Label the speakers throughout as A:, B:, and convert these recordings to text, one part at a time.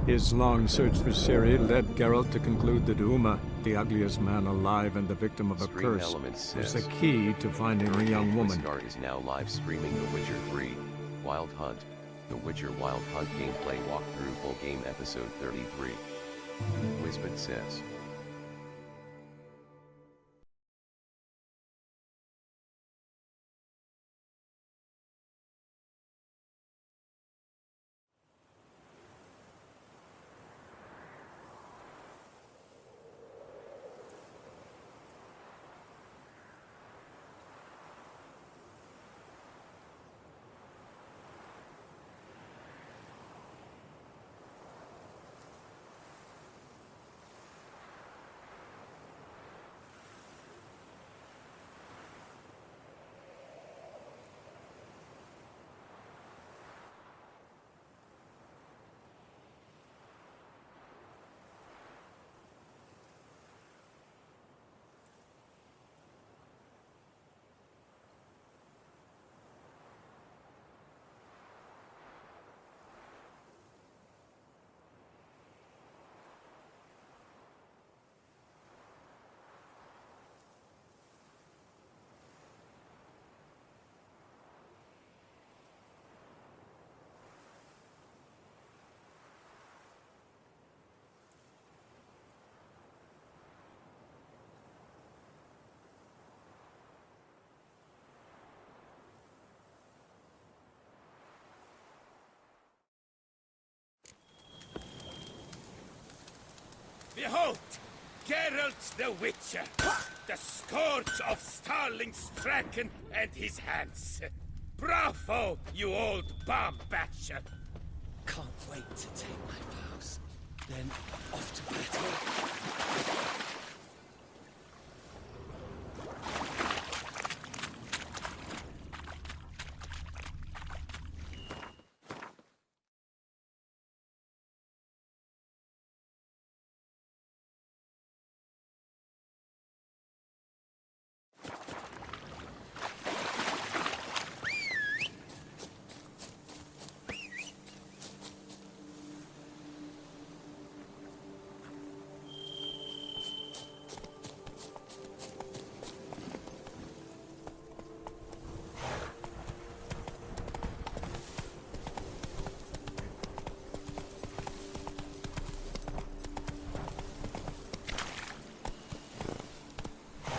A: His long search for Ciri led Geralt to conclude that Uma, the ugliest man alive and the victim of a curse, was the key to finding the young woman.
B: HurricanetwistR is now live streaming The Witcher 3, Wild Hunt, The Witcher Wild Hunt gameplay walkthrough full game episode 33. Wisbon says.
C: Behold, Geralt the Witcher, the scourge of Starling Straken and his hands. Bravo, you old bomb basher!
D: Can't wait to take my vows, then off to battle.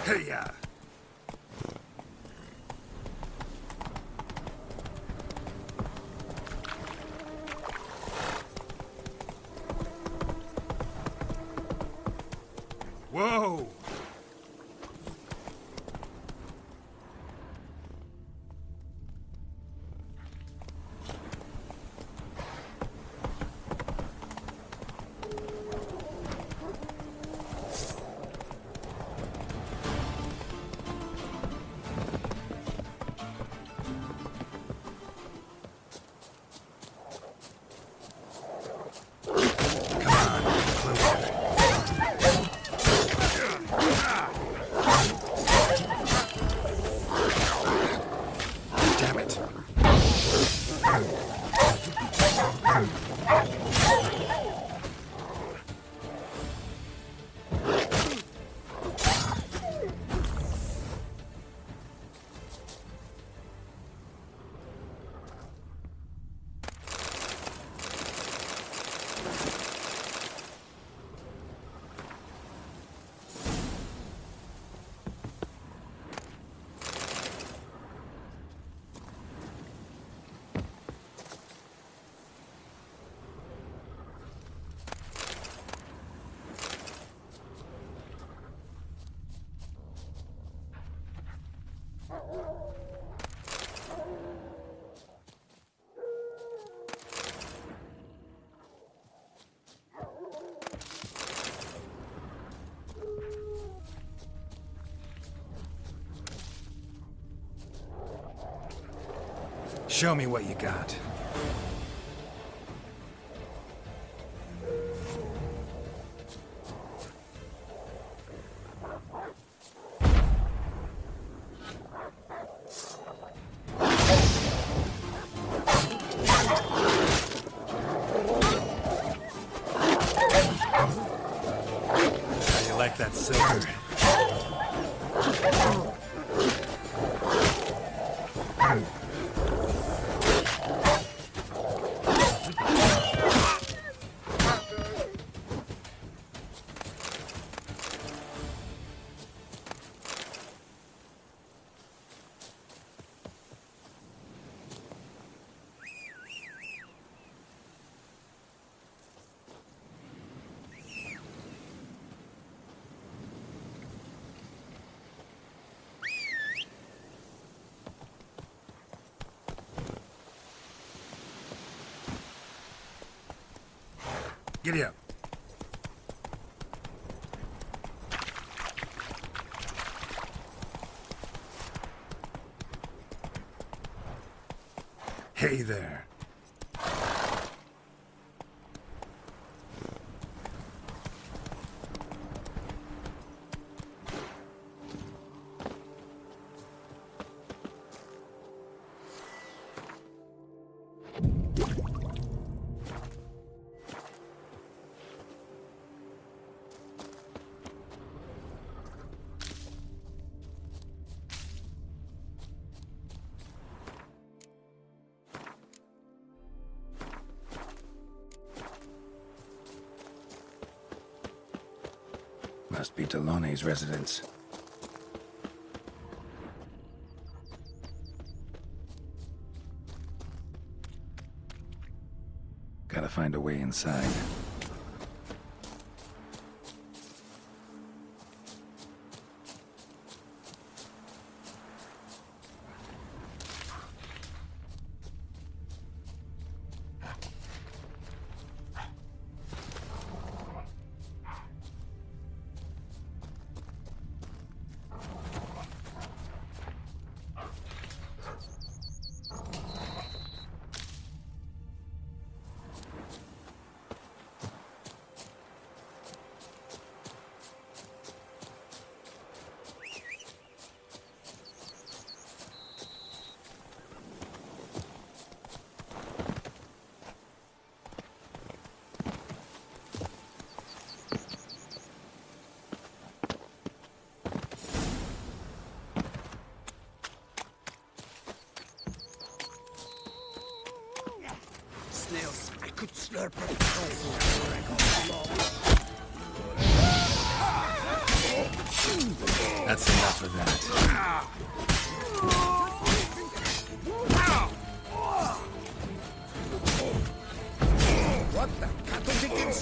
C: Hiya! Whoa! Show me what you got. It's over. Giddy up. Hey there. Must be Delonne's residence. Gotta find a way inside.
D: Snails, I could slurp up before I got along.
C: That's enough of that.
D: What the cattle dickens?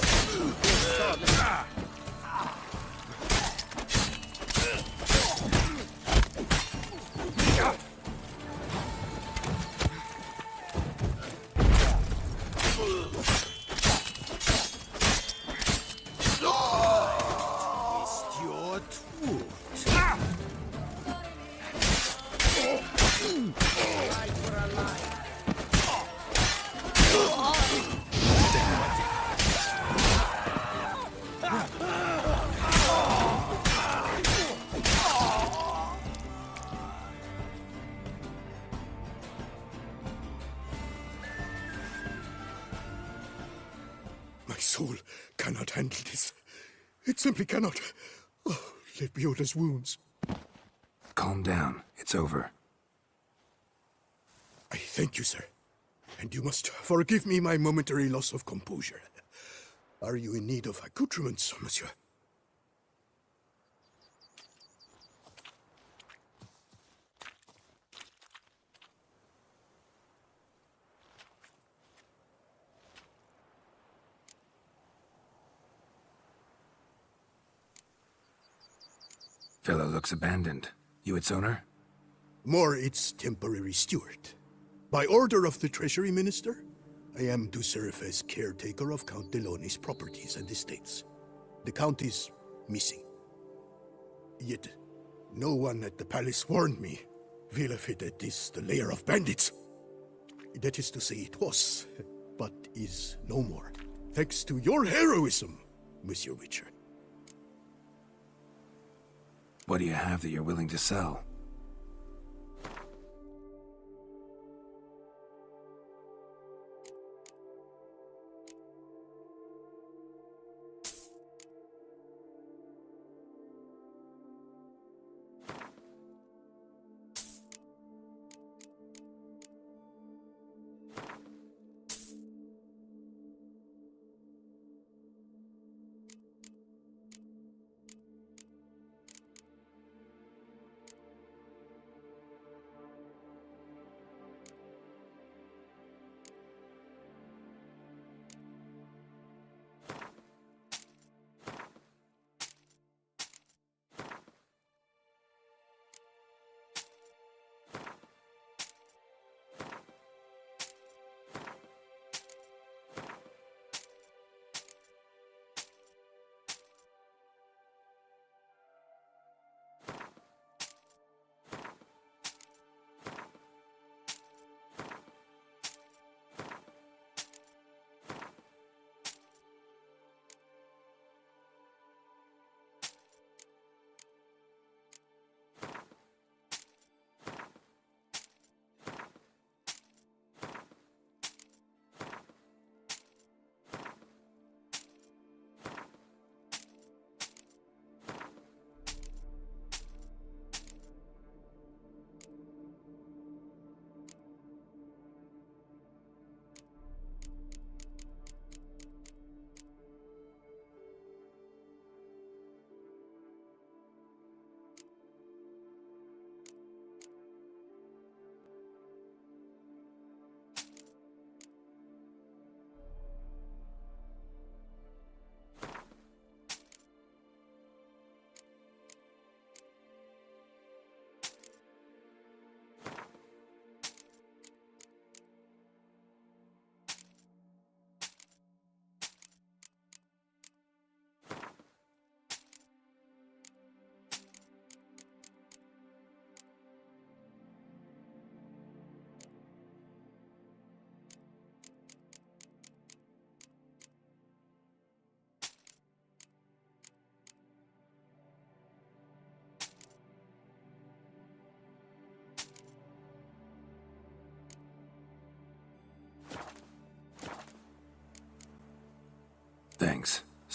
C: My soul cannot handle this. It simply cannot. Oh, let me out his wounds.
E: Calm down. It's over.
C: I thank you, sir. And you must forgive me my momentary loss of composure. Are you in need of accoutrements, monsieur?
E: Fellow looks abandoned. You its owner?
C: More its temporary steward. By order of the Treasury Minister, I am to serve as caretaker of Count Delonne's properties and estates. The Count is missing. Yet, no one at the palace warned me. Villafedet is the lair of bandits. That is to say it was, but is no more. Thanks to your heroism, Monsieur Witcher.
E: What do you have that you're willing to sell?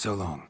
E: So long.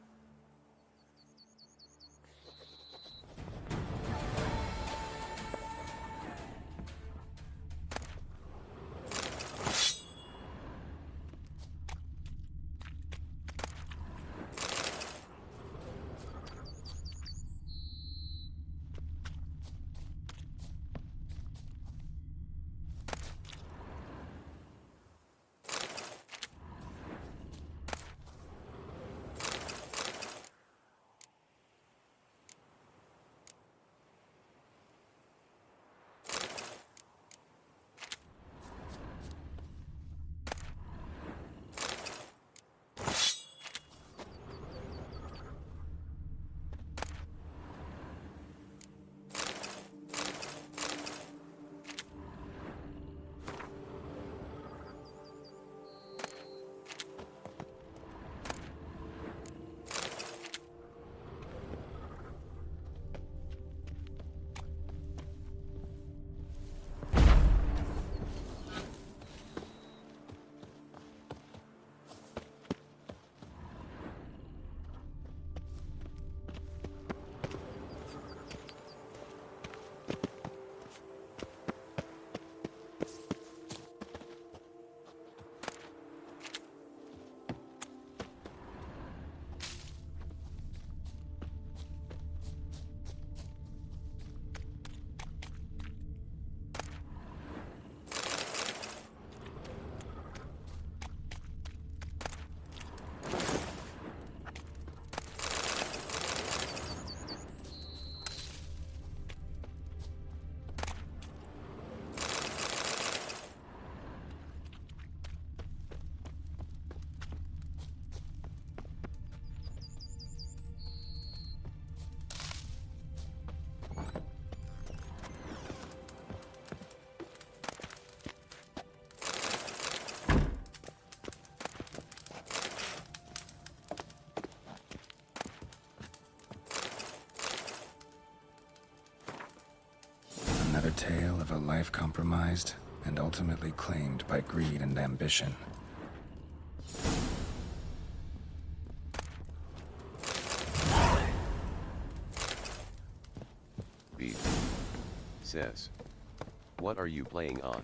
E: Another tale of a life compromised and ultimately claimed by greed and ambition.
B: Beat says, "What are you playing on?"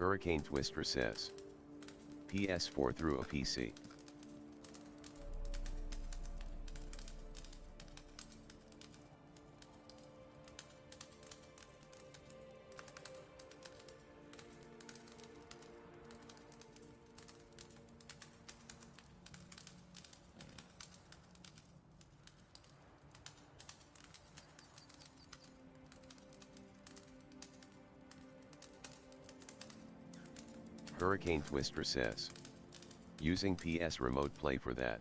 B: HurricanetwistR says, PS4 through a PC. HurricanetwistR says, using PS Remote Play for that.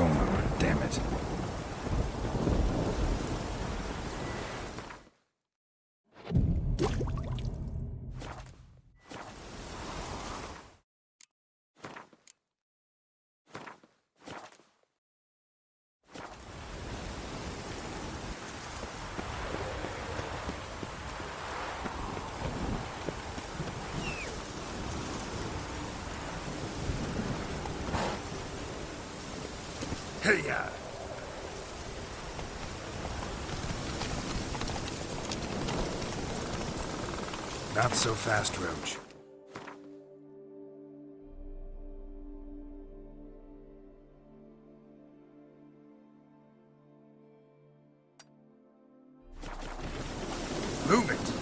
E: storm, damn it. Hey-ya! Not so fast, Roach. Move it!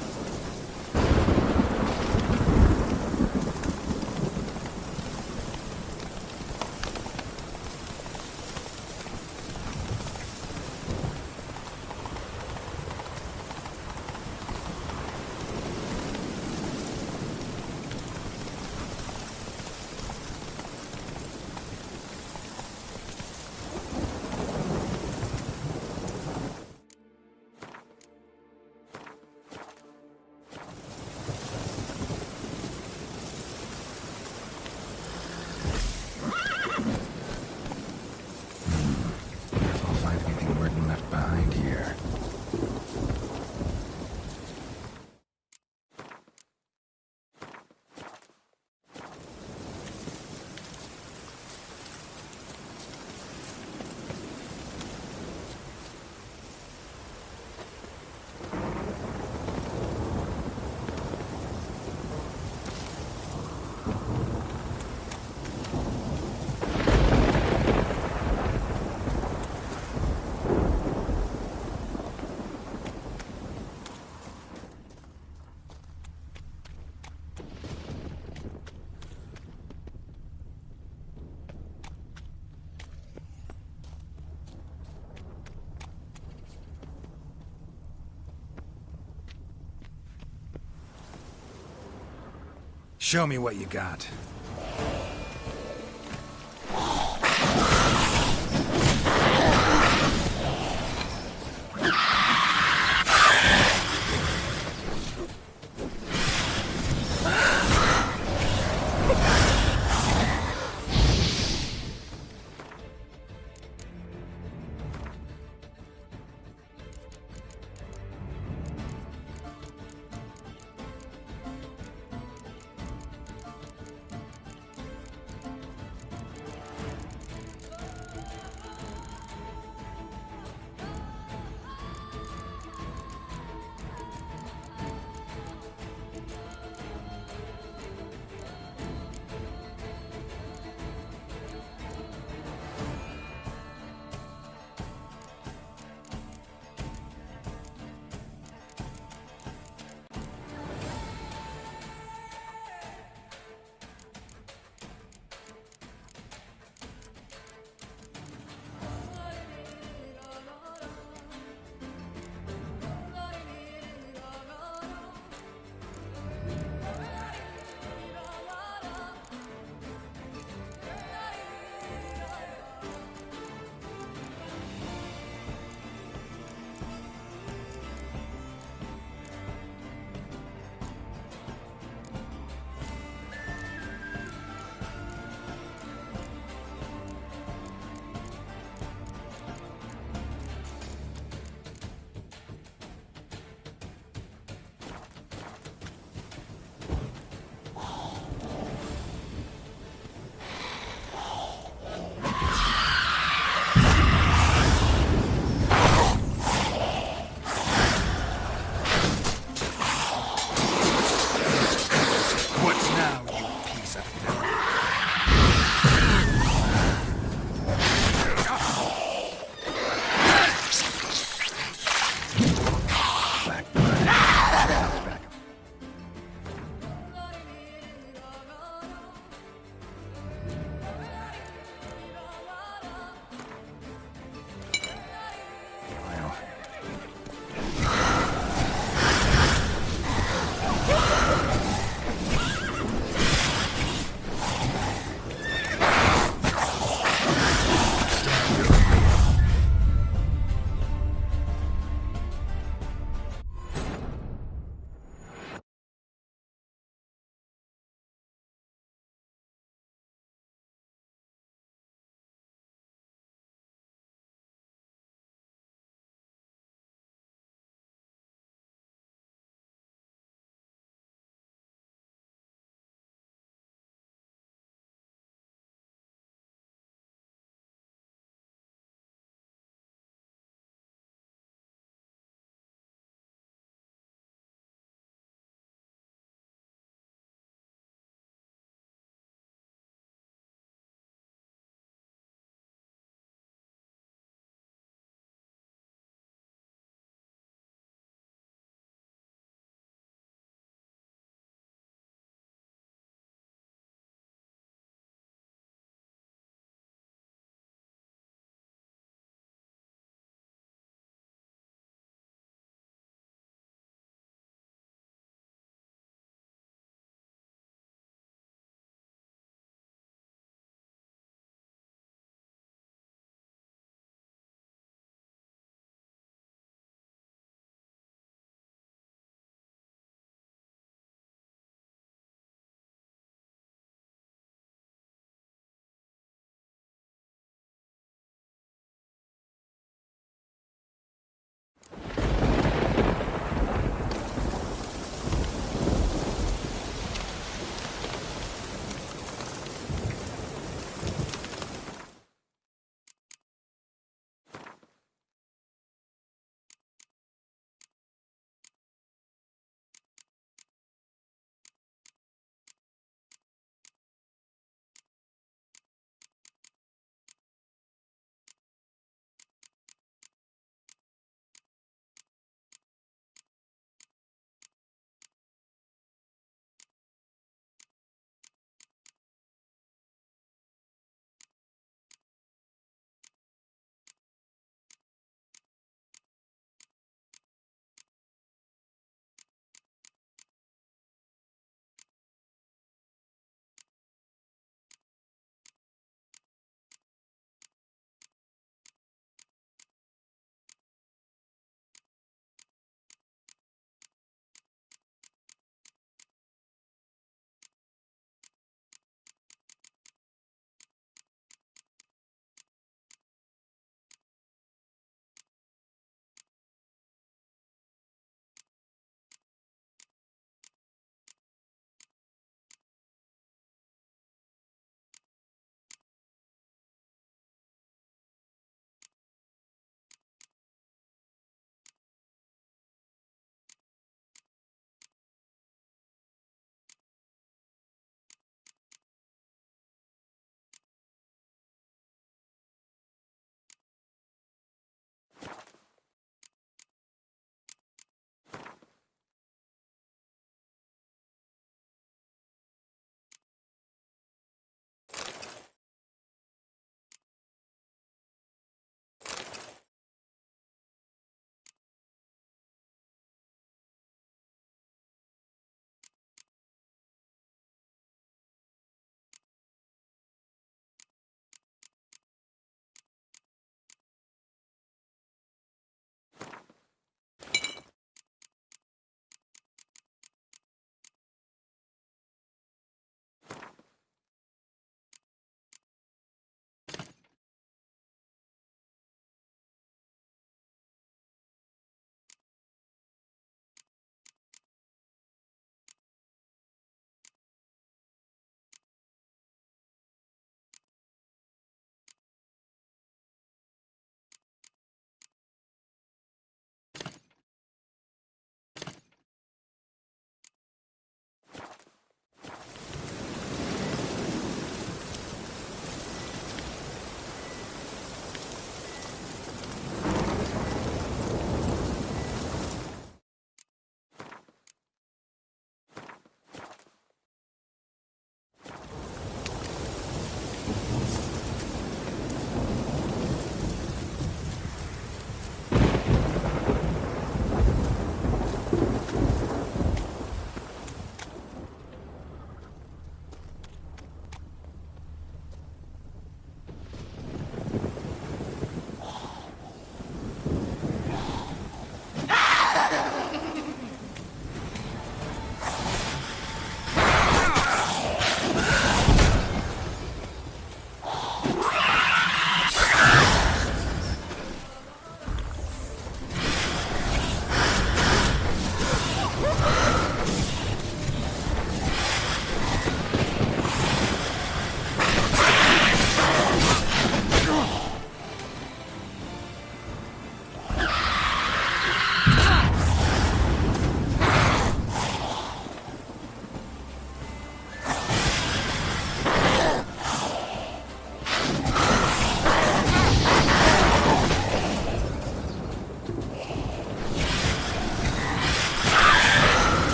E: Show me what you got.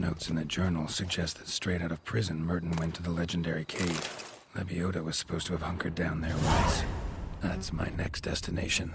E: Notes in the journal suggest that straight out of prison, Merton went to the legendary cave. Lebiota was supposed to have hunkered down there once. That's my next destination.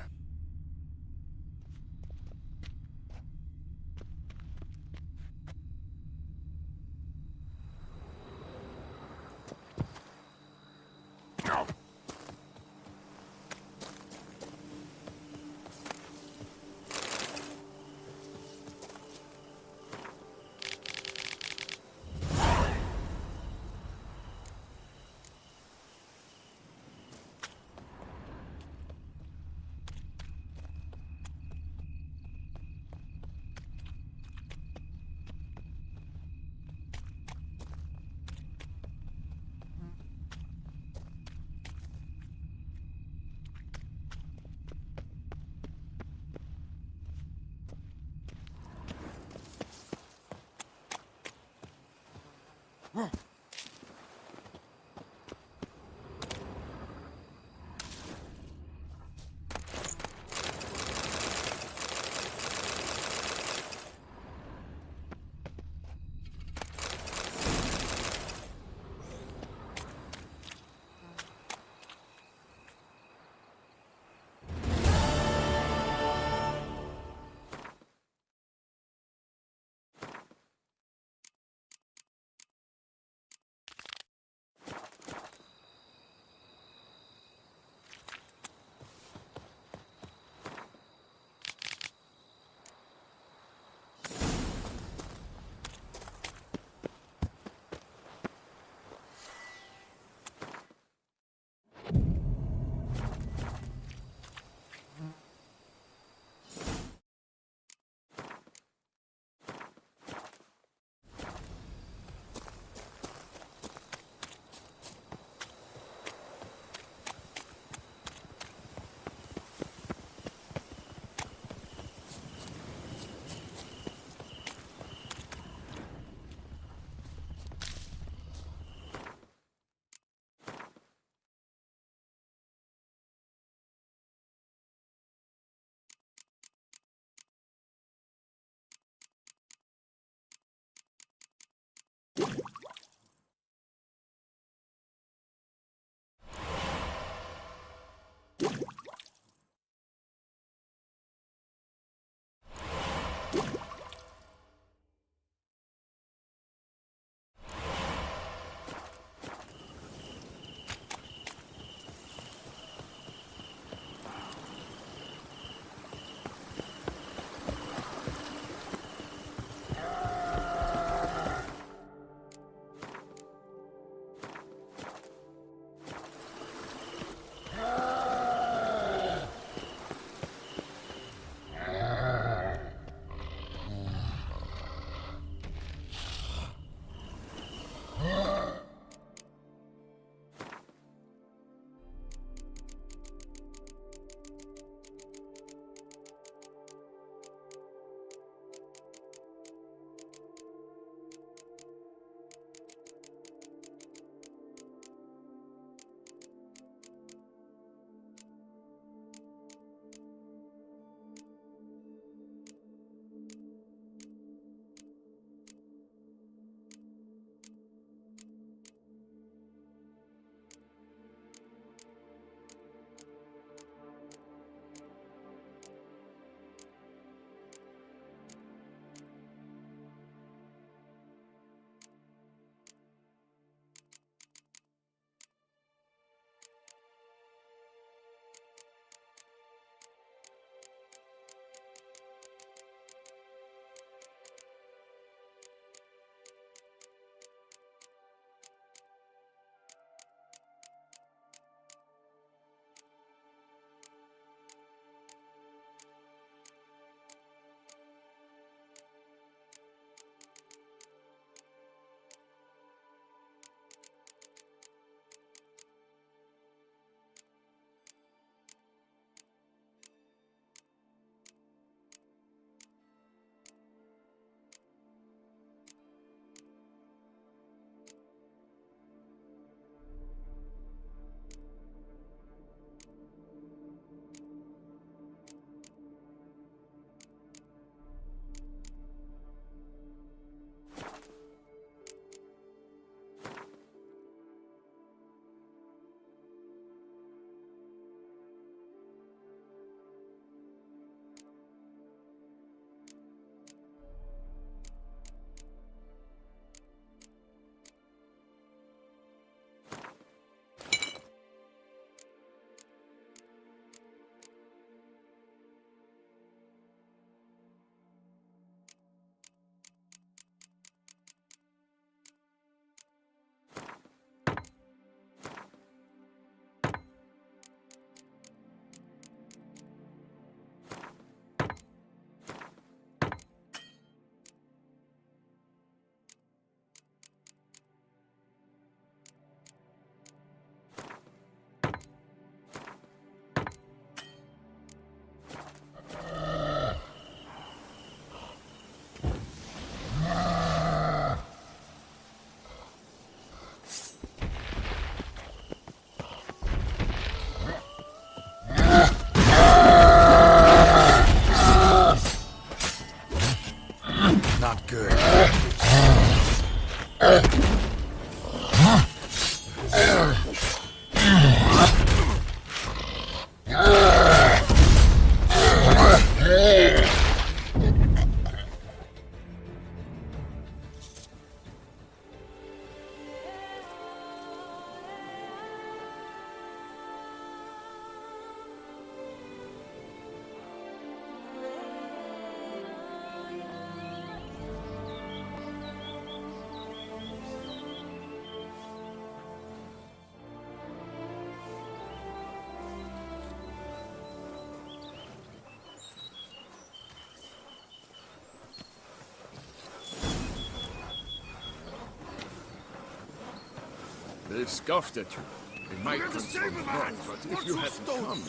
F: They've scoffed at you. They might come from the north, but if you hadn't come,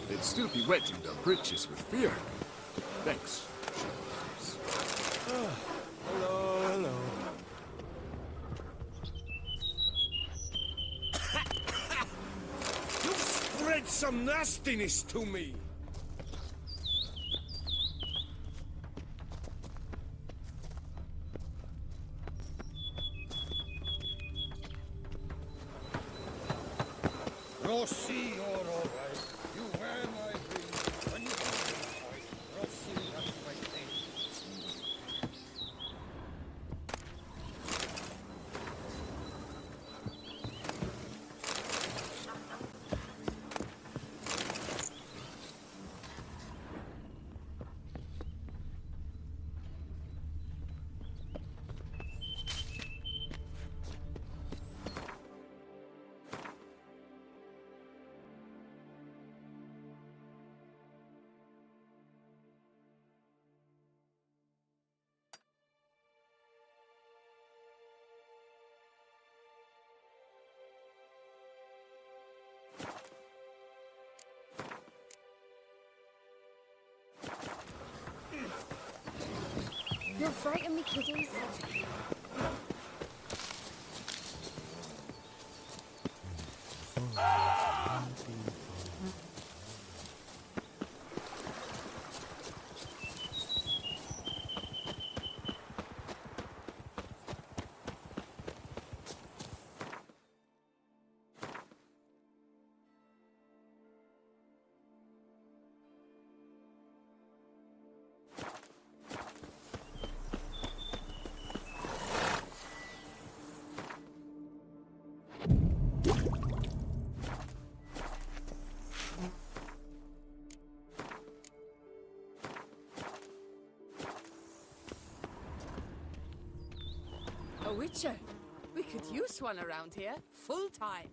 F: they'd still be wetting their britches with fear. Thanks.
D: Hello. You spread some nastiness to me. Rossi, you're all right. You wear my ring when you come to the fight. Rossi, that's my thing.
G: You'll frighten me, kiddies.
H: A witcher. We could use one around here, full time.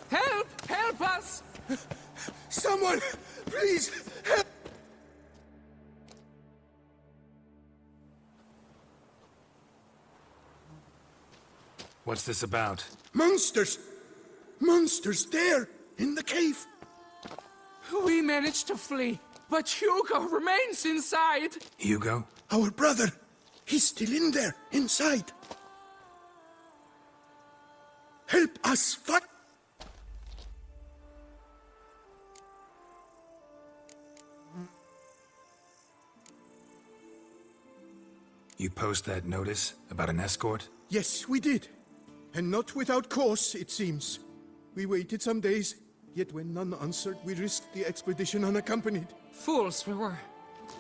H: Help! Help us!
C: Someone, please, help!
E: What's this about?
C: Monsters! Monsters there, in the cave!
H: We managed to flee, but Hugo remains inside.
E: Hugo?
C: Our brother, he's still in there, inside. Help us fight!
E: You post that notice about an escort?
C: Yes, we did. And not without cause, it seems. We waited some days, yet when none answered, we risked the expedition unaccompanied.
H: Fools we were.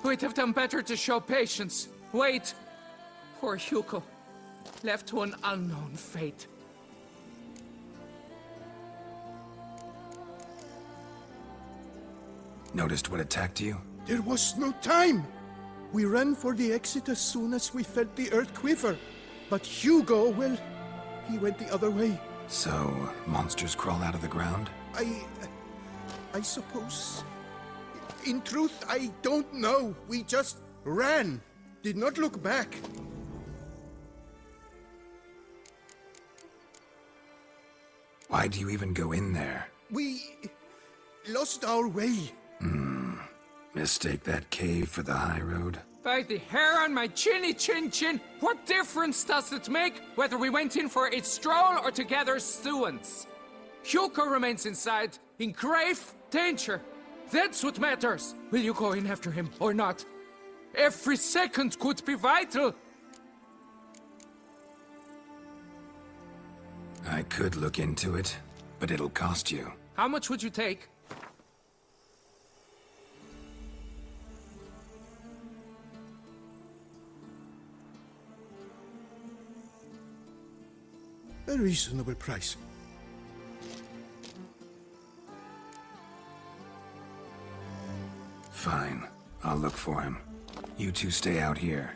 H: We'd have done better to show patience. Wait. Poor Hugo. Left to an unknown fate.
E: Noticed what attacked you?
C: There was no time! We ran for the exit as soon as we felt the earth quiver. But Hugo, well, he went the other way.
E: So, monsters crawl out of the ground?
C: I I suppose. In truth, I don't know. We just ran. Did not look back.
E: Why do you even go in there?
C: We lost our way.
E: Mistake that cave for the high road?
H: By the hair on my chinny chin chin, what difference does it make whether we went in for a stroll or to gather students? Hugo remains inside, in grave danger. That's what matters. Will you go in after him or not? Every second could be vital.
E: I could look into it, but it'll cost you.
H: How much would you take?
C: A reasonable price.
E: Fine. I'll look for him. You two stay out here.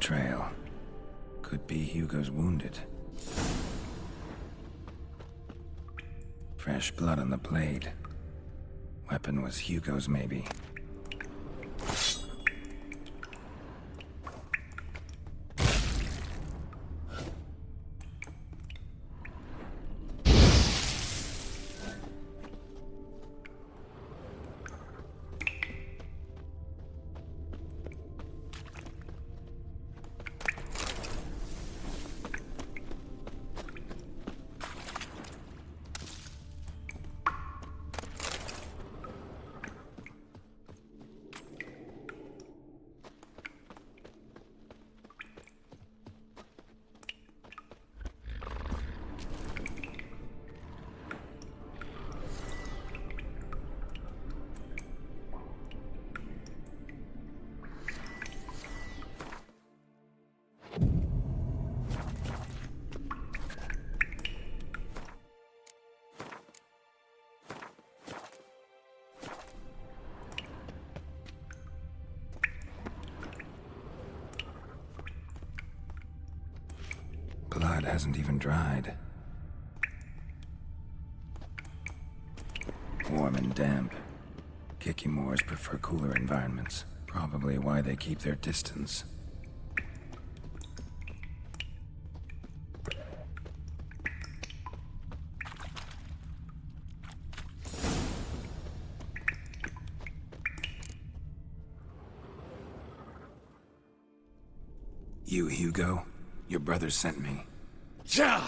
E: trail. Could be Hugo's wounded. Fresh blood on the blade. Weapon was Hugo's, maybe. Blood hasn't even dried. Warm and damp. Kikimores prefer cooler environments. Probably why they keep their distance. You, Hugo? Your brother sent me.
G: Ja!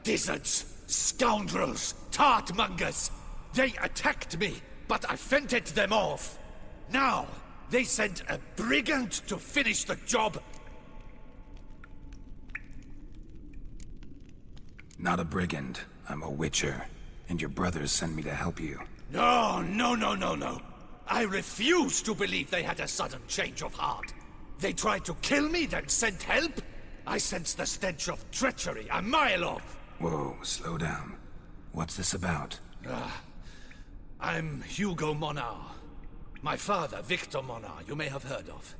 G: Dizzards! Scoundrels! Tartmongers! They attacked me, but I fended them off. Now, they sent a brigand to finish the job.
E: Not a brigand. I'm a witcher. And your brothers sent me to help you.
G: No, no, no, no, no. I refuse to believe they had a sudden change of heart. They tried to kill me, then sent help? I sense the stench of treachery a mile off.
E: Whoa, slow down. What's this about?
G: I'm Hugo Monar. My father, Victor Monar, you may have heard of.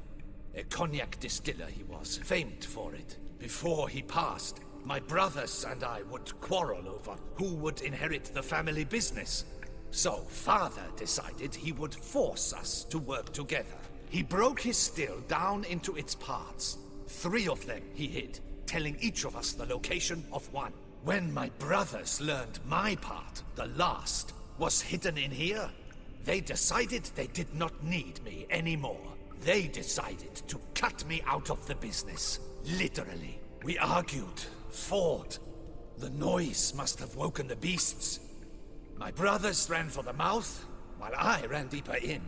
G: A cognac distiller he was, famed for it. Before he passed, my brothers and I would quarrel over who would inherit the family business. So, father decided he would force us to work together. He broke his still down into its parts. 3 of them he hid, telling each of us the location of one. When my brothers learned my part, the last, was hidden in here, they decided they did not need me anymore. They decided to cut me out of the business. Literally. We argued, fought. The noise must have woken the beasts. My brothers ran for the mouth, while I ran deeper in.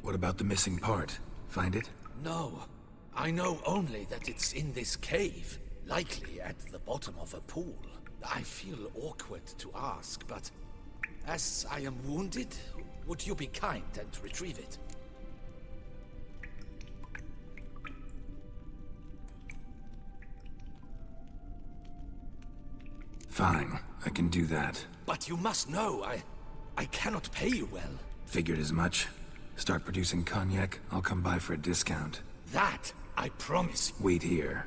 E: What about the missing part? Find it?
G: No. I know only that it's in this cave, likely at the bottom of a pool. I feel awkward to ask, but as I am wounded, would you be kind and retrieve it?
E: Fine, I can do that.
G: But you must know, I cannot pay you well.
E: Figured as much. Start producing cognac, I'll come by for a discount.
G: That, I promise.
E: Wait here.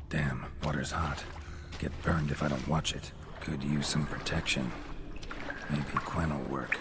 E: Damn, water's hot. Get burned if I don't watch it. Could use some protection. Maybe Quen will work.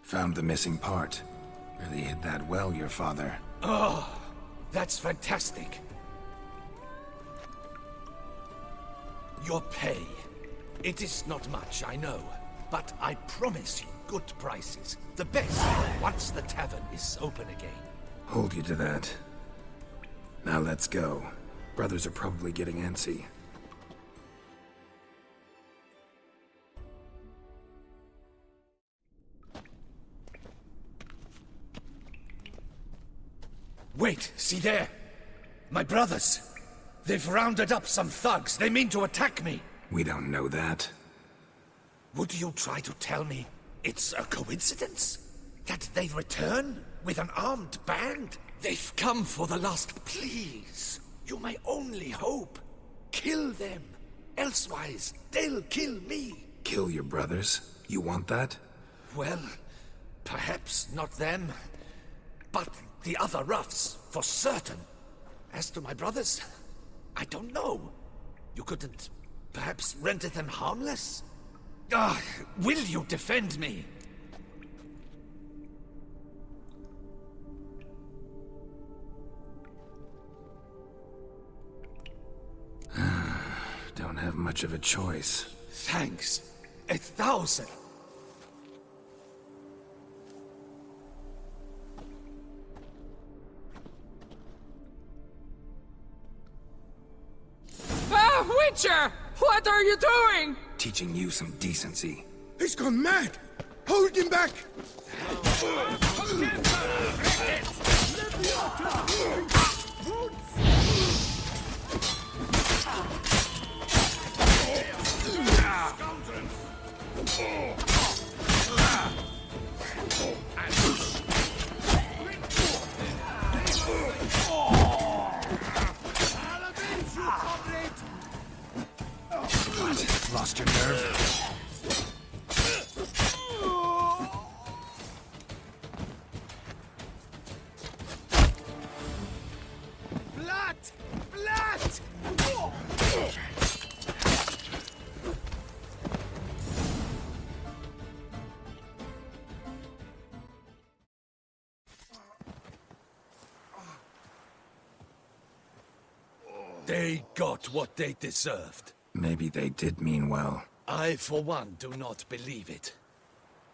E: Found the missing part. Really hid that well, your father.
G: Oh, that's fantastic. Your pay. It is not much, I know. But I promise you good prices. The best, once the tavern is open again.
E: Hold you to that. Now let's go. Brothers are probably getting antsy.
G: Wait, see there? My brothers. They've rounded up some thugs. They mean to attack me.
E: We don't know that.
G: Would you try to tell me it's a coincidence? That they return with an armed band? They've come for the last. Please, you may only hope. Kill them. Elsewise, they'll kill me.
E: Kill your brothers? You want that?
G: Well, perhaps not them, but the other roughs, for certain. As to my brothers, I don't know. You couldn't perhaps render them harmless? Ah, will you defend me?
E: Don't have much of a choice.
G: Thanks. 1,000.
H: Ah, Witcher! What are you doing?
E: Teaching you some decency.
C: He's gone mad! Hold him back!
E: Lost your nerve?
G: Blood! Blood! They got what they deserved.
E: Maybe they did mean well.
G: I, for one, do not believe it.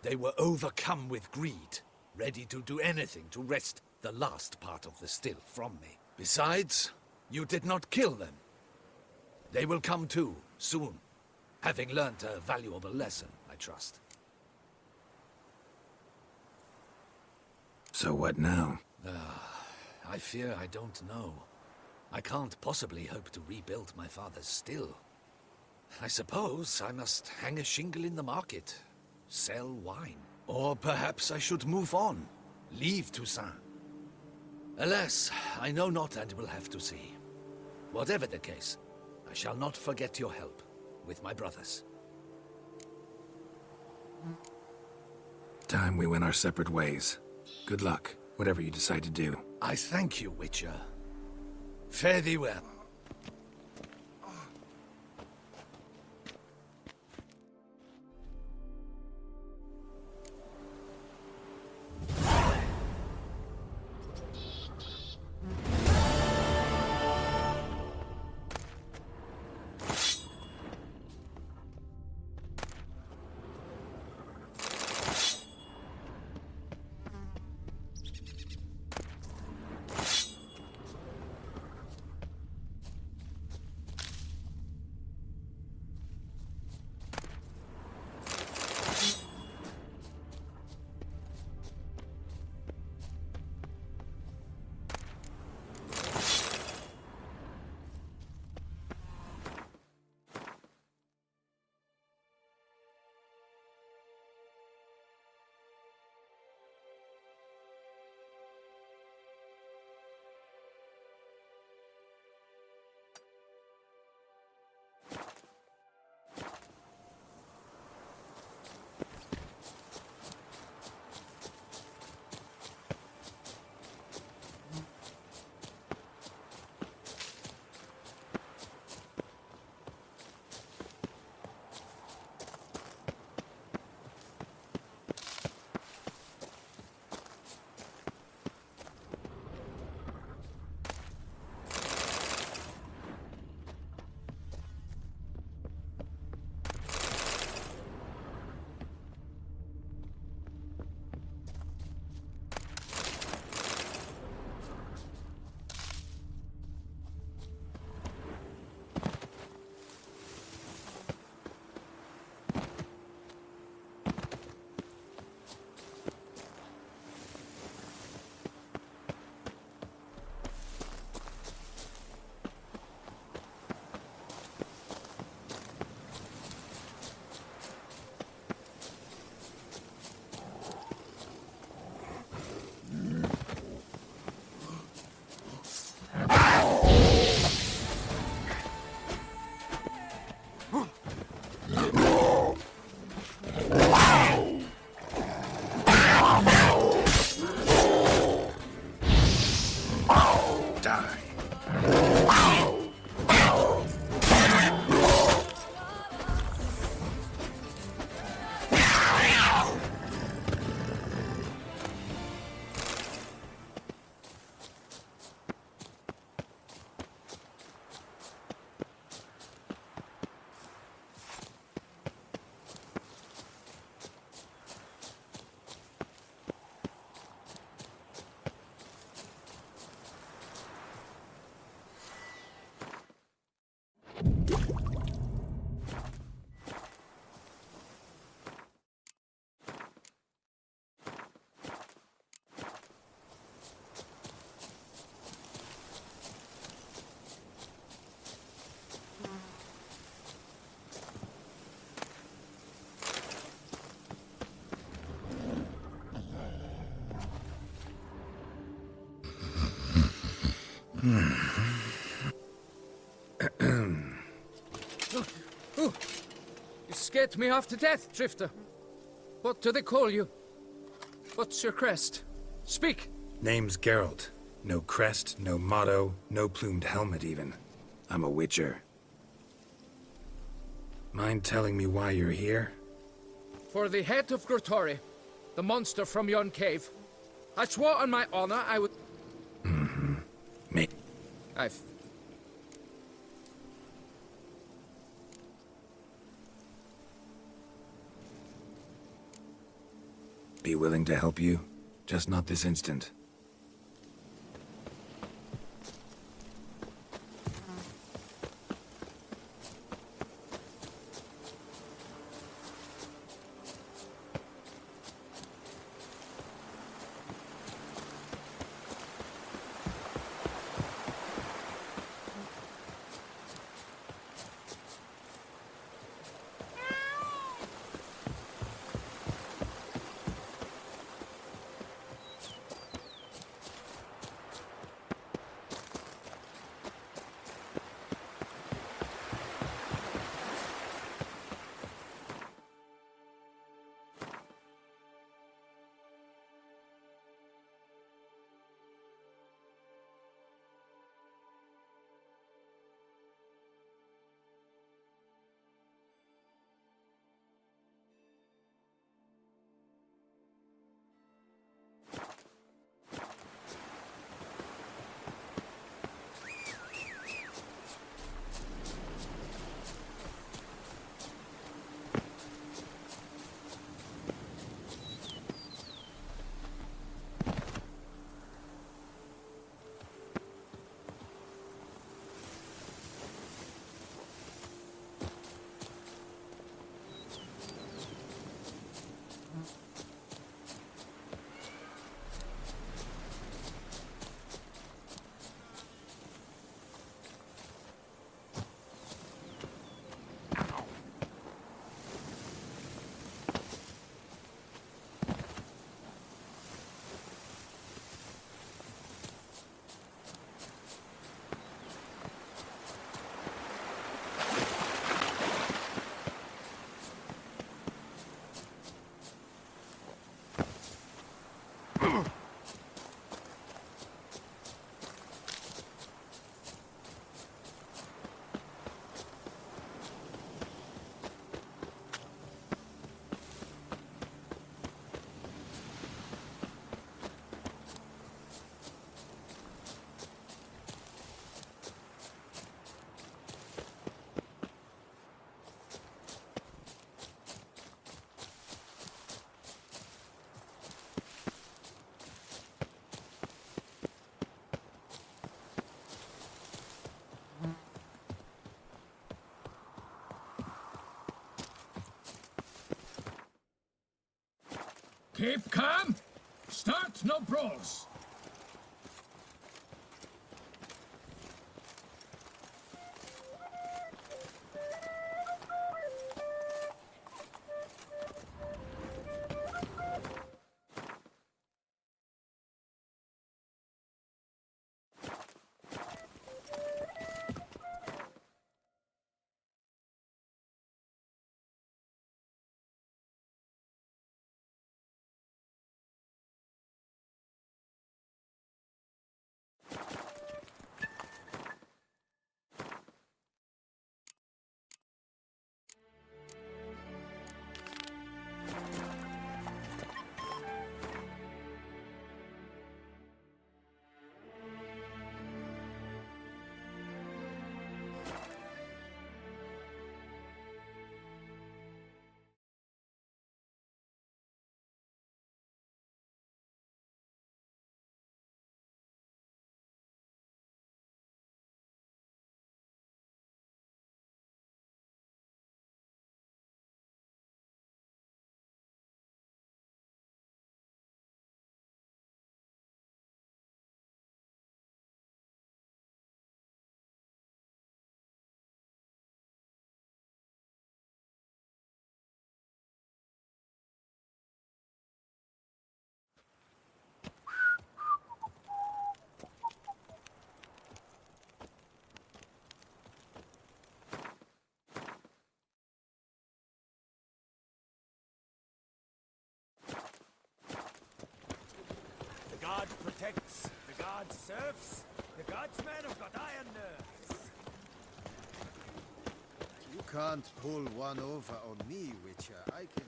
G: They were overcome with greed, ready to do anything to wrest the last part of the still from me. Besides, you did not kill them. They will come too, soon, having learnt a valuable lesson, I trust.
E: So what now?
G: I fear I don't know. I can't possibly hope to rebuild my father's still. I suppose I must hang a shingle in the market, sell wine. Or perhaps I should move on, leave Toussaint. Alas, I know not and will have to see. Whatever the case, I shall not forget your help with my brothers.
E: Time we went our separate ways. Good luck, whatever you decide to do.
G: I thank you, Witcher. Fare thee well.
H: You scared me half to death, Drifter. What do they call you? What's your crest? Speak!
E: Name's Geralt. No crest, no motto, no plumed helmet even. I'm a witcher. Mind telling me why you're here?
H: For the head of Grottori, the monster from yon cave. I swore on my honor I would...
E: Me.
H: I've...
E: Be willing to help you? Just not this instant.
F: Keep calm. Start no brawls.
D: god protects, the god serves, the gods men have got iron nerves.
I: You can't pull one over on me, Witcher. I can...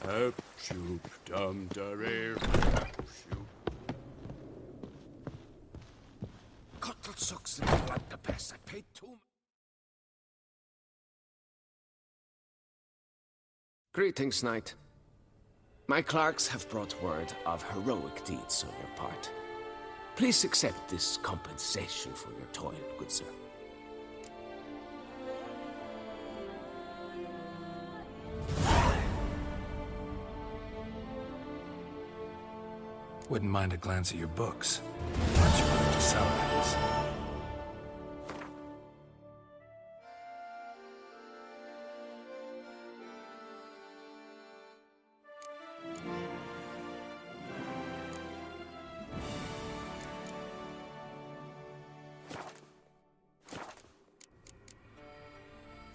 F: Hep shoop dum dare, hep shoop.
G: Cottle sucks the blood the best. I paid too much.
J: Greetings, knight. My clerks have brought word of heroic deeds on your part. Please accept this compensation for your toil, good sir.
E: Wouldn't mind a glance at your books. Aren't you willing to sell, that is?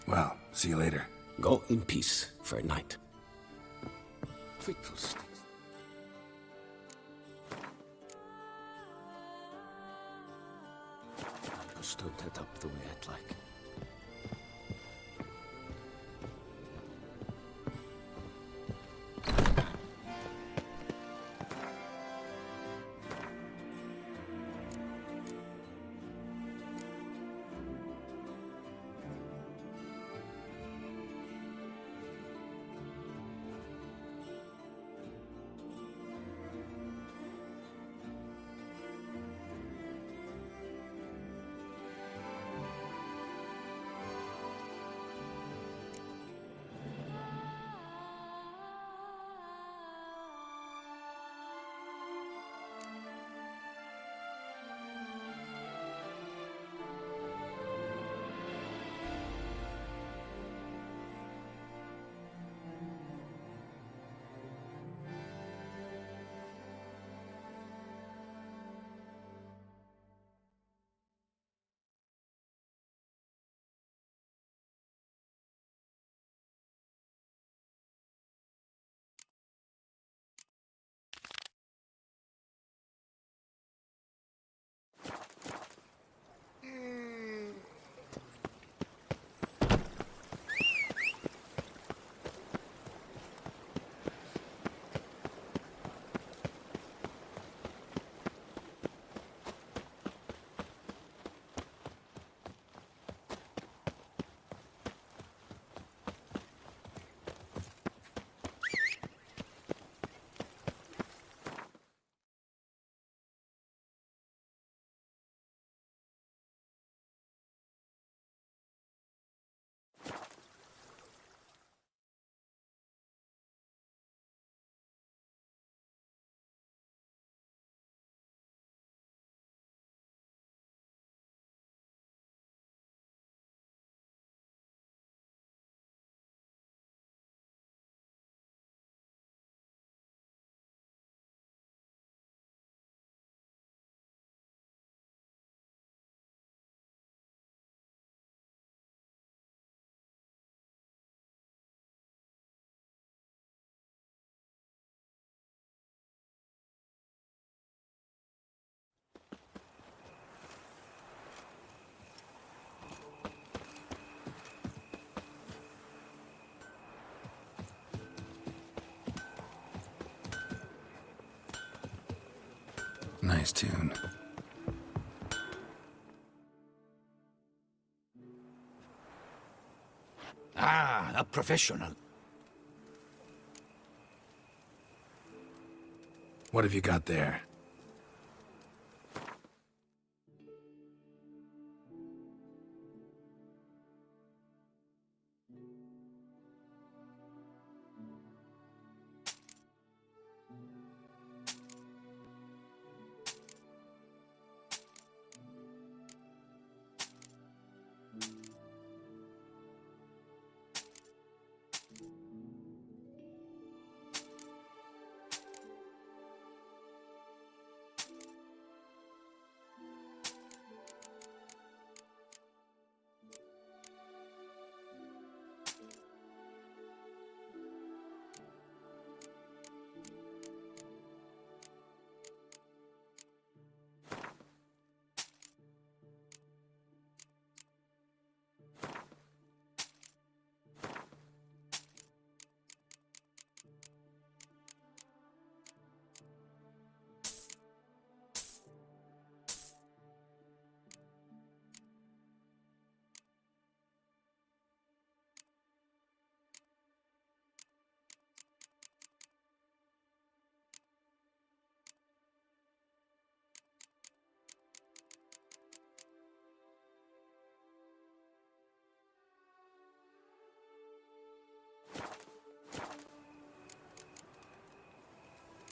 E: Well, see you later.
J: Go in peace, fair knight. Fiddlesticks. I just don't head up the way I'd like.
E: Nice tune.
G: Ah, a professional.
E: What have you got there?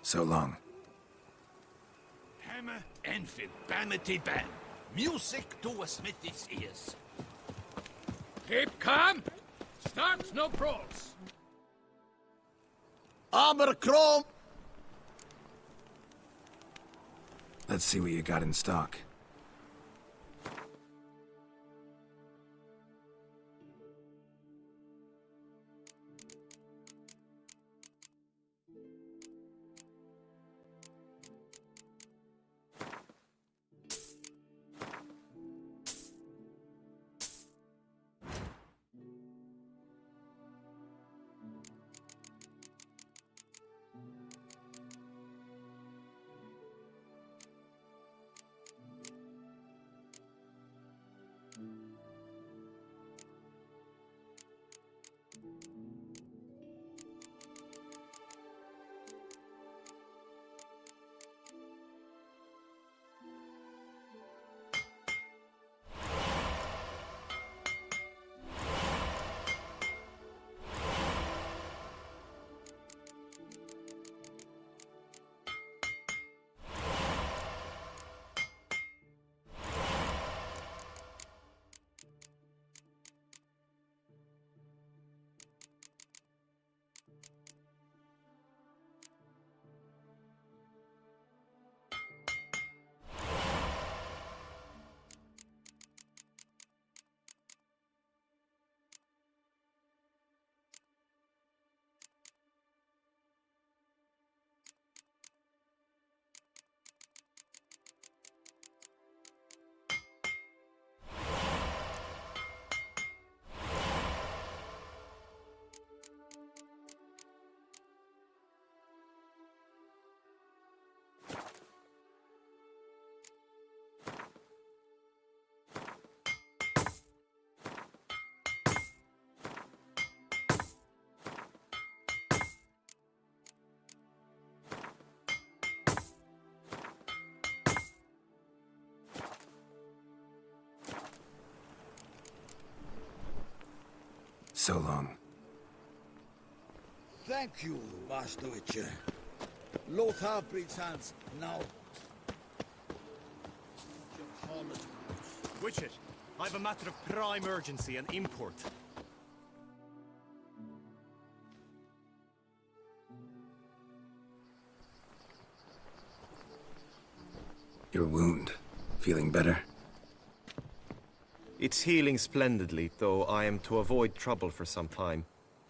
E: So long.
G: Hammer, Enfield, Bamity Bam. Music to a smithy's ears.
H: Keep calm. Start no brawls.
C: Abercrombie!
E: Let's see what you got in stock. So long.
D: Thank you, Master Witcher. Lothar breeds hands now.
K: Witcher, I've a matter of prime urgency and import.
E: Your wound. Feeling better?
K: It's healing splendidly, though I am to avoid trouble for some time.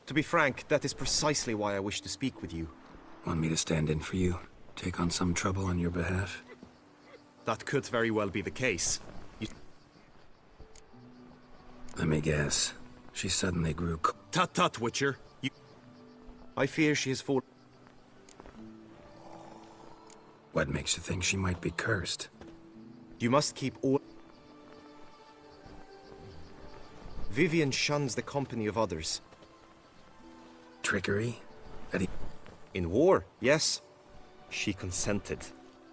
K: To be frank, that is precisely why I wish to speak with you.
E: Want me to stand in for you? Take on some trouble on your behalf?
K: That could very well be the case.
E: Let me guess. She suddenly grew
K: Tut-tut, Witcher. I fear she has fallen.
E: What makes you think she might be cursed?
K: You must keep all... Vivian shuns the company of others.
E: Trickery?
K: In war, yes. She consented.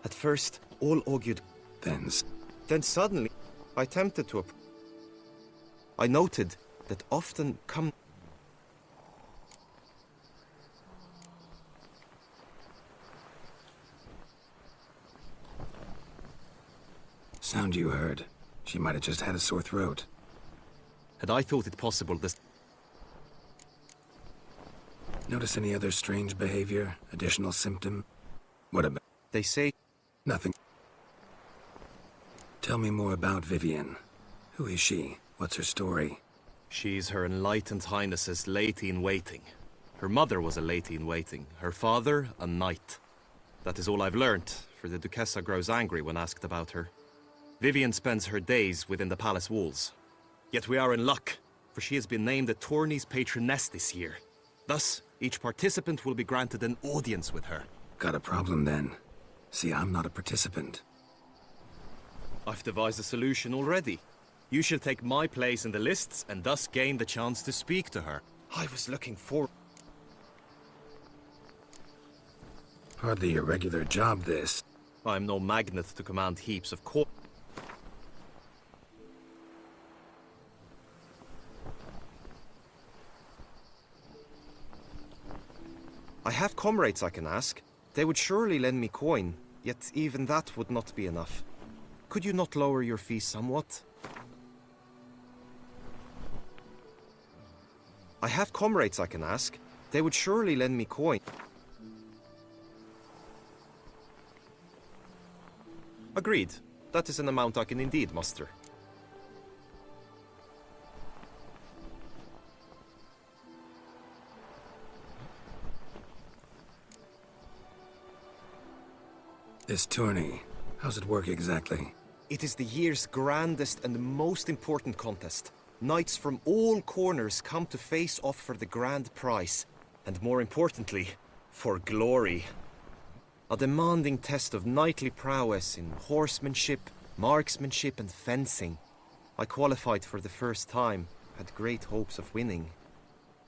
K: At first, all augured... Then suddenly, I attempted to... I noted that often come...
E: Sound you heard. She might have just had a sore throat.
K: Had I thought it possible this...
E: Notice any other strange behavior? Additional symptom? What about...
K: They say...
E: Nothing. Tell me more about Vivian. Who is she? What's her story?
K: She's Her Enlightened Highness's lady-in-waiting. Her mother was a lady-in-waiting. Her father, a knight. That is all I've learnt, for the Duchessa grows angry when asked about her. Vivian spends her days within the palace walls. Yet we are in luck, for she has been named the tourney's patroness this year. Thus, each participant will be granted an audience with her.
E: Got a problem then. See, I'm not a participant.
K: I've devised a solution already. You shall take my place in the lists and thus gain the chance to speak to her. I was looking for...
E: Hardly your regular job, this.
K: I'm no magnet to command heaps of court. I have comrades I can ask. They would surely lend me coin, yet even that would not be enough. Could you not lower your fees somewhat? I have comrades I can ask. They would surely lend me coin. Agreed. That is an amount I can indeed muster.
E: This tourney, how's it work exactly?
K: It is the year's grandest and most important contest. Knights from all corners come to face off for the grand prize. And more importantly, for glory. A demanding test of knightly prowess in horsemanship, marksmanship and fencing. I qualified for the first time, had great hopes of winning.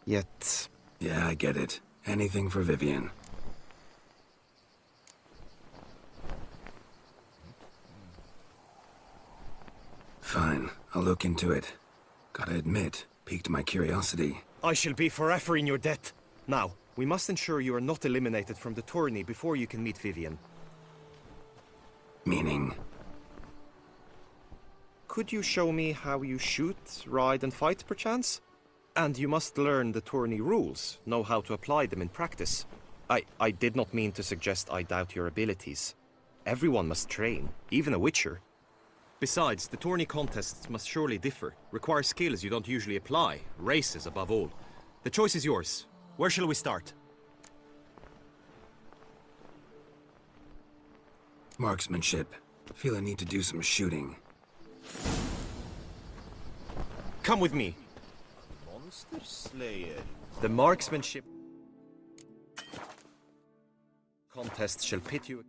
K: Yet...
E: Yeah, I get it. Anything for Vivian. Fine, I'll look into it. Gotta admit, piqued my curiosity.
K: I shall be forever in your debt. Now, we must ensure you are not eliminated from the tourney before you can meet Vivian.
E: Meaning?
K: Could you show me how you shoot, ride and fight, perchance? And you must learn the tourney rules, know how to apply them in practice. I did not mean to suggest I doubt your abilities. Everyone must train, even a witcher. Besides, the tourney contests must surely differ, require skills you don't usually apply, races above all. The choice is yours. Where shall we start?
E: Marksmanship. Feel I need to do some shooting.
K: Come with me.
I: Monster Slayer.
K: The marksmanship contest shall pit you.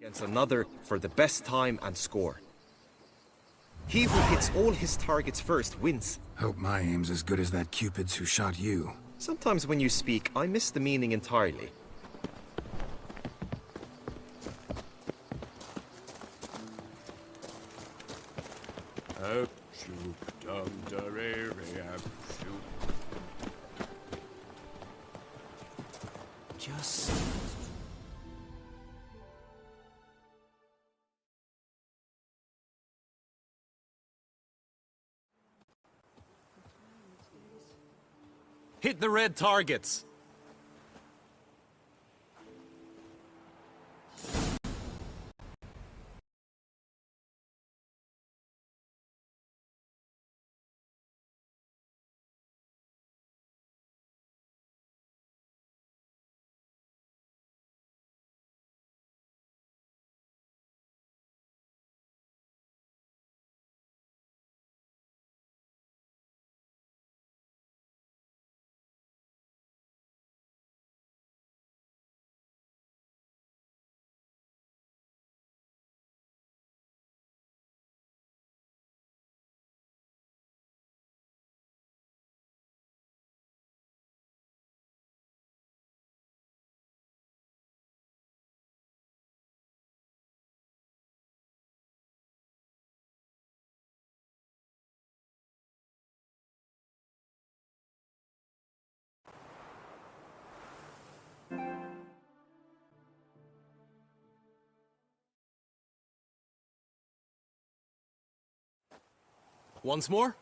K: against another for the best time and score. He who hits all his targets first wins.
E: Hope my aim's as good as that Cupid's who shot you.
K: Sometimes when you speak, I miss the meaning entirely.
J: Just...
K: Hit the red targets! Once more?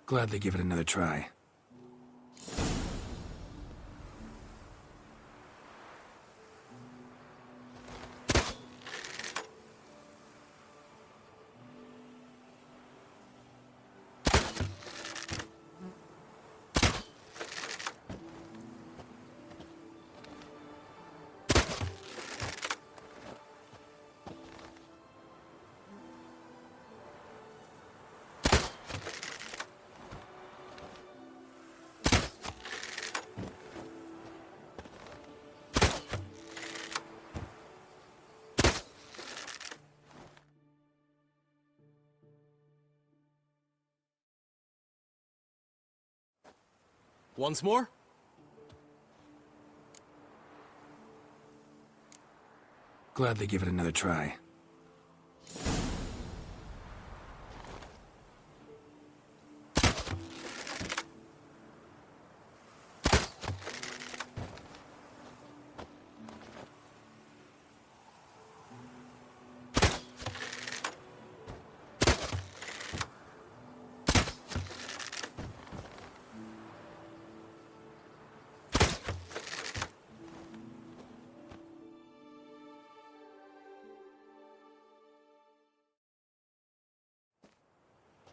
E: Gladly give it another try.
K: Once more?
E: Gladly give it another try.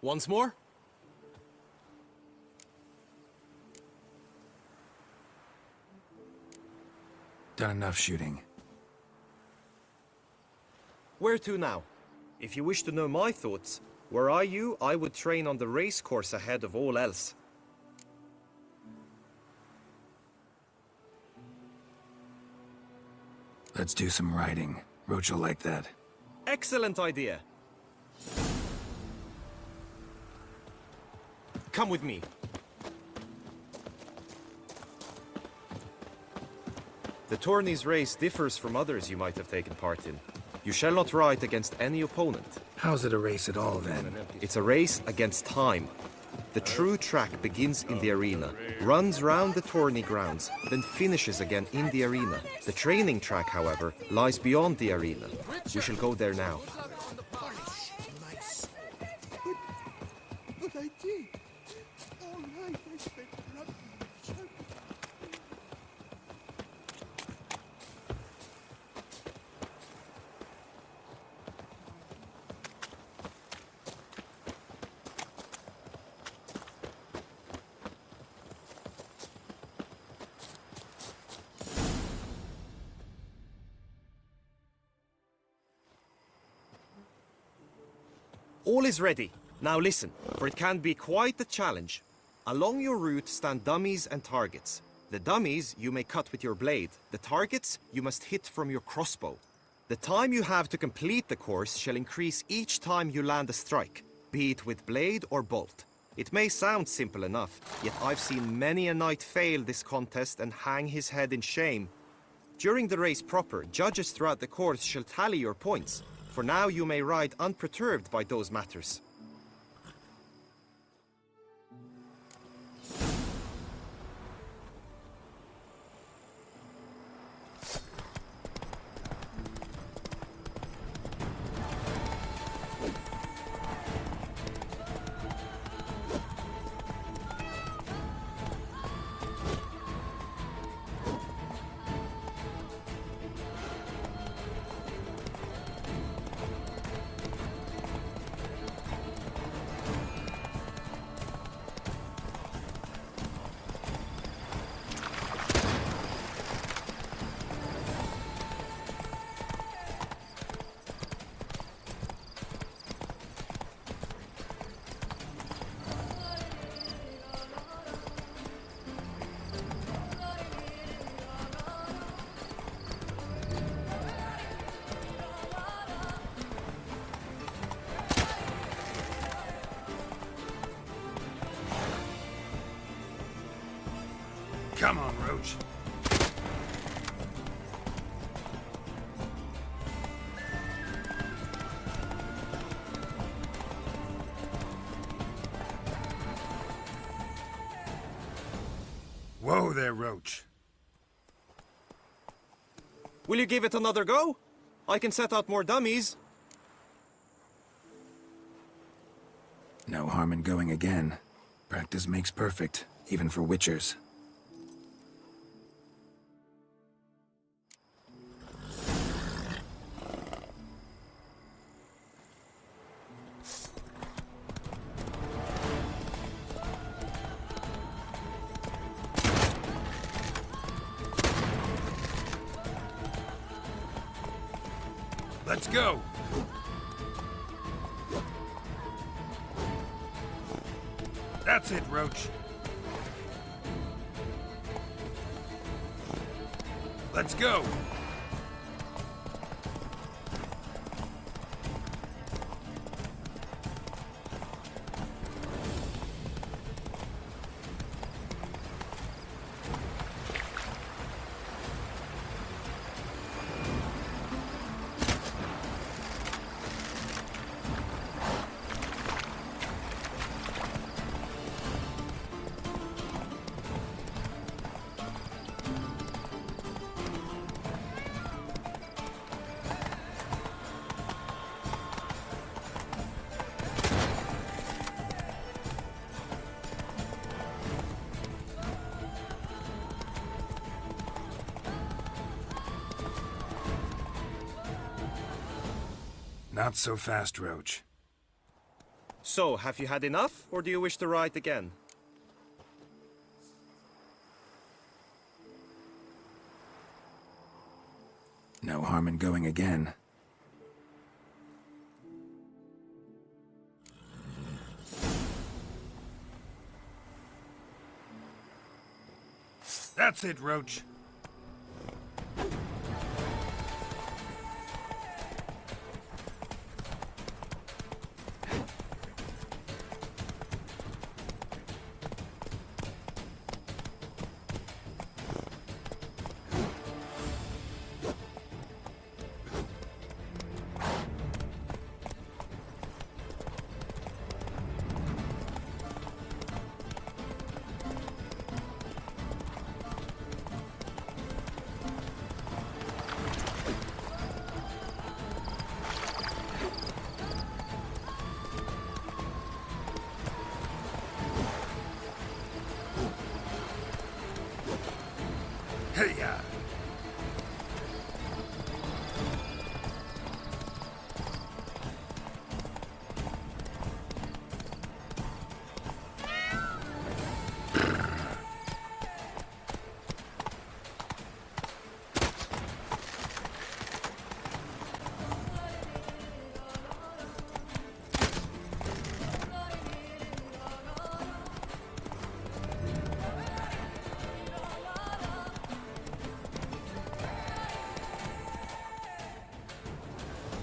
K: Once more?
E: Done enough shooting.
K: Where to now? If you wish to know my thoughts, were I you, I would train on the race course ahead of all else.
E: Let's do some riding. Roach will like that.
K: Excellent idea! Come with me. The tourney's race differs from others you might have taken part in. You shall not ride against any opponent.
E: How's it a race at all, then?
K: It's a race against time. The true track begins in the arena, runs round the tourney grounds, then finishes again in the arena. The training track, however, lies beyond the arena. We shall go there now.
C: But I did. All night I spent rubbing my shirt.
K: All is ready. Now listen, for it can be quite a challenge. Along your route stand dummies and targets. The dummies you may cut with your blade. The targets you must hit from your crossbow. The time you have to complete the course shall increase each time you land a strike, be it with blade or bolt. It may sound simple enough, yet I've seen many a knight fail this contest and hang his head in shame. During the race proper, judges throughout the course shall tally your points, for now you may ride unperturbed by those matters.
E: Come on, Roach. Whoa there, Roach.
K: Will you give it another go? I can set out more dummies.
E: No harm in going again. Practice makes perfect, even for witchers. Let's go! That's it, Roach. Let's go! Not so fast, Roach.
K: So, have you had enough, or do you wish to ride again?
E: No harm in going again. That's it, Roach.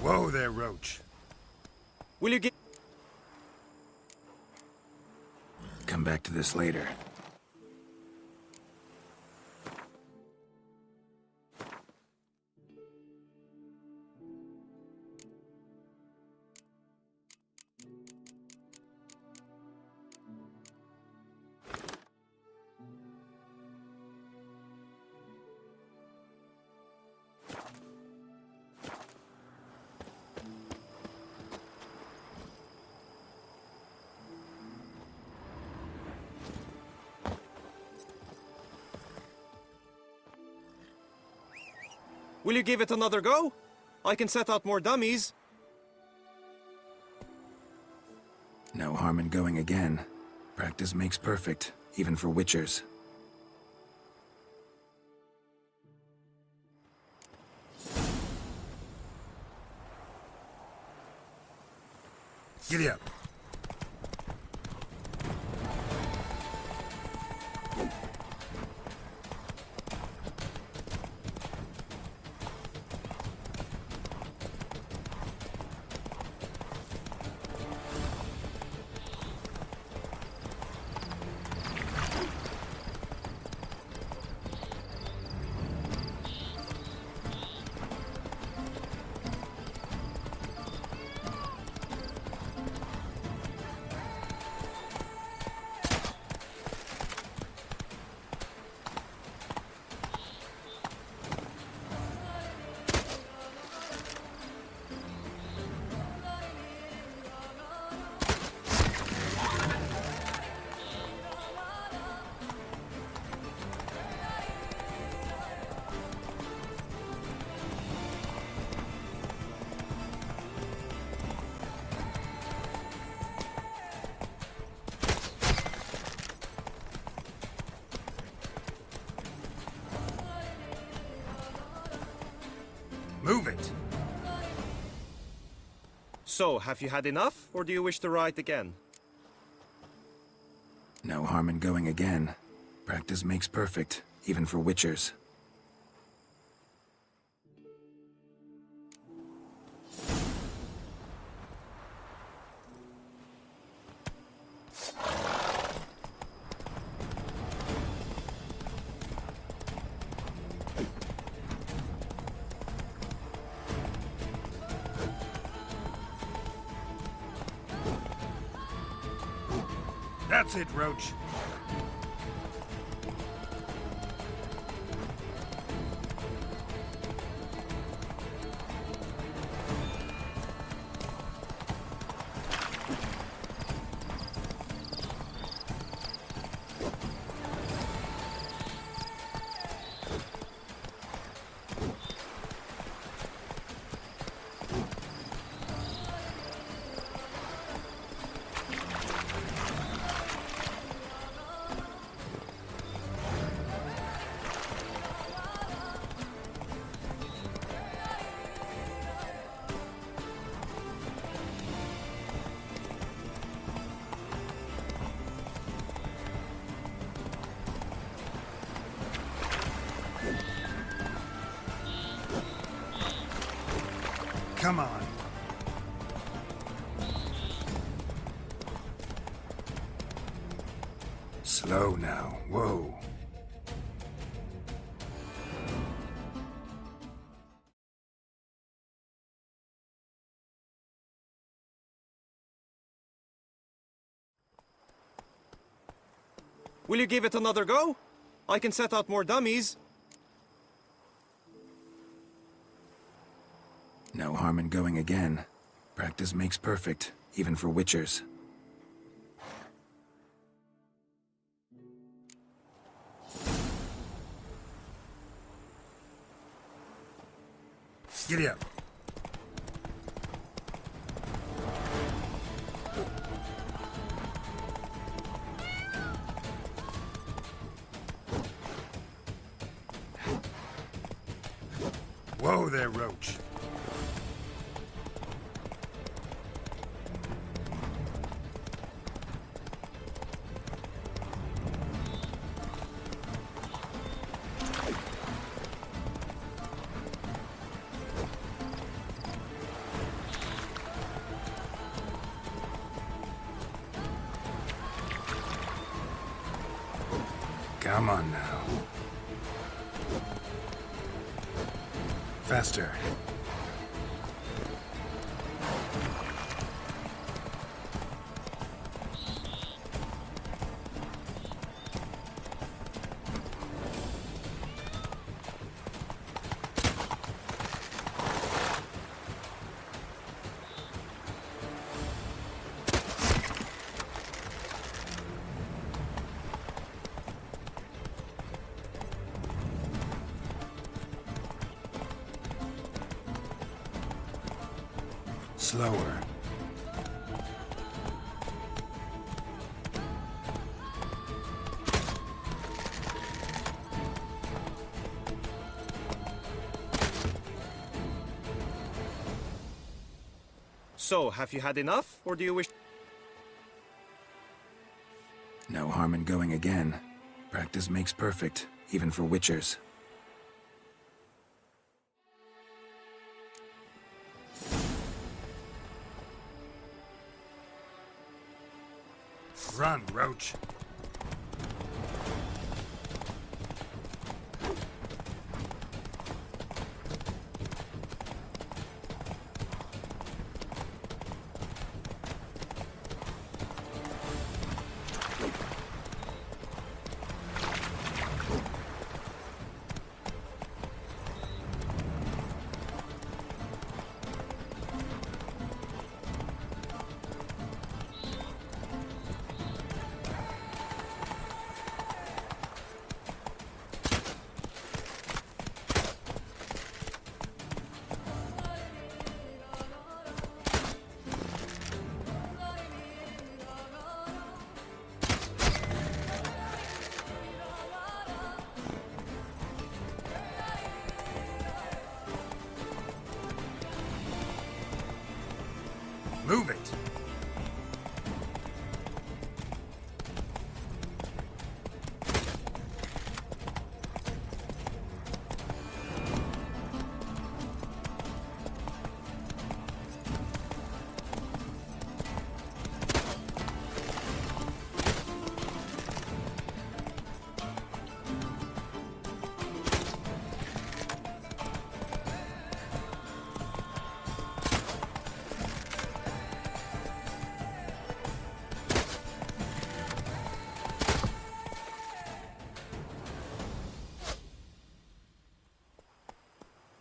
I: Whoa there, Roach.
K: Will you give...
E: Come back to this later.
K: Will you give it another go? I can set out more dummies.
E: No harm in going again. Practice makes perfect, even for witchers.
I: Giddy up. Move it!
K: So, have you had enough, or do you wish to ride again?
E: No harm in going again. Practice makes perfect, even for witchers.
I: That's it, Roach. Come on.
E: Slow now. Whoa.
K: Will you give it another go? I can set out more dummies.
E: No harm in going again. Practice makes perfect, even for witchers.
I: Giddy up. Whoa there, Roach.
E: Come on now. Faster. Slower.
K: So, have you had enough, or do you wish...
E: No harm in going again. Practice makes perfect, even for witchers. Run, Roach. Move it!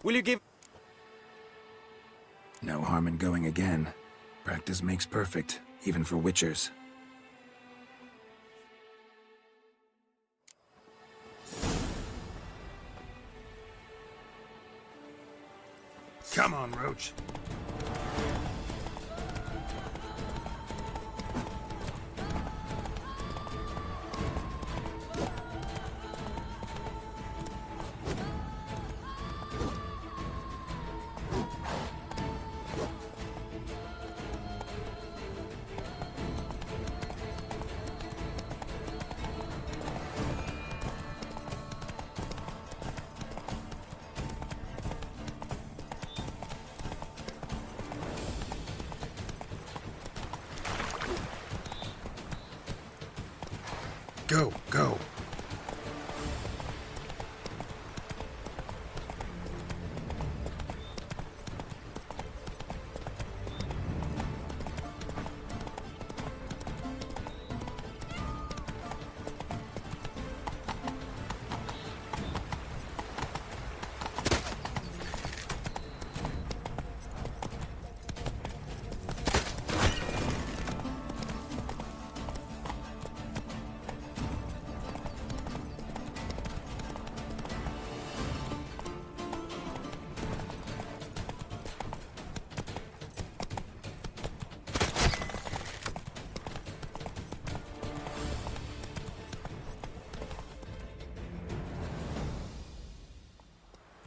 K: Will you give...
E: No harm in going again. Practice makes perfect, even for witchers. Come on, Roach. Go, go.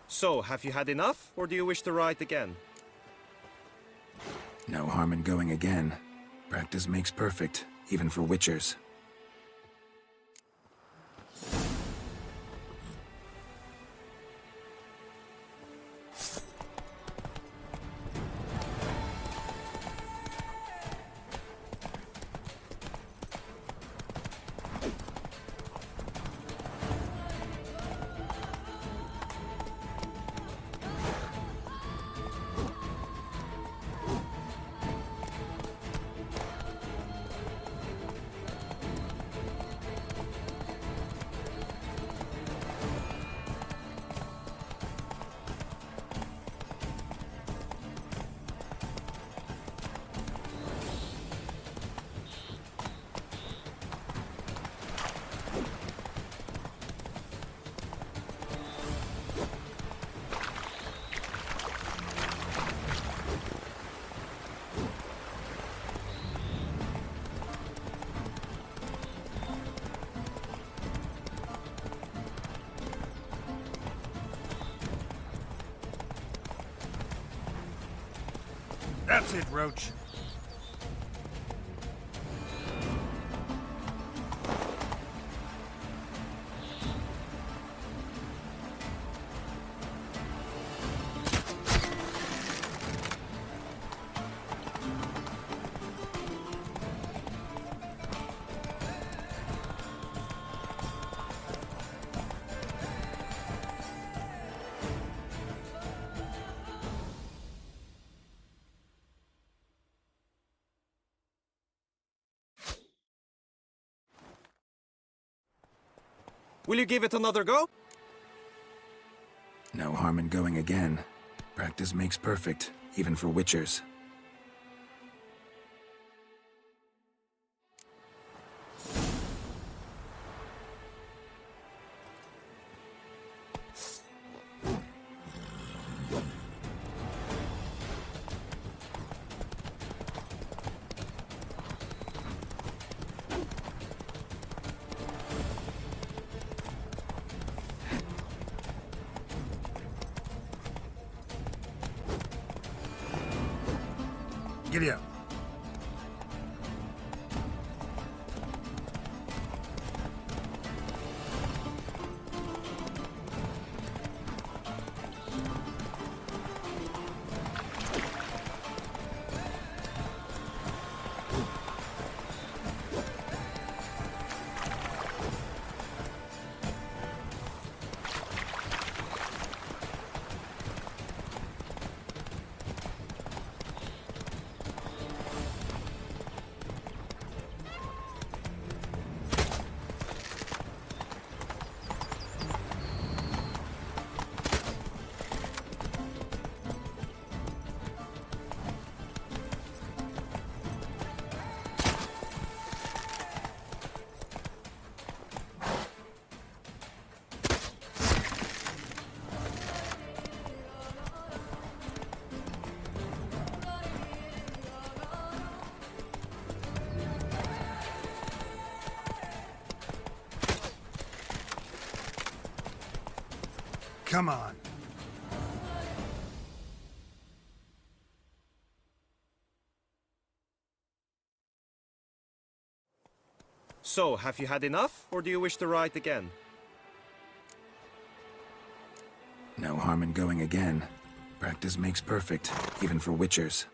K: So, have you had enough, or do you wish to ride again?
E: No harm in going again. Practice makes perfect, even for witchers. That's it, Roach.
K: Will you give it another go?
E: No harm in going again. Practice makes perfect, even for witchers. Giddy up. Come on.
K: So, have you had enough, or do you wish to ride again?
E: No harm in going again. Practice makes perfect, even for witchers.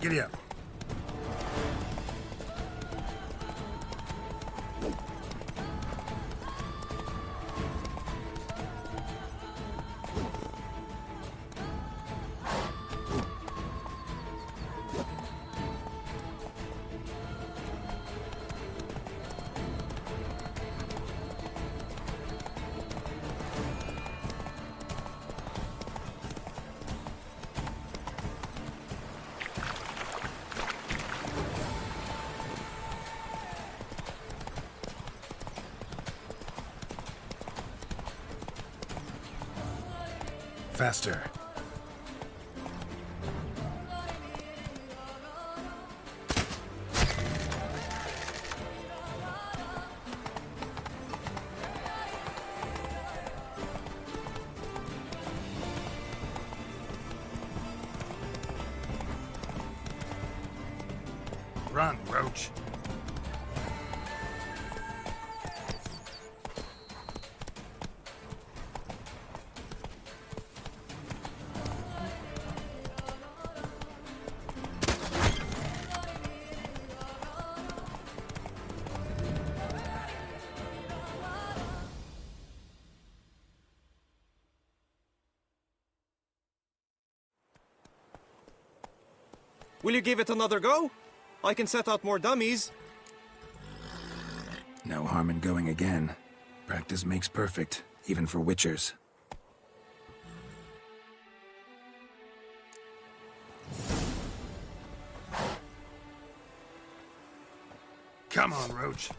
E: Giddy up. Faster. Run, Roach.
K: Will you give it another go? I can set out more dummies.
E: No harm in going again. Practice makes perfect, even for witchers. Come on, Roach.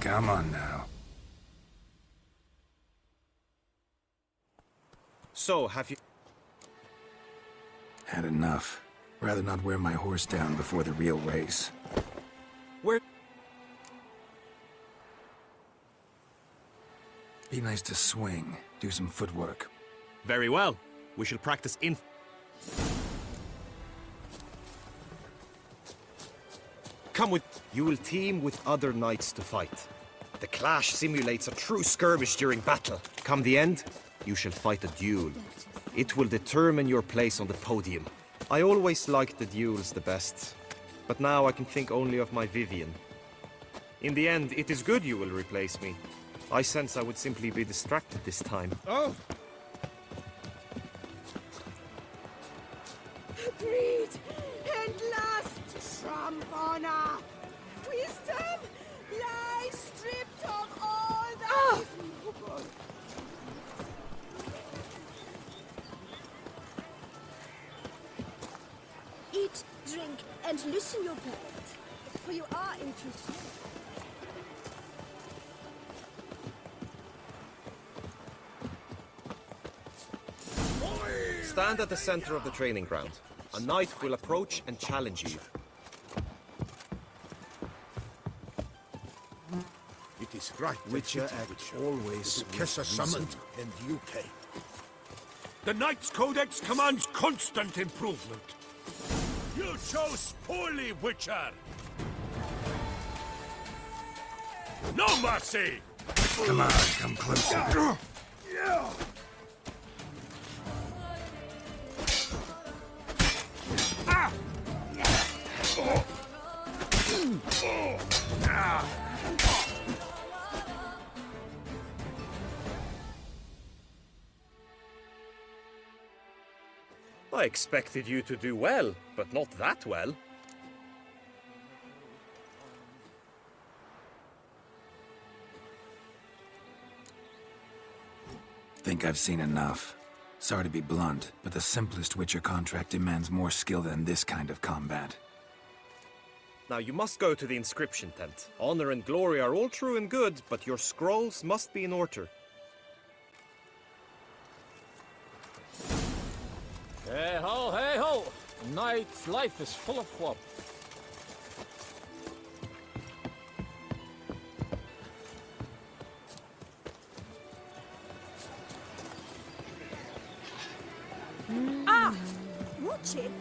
E: Come on now.
K: So, have you...
E: Had enough. Rather not wear my horse down before the real race.
K: Where...
E: Be nice to swing. Do some footwork.
K: Very well. We shall practice in... Come with... You will team with other knights to fight. The clash simulates a true skirmish during battle. Come the end, you shall fight a duel. It will determine your place on the podium. I always liked the duels the best, but now I can think only of my Vivian. In the end, it is good you will replace me. I sense I would simply be distracted this time.
D: Oh!
L: Greed and lust, Trombona! Wisdom lies stripped of all that is noble. Eat, drink, and loosen your belt, for you are in true snow.
K: Stand at the center of the training ground. A knight will approach and challenge you.
C: It is right.
I: Witcher act always
C: Kessa summoned, and you came.
M: The Knight's Codex commands constant improvement. You chose poorly, Witcher! No mercy!
E: Come on, come closer.
K: I expected you to do well, but not that well.
E: Think I've seen enough. Sorry to be blunt, but the simplest Witcher contract demands more skill than this kind of combat.
K: Now you must go to the inscription tent. Honor and glory are all true and good, but your scrolls must be in order.
D: Hey ho, hey ho! Knight life is full of flop.
L: Ah! Watch it!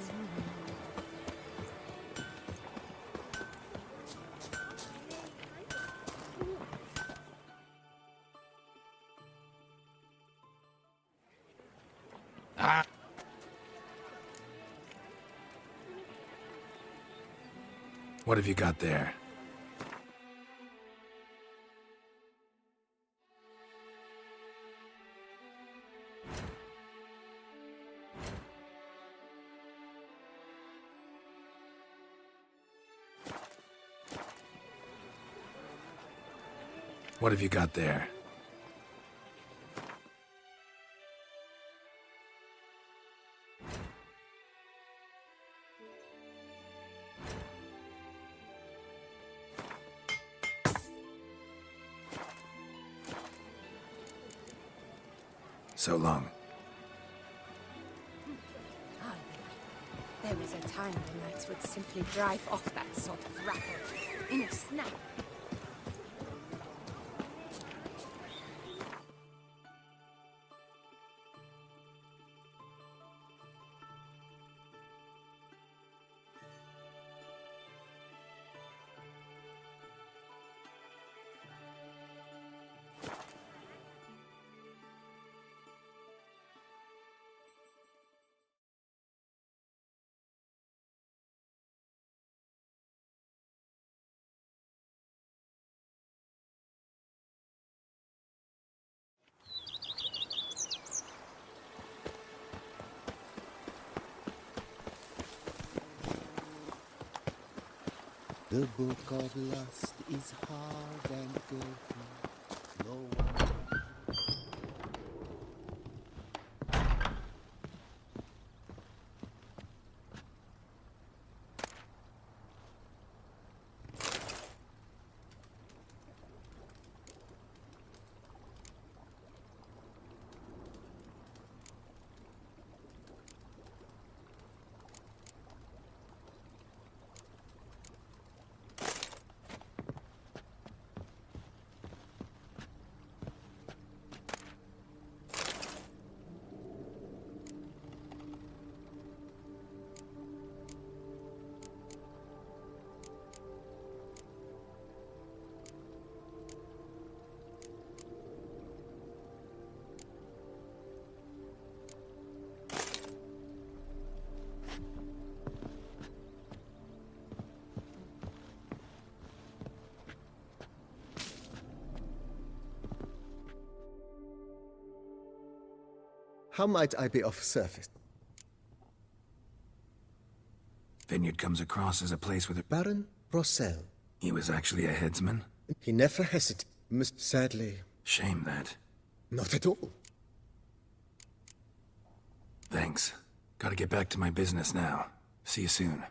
E: What have you got there? What have you got there? So long.
L: There was a time the knights would simply drive off that sort of rabble in a snap.
I: The book of lust is hard and dirty. No one... How might I be of service?
E: Vineyard comes across as a place with a...
I: Baron Rossel.
E: He was actually a headsman?
I: He never hesitated. Sadly...
E: Shame that.
I: Not at all.
E: Thanks. Gotta get back to my business now. See you soon.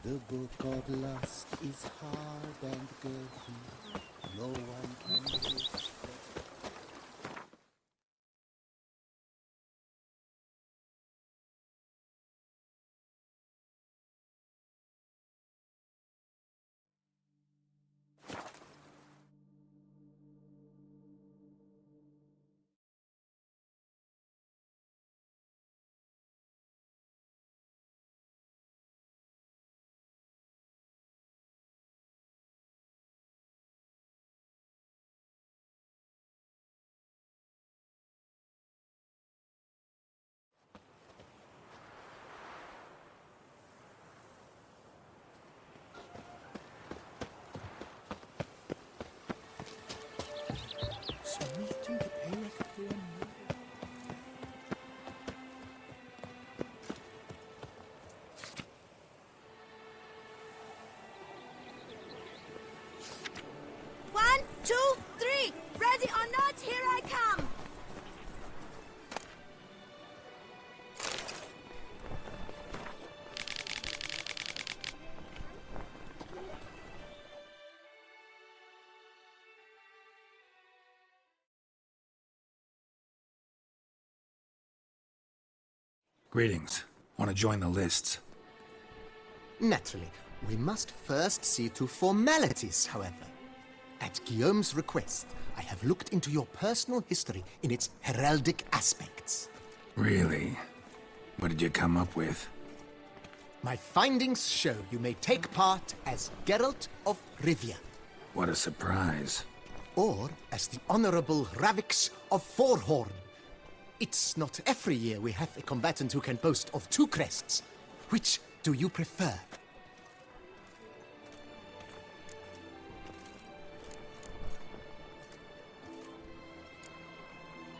I: The book of lust is hard and girthy. No one can reach
E: Greetings. Want to join the lists?
I: Naturally, we must first see to formalities, however. At Guillaume's request, I have looked into your personal history in its heraldic aspects.
E: Really? What did you come up with?
I: My findings show you may take part as Geralt of Rivia.
E: What a surprise.
I: Or as the Honorable Ravix of Forhorn. It's not every year we have a combatant who can boast of 2 crests. Which do you prefer?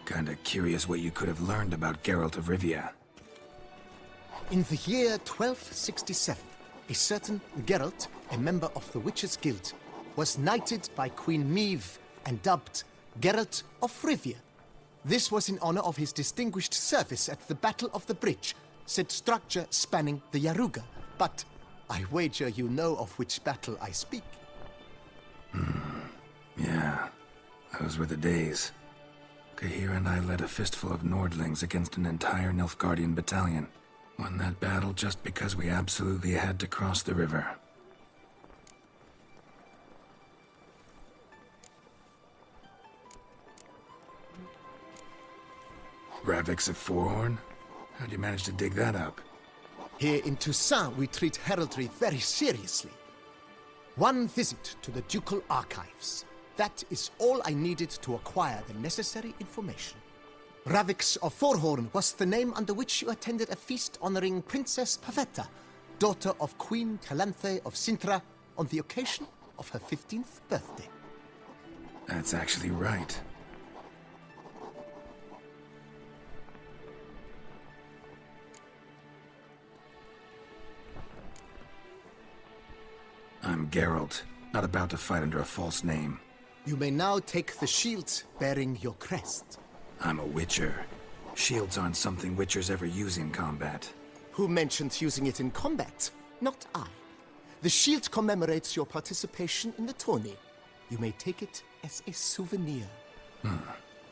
E: Kinda curious what you could have learned about Geralt of Rivia.
I: In the year 1267, a certain Geralt, a member of the Witches' Guild, was knighted by Queen Meve and dubbed Geralt of Rivia. This was in honor of his distinguished service at the Battle of the Bridge, said structure spanning the Yaruga. But I wager you know of which battle I speak.
E: Yeah, those were the days. Kahir and I led a fistful of Nordlings against an entire Nilfgaardian battalion. Won that battle just because we absolutely had to cross the river. Ravix of Forhorn? How'd you manage to dig that up?
I: Here in Toussaint, we treat heraldry very seriously. One visit to the Ducal Archives. That is all I needed to acquire the necessary information. Ravix of Forhorn was the name under which you attended a feast honoring Princess Pavetta, daughter of Queen Calanthe of Sintra, on the occasion of her 15th birthday.
E: That's actually right. I'm Geralt, not about to fight under a false name.
I: You may now take the shield bearing your crest.
E: I'm a Witcher. Shields aren't something Witchers ever use in combat.
I: Who mentioned using it in combat? Not I. The shield commemorates your participation in the tourney. You may take it as a souvenir.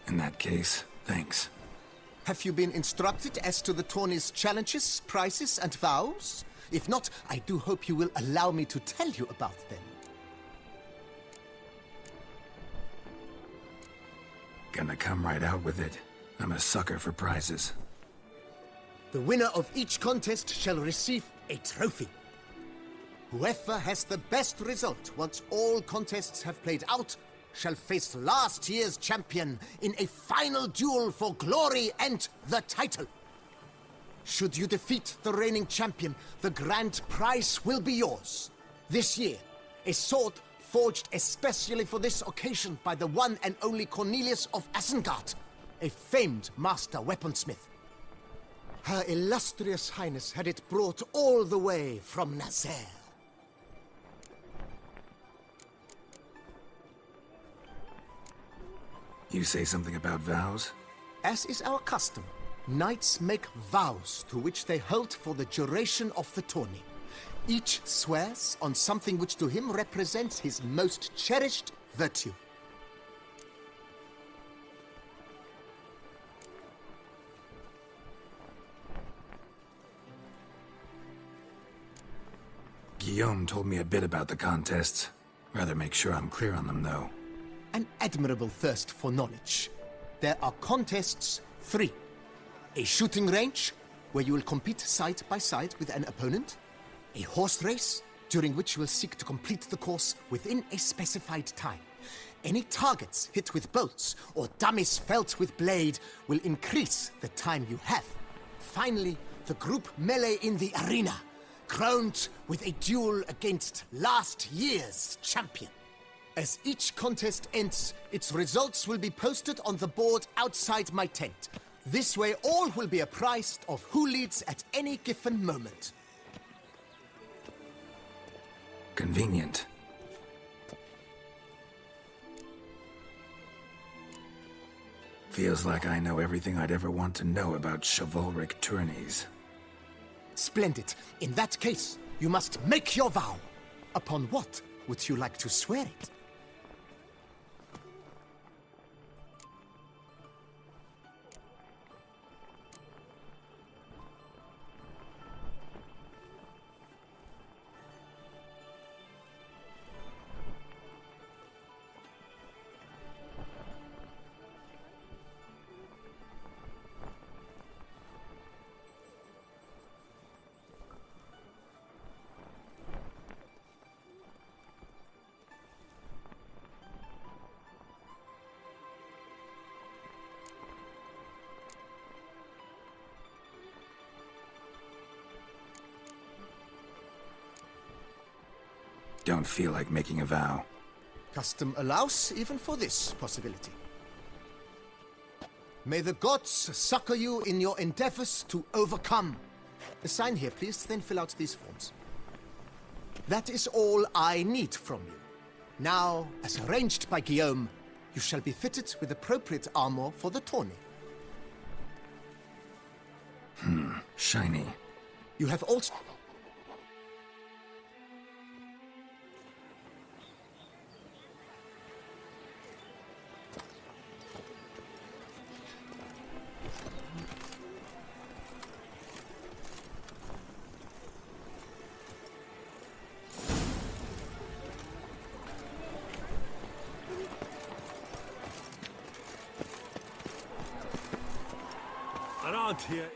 E: In that case, thanks.
I: Have you been instructed as to the tourney's challenges, prizes, and vows? If not, I do hope you will allow me to tell you about them.
E: Gonna come right out with it. I'm a sucker for prizes.
I: The winner of each contest shall receive a trophy. Whoever has the best result once all contests have played out shall face last year's champion in a final duel for glory and the title. Should you defeat the reigning champion, the grand prize will be yours. This year, a sword forged especially for this occasion by the one and only Cornelius of Isengard, a famed master weaponsmith. Her illustrious highness had it brought all the way from Nazaire.
E: You say something about vows?
I: As is our custom, knights make vows to which they hold for the duration of the tourney. Each swears on something which to him represents his most cherished virtue.
E: Guillaume told me a bit about the contests. Rather make sure I'm clear on them, though.
I: An admirable thirst for knowledge. There are contests 3. A shooting range, where you will compete side by side with an opponent. A horse race, during which you will seek to complete the course within a specified time. Any targets hit with bolts or dummies felt with blade will increase the time you have. Finally, the group melee in the arena, crowned with a duel against last year's champion. As each contest ends, its results will be posted on the board outside my tent. This way all will be apprised of who leads at any given moment.
E: Convenient. Feels like I know everything I'd ever want to know about chivalric tourneys.
I: Splendid. In that case, you must make your vow. Upon what would you like to swear it?
E: don't feel like making a vow.
I: Custom allows even for this possibility. May the gods succor you in your endeavors to overcome. Sign here, please, then fill out these forms. That is all I need from you. Now, as arranged by Guillaume, you shall be fitted with appropriate armor for the tourney.
E: Shiny.
I: You have also...
M: Around here,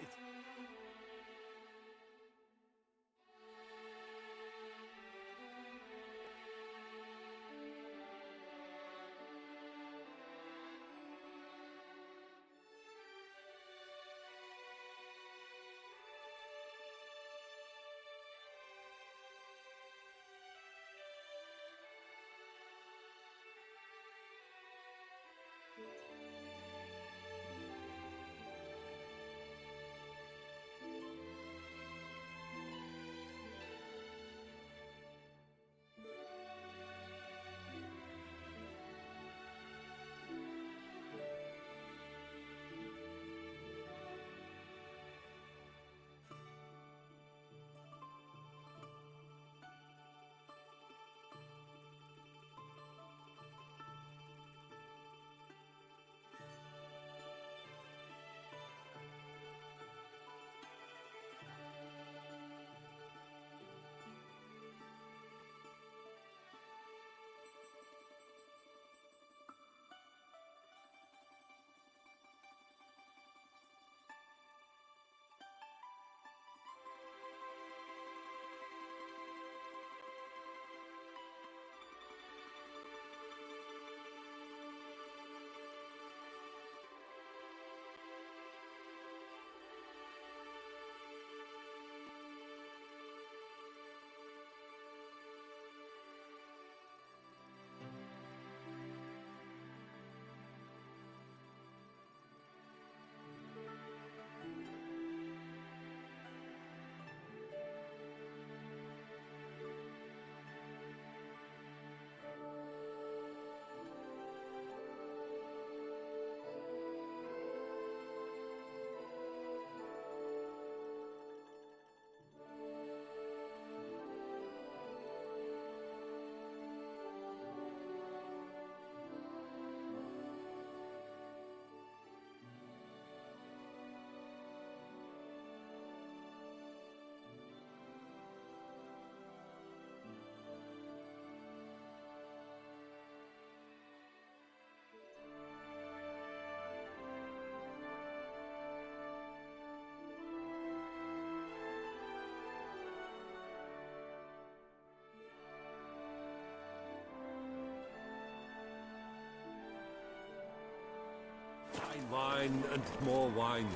M: wine and more wine.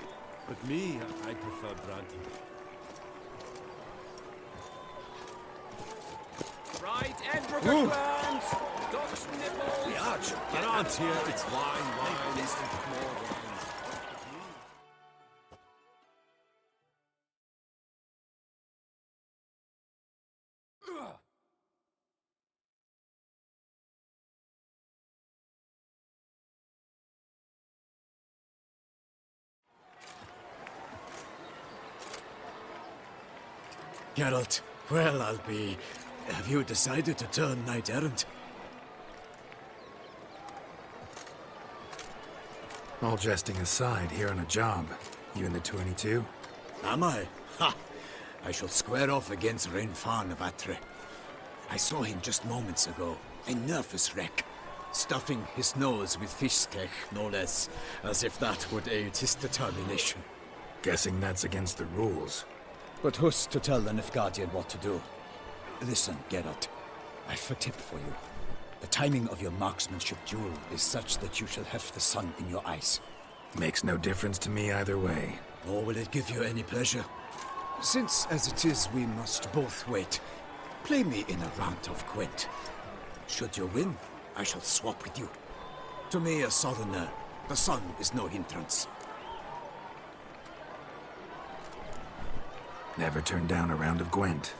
M: But me, I prefer brandy.
H: Right, Edinburgh Grant! Dutch nipples!
M: The arch. Around here, it's wine and more wine.
N: Geralt, well, I'll be... Have you decided to turn knight-errant?
E: All jesting aside, here on a job. You in the 22?
N: Am I? Ha! I shall square off against Renfan of Atre. I saw him just moments ago. A nervous wreck. Stuffing his nose with fish steak, no less. As if that would aid his determination.
E: Guessing that's against the rules.
N: But who's to tell the Nilfgaardian what to do? Listen, Geralt. I've a tip for you. The timing of your marksmanship duel is such that you shall have the sun in your eyes.
E: Makes no difference to me either way.
N: Nor will it give you any pleasure. Since, as it is, we must both wait, Play me in a round of Gwent. Should you win, I shall swap with you. To me, a southerner, the sun is no hindrance.
E: Never turn down a round of Gwent.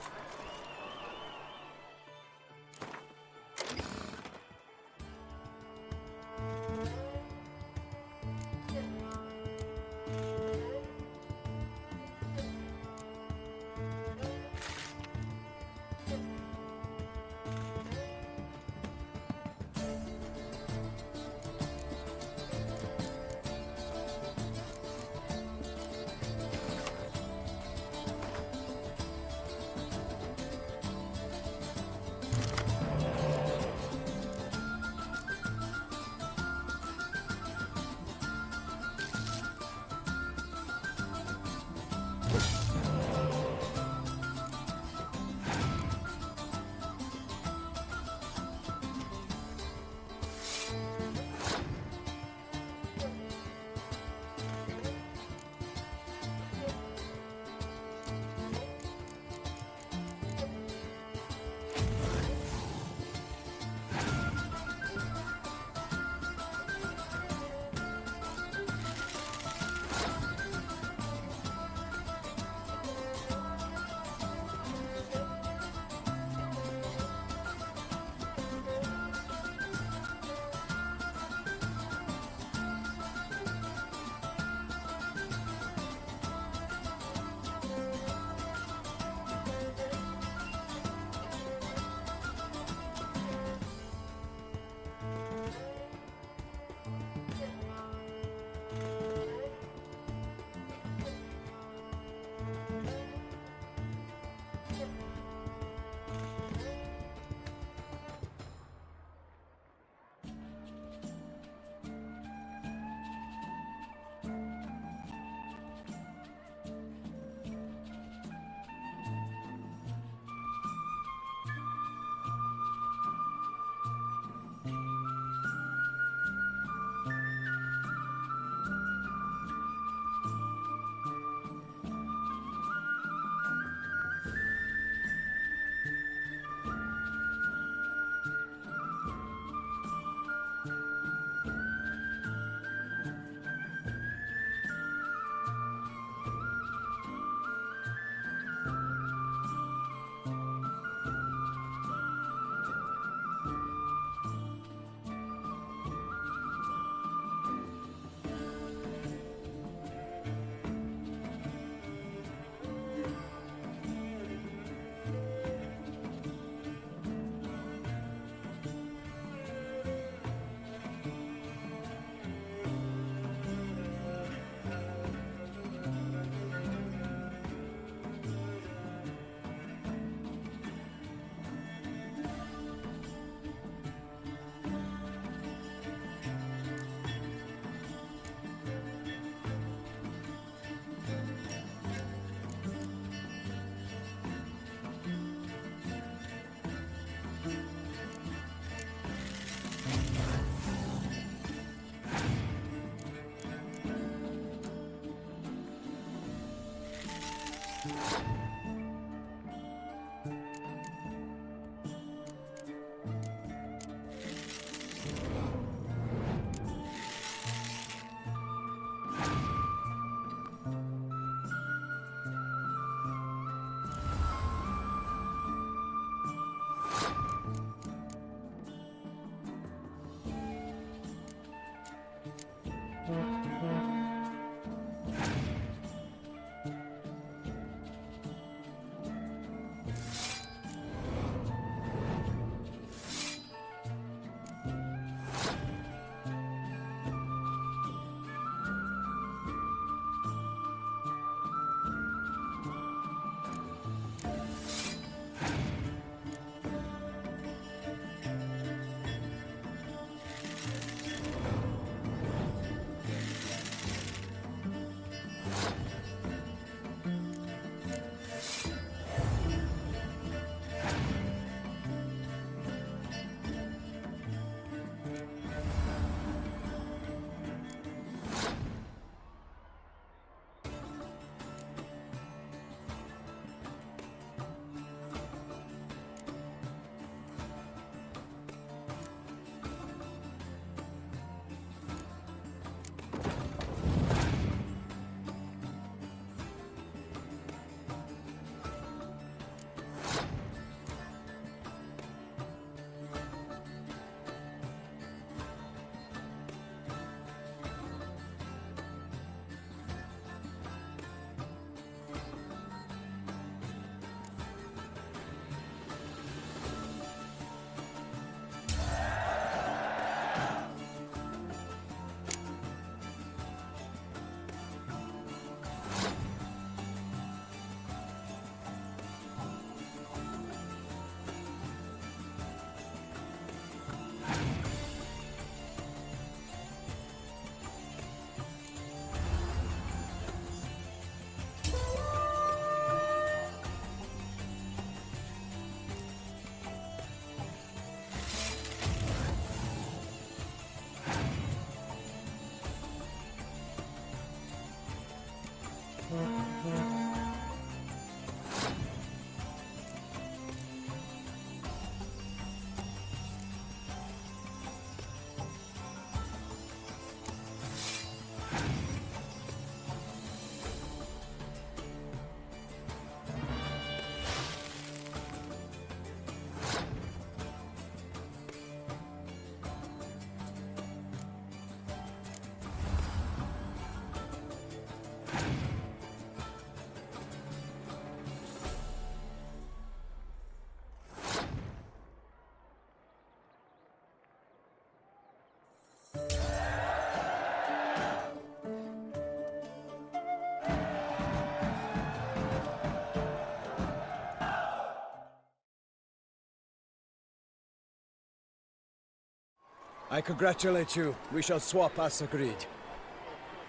D: I congratulate you. We shall swap as agreed.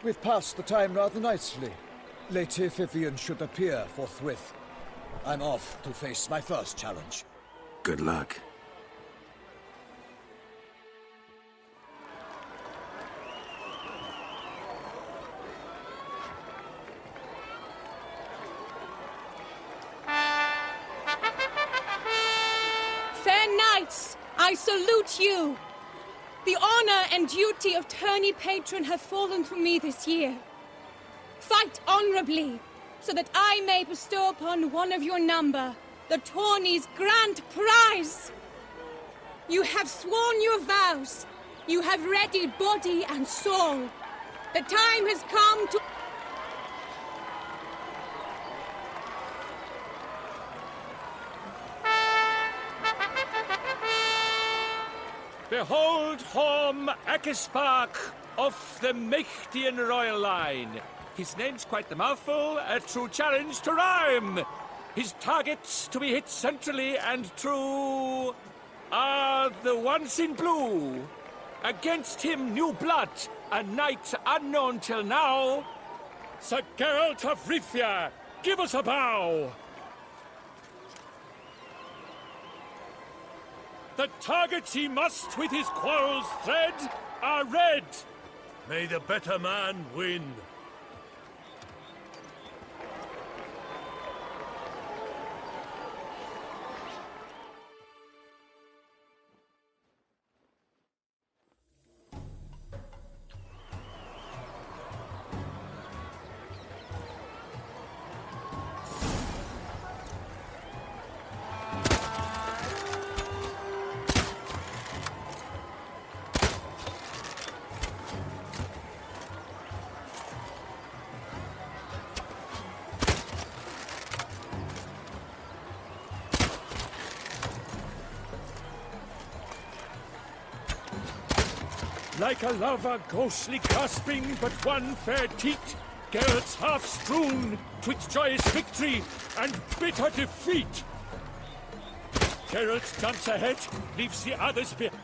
D: We've passed the time rather nicely. Lady Vivian should appear forthwith. I'm off to face my first challenge.
E: Good luck.
O: Fair knights, I salute you! The honor and duty of tourney patron have fallen to me this year. Fight honorably, so that I may bestow upon one of your number the tourney's grand prize. You have sworn your vows. You have readied body and soul. The time has come to...
P: Behold Horm Akispark of the Mechtian royal line. His name's quite the mouthful, a true challenge to rhyme. His targets to be hit centrally and true are the ones in blue. Against him, new blood, a knight unknown till now. Sir Geralt of Rivia, give us a bow. The targets he must with his quarrels thread are red.
M: May the better man win.
P: Like a lover ghostly gasping but one fair teat, Geralt's half strewn twixt joyous victory and bitter defeat. Geralt jumps ahead, leaves the others behind.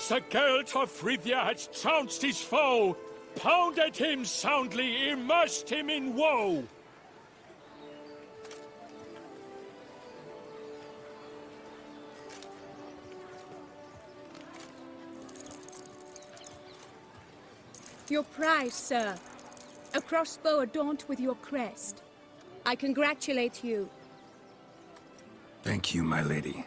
P: Sir Geralt of Rivia has trounced his foe, pounded him soundly, immersed him in woe.
O: Your prize, sir. A crossbow adorned with your crest. I congratulate you.
E: Thank you, my lady.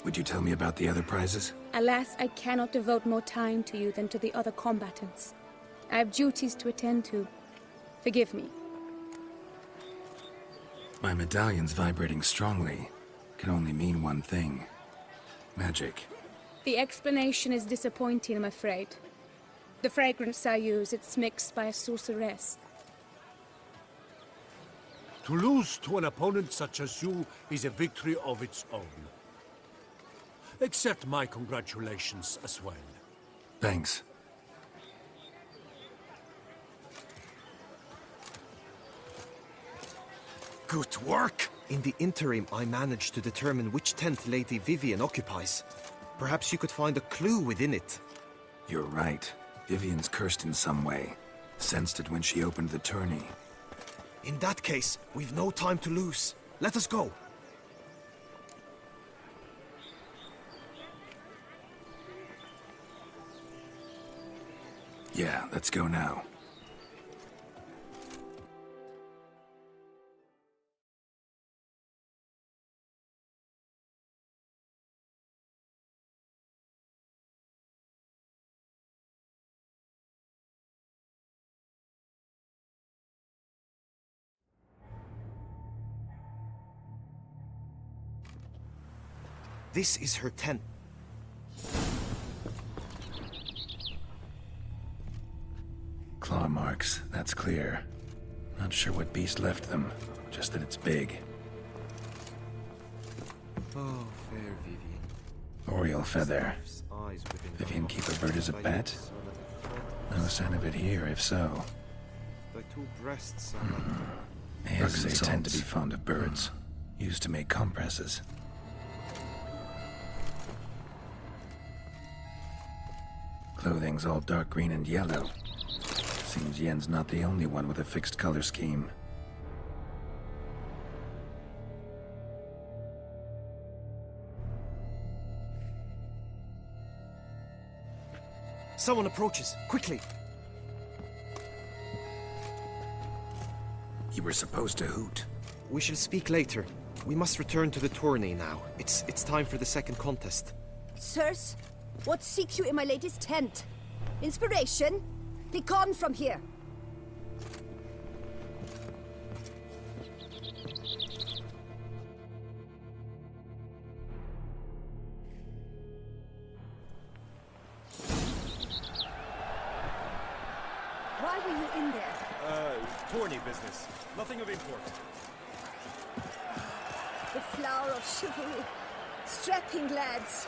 E: Would you tell me about the other prizes?
O: Alas, I cannot devote more time to you than to the other combatants. I have duties to attend to. Forgive me.
E: My medallion's vibrating strongly. Can only mean one thing. Magic.
O: The explanation is disappointing, I'm afraid. The fragrance I use, it's mixed by a sorceress.
M: To lose to an opponent such as you is a victory of its own. Accept my congratulations as well.
E: Thanks.
K: Good work! In the interim, I managed to determine which tent Lady Vivian occupies. Perhaps you could find a clue within it.
E: You're right. Vivian's cursed in some way. Sensed it when she opened the tourney.
K: In that case, we've no time to lose. Let us go.
E: Yeah, let's go now.
K: This is her tent.
E: Claw marks, that's clear. Not sure what beast left them, just that it's big.
K: Oh, fair Vivian.
E: Oriole feather. Vivian keep a bird as a pet? No sign of it here, if so.
K: Thy two breasts
E: They tend to be fond of birds. Used to make compresses. Clothing's all dark green and yellow. Seems Yen's not the only one with a fixed color scheme.
K: Someone approaches, quickly!
E: You were supposed to hoot.
K: We shall speak later. We must return to the tourney now. It's time for the second contest.
L: Sirs, what seeks you in my latest tent? Inspiration? Be gone from here! Why were you in there?
M: Tourney business. Nothing of import.
L: The flower of chivalry. Strapping lads.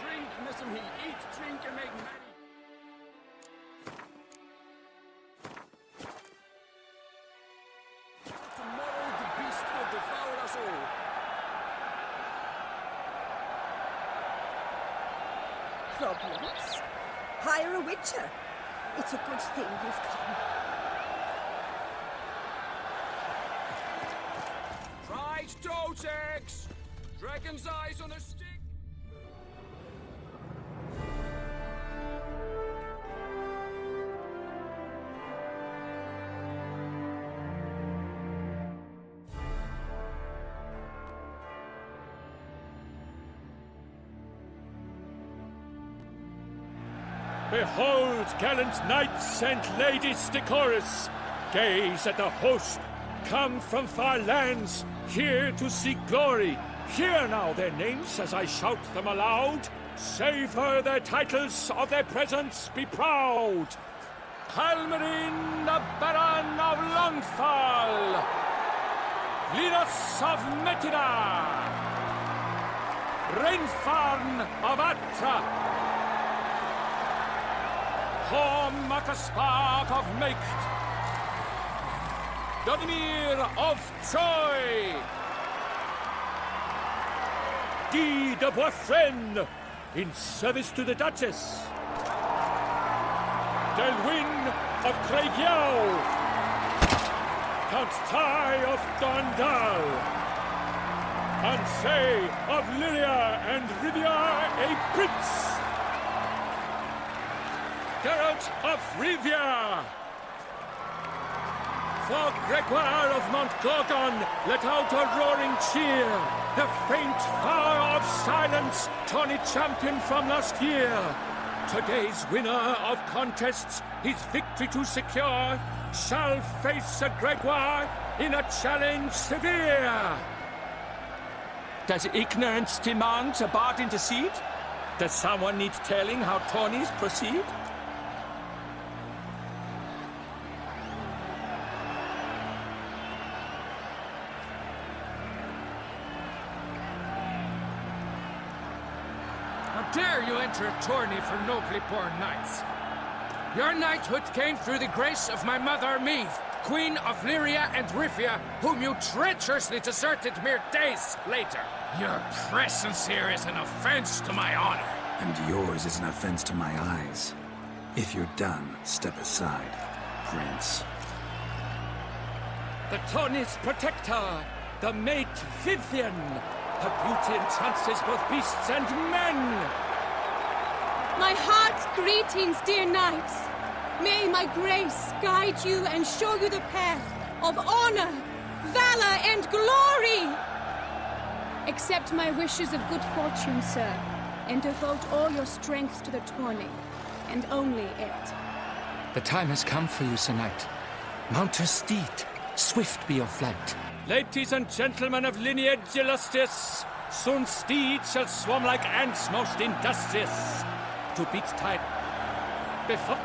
P: Drink, listen he. Eat, drink, and make merry. Tomorrow the beast will devour us all.
L: Problems? Hire a witcher. It's a good thing you've come.
P: Fried toad eggs! Dragon's eyes on a stick! Behold, gallant knights and ladies decorous! Gaze at the host, come from far lands, here to seek glory. Hear now their names as I shout them aloud. Savor their titles, of their presence be proud. Halmarin, the Baron of Longfall. Linus of Metina. Reinfarn of Atra. Hormakaspark of Meikt. Dodimir of Troy. Guy de Boisfren, in service to the Duchess. Delwyn of Craigiau. Count Tai of Dondal. Ansay of Lyria and Rivia a prince. Geralt of Rivia. For Gregoire of Montgorgon, let out a roaring cheer. The faint fire of silence, tourney champion from last year. Today's winner of contests, his victory to secure, shall face Sir Gregoire in a challenge severe. Does ignorance demand a bard intercede? Does someone need telling how tourneys proceed? Dare you enter a tourney for nobly born knights? Your knighthood came through the grace of my mother Meve, Queen of Lyria and Rivia, whom you treacherously deserted mere days later. Your presence here is an offense to my honor.
E: And yours is an offense to my eyes. If you're done, step aside, Prince.
P: The tourney's protector, the mate Vivian. Her beauty entrances both beasts and men.
O: My heart's greetings, dear knights. May my grace guide you and show you the path of honor, valor, and glory. Accept my wishes of good fortune, sir, and devote all your strength to the tourney, and only it.
P: The time has come for you, Sir Knight. Mount your steed. Swift be your flight. Ladies and gentlemen of lineage illustrious, Soon steeds shall swarm like ants most industrious. To beat time before...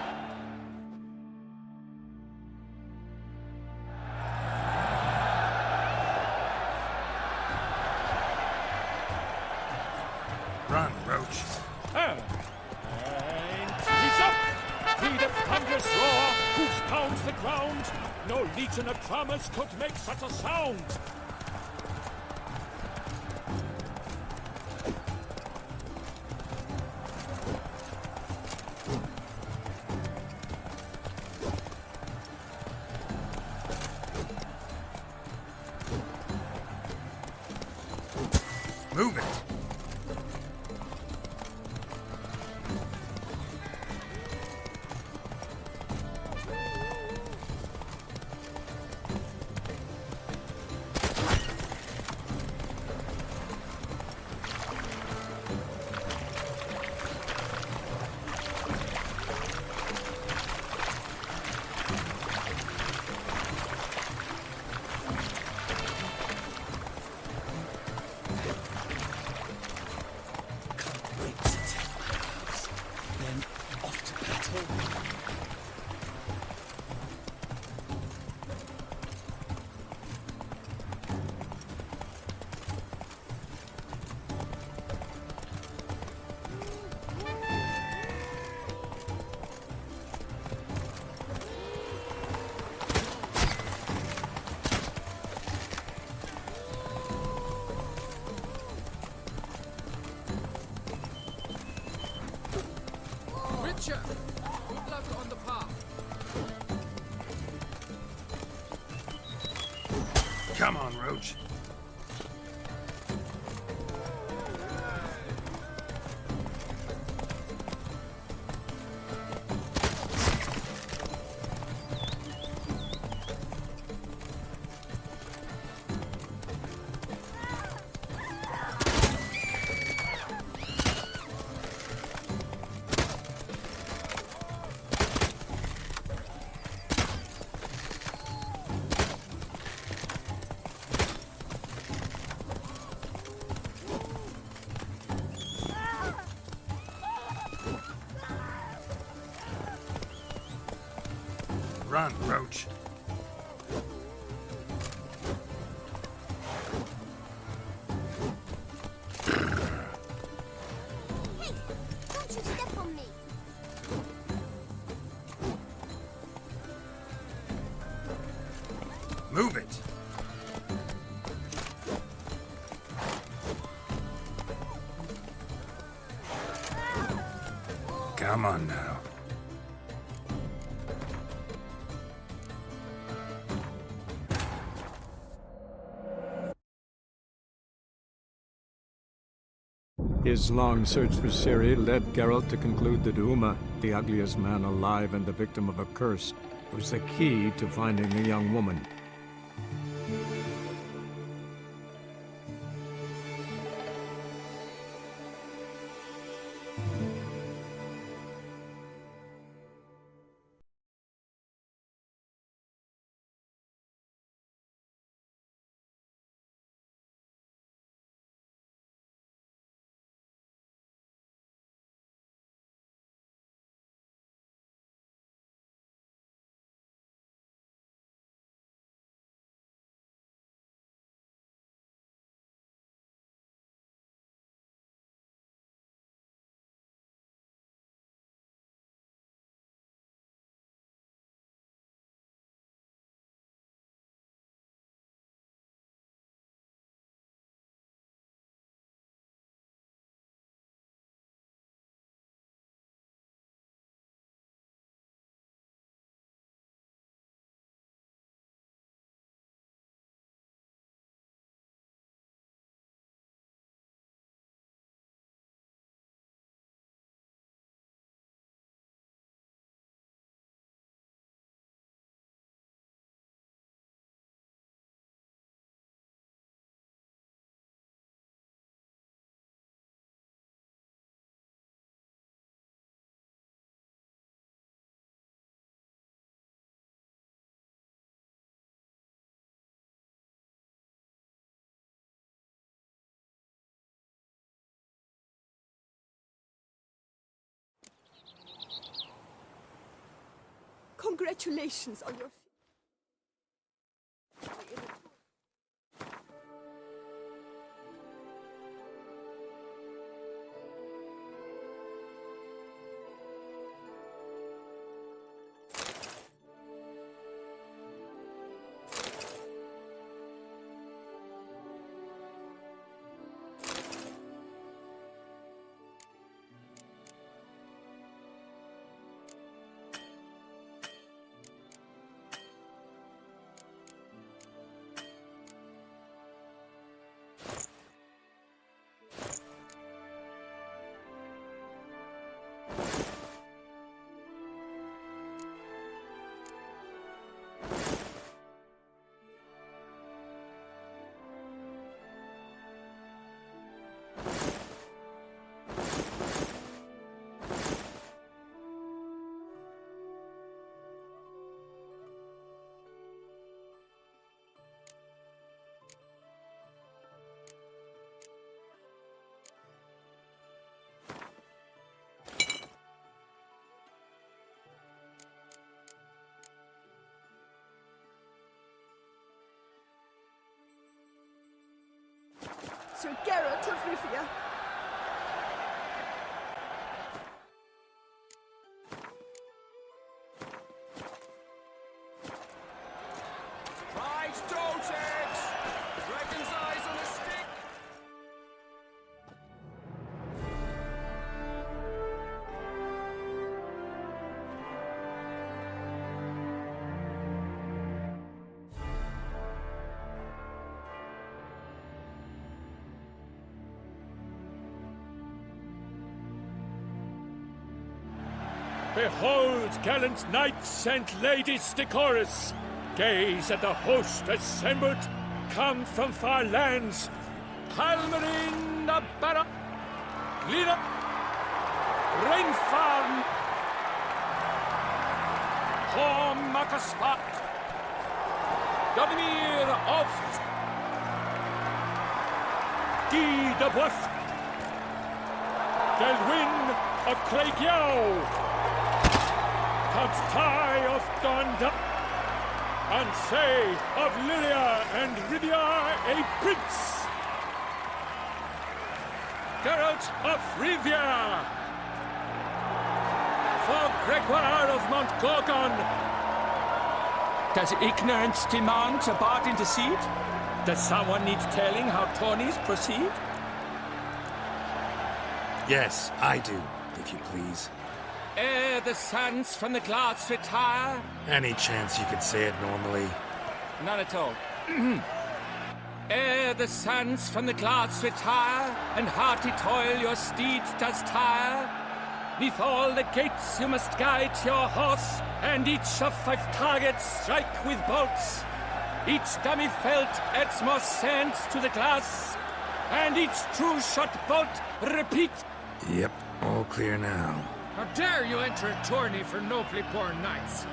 E: Run, Roach.
P: And he's up! Hear the thunderous roar, whose pounds the ground. No legion of drummers could make such a sound.
E: Move it.
H: Witcher! Good luck on the path.
E: Come on, Roach. Run, Roach.
L: Hey! Don't you step on me!
E: Move it. Come on now.
A: His long search for Ciri led Geralt to conclude that Uma, the ugliest man alive and the victim of a curse, was the key to finding the young woman.
L: Congratulations on your... Sir Geralt of Rivia.
G: Right, Dotex! Dragon's eyes on a stick!
P: Behold, gallant knights and ladies decorous, gaze at the host assembled, come from far lands. Palmerin, Barra, Lina, Rainfarm, Horm, Makaspak, Godmir, Oft, Guy de Boeuf, Delwyn of Craigyow, comes Ty of Donda, and say of Lilia and Rivia a prince. Geralt of Rivia, for Gregoire of Montgorgon. Does ignorance demand a bard intercede? Does someone need telling how tourneys proceed?
E: Yes, I do, if you please.
P: Ere the suns from the glass retire?
E: Any chance you could say it normally?
P: None at all. Ere the suns from the glass retire, and hearty toil your steeds does tire, neath all the gates you must guide your horse, and each of 5 targets strike with bolts. Each dummy felt adds more sand to the glass, and each true shot bolt repeat.
E: Yep, all clear now.
H: How dare you enter a tourney for nobly born knights?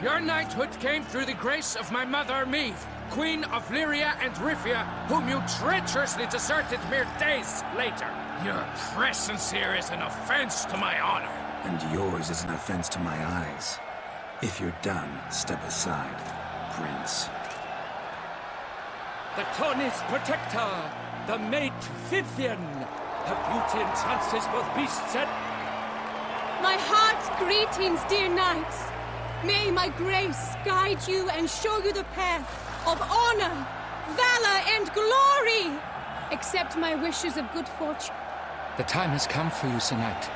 H: Your knighthood came through the grace of my mother Meve, Queen of Lyria and Rivia, whom you treacherously deserted mere days later. Your presence here is an offense to my honor.
E: And yours is an offense to my eyes. If you're done, step aside, Prince.
P: The tourney's protector, the mate Vivian, her beauty entrances both beasts and...
O: My heart's greetings, dear knights. May my grace guide you and show you the path of honor, valor, and glory. Accept my wishes of good fortune.
P: The time has come for you, Sir Knight.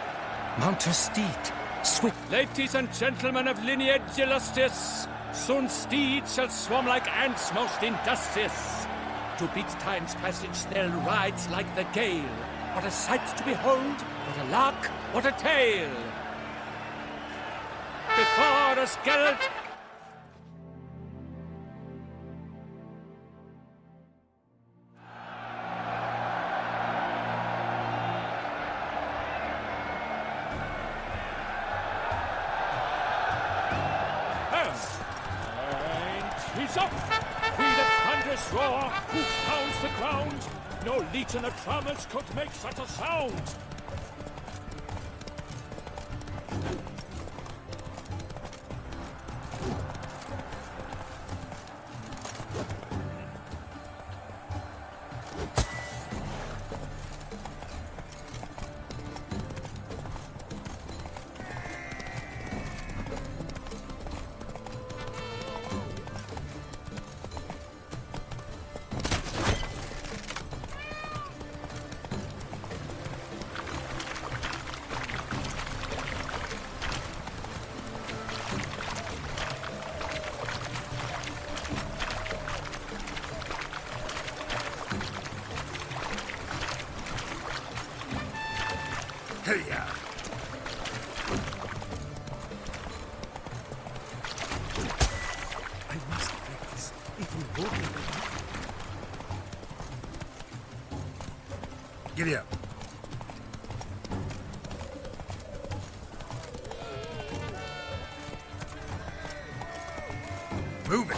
P: Mount your steed, swift. Ladies and gentlemen of lineage illustrious, soon steeds shall swarm like ants most industrious. To beat time's passage they'll ride like the gale. What a sight to behold, what a lark, what a tale. Before us, Geralt. And he's up. With a thunderous roar, who pounds the ground. No legion of drummers could make such a sound.
E: Hey-ya!
M: I must practice even walking.
E: Giddy up. Move it.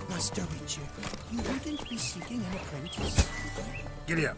C: Master Witcher, you wouldn't be seeking an apprentice?
E: Giddy up.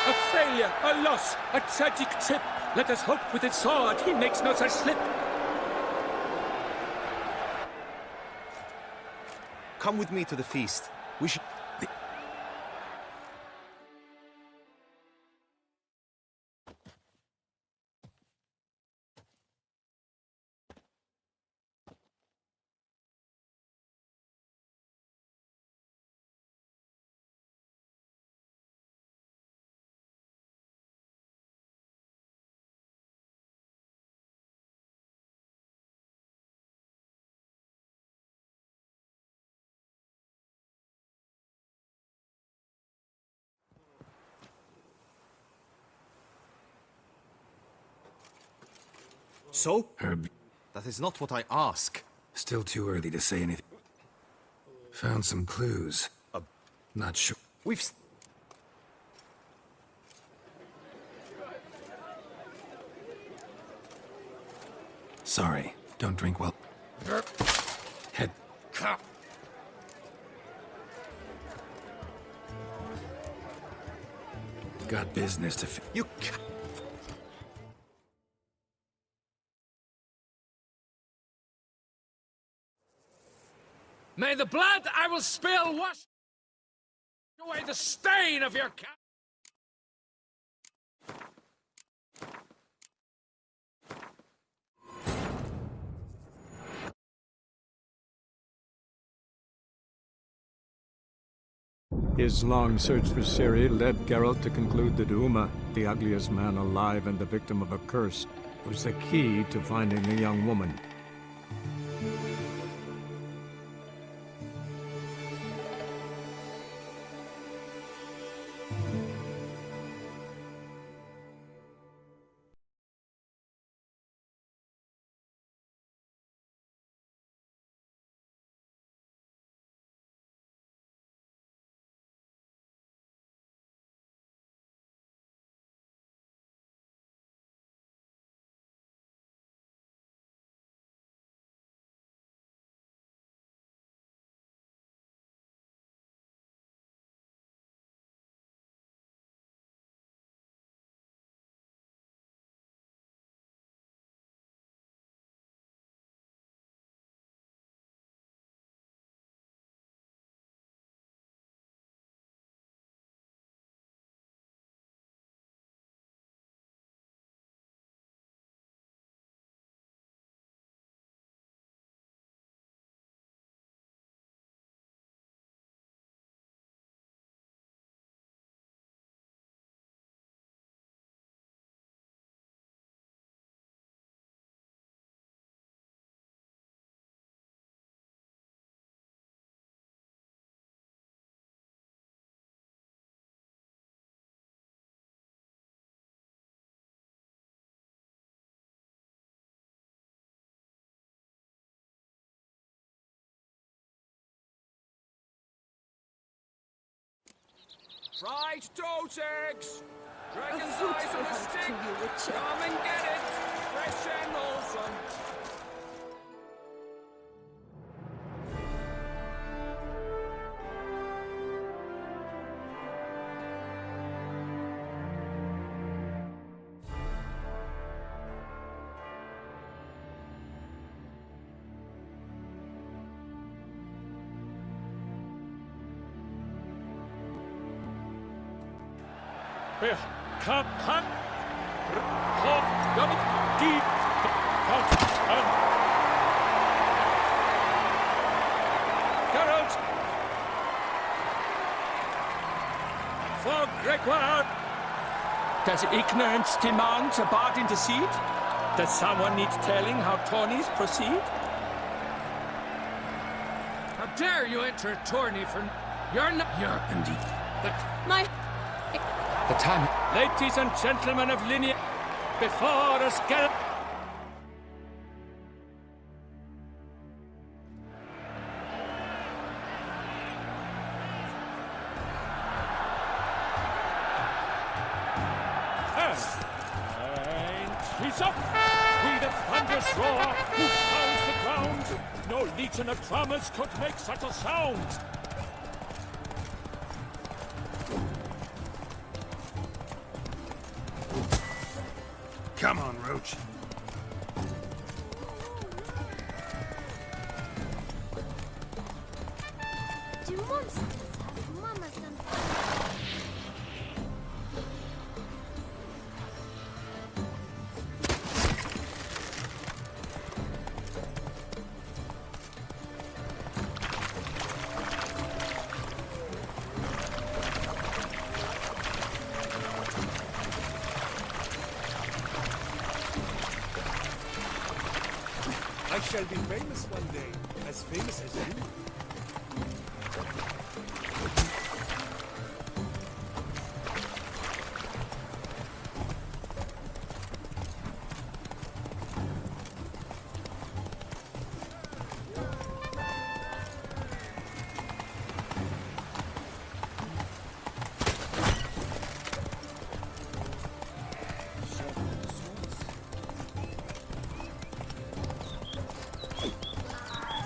P: A failure, a loss, a tragic trip. Let us hope with its sword he makes no such slip.
K: Come with me to the feast. We should...
E: So? Herb.
K: That is not what I ask.
E: Still too early to say anything. Found some clues. Not sure.
K: We've...
E: Sorry. Don't drink well. Head. Got business to
K: You...
H: May the blood I will spill wash away the stain of your
A: His long search for Ciri led Geralt to conclude that Uma, the ugliest man alive and the victim of a curse, was the key to finding the young woman.
P: Fried toad eggs! Dragon's
L: A fruitful
P: eyes on a
L: hunt
P: stick!
L: to you, Witcher.
P: Come and get it! Fresh and wholesome! Here, come, deep, Geralt! For Gregoire! Does ignorance demand a bard intercede? Does someone need telling how tourneys proceed?
H: How dare you enter a tourney for... You're not... You're...
E: Indeed.
O: My...
P: The time... Ladies and gentlemen of Linear, before us, Geralt... And he's up! We the thunderous roar, who pounds the ground! No legion of drummers could make such a sound!
E: Come on, Roach.
L: Do monsters have mamas and...
M: I shall be famous one day, as famous as you.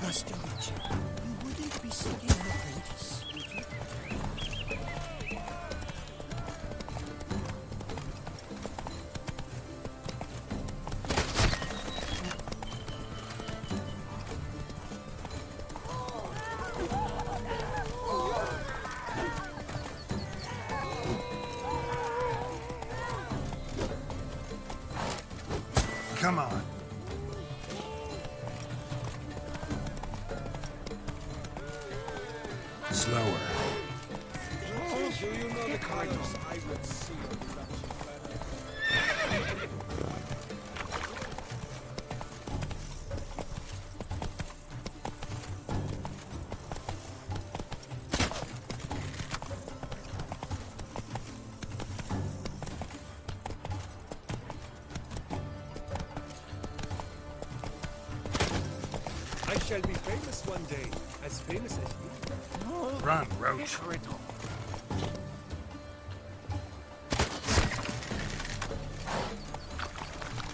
C: Master Witcher, you wouldn't be seeking an apprentice, would you?
E: Come on. Slower.
M: Do you know the colors I would see? I shall be famous one day, as famous as you.
E: Run, Roach.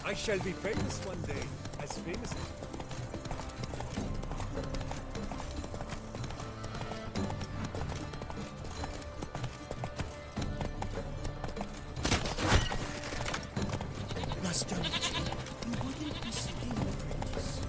M: I shall be famous one day, as famous as you.
C: Master Witcher, you wouldn't be seeking an apprentice.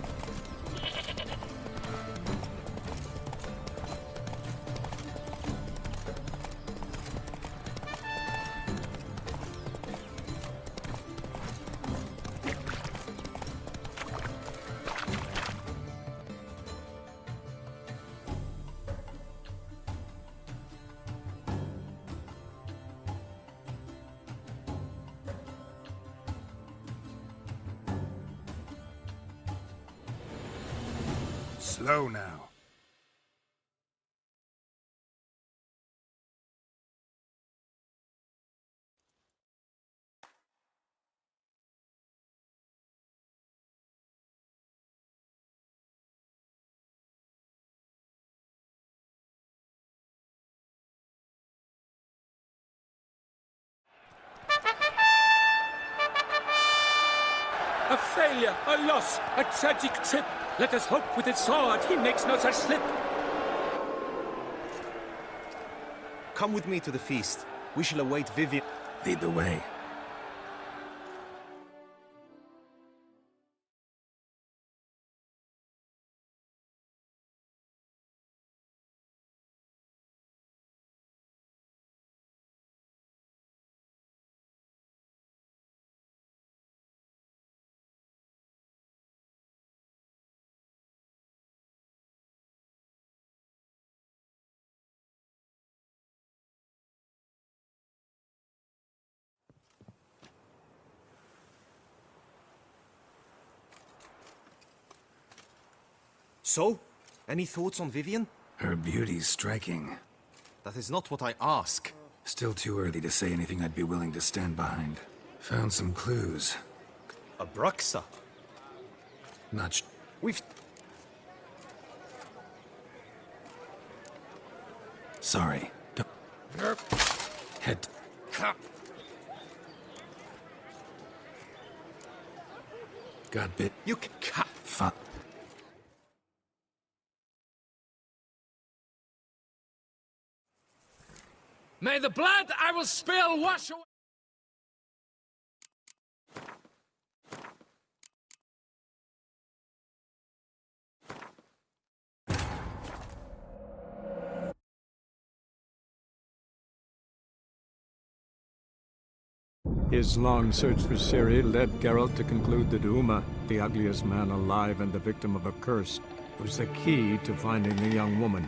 E: Slow now.
P: A failure, a loss, a tragic trip. Let us hope with his sword he makes no such slip.
K: Come with me to the feast. We shall await Vivian.
E: Lead the way.
K: So? Any thoughts on Vivian?
E: Her beauty's striking.
K: That is not what I ask.
E: Still too early to say anything I'd be willing to stand behind. Found some clues.
K: A Bruxa?
E: We've... Sorry. Head... Got bit.
K: You can't...
H: May the blood I will spill wash away.
A: His long search for Ciri led Geralt to conclude that Uma, the ugliest man alive and the victim of a curse, was the key to finding the young woman.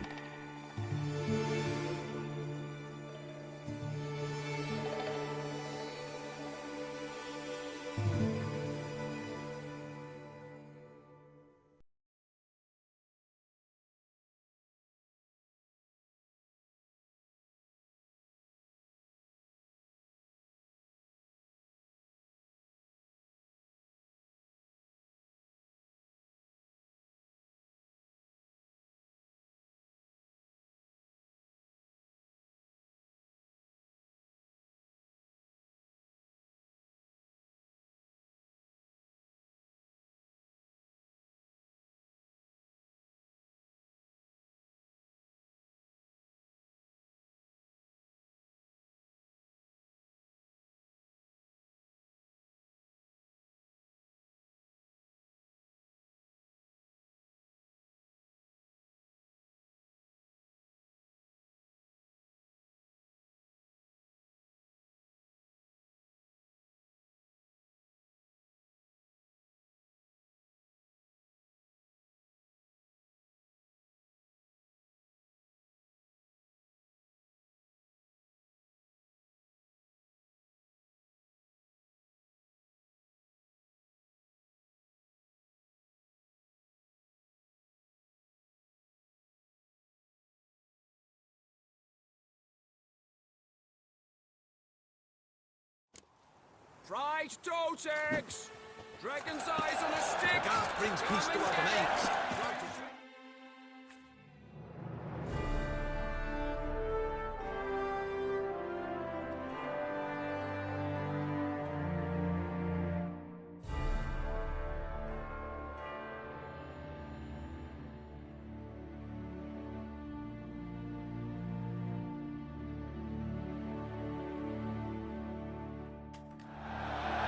P: Fried toad eggs! Dragon's eyes on a stick!
K: God brings peace to our domains.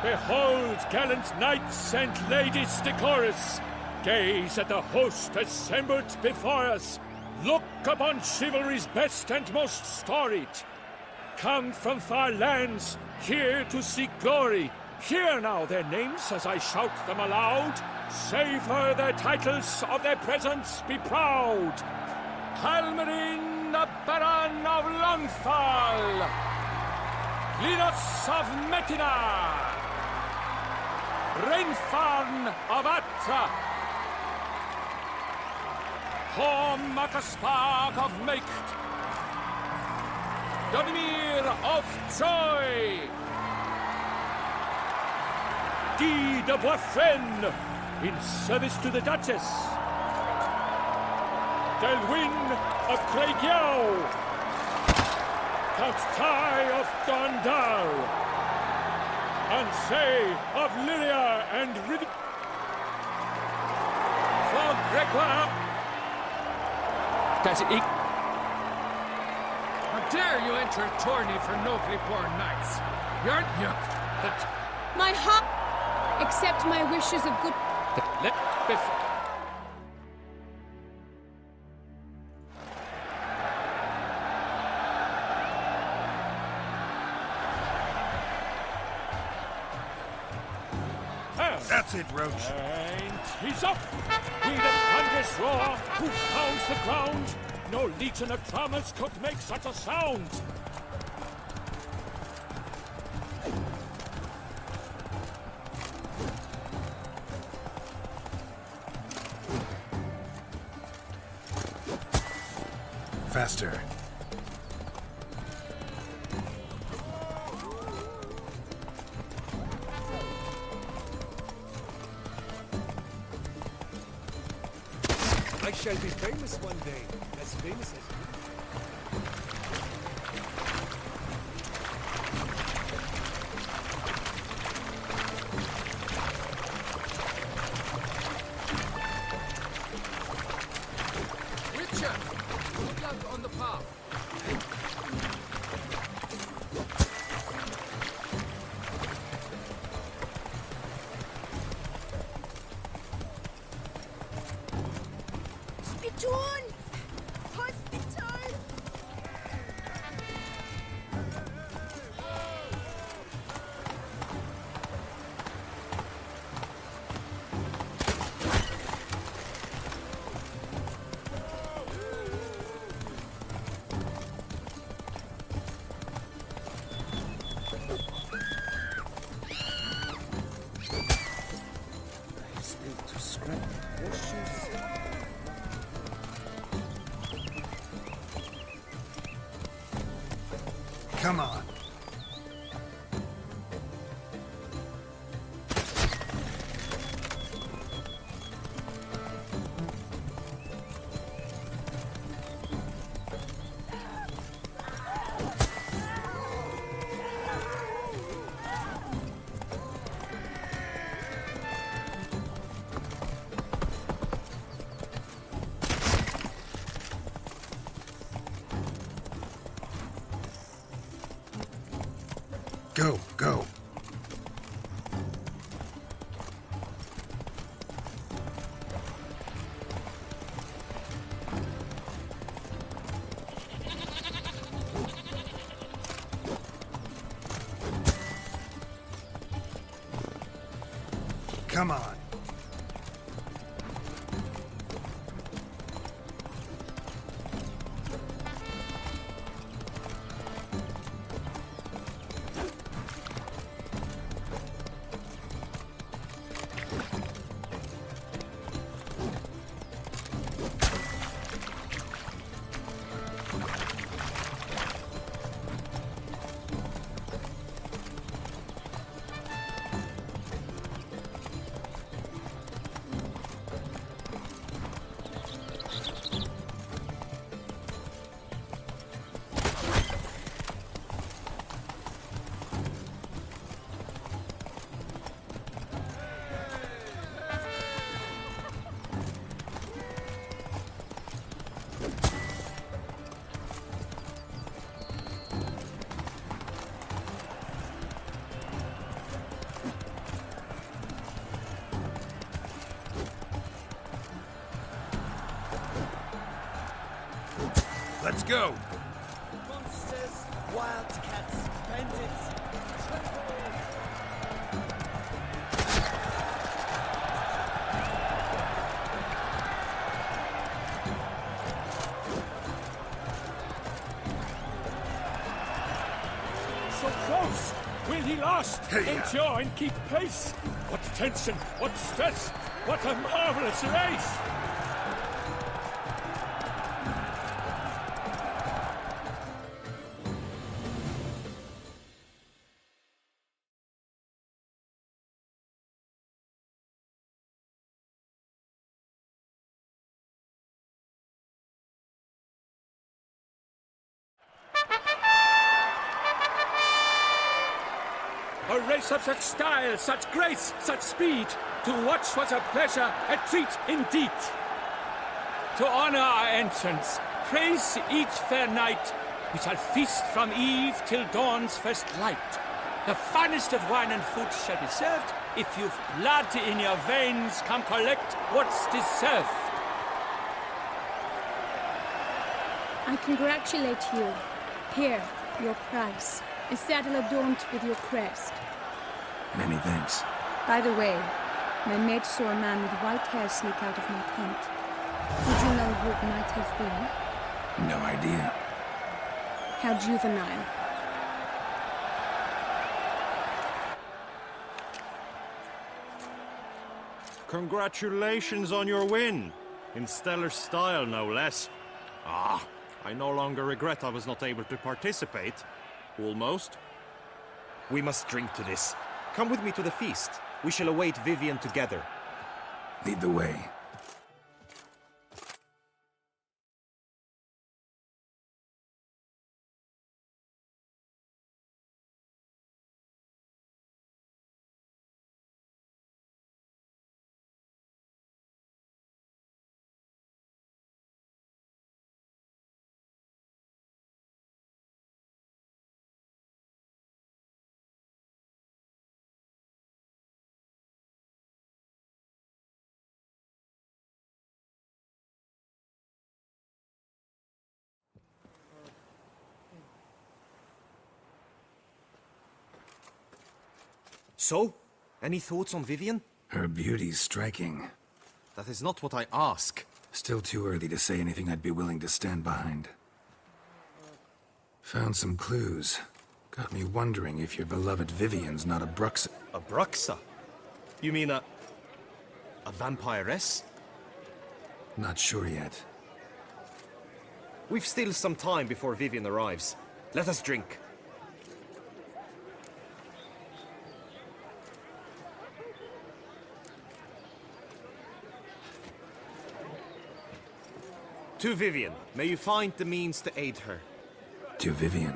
P: Behold, gallant knights and ladies decorous! Gaze at the host assembled before us! Look upon chivalry's best and most storied! Come from far lands, here to seek glory! Hear now their names as I shout them aloud! Savor their titles, of their presence be proud! Halmarin, the Baron of Lonfal! Linus of Metina! Renfarn of Atra! Horm Akaspark of Meikt! Donimir of Troy! Guy de Boisfren, in service to the Duchess! Delwyn of Craigyow! Count Tai of Gondal! and say of Lyria and Rid... For Gregoire... Does it...
H: How dare you enter a tourney for nobly born knights? You're...
O: My heart... Accept my wishes of good...
P: That's it, Roach. And he's up! With a thunderous roar, who pounds the ground? No legion of drummers could make such a sound!
E: Faster.
M: I shall be famous one day, as famous as you.
H: Witcher! Good luck on the path.
L: Spittoon! Hospital!
M: Still to scrap horseshoes.
E: Come on. Go, go. Come on. Let's go.
D: Monsters, wildcats, bandits.
P: So close! Will he last? Endure and keep pace? What tension, what stress, what a marvelous race! A race of such style, such grace, such speed. To watch was a pleasure, a treat indeed. To honor our entrance, praise each fair knight. We shall feast from eve till dawn's first light. The finest of wine and food shall be served. If you've blood in your veins, come collect what's deserved.
O: I congratulate you. Here, your prize. A saddle adorned with your crest.
E: Many thanks.
O: By the way, my mate saw a man with white hair sneak out of my tent. Would you know who it might have been?
E: No idea.
O: How juvenile.
K: Congratulations on your win. In stellar style, no less. I no longer regret I was not able to participate. Almost. We must drink to this. Come with me to the feast. We shall await Vivian together.
E: Lead the way.
K: So, any thoughts on Vivian?
E: Her beauty's striking.
K: That is not what I ask.
E: Still too early to say anything I'd be willing to stand behind. Found some clues. Got me wondering if your beloved Vivian's not a Bruxa.
K: A Bruxa? You mean a vampiress?
E: Not sure yet.
K: We've still some time before Vivian arrives. Let us drink. To Vivian, may you find the means to aid her.
E: To Vivian.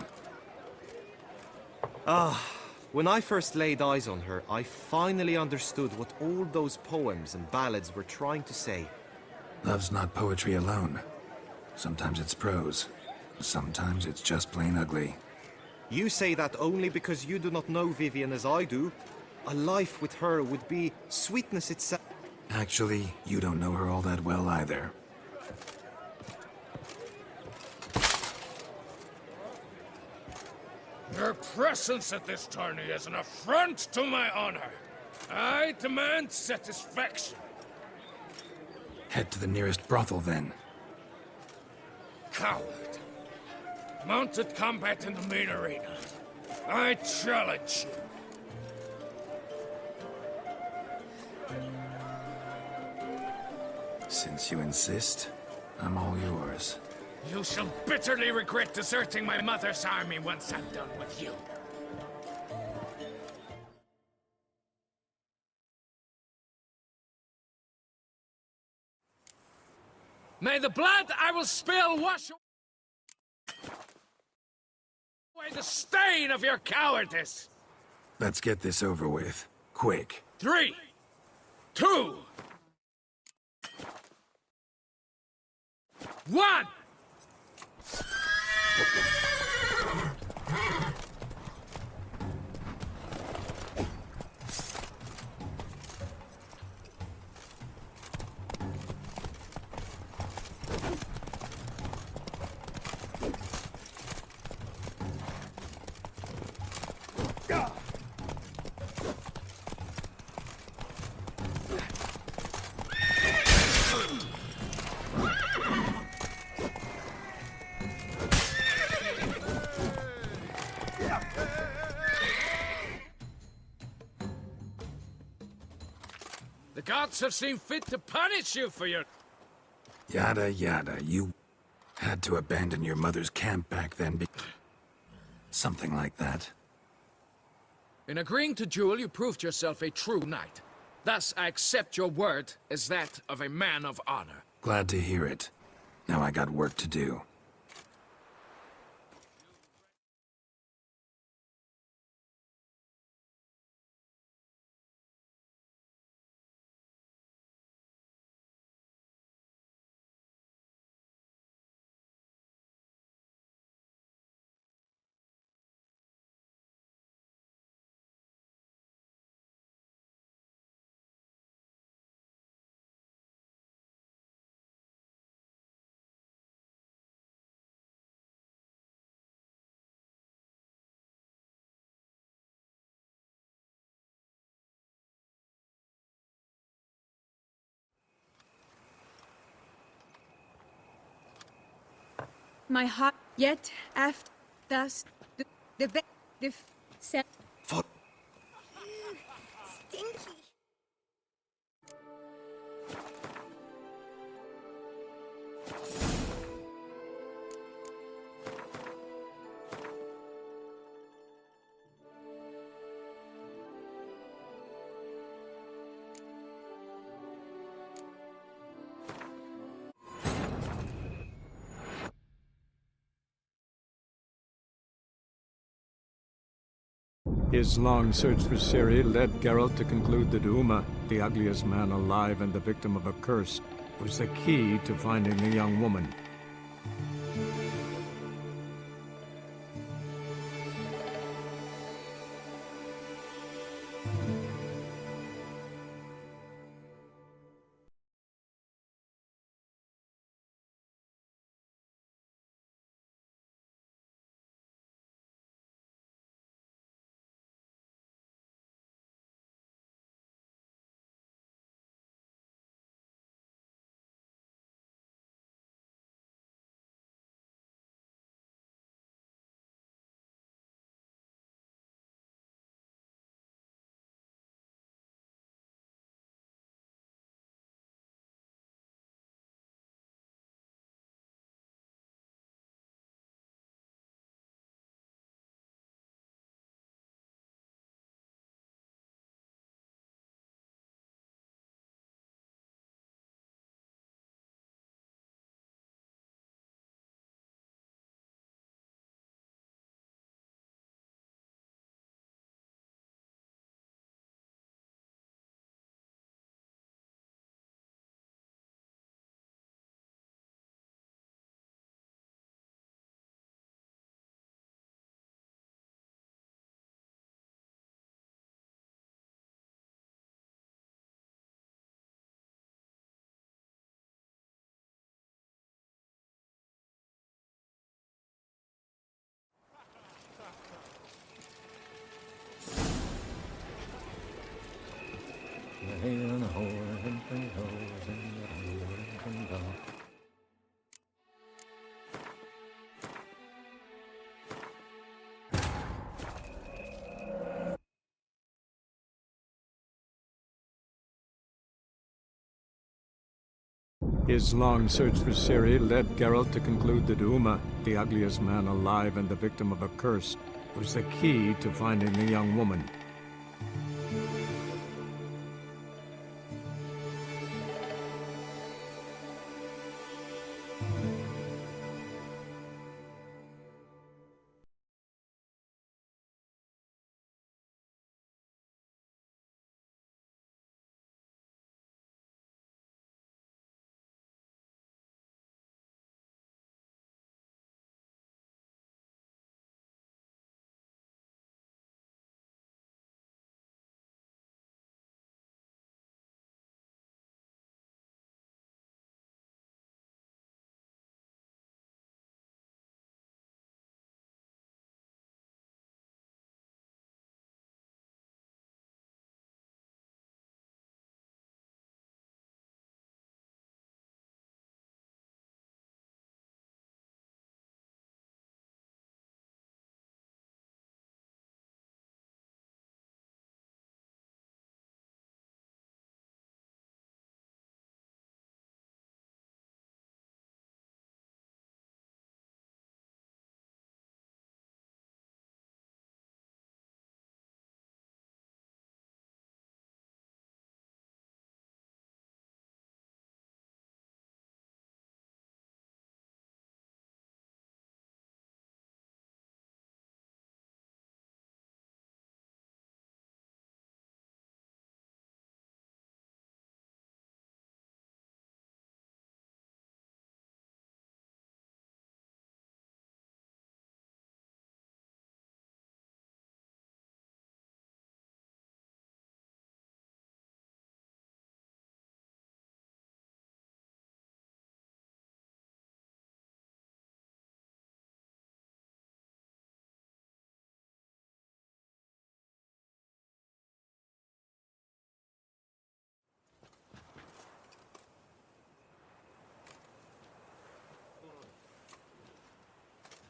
K: When I first laid eyes on her, I finally understood what all those poems and ballads were trying to say.
E: Love's not poetry alone. Sometimes it's prose. Sometimes it's just plain ugly.
K: You say that only because you do not know Vivian as I do. A life with her would be sweetness itself.
E: Actually, you don't know her all that well either.
G: Your presence at this tourney is an affront to my honor. I demand satisfaction.
E: Head to the nearest brothel, then.
G: Coward. Mounted combat in the main arena. I challenge you.
E: Since you insist, I'm all yours.
G: You shall bitterly regret deserting my mother's army once I'm done with you. May the blood I will spill wash away the stain of your cowardice.
E: Let's get this over with. Quick.
G: 3, 2, 1! The gods have seen fit to punish you for your...
E: Yada yada, you had to abandon your mother's camp back then something like that.
G: In agreeing to duel, you proved yourself a true knight. Thus, I accept your word as that of a man of honor.
E: Glad to hear it. Now I got work to do.
O: my heart. Yet after thus the set.
L: Stinky.
A: His long search for Ciri led Geralt to conclude that Uma, the ugliest man alive and the victim of a curse, was the key to finding the young woman. His long search for Ciri led Geralt to conclude that Uma, the ugliest man alive and the victim of a curse, was the key to finding the young woman.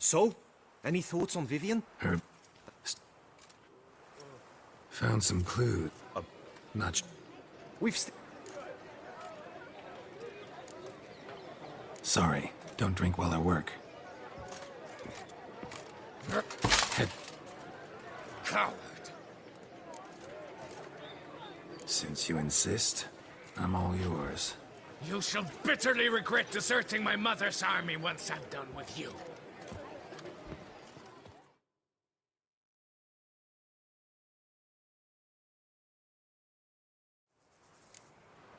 K: So? Any thoughts on Vivian?
E: Found some clues. Not.
K: We've
E: Sorry, don't drink while I work.
G: Coward!
E: Since you insist, I'm all yours.
G: You shall bitterly regret deserting my mother's army once I'm done with you.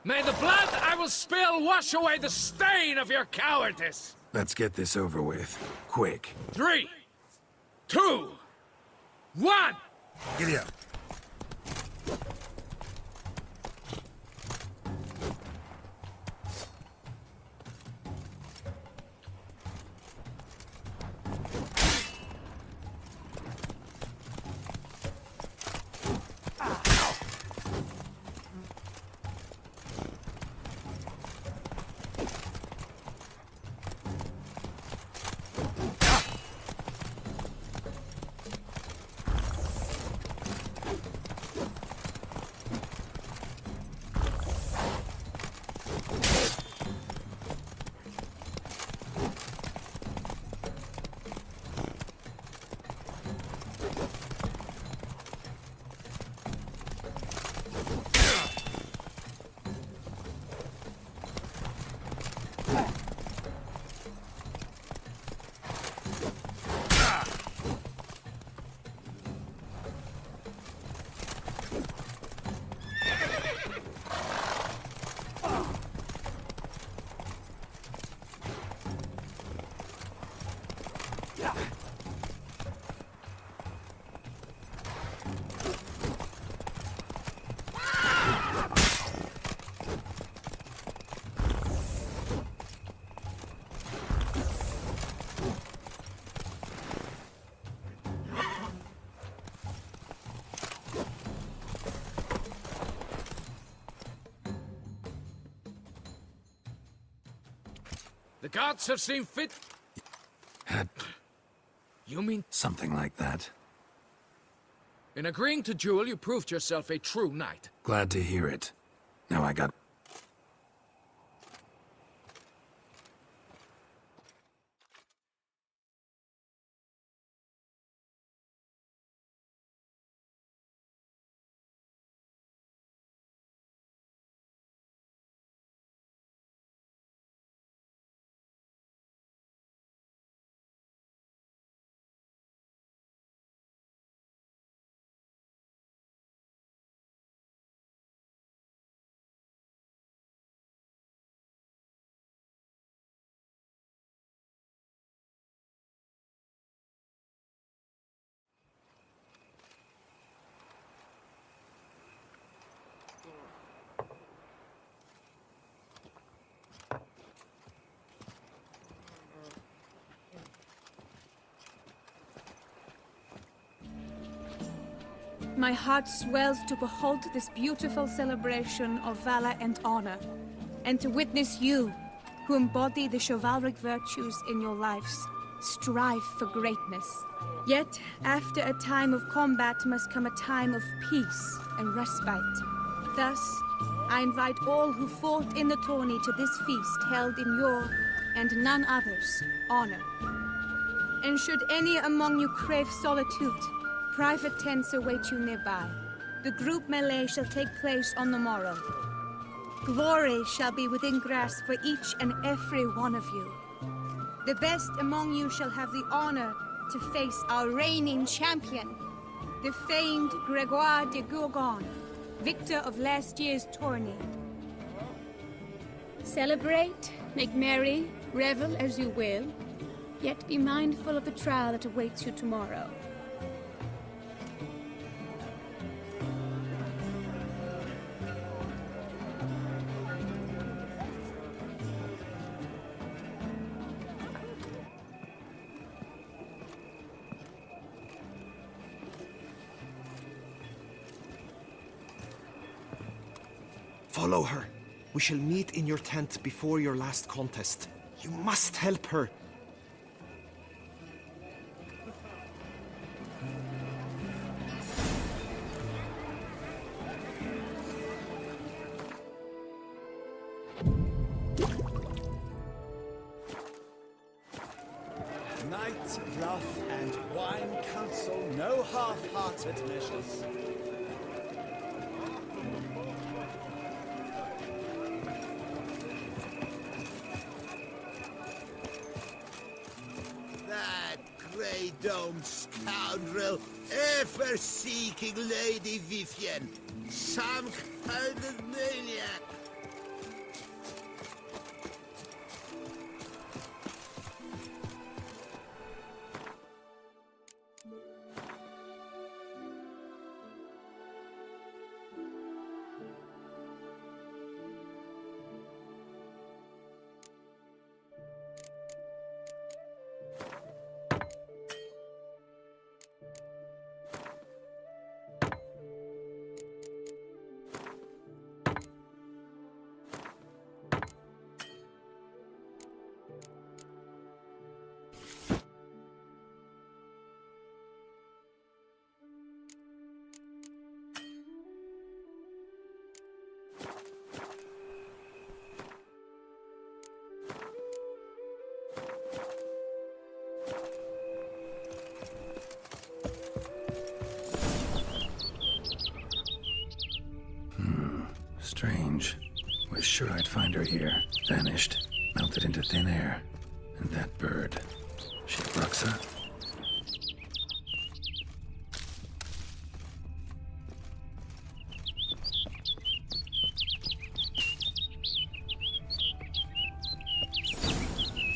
G: May the blood I will spill wash away the stain of your cowardice!
E: Let's get this over with. Quick.
G: 3, 2, 1!
E: Giddy up.
G: The gods have seen fit... You mean...
E: Something like that.
G: In agreeing to duel, you proved yourself a true knight.
E: Glad to hear it. Now I got...
O: My heart swells to behold this beautiful celebration of valor and honor, and to witness you, who embody the chivalric virtues in your lives, strive for greatness. Yet, after a time of combat must come a time of peace and respite. Thus, I invite all who fought in the tourney to this feast held in your, and none other's, honor. And should any among you crave solitude, private tents await you nearby. The group melee shall take place on the morrow. Glory shall be within grasp for each and every one of you. The best among you shall have the honor to face our reigning champion, the famed Gregoire de Gourgon, victor of last year's tourney. Celebrate, make merry, revel as you will, yet be mindful of the trial that awaits you tomorrow.
K: Follow her. We shall meet in your tent before your last contest. You must help her.
D: Let bluff and wine counsel no half-hearted measures.
Q: That grey-domed scoundrel, ever seeking Lady Vivian. Some kind of maniac.
E: Strange. Was sure I'd find her here. Vanished. Melted into thin air. And that bird. She Bruxa?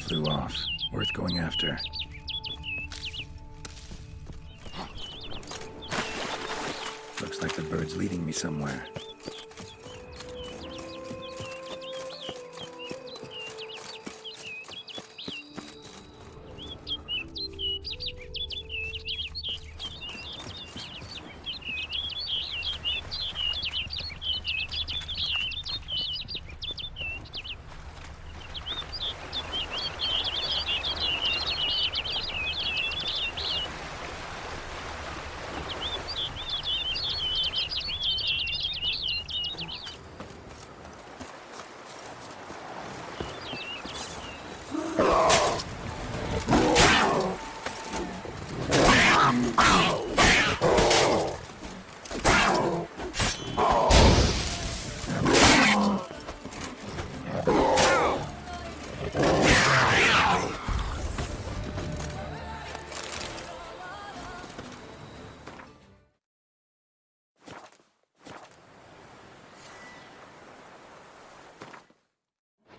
E: Flew off. Worth going after. Looks like the bird's leading me somewhere.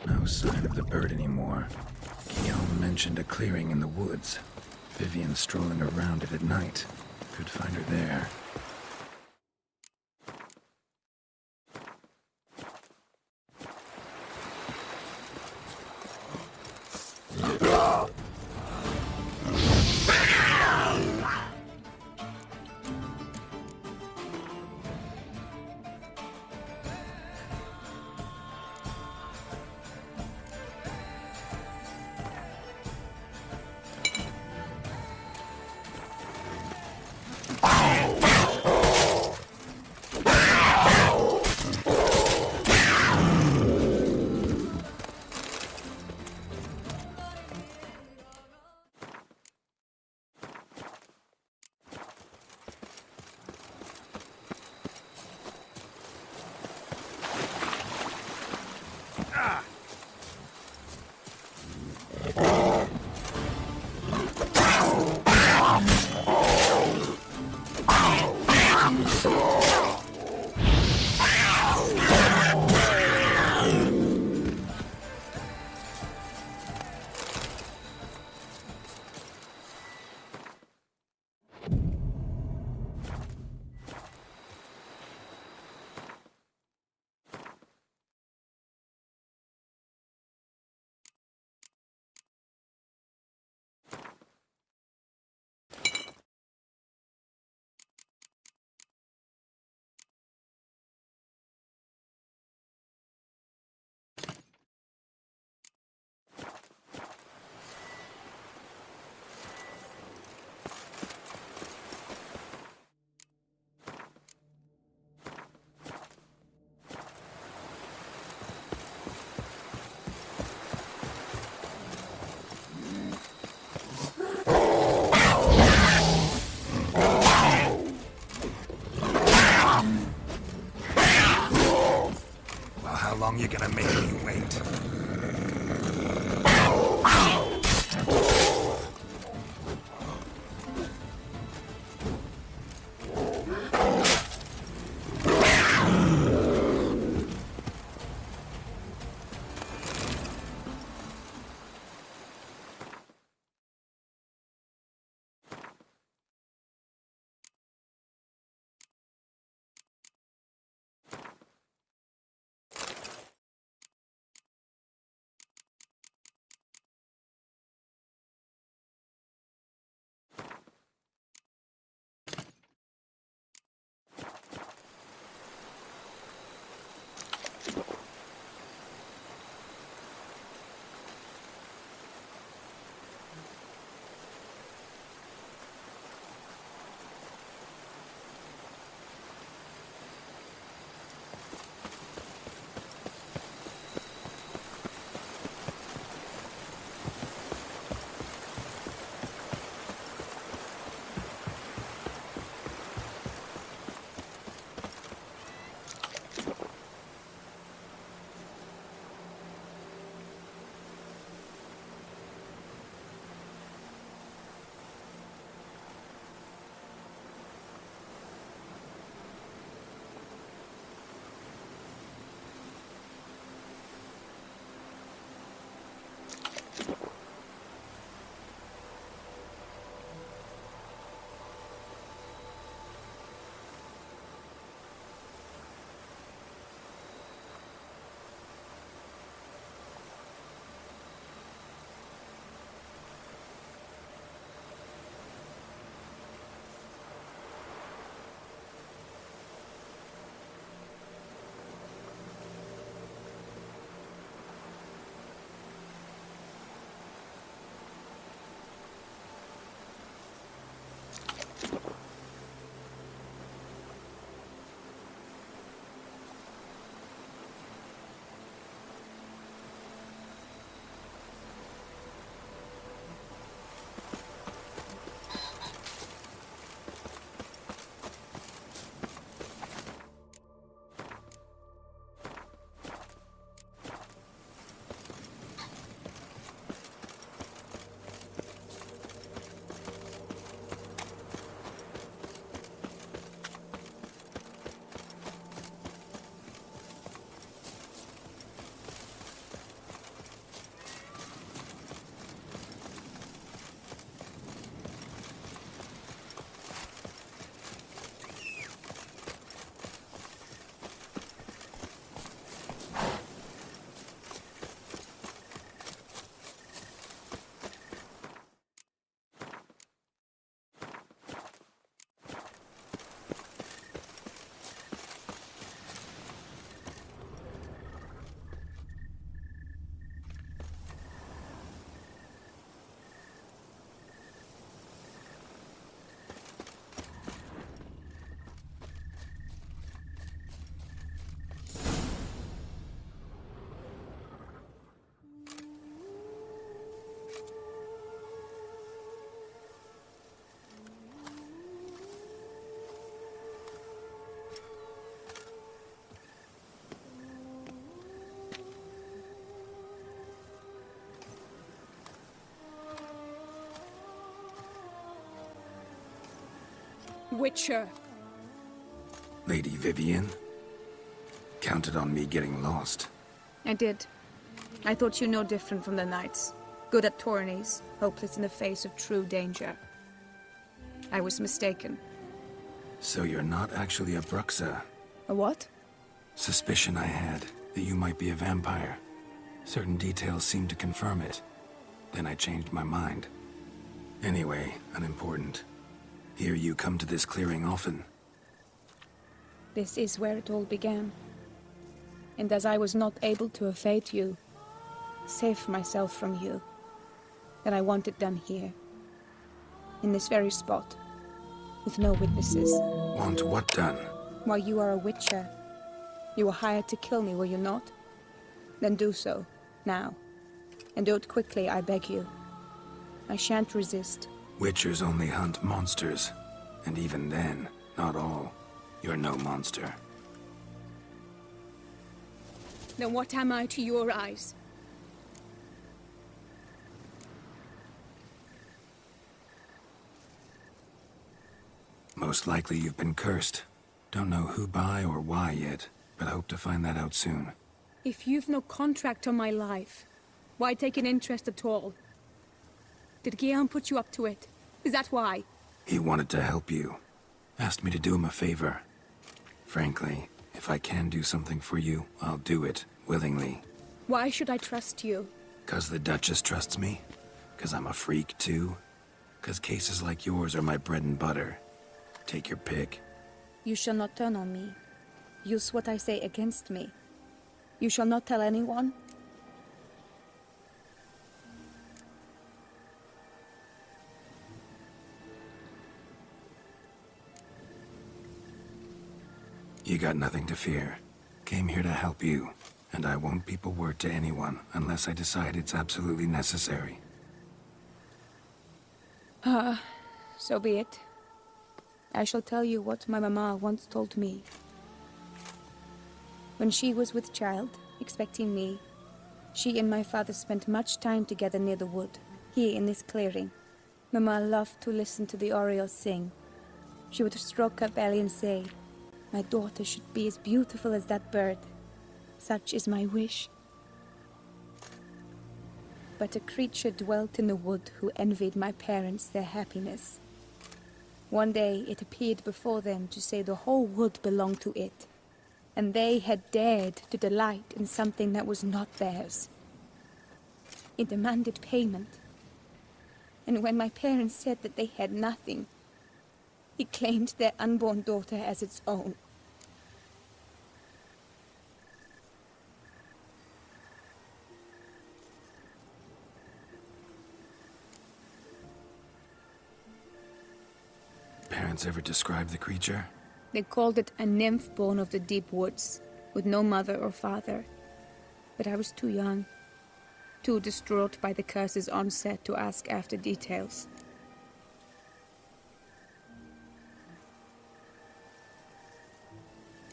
E: No sign of the bird anymore. Guillaume mentioned a clearing in the woods. Vivian strolling around it at night. Could find her there. long you gonna make me wait?
O: Witcher.
E: Lady Vivian? Counted on me getting lost.
O: I did. I thought you no different from the knights. Good at tourneys, hopeless in the face of true danger. I was mistaken.
E: So you're not actually a Bruxa?
O: A what?
E: Suspicion I had, that you might be a vampire. Certain details seemed to confirm it. Then I changed my mind. Anyway, unimportant. Hear you come to this clearing often.
O: This is where it all began. And as I was not able to evade you, save myself from you, then I want it done here. In this very spot. With no witnesses.
E: Want what done?
O: Why, you are a witcher. You were hired to kill me, were you not? Then do so, now. And do it quickly, I beg you. I shan't resist.
E: Witchers only hunt monsters. And even then, not all. You're no monster.
O: Then what am I to your eyes?
E: Most likely you've been cursed. Don't know who by or why yet, but hope to find that out soon.
O: If you've no contract on my life, why take an interest at all? Did Guillaume put you up to it? Is that why?
E: He wanted to help you. Asked me to do him a favor. Frankly, if I can do something for you, I'll do it, willingly.
O: Why should I trust you?
E: 'Cause the Duchess trusts me? 'Cause I'm a freak, too? 'Cause cases like yours are my bread and butter. Take your pick.
O: You shall not turn on me. Use what I say against me. You shall not tell anyone?
E: You got nothing to fear. Came here to help you, and I won't peep a word to anyone unless I decide it's absolutely necessary.
O: So be it. I shall tell you what my mama once told me. When she was with child, expecting me, she and my father spent much time together near the wood, here in this clearing. Mama loved to listen to the orioles sing. She would stroke her belly and say, "My daughter should be as beautiful as that bird. Such is my wish." But a creature dwelt in the wood who envied my parents their happiness. One day it appeared before them to say the whole wood belonged to it, and they had dared to delight in something that was not theirs. It demanded payment, and when my parents said that they had nothing, it claimed their unborn daughter as its own.
E: Parents ever describe the creature?
O: They called it a nymph born of the deep woods, with no mother or father. But I was too young, too distraught by the curse's onset to ask after details.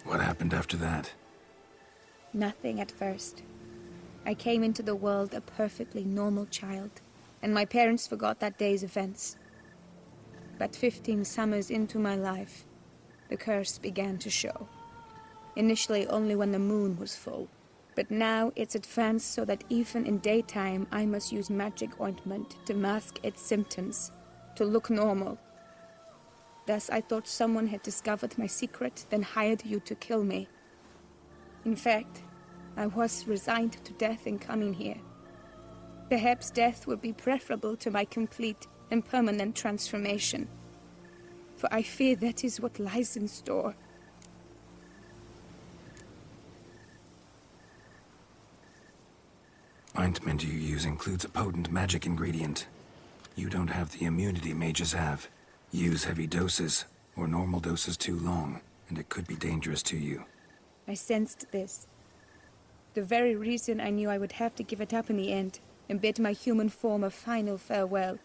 E: What happened after that?
O: Nothing at first. I came into the world a perfectly normal child, and my parents forgot that day's events. But 15 summers into my life, the curse began to show. Initially only when the moon was full, but now it's advanced so that even in daytime I must use magic ointment to mask its symptoms, to look normal. Thus I thought someone had discovered my secret, then hired you to kill me. In fact, I was resigned to death in coming here. Perhaps death would be preferable to my complete and permanent transformation, for I fear that is what lies in store.
E: Ointment you use includes a potent magic ingredient. You don't have the immunity mages have. Use heavy doses, or normal doses too long, and it could be dangerous to you.
O: I sensed this. The very reason I knew I would have to give it up in the end, and bid my human form a final farewell.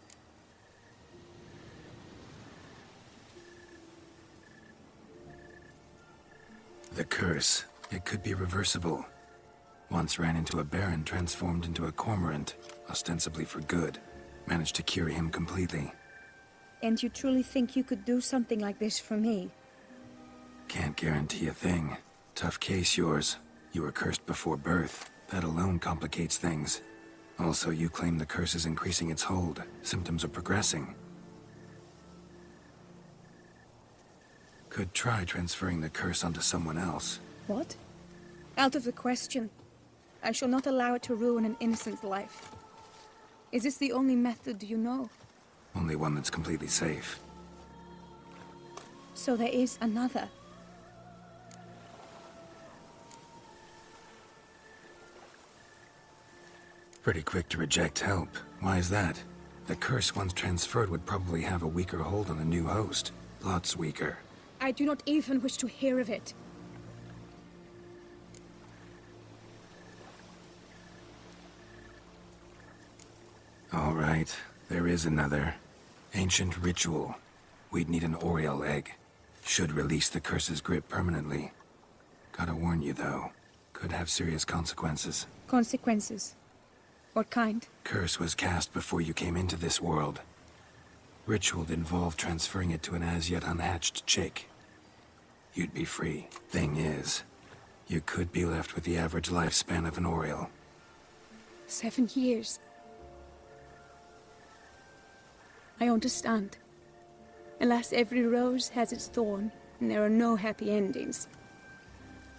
E: The curse. It could be reversible. Once ran into a baron transformed into a cormorant, ostensibly for good. Managed to cure him completely.
O: And you truly think you could do something like this for me?
E: Can't guarantee a thing. Tough case, yours. You were cursed before birth. That alone complicates things. Also, you claim the curse is increasing its hold. Symptoms are progressing. Could try transferring the curse onto someone else.
O: What? Out of the question. I shall not allow it to ruin an innocent's life. Is this the only method you know?
E: Only one that's completely safe.
O: So there is another.
E: Pretty quick to reject help. Why is that? The curse once transferred would probably have a weaker hold on the new host. Lots weaker.
O: I do not even wish to hear of it.
E: All right, there is another. Ancient ritual. We'd need an Oriole egg. Should release the curse's grip permanently. Gotta warn you though, Could have serious consequences.
O: Consequences? What kind?
E: Curse was cast before you came into this world. Ritual involved transferring it to an as-yet unhatched chick. You'd be free. Thing is, you could be left with the average lifespan of an Oriole.
O: 7 years. I understand. Alas, every rose has its thorn, and there are no happy endings.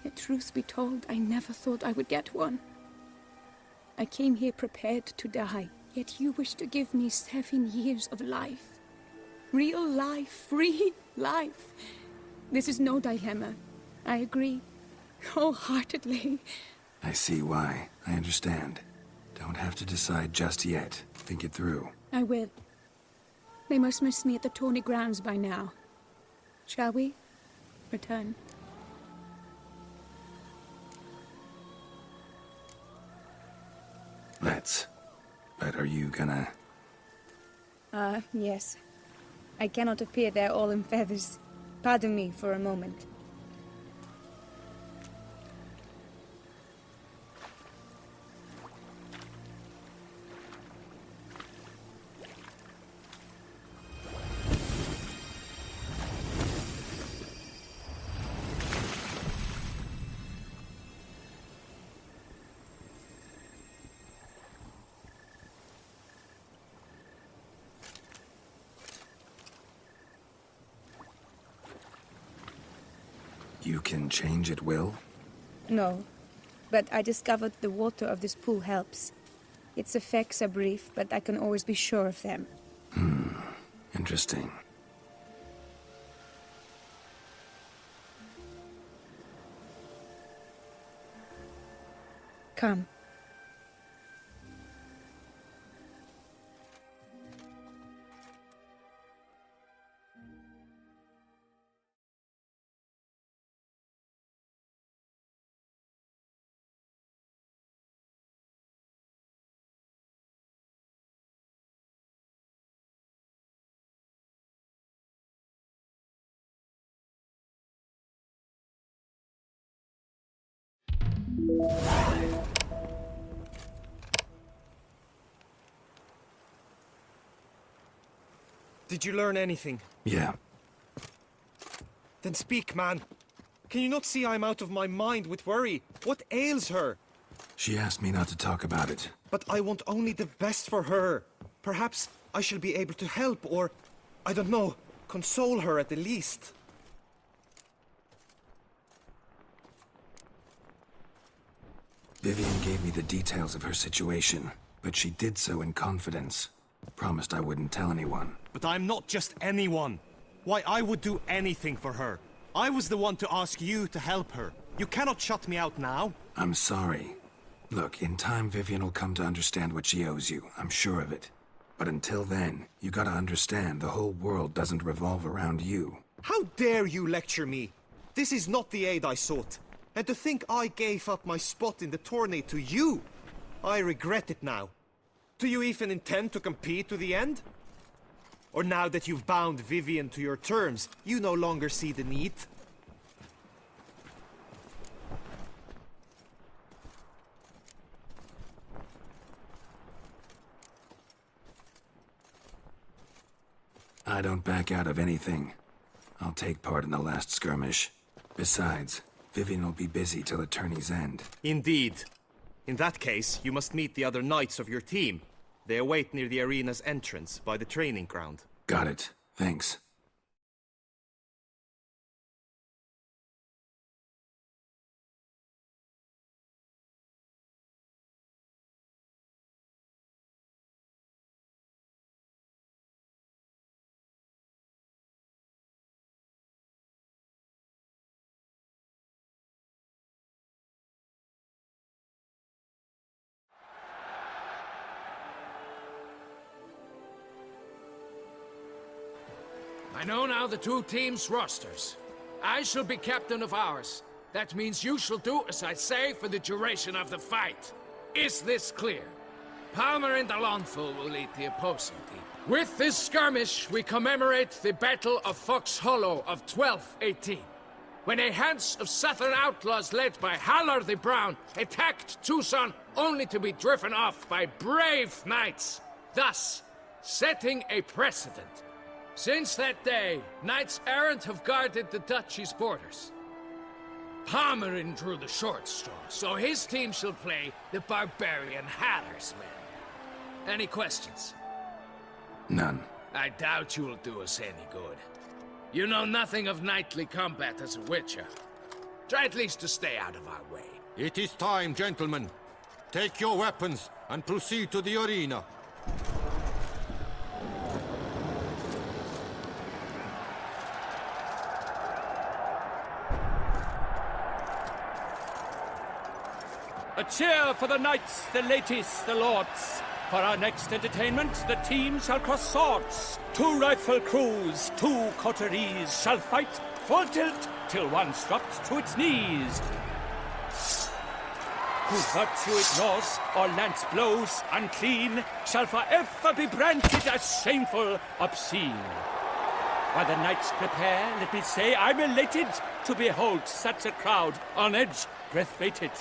O: Yet, truth be told, I never thought I would get one. I came here prepared to die, yet you wish to give me 7 years of life. Real life, free life. This is no dilemma. I agree, wholeheartedly.
E: I see why. I understand. Don't have to decide just yet. Think it through.
O: I will. They must miss me at the Tawny grounds by now. Shall we return?
E: Let's. But are you gonna...
O: Yes. I cannot appear there all in feathers. Pardon me for a moment.
E: You can change at will?
O: No, but I discovered the water of this pool helps. Its effects are brief, but I can always be sure of them.
E: Interesting.
O: Come.
K: Did you learn anything?
E: Yeah.
K: Then speak, man. Can you not see I'm out of my mind with worry? What ails her?
E: She asked me not to talk about it.
K: But I want only the best for her. Perhaps I shall be able to help or, I don't know, console her at the least.
E: Vivian gave me the details of her situation, but she did so in confidence. Promised I wouldn't tell anyone.
K: But I'm not just anyone. Why, I would do anything for her. I was the one to ask you to help her. You cannot shut me out now.
E: I'm sorry. Look, in time Vivian will come to understand what she owes you. I'm sure of it. But until then, you gotta understand the whole world doesn't revolve around you.
K: How dare you lecture me? This is not the aid I sought. And to think I gave up my spot in the tourney to you! I regret it now. Do you even intend to compete to the end? Or now that you've bound Vivian to your terms, you no longer see the need?
E: I don't back out of anything. I'll take part in the last skirmish. Besides, Vivian will be busy till the tourney's end.
K: Indeed. In that case, you must meet the other knights of your team. They await near the arena's entrance, by the training ground.
E: Got it. Thanks.
H: I know now the two teams' rosters. I shall be captain of ours. That means you shall do as I say for the duration of the fight. Is this clear? Palmer and Alonful will lead the opposing team. With this skirmish, we commemorate the Battle of Fox Hollow of 1218.
G: when a hands of southern outlaws led by Halar the Brown attacked Tucson only to be driven off by brave knights, thus setting a precedent. Since that day, knights errant have guarded the duchy's borders. Palmerin drew the short straw, so his team shall play the barbarian Halar's men. Any questions?
E: None.
G: I doubt you will do us any good. You know nothing of knightly combat as a witcher. Try at least to stay out of our way.
R: It is time, gentlemen. Take your weapons and proceed to the arena.
P: A cheer for the knights, the ladies, the lords. For our next entertainment, the team shall cross swords. 2 rifle crews, 2 coteries shall fight full tilt till one's dropped to its knees. Who virtue ignores or lance blows unclean shall forever be branded as shameful, obscene. While the knights prepare, let me say I'm elated to behold such a crowd on edge, breath baited.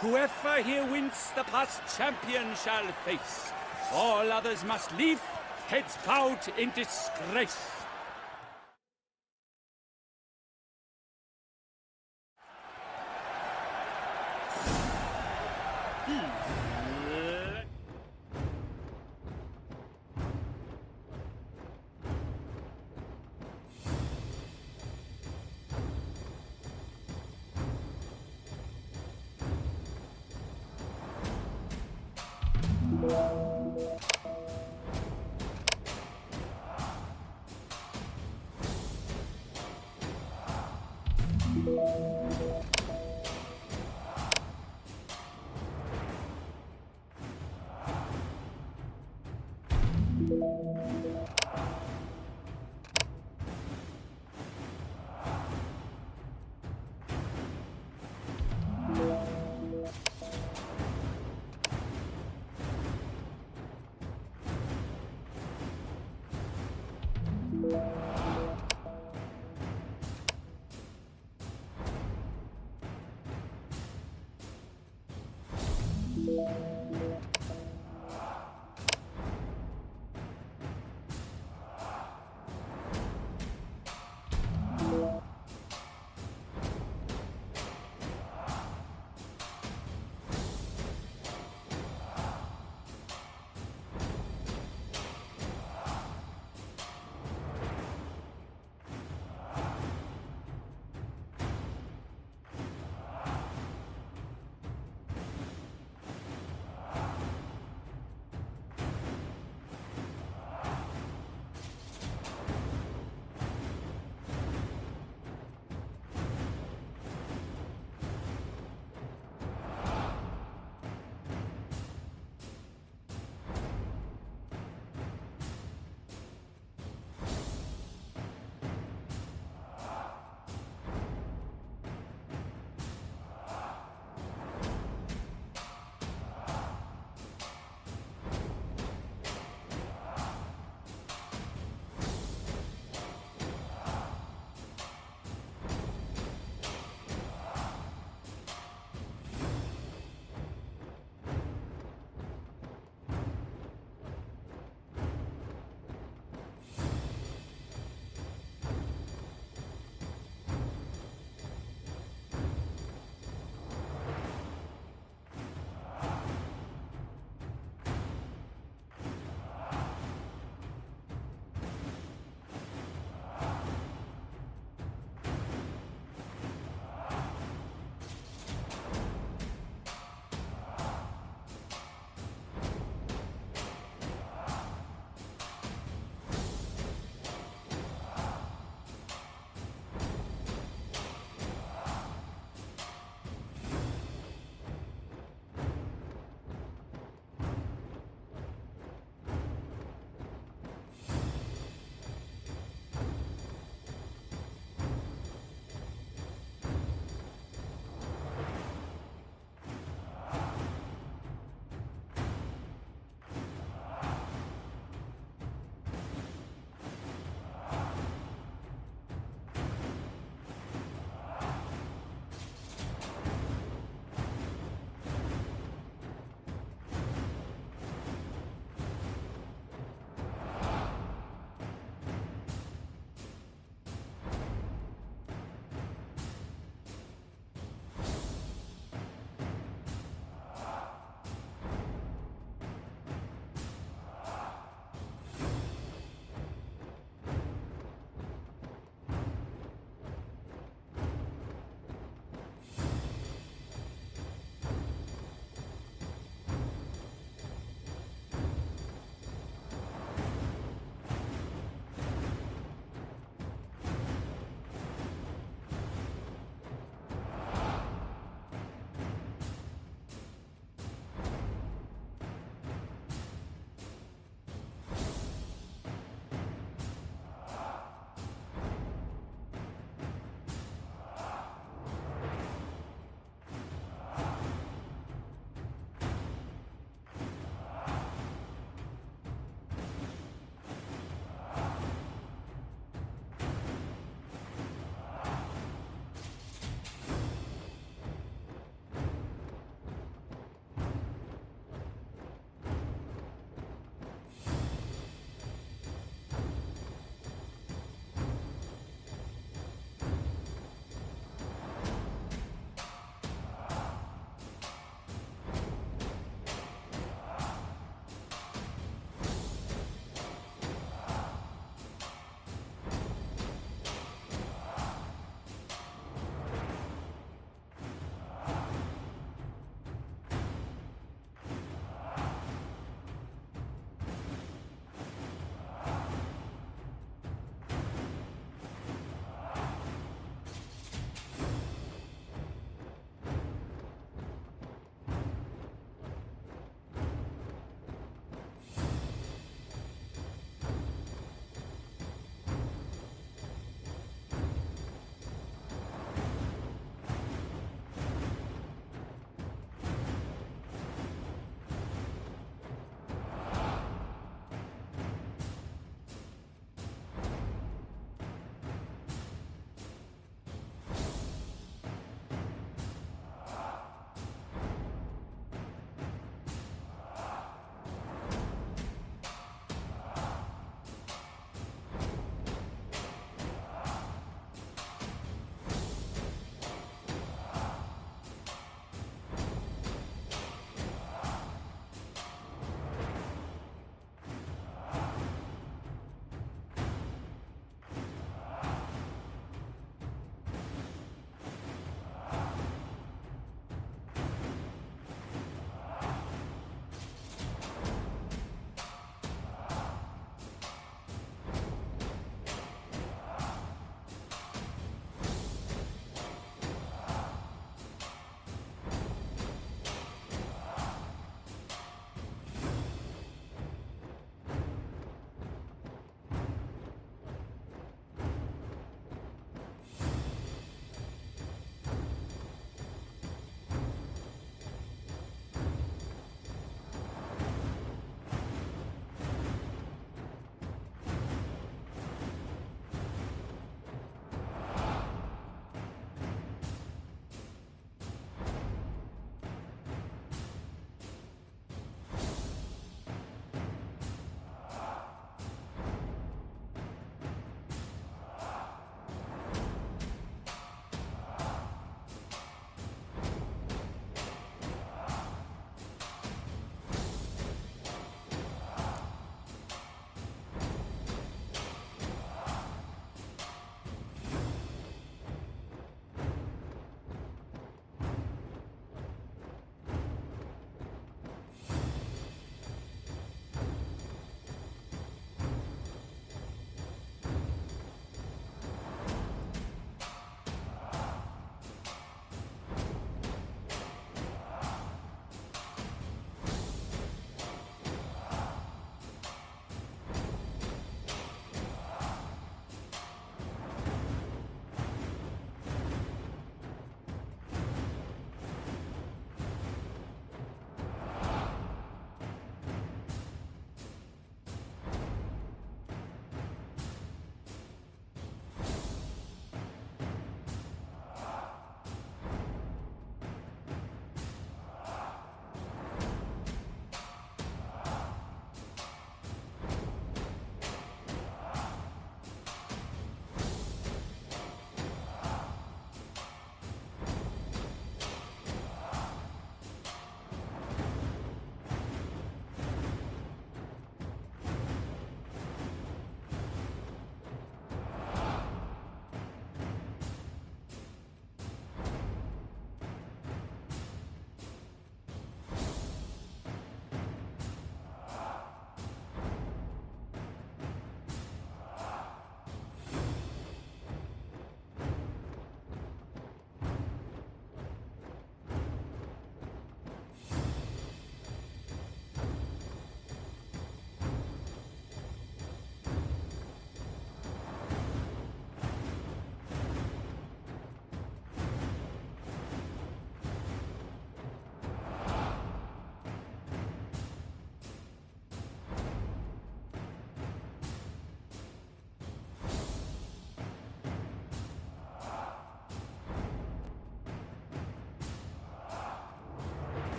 P: Whoever here wins the past champion shall face. All others must leave, heads bowed in disgrace.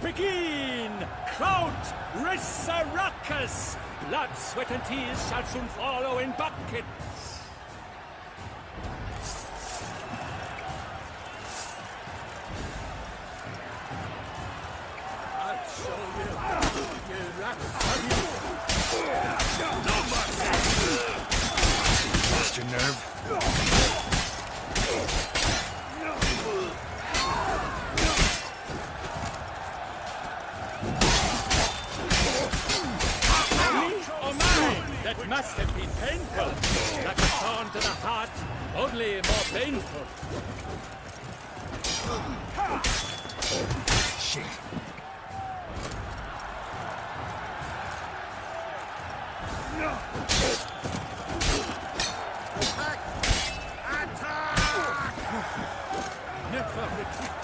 P: begin! Count Resurrecus! Blood, sweat, and tears shall soon follow in buckets.
F: I'll show you, you rat.
E: Lost your nerve?
P: That must have been painful. Like a thorn to the heart, only more painful.
E: Shit.
P: Never retreat.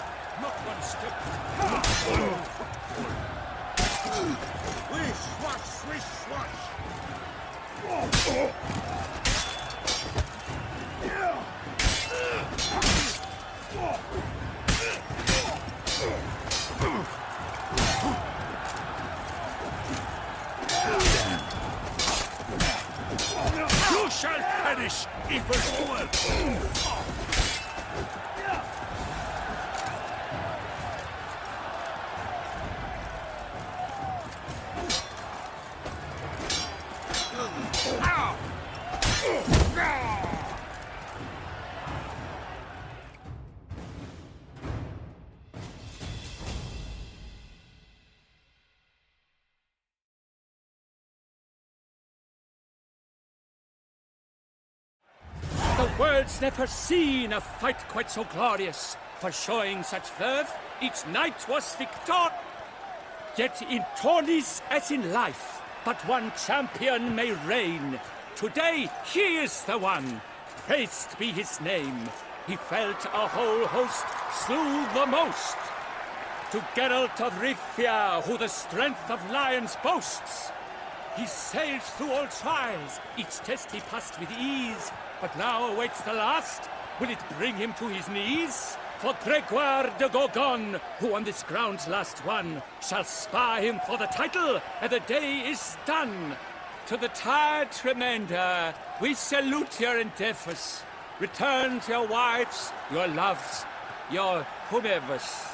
P: Not one step.
Q: Swish, swash, swish, swash.
P: You shall perish, evil fool! The world's never seen a fight quite so glorious. For showing such verve, each knight was victor. Yet in tourneys as in life, but one champion may reign. Today he is the one. Praised be his name. He felt a whole host, slew the most. To Geralt of Rivia, who the strength of lions boasts. He sailed through all trials, each test he passed with ease. But now awaits the last. Will it bring him to his knees? For Gregoire de Gorgon, who on this ground's last won, shall spar him for the title, and the day is done. To the tired remainder, we salute your endeavors. Return to your wives, your loves, your whomevers.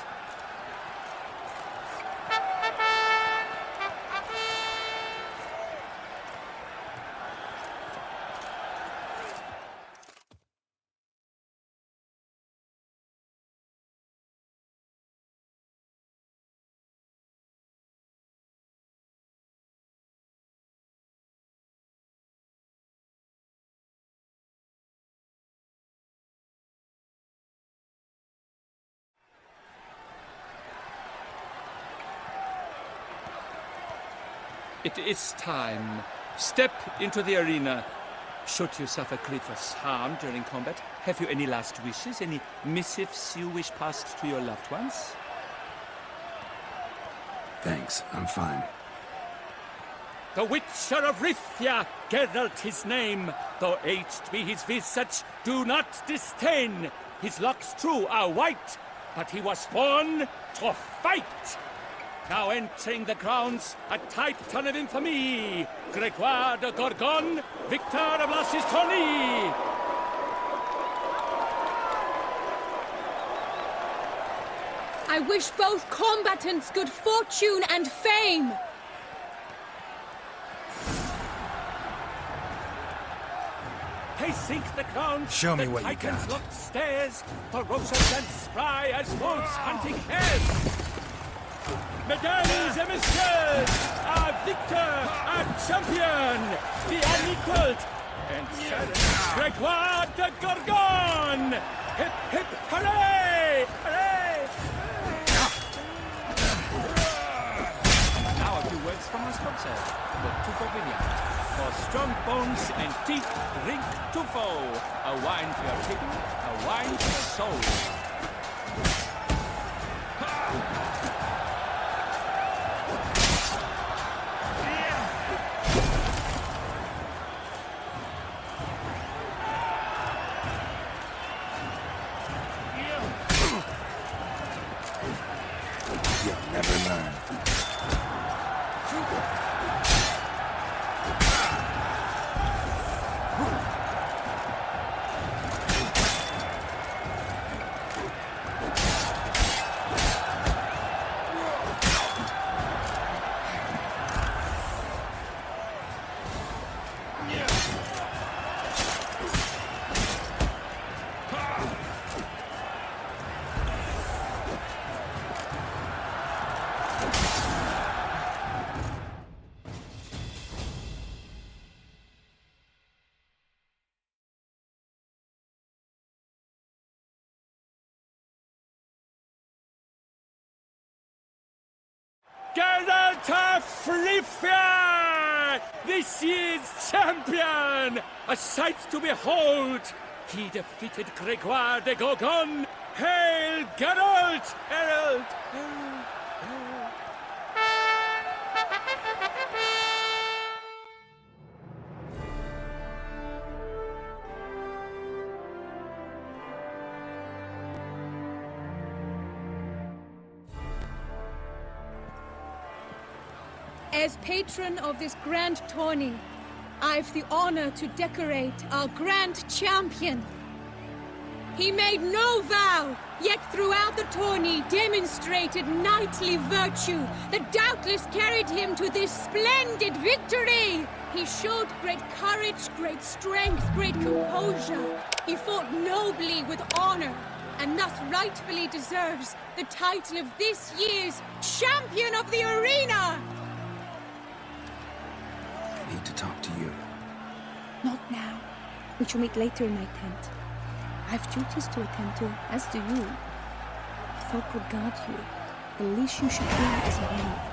P: It is time. Step into the arena. Should you suffer grievous harm during combat, have you any last wishes, any missives you wish passed to your loved ones?
E: Thanks, I'm fine.
P: The Witcher of Rivia, Geralt his name. Though aged be his visage, do not disdain. His locks, true, are white, but he was born to fight. Now entering the grounds, a titan of infamy, Gregoire de Gorgon, victor of Las's tourney.
O: I wish both combatants good fortune and fame.
P: Pacing the ground,
E: show me what you got.
P: Locked stairs, ferocious and spry as wolves hunting hares. Mesdames et messieurs, our victor, our champion, the unequaled, and Gregoire de Gorgon! Hip, hip, hooray! Hooray! Now a few words from our sponsor, the Tufo Vineyard. For strong bones and teeth, drink Tufo. A wine for your kidney, a wine for your soul.
E: You'll never learn.
P: Geralt of Rivia! This year's champion! A sight to behold! He defeated Gregoire de Gorgon! Hail Geralt! Herald!
O: As patron of this grand tourney, I've the honor to decorate our grand champion. He made no vow, yet throughout the tourney demonstrated knightly virtue that doubtless carried him to this splendid victory. He showed great courage, great strength, great composure. He fought nobly with honor, and thus rightfully deserves the title of this year's Champion of the Arena!
E: I need to talk to you.
O: Not now. We shall meet later in my tent. I have duties to attend to, as do you. Folk will guard you. The least you should do is leave.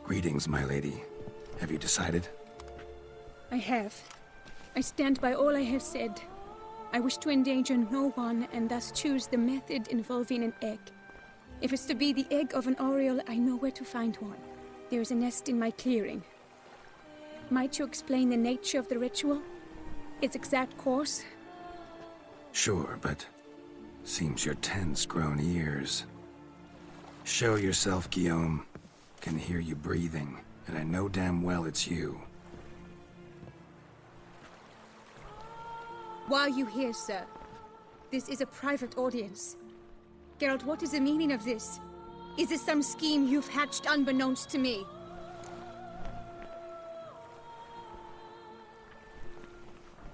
E: Greetings, my lady. Have you decided?
O: I have. I stand by all I have said. I wish to endanger no one, and thus choose the method involving an egg. If it's to be the egg of an oriole, I know where to find one. There is a nest in my clearing. Might you explain the nature of the ritual? Its exact course?
E: Sure, but seems your tense grown ears. Show yourself, Guillaume. Can hear you breathing, and I know damn well it's you.
O: Why are you here, sir? This is a private audience. Geralt, what is the meaning of this? Is this some scheme you've hatched unbeknownst to me?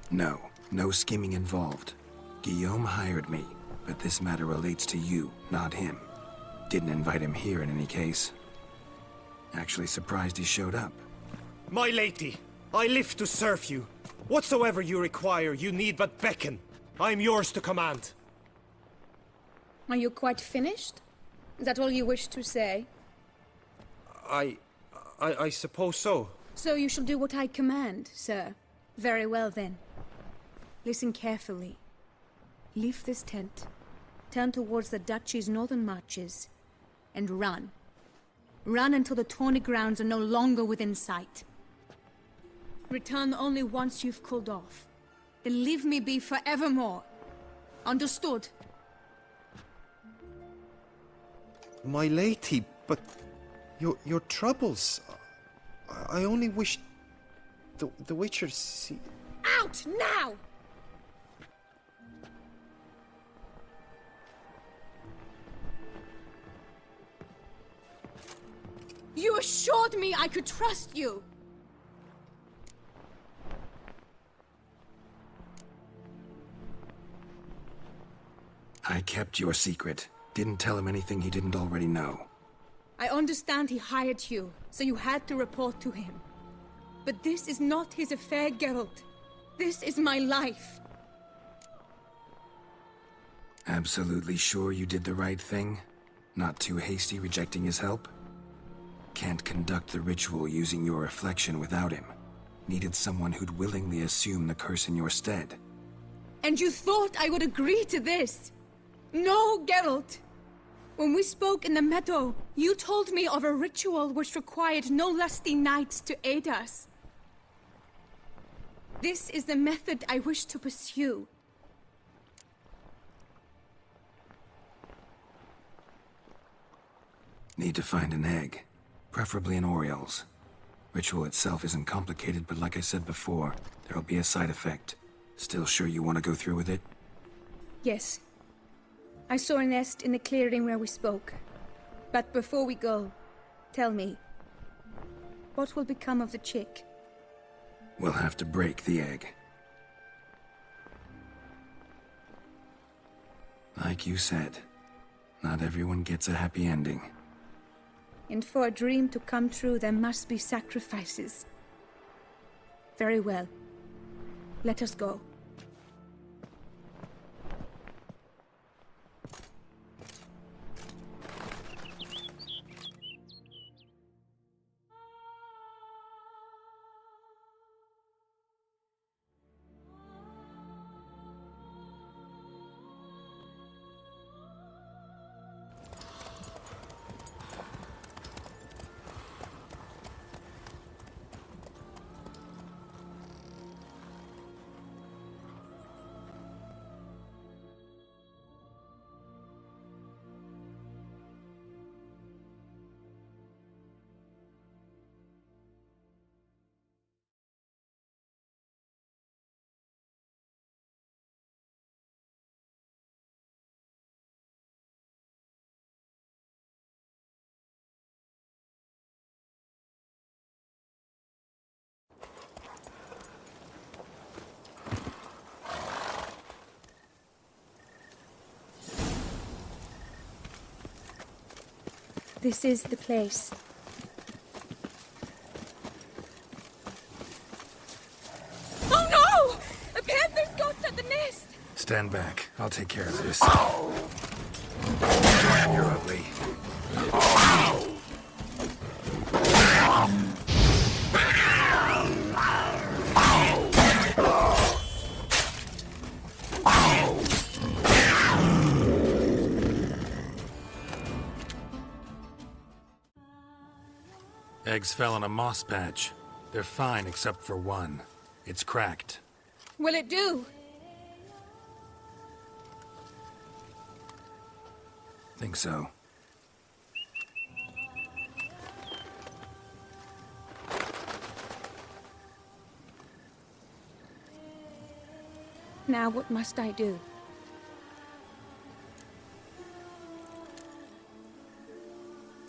E: No, no scheming involved. Guillaume hired me, but this matter relates to you, not him. Didn't invite him here in any case. Actually surprised he showed up.
S: My lady, I live to serve you. Whatsoever you require, you need but beckon. I am yours to command.
O: Are you quite finished? Is that all you wish to say?
S: I suppose so.
O: So you shall do what I command, sir. Very well, then. Listen carefully. Leave this tent, turn towards the duchy's northern marches, and run. Run until the tourney grounds are no longer within sight. Return only once you've cooled off. Then leave me be forevermore. Understood?
S: My lady, but your troubles. I only wish the Witcher see.
O: Out now! You assured me I could trust you!
E: I kept your secret. Didn't tell him anything he didn't already know.
O: I understand he hired you, so you had to report to him. But this is not his affair, Geralt. This is my life.
E: Absolutely sure you did the right thing? Not too hasty rejecting his help? Can't conduct the ritual using your reflection without him. Needed someone who'd willingly assume the curse in your stead.
O: And you thought I would agree to this? No, Geralt. When we spoke in the meadow, you told me of a ritual which required no lusty knights to aid us. This is the method I wish to pursue.
E: Need to find an egg. Preferably an Oriole's. Ritual itself isn't complicated, but like I said before, there'll be a side effect. Still sure you want to go through with it?
O: Yes. I saw a nest in the clearing where we spoke. But before we go, tell me, what will become of the chick?
E: We'll have to break the egg. Like you said, not everyone gets a happy ending.
O: And for a dream to come true, there must be sacrifices. Very well. Let us go. This is the place. Oh no! A panther's got at the nest!
E: Stand back. I'll take care of this. You're ugly. Eggs fell in a moss patch. They're fine except for one. It's cracked.
O: Will it do?
E: Think so.
O: Now what must I do?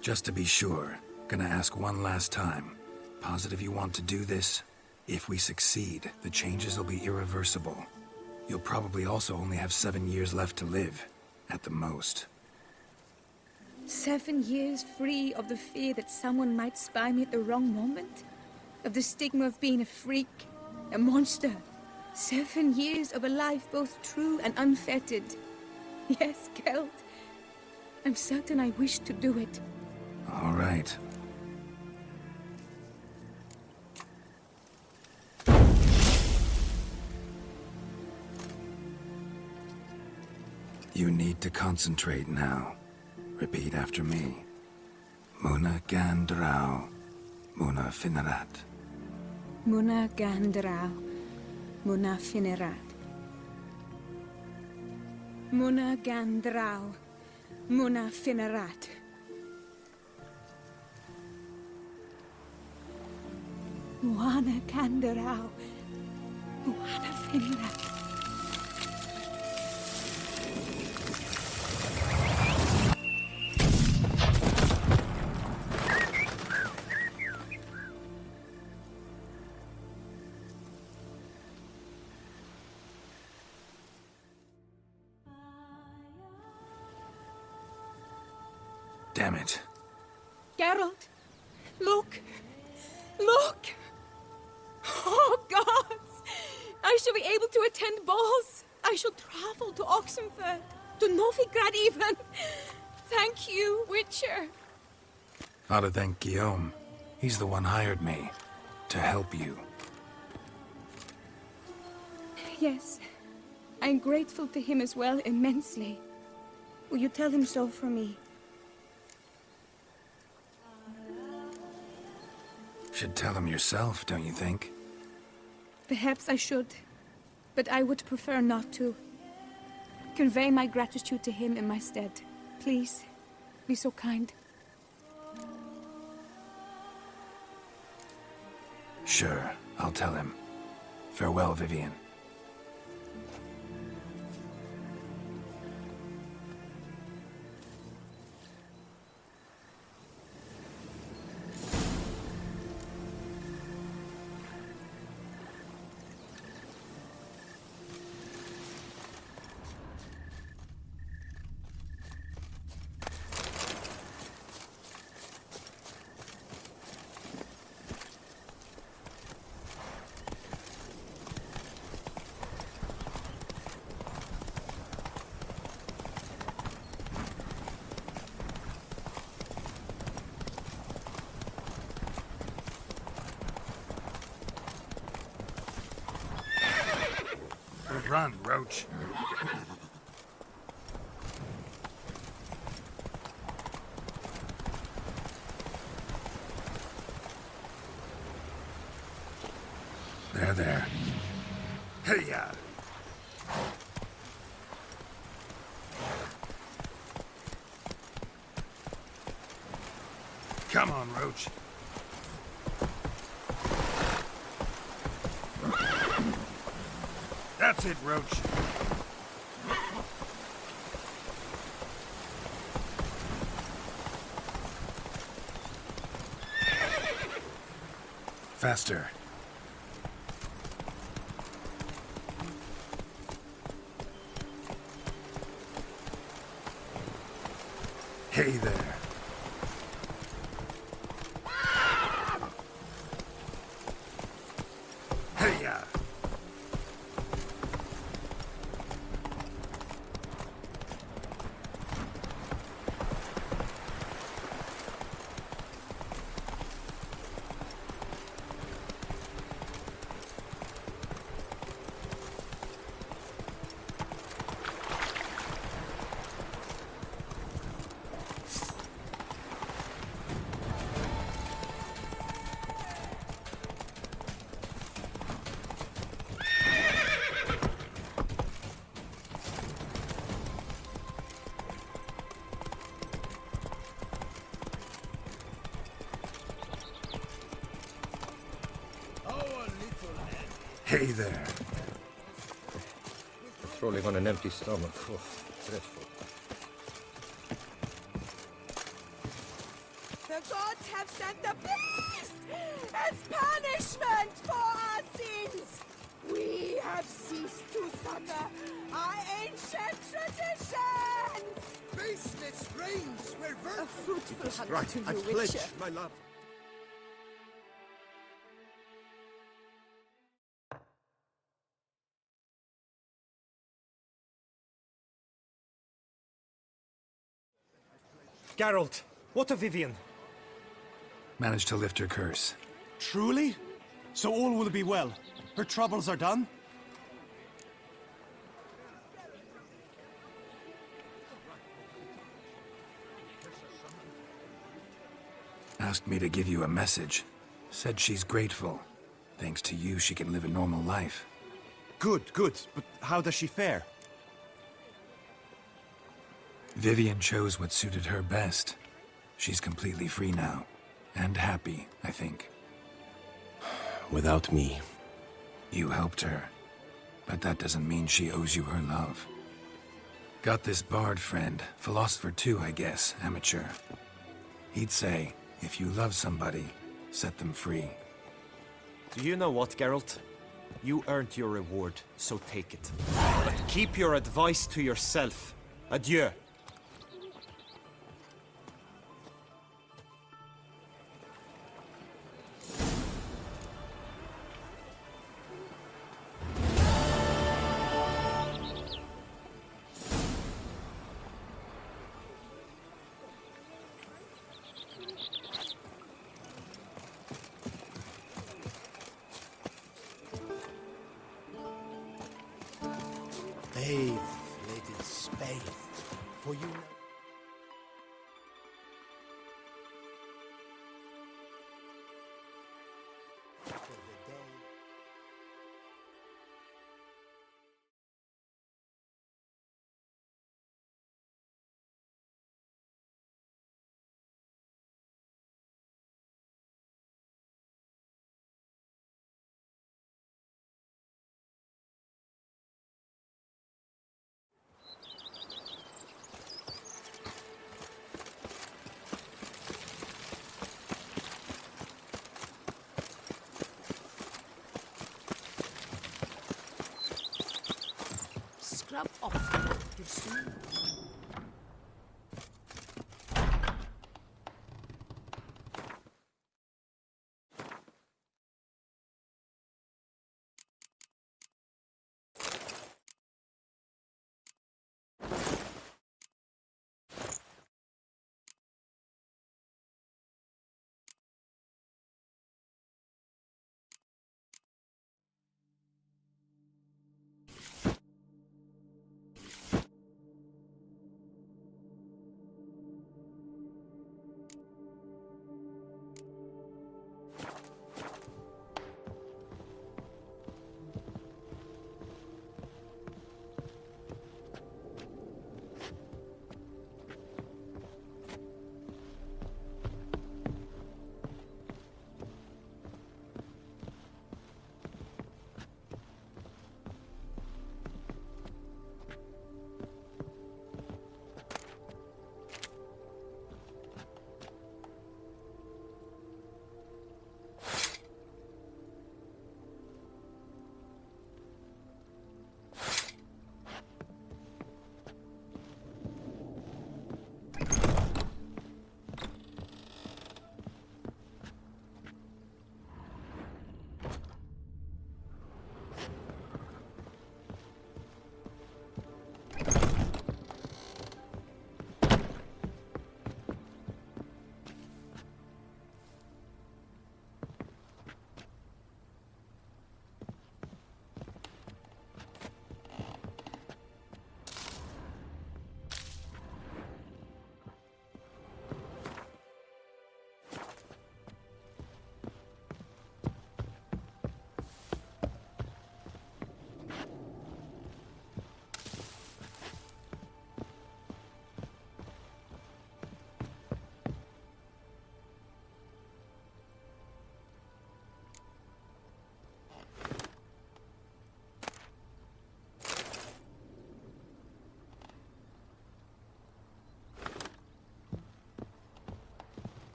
E: Just to be sure, gonna ask one last time. Positive you want to do this? If we succeed, the changes will be irreversible. You'll probably also only have 7 years left to live, at the most.
O: 7 years free of the fear that someone might spy me at the wrong moment? Of the stigma of being a freak, a monster? 7 years of a life both true and unfettered. Yes, Geralt. I'm certain I wish to do it.
E: All right. You need to concentrate now. Repeat after me. Muna Gandrau, Muna Finerat.
O: Muna Gandrau, Muna Finerat. Muna Gandrau, Muna Finerat. Muna Gandrau, Muna Finerat.
E: Damn it.
O: Geralt, look! Look! Oh, gods! I shall be able to attend balls. I shall travel to Oxenfurt, to Novigrad even. Thank you, Witcher.
E: Ought to thank Guillaume. He's the one hired me to help you.
O: Yes, I'm grateful to him as well, immensely. Will you tell him so for me?
E: Should tell him yourself, don't you think?
O: Perhaps I should, but I would prefer not to. Convey my gratitude to him in my stead. Please, be so kind.
E: Sure, I'll tell him. Farewell, Vivian. Run, Roach. There. Hey-ya! Come on, Roach. That's it, Roach. Faster. Hey there. Hey-ya! Hey there.
R: Patrolling on an empty stomach. Oh, dreadful.
L: The gods have sent the beast as punishment for our sins. We have ceased to suffer our ancient traditions.
C: Baseless reigns were
L: A fruitful hunt
C: right.
L: to
C: I
L: you,
C: pledge
L: Witcher.
C: my love.
S: Geralt, what of Vivian?
E: Managed to lift her curse.
T: Truly? So all will be well. Her troubles are done?
E: Asked me to give you a message. Said she's grateful. Thanks to you, she can live a normal life.
T: Good. But how does she fare?
E: Vivian chose what suited her best. She's completely free now. And happy, I think.
N: Without me.
E: You helped her. But that doesn't mean she owes you her love. Got this bard friend, philosopher too, I guess, amateur. He'd say, if you love somebody, set them free.
S: Do you know what, Geralt? You earned your reward, so take it. But keep your advice to yourself. Adieu.
I: For you know... For the day...
L: Scrub off your soon.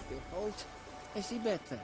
J: Behold, I see better.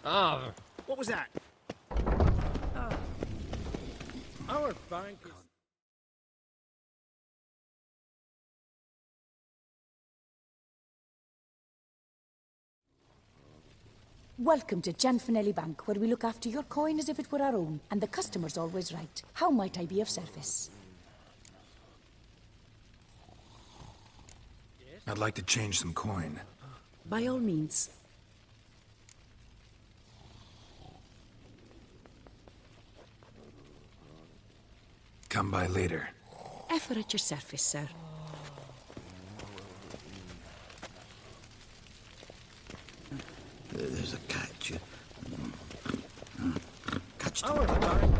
P: Ah, what was that? Our bank.
U: Welcome to Gianfinelli Bank, where we look after your coin as if it were our own, and the customer's always right. How might I be of service?
E: I'd like to change some coin.
U: By all means.
E: Come by later.
U: Ever at your service, sir.
V: There's a catch. Catch them.
P: Our bank.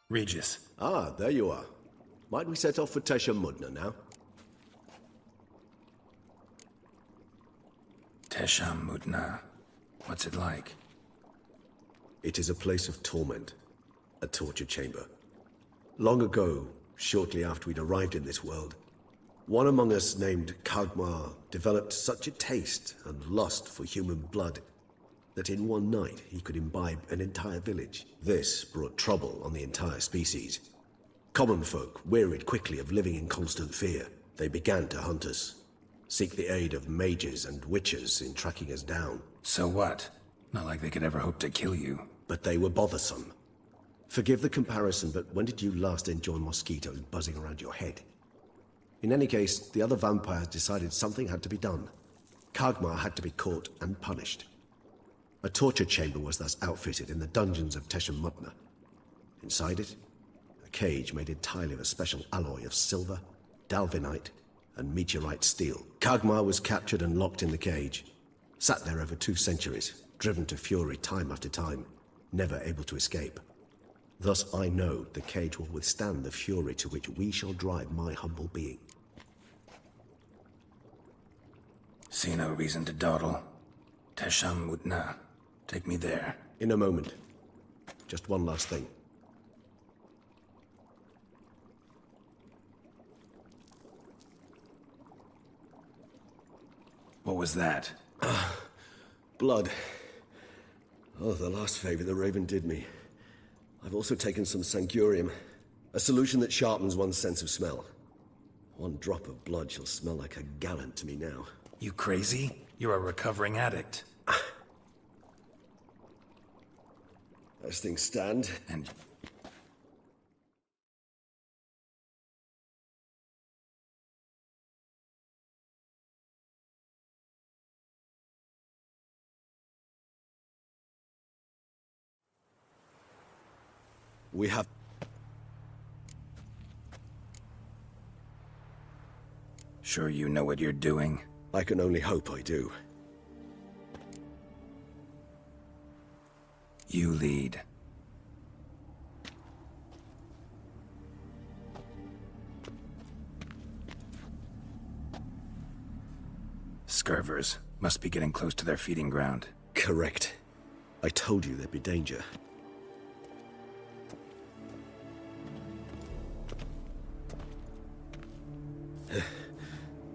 E: Regis.
B: Ah, there you are. Might we set off for Tesha Mudna now?
E: Tesham Mutna. What's it like?
B: It is a place of torment. A torture chamber. Long ago, shortly after we'd arrived in this world, one among us named Kagmar developed such a taste and lust for human blood that in one night he could imbibe an entire village. This brought trouble on the entire species. Common folk wearied quickly of living in constant fear. They began to hunt us, seek the aid of mages and witches in tracking us down.
E: So what? Not like they could ever hope to kill you.
B: But they were bothersome. Forgive the comparison, but when did you last enjoy mosquitoes buzzing around your head? In any case, the other vampires decided something had to be done. Kagmar had to be caught and punished. A torture chamber was thus outfitted in the dungeons of Tesha Mutna. Inside it, a cage made entirely of a special alloy of silver, dalvinite, and meteorite steel. Kagmar was captured and locked in the cage. Sat there over 2 centuries, driven to fury time after time, never able to escape. Thus I know the cage will withstand the fury to which we shall drive my humble being.
E: See no reason to dawdle. Tesham Mutna. Take me there.
B: In a moment. Just one last thing.
E: What was that?
B: Blood. Oh, the last favor the Raven did me. I've also taken some Sancurium, a solution that sharpens one's sense of smell. One drop of blood shall smell like a gallant to me now.
E: You crazy? You're a recovering addict.
B: As things stand...
E: And...
B: we have...
E: Sure you know what you're doing?
B: I can only hope I do.
E: You lead. Scurvers must be getting close to their feeding ground.
B: Correct. I told you there'd be danger.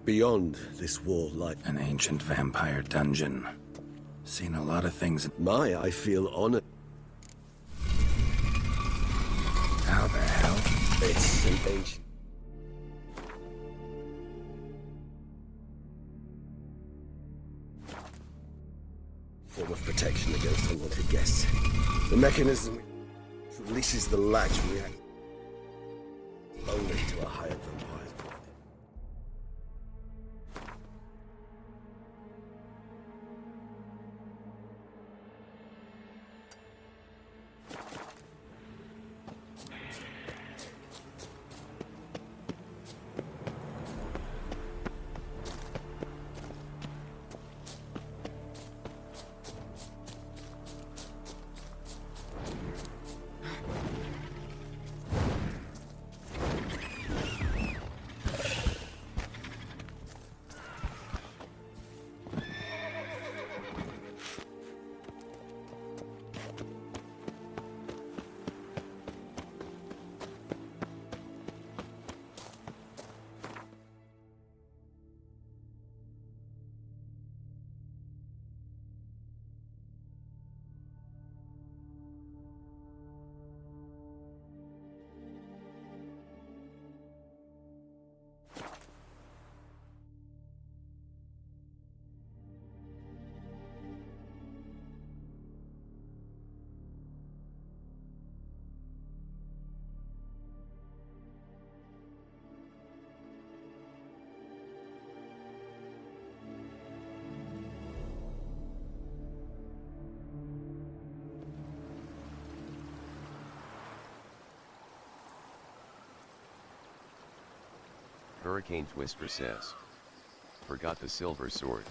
B: Beyond this wall lies
E: an ancient vampire dungeon. Seen a lot of things.
B: I feel honored.
E: How the hell?
B: It's an ancient... form of protection against unwanted guests. The mechanism releases the latch react only to a higher vampire's blood.
V: HurricanetwistR says. Forgot the silver sword.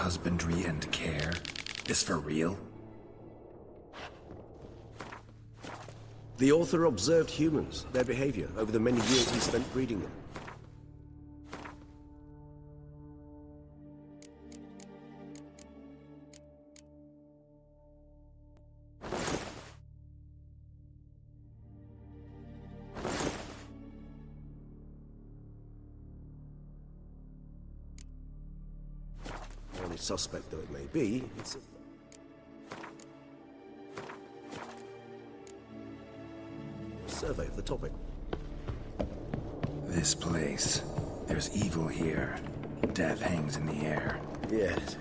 E: husbandry and care is for real?
B: The author observed humans, their behavior, over the many years he spent breeding them. Only suspect though it may be, it's a survey of the topic.
E: This place. There's evil here. Death hangs in the air.
B: Yes.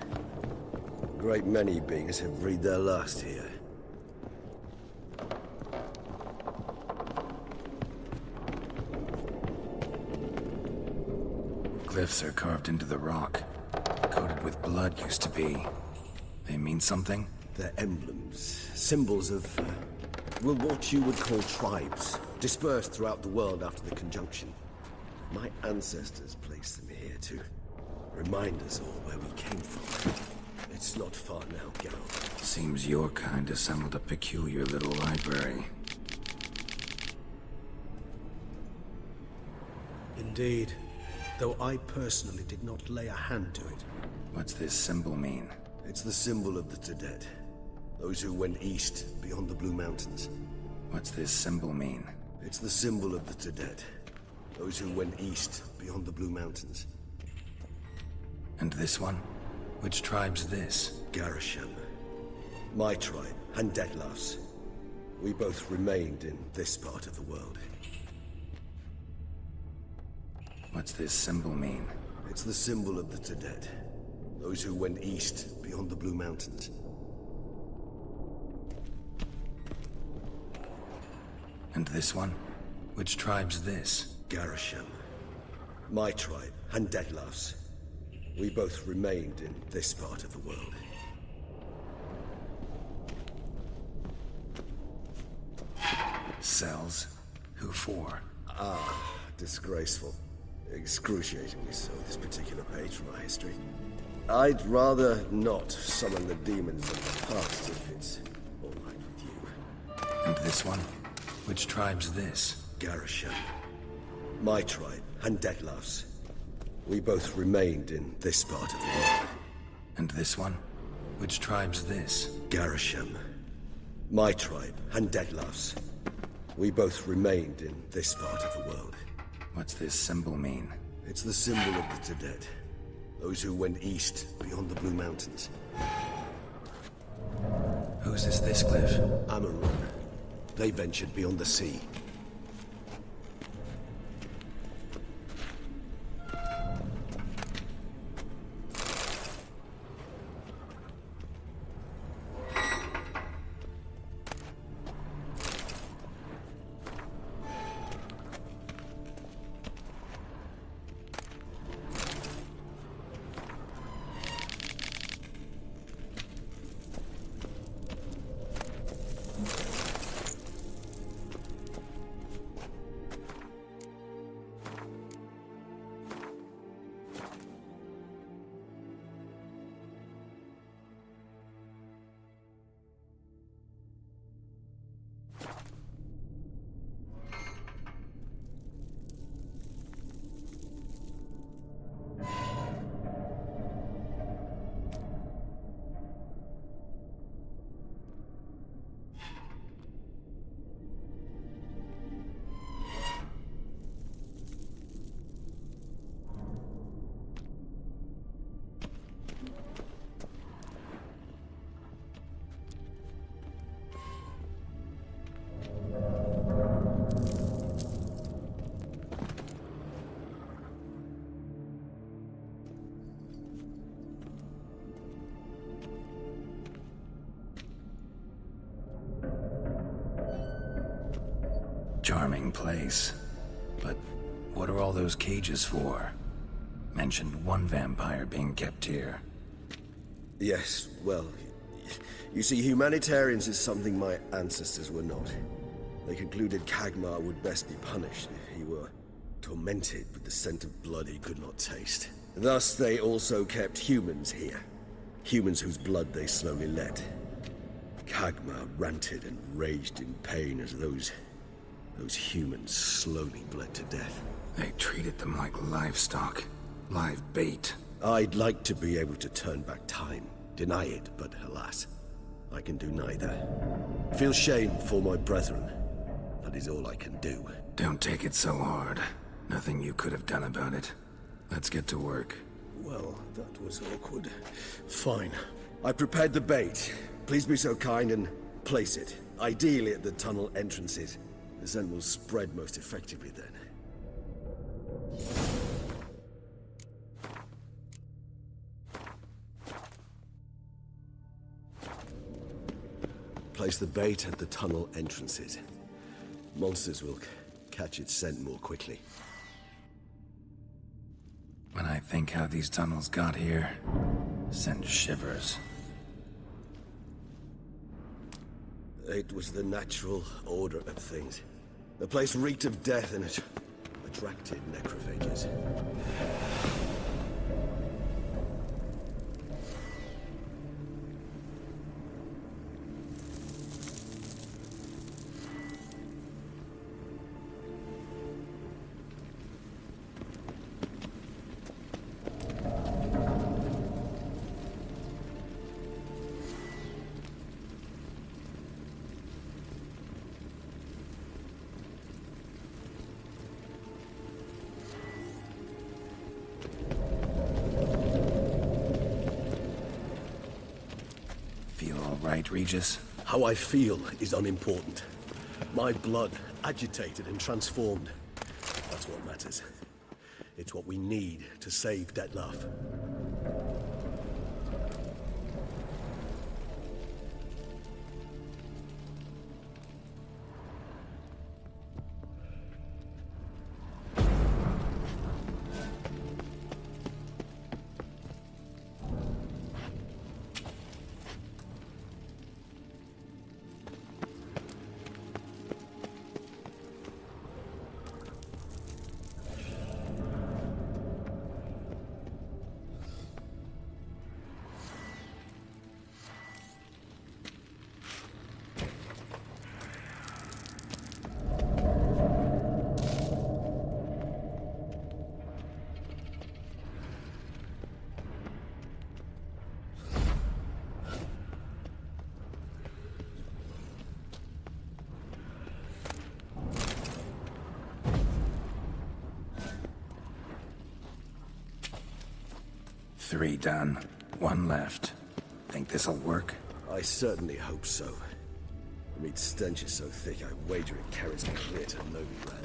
B: A great many beings have breathed their last here.
E: Glyphs are carved into the rock. Coated with blood used to be. They mean something?
B: They're emblems, symbols of, what you would call tribes, dispersed throughout the world after the conjunction. My ancestors placed them here to remind us all where we came from. It's not far now, Geralt.
E: Seems your kind assembled a peculiar little library.
B: Indeed, though I personally did not lay a hand to it.
E: What's this symbol mean?
B: It's the symbol of the Tedet. Those who went east, beyond the Blue Mountains.
E: What's this symbol mean?
B: It's the symbol of the Tedet. Those who went east, beyond the Blue Mountains.
E: And this one? Which tribe's this?
B: Garisham. My tribe, and Detlef's. We both remained in this part of the world.
E: What's this symbol mean?
B: It's the symbol of the Tedet. Those who went east, beyond the Blue Mountains.
E: And this one? Which tribe's this?
B: Garisham. My tribe, and Detlef's. We both remained in this part of the world.
E: Cells? Who for?
B: Ah, disgraceful. Excruciatingly so, this particular page from our history. I'd rather not summon the demons of the past if it's all right with you.
E: And this one? Which tribe's this?
B: Garisham. My tribe, and Detlef's. We both remained in this part of the world.
E: And this one? Which tribe's this?
B: Garisham. My tribe, and Detlef's. We both remained in this part of the world.
E: What's this symbol mean?
B: It's the symbol of the Tedet. Those who went east, beyond the Blue Mountains.
E: Whose is this glyph?
B: Amarun. They ventured beyond the sea.
E: Charming place. But what are all those cages for? Mentioned one vampire being kept here.
B: Yes, well, you see, humanitarians is something my ancestors were not. They concluded Kagmar would best be punished if he were tormented with the scent of blood he could not taste. Thus, they also kept humans here. Humans whose blood they slowly let. Kagmar ranted and raged in pain as those humans slowly bled to death.
E: They treated them like livestock. Live bait.
B: I'd like to be able to turn back time. Deny it, but alas, I can do neither. Feel shame for my brethren. That is all I can do.
E: Don't take it so hard. Nothing you could have done about it. Let's get to work.
B: Well, that was awkward. Fine. I prepared the bait. Please be so kind and place it. Ideally at the tunnel entrances. The scent will spread most effectively then. Place the bait at the tunnel entrances. Monsters will catch its scent more quickly.
E: When I think how these tunnels got here, send shivers.
B: It was the natural order of things. The place reeked of death and it attracted necrophages.
E: Right, Regis?
B: How I feel is unimportant. My blood agitated and transformed. That's what matters. It's what we need to save Detlef.
E: Three done. One left. Think this'll work?
B: I certainly hope so. The meat stench is so thick, I wager it carries clear to Novigrad.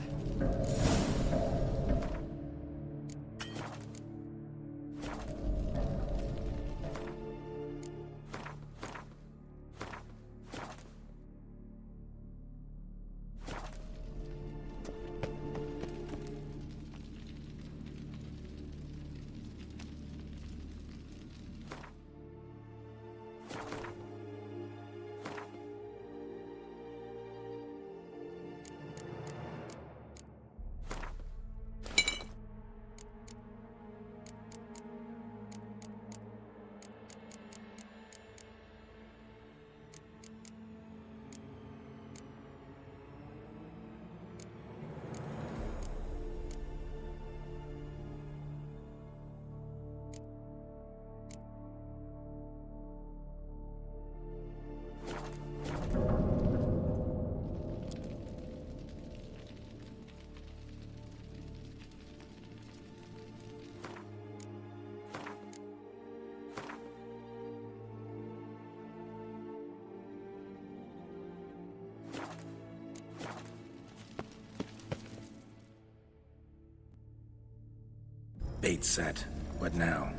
E: Bait set. What now?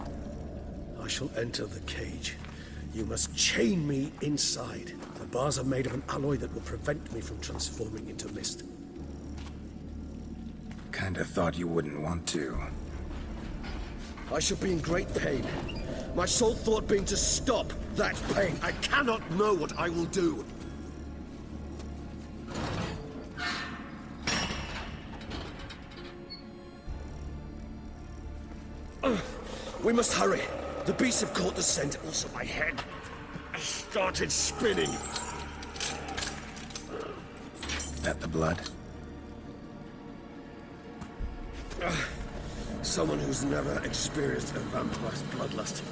B: I shall enter the cage. You must chain me inside. The bars are made of an alloy that will prevent me from transforming into mist.
E: Kinda thought you wouldn't want to.
B: I shall be in great pain. My sole thought being to stop that pain. I cannot know what I will do. We must hurry. The beasts have caught the scent, also my head. I started spinning.
E: That the blood?
B: Someone who's never experienced a vampire's bloodlust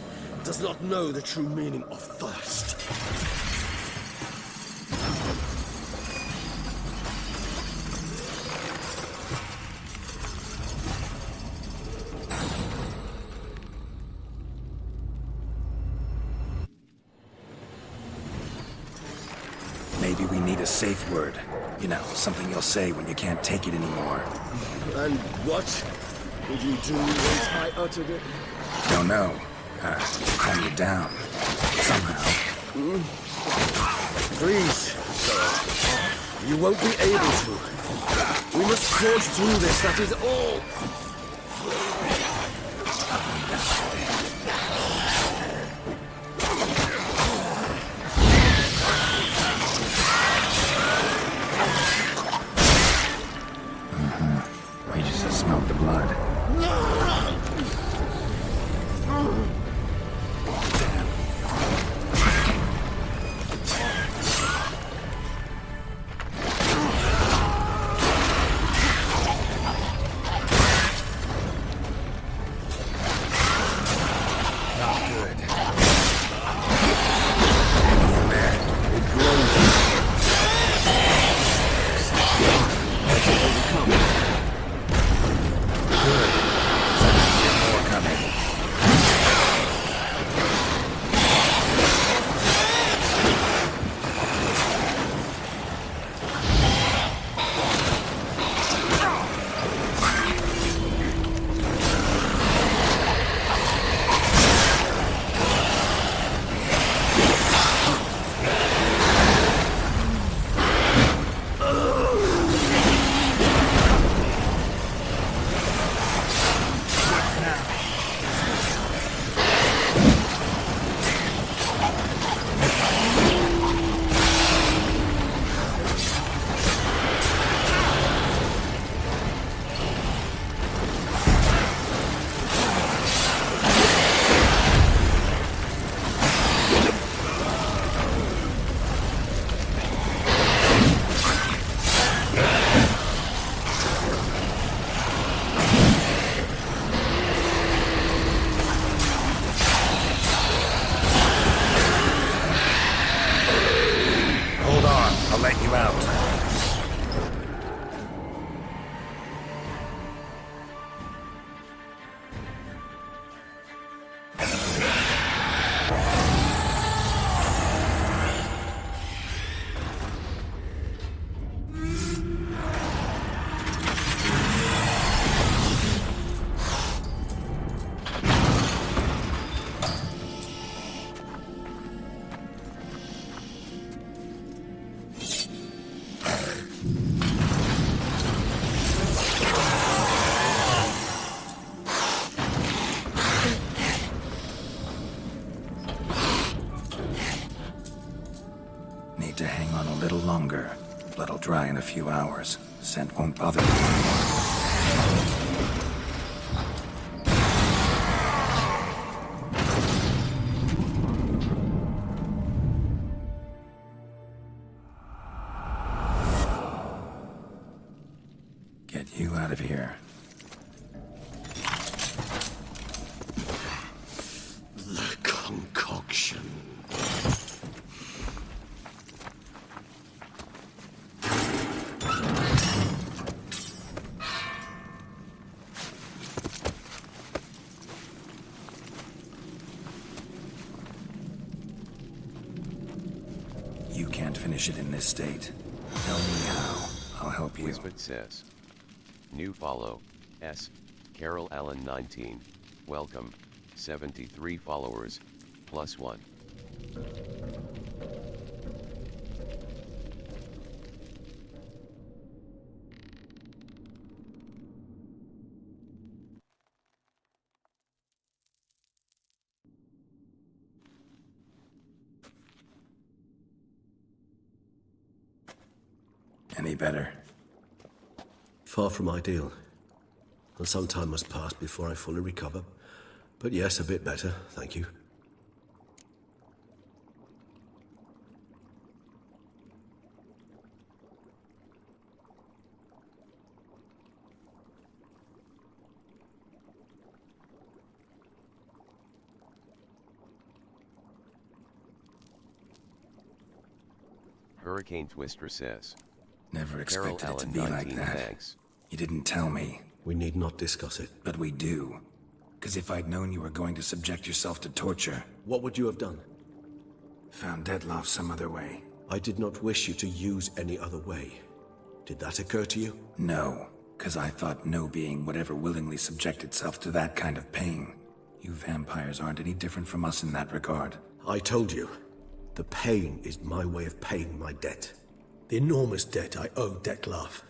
B: does not know the true meaning of thirst.
E: Maybe we need a safe word. You know, something you'll say when you can't take it anymore.
B: And what did you do once I uttered it?
E: Don't know. Calm you down. Somehow.
B: Please, sir. You won't be able to. We must forge through this, that is all.
E: We just smelled the blood. Need to hang on a little longer. Blood'll dry in a few hours. Scent won't bother me anymore. Get you out of here.
B: The concoction.
E: You can't finish it in this state. Tell me how. I'll help you.
V: Wisbit says. New follow, S. Carol Allen 19, welcome, 73 followers, +1.
E: Any better?
B: Far from ideal. And some time must pass before I fully recover. But yes, a bit better, thank you.
V: HurricanetwistR says.
K: Never
V: Carol
K: expected it to
V: Allen,
K: be like
V: 19
K: that.
V: thanks.
K: You didn't tell me.
B: We need not discuss it.
K: But we do. Because if I'd known you were going to subject yourself to torture...
B: What would you have done?
K: Found Dettlaff some other way.
B: I did not wish you to use any other way. Did that occur to you?
K: No, because I thought no being would ever willingly subject itself to that kind of pain. You vampires aren't any different from us in that regard.
B: I told you. The pain is my way of paying my debt. The enormous debt I owe Dettlaff.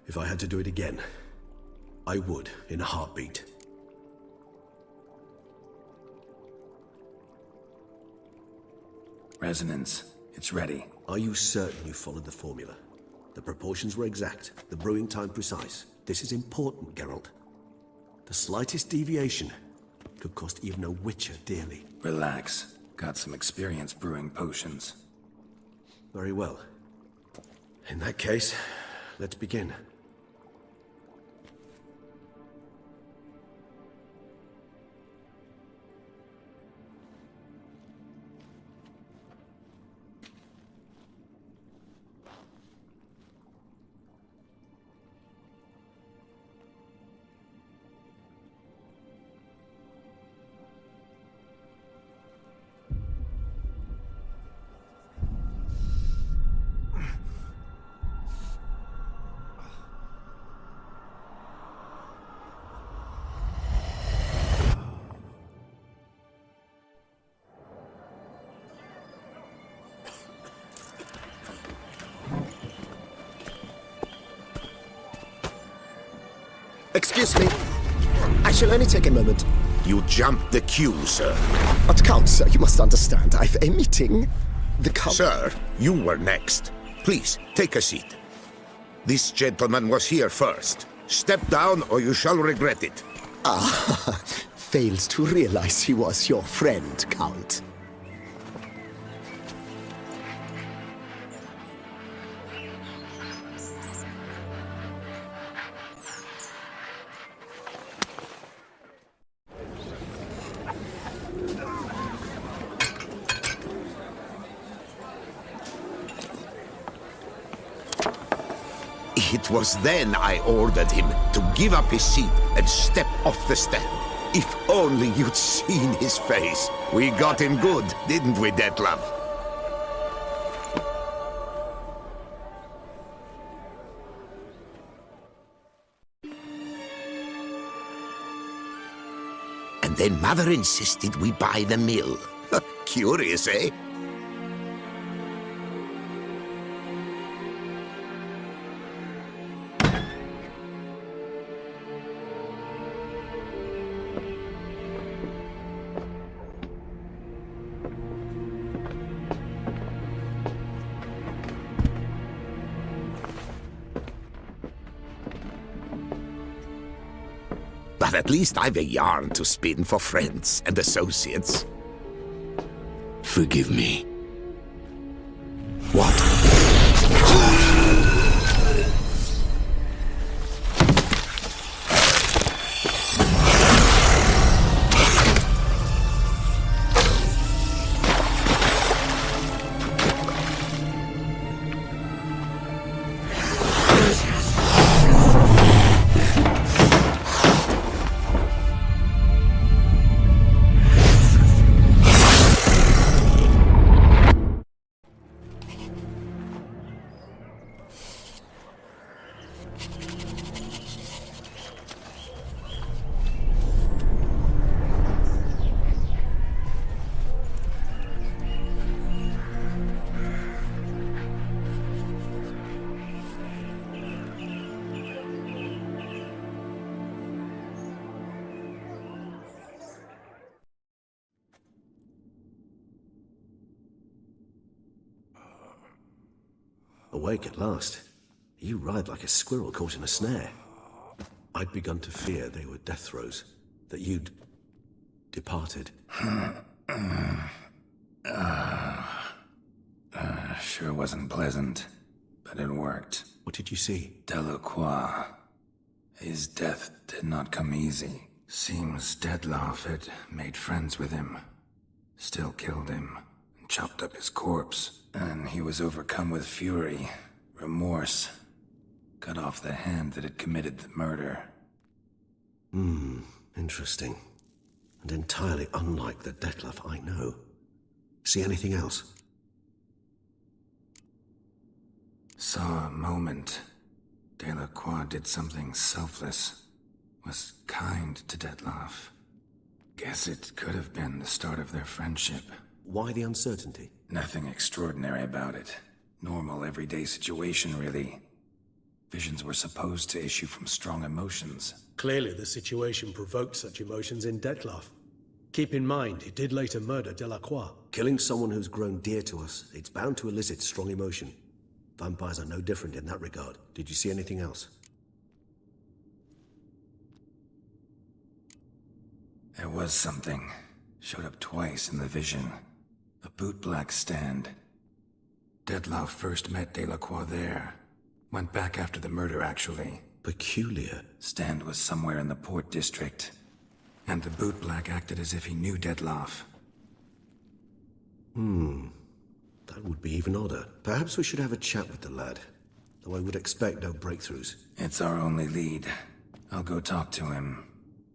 B: If I had to do it again, I would, in a heartbeat.
K: Resonance. It's ready.
B: Are you certain you followed the formula? The proportions were exact, the brewing time precise. This is important, Geralt. The slightest deviation could cost even a witcher dearly.
K: Relax. Got some experience brewing potions.
B: Very well. In that case, let's begin.
A: Excuse me. I shall only take a moment.
M: You jumped the queue, sir.
A: But Count, sir, you must understand. I've a meeting. The Count...
M: Sir, you were next. Please, take a seat. This gentleman was here first. Step down or you shall regret it.
A: Ah, fails to realize he was your friend, Count.
M: It was then I ordered him to give up his seat and step off the stand. If only you'd seen his face. We got him good, didn't we, Dettlaff? And then Mother insisted we buy the mill. Curious, eh? But at least I've a yarn to spin for friends and associates. Forgive me. What? Awake at last. You ride like a squirrel caught in a snare.
B: I'd begun to fear they were death throes, that you'd departed.
E: Sure wasn't pleasant, but it worked.
B: What did you see?
E: Delacroix. His death did not come easy. Seems Dettlaff had made friends with him. Still killed him, and chopped up his corpse. And he was overcome with fury, remorse. Cut off the hand that had committed the murder.
B: Interesting. And entirely unlike the Dettlaff I know. See anything else?
E: Saw a moment. Delacroix did something selfless. Was kind to Dettlaff. Guess it could have been the start of their friendship.
B: Why the uncertainty?
E: Nothing extraordinary about it. Normal, everyday situation, really. Visions were supposed to issue from strong emotions.
D: Clearly the situation provoked such emotions in Dettlaff. Keep in mind, he did later murder Delacroix.
B: Killing someone who's grown dear to us, it's bound to elicit strong emotion. Vampires are no different in that regard. Did you see anything else?
E: There was something. Showed up twice in the vision. A bootblack stand. Dettlaff first met Delacroix there. Went back after the murder, actually.
B: Peculiar.
E: Stand was somewhere in the Port District. And the bootblack acted as if he knew Dettlaff.
B: That would be even odder. Perhaps we should have a chat with the lad. Though I would expect no breakthroughs.
E: It's our only lead. I'll go talk to him.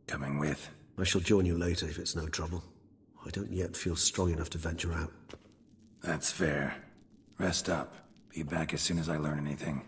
E: Coming with?
B: I shall join you later if it's no trouble. I don't yet feel strong enough to venture out.
E: That's fair. Rest up. Be back as soon as I learn anything.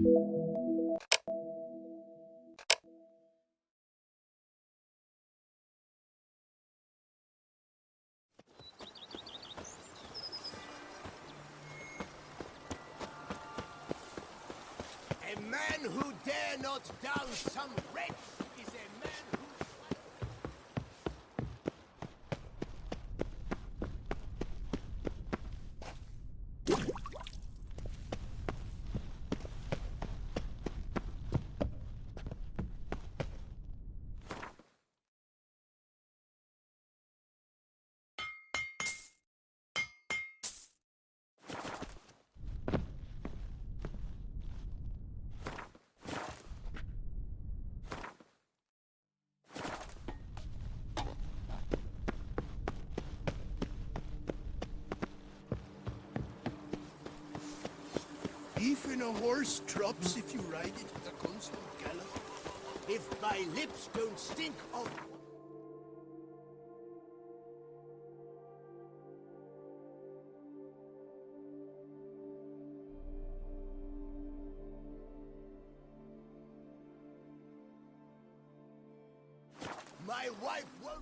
I: A man who dare not down some wretch is a man who...
C: Even a horse drops if you ride it at a constant gallop.
I: If my lips don't stink of... My wife won't...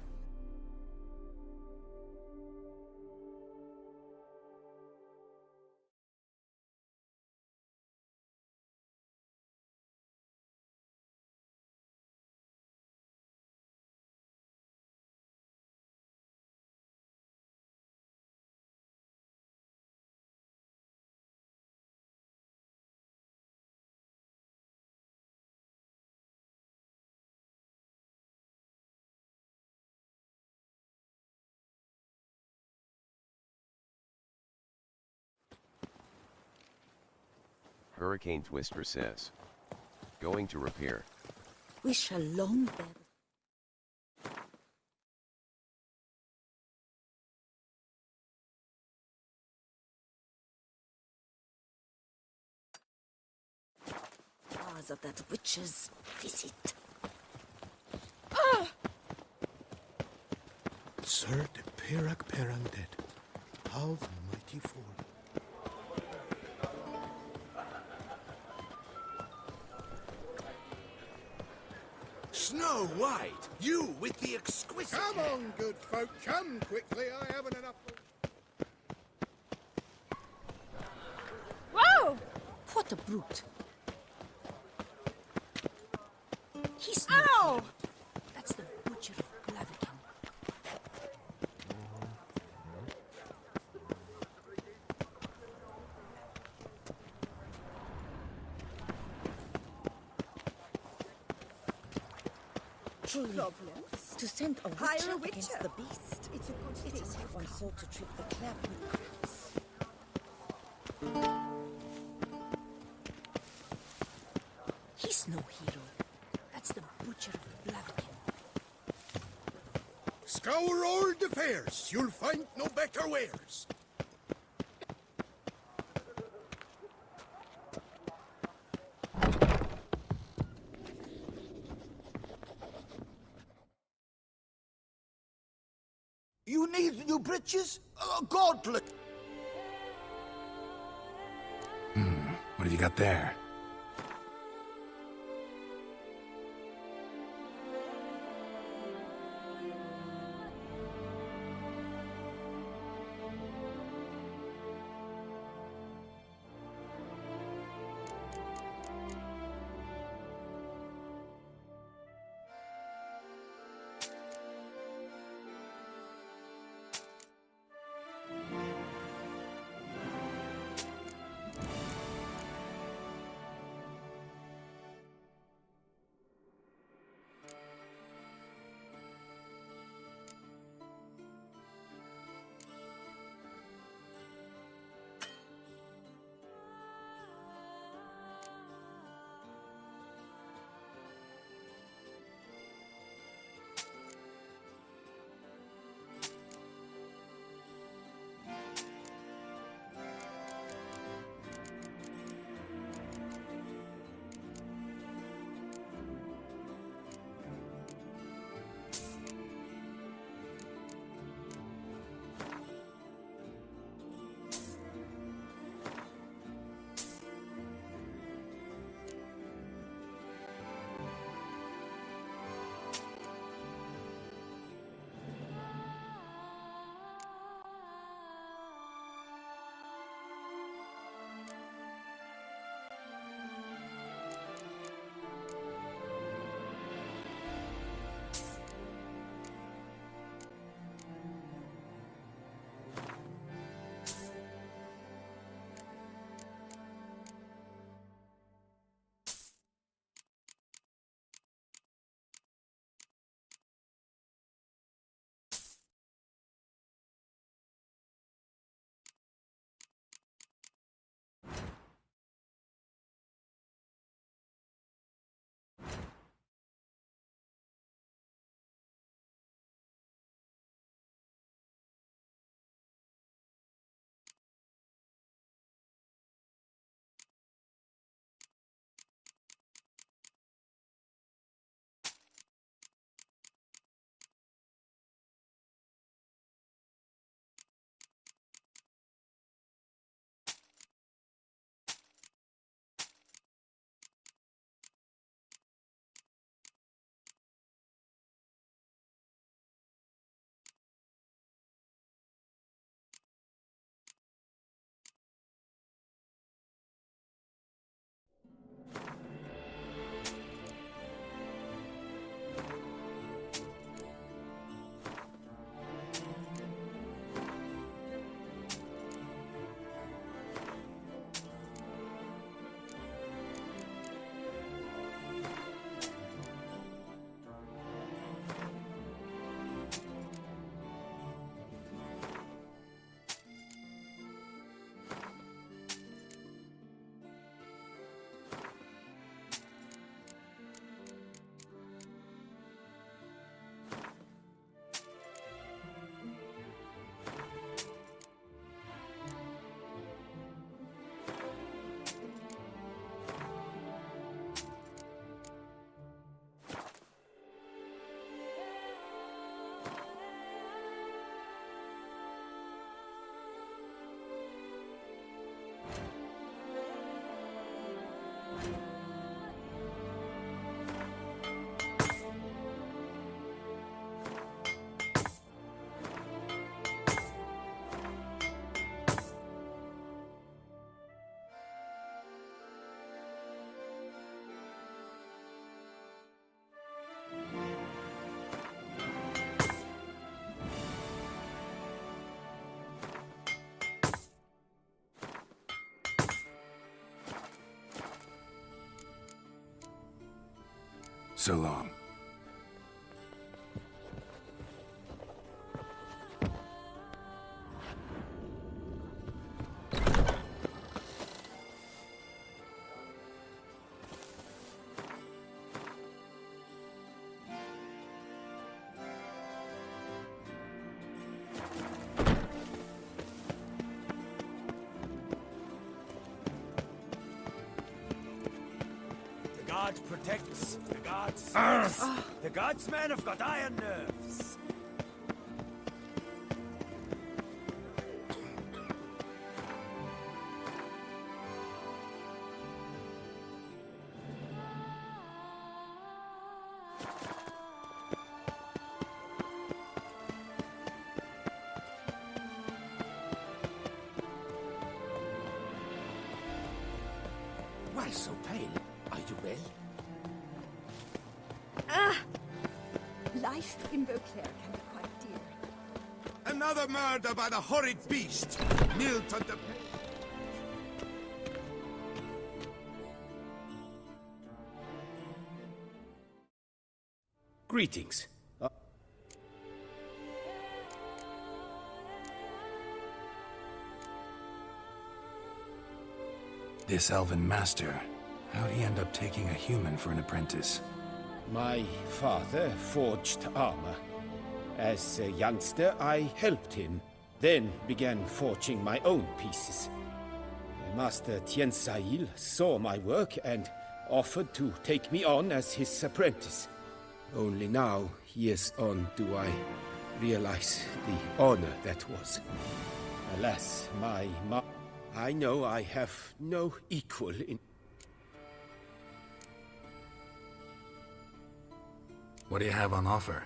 V: HurricanetwistR says. Going to repair.
U: We shall long bear the scars of that witch's visit.
C: Sir, the Perak Perang dead. How the mighty fall.
Q: Snow White, you with the exquisite.
C: Come on, good folk, come quickly. I haven't enough.
U: Whoa! What a brute. He's not. Ow! That's the butcher of Blaviken. Truly,
L: Problems?
U: to send a
L: Hire
U: witcher
L: a witcher.
U: against the beast.
L: It's a good
U: It
L: thing.
U: is if one sought to trick the clap with craps. He's no hero. That's the butcher of Blaviken.
C: Scour all the fairs. You'll find no better wares.
Q: You need new breeches? Gauntlet!
E: What have you got there? So long.
G: The god protects, the god saves. The god's men have got iron nerves.
J: Why so pale? Are you well?
L: Life in Beauclair can be quite dear.
M: Another murder by the horrid beast! Milton the...
G: Greetings.
E: This elven master, how'd he end up taking a human for an apprentice?
H: My father forged armor. As a youngster, I helped him, then began forging my own pieces. Master Tiensail saw my work and offered to take me on as his apprentice. Only now, years on, do I realize the honor that was. Alas, I know I have no equal in...
E: What do you have on offer?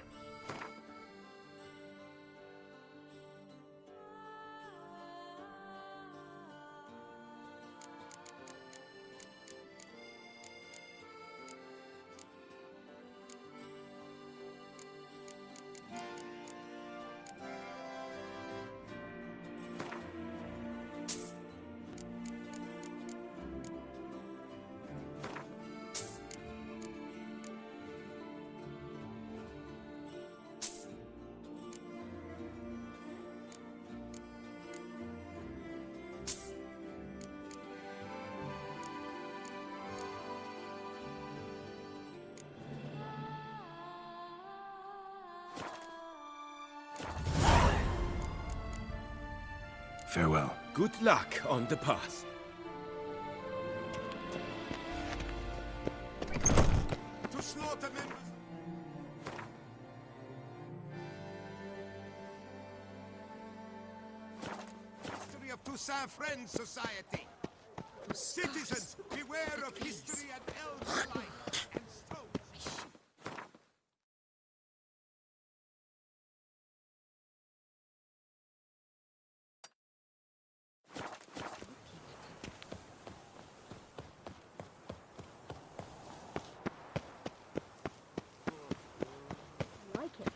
E: Farewell.
H: Good luck on the path.
M: To slaughter members... History of Toussaint Friends Society. Citizens, beware of history and elves alike. And stones.
L: Like it.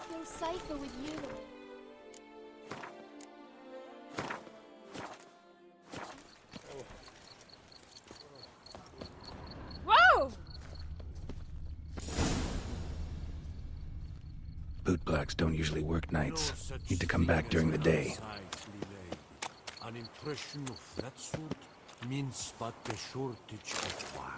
W: Feel safer with you.
O: Whoa!
E: Bootblacks don't usually work nights. Need to come back during the day.
R: An impression of that sort means but the shortage of wine.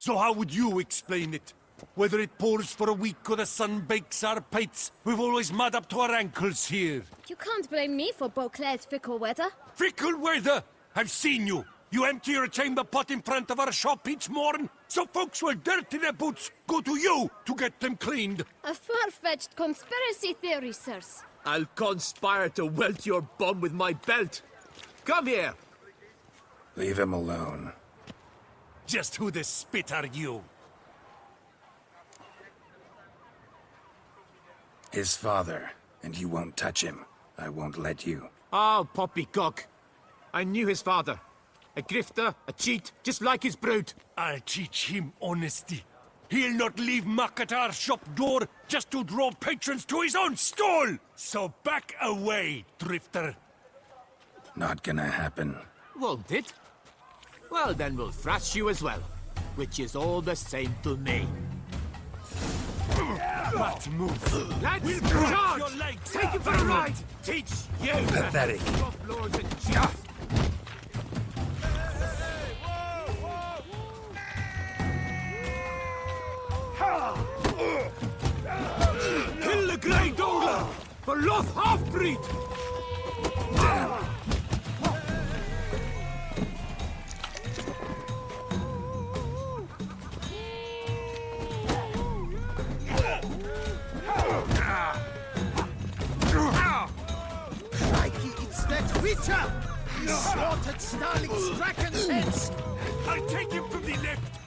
R: So how would you explain it? Whether it pours for a week or the sun bakes our pipes, we've always mud up to our ankles here.
W: You can't blame me for Beauclair's fickle weather.
R: Fickle weather! I've seen you! You empty your chamber pot in front of our shop each morn, so folks will dirty their boots go to you to get them cleaned.
W: A far-fetched conspiracy theory, sirs.
F: I'll conspire to welt your bum with my belt. Come here!
E: Leave him alone.
R: Just who the spit are you?
E: His father, and you won't touch him. I won't let you.
F: Oh, poppycock. I knew his father. A grifter, a cheat, just like his brood.
R: I'll teach him honesty. He'll not leave muck at our shop door just to draw patrons to his own stall! So back away, drifter.
E: Not gonna happen.
F: Won't it? Well, then we'll thrash you as well. Which is all the same to me.
R: What move?
F: Lads,
R: We'll
F: charge!
R: your legs.
F: Take it for a ride! Teach you!
E: Pathetic.
F: Shop lords and chiefs.
R: Kill the grey dongler!
F: For Loth half-breed!
E: Damn.
Q: Crikey, it's that Witcher! He slaughtered Starling's dragon's heads!
R: I'll take him from the left!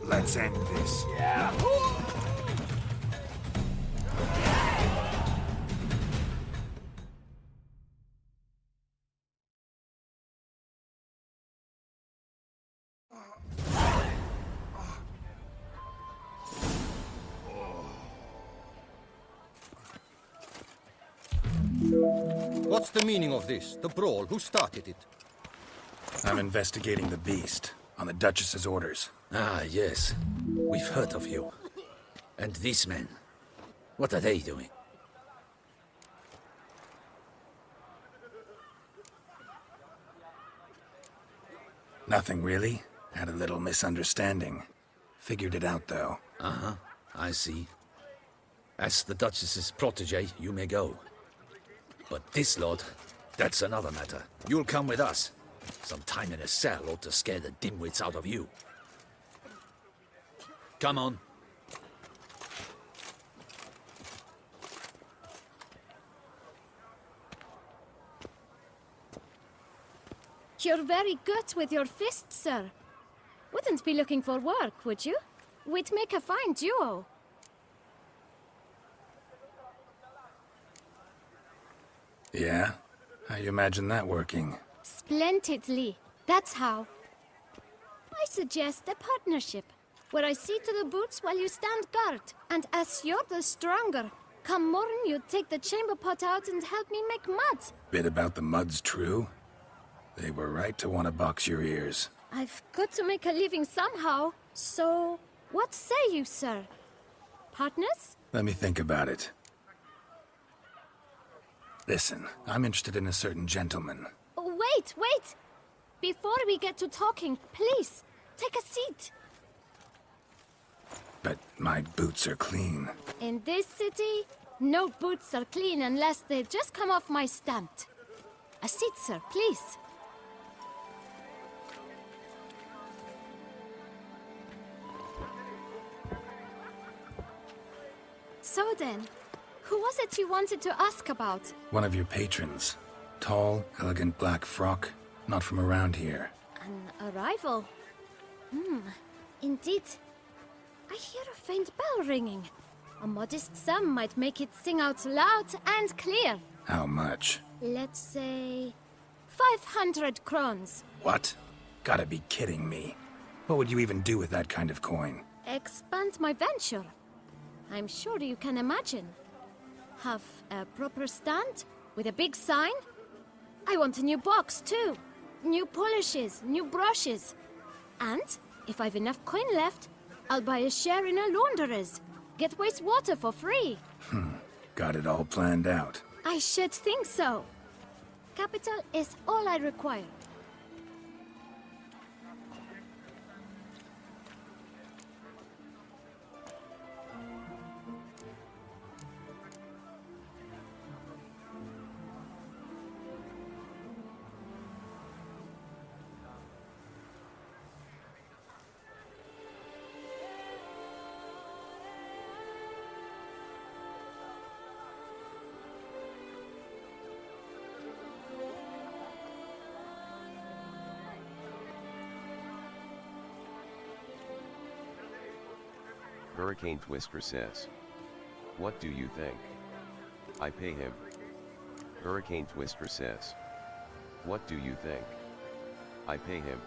E: Let's end this.
N: What's the meaning of this? The brawl? Who started it?
E: I'm investigating the beast, on the Duchess's orders.
T: Ah, yes. We've heard of you. And these men, what are they doing?
E: Nothing really. Had a little misunderstanding. Figured it out, though.
T: Uh-huh, I see. As the Duchess's protege, you may go. But this lot, that's another matter. You'll come with us. Some time in a cell ought to scare the dimwits out of you. Come on.
W: You're very good with your fists, sir. Wouldn't be looking for work, would you? We'd make a fine duo.
E: Yeah? How you imagine that working?
W: Splendidly. That's how. I suggest a partnership, where I see to the boots while you stand guard. And as you're the stronger, come morn you take the chamber pot out and help me make mud.
E: Bit about the mud's true? They were right to want to box your ears.
W: I've got to make a living somehow, so what say you, sir? Partners?
E: Let me think about it. Listen, I'm interested in a certain gentleman.
W: Oh, wait! Before we get to talking, please, take a seat.
E: But my boots are clean.
W: In this city, no boots are clean unless they just come off my stamp. A seat, sir, please. So then, who was it you wanted to ask about?
E: One of your patrons. Tall, elegant black frock. Not from around here.
W: An arrival? Indeed. I hear a faint bell ringing. A modest sum might make it sing out loud and clear.
E: How much?
W: Let's say 500 crowns.
E: What? Gotta be kidding me. What would you even do with that kind of coin?
W: Expand my venture. I'm sure you can imagine. Have a proper stand with a big sign. I want a new box too. New polishes, new brushes. And if I've enough coin left, I'll buy a share in a launderer's. Get wastewater for free.
E: Got it all planned out.
W: I should think so. Capital is all I require.
V: HurricanetwistR says. What do you think? I pay him. HurricanetwistR says. What do you think? I pay him.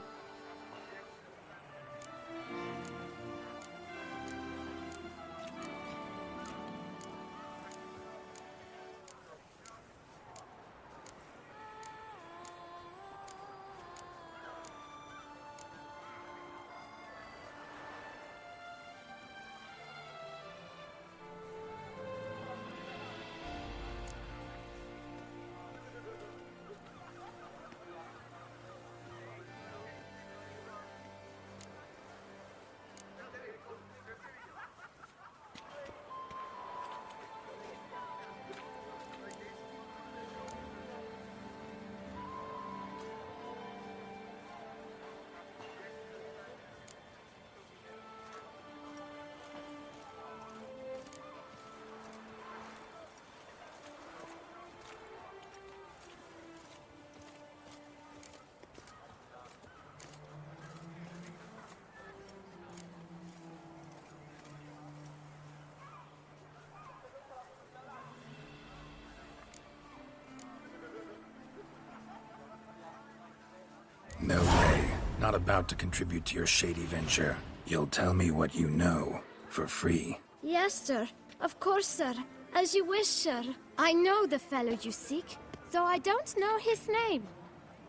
E: No way. Not about to contribute to your shady venture. You'll tell me what you know, for free.
W: Yes, sir. Of course, sir. As you wish, sir. I know the fellow you seek, though I don't know his name.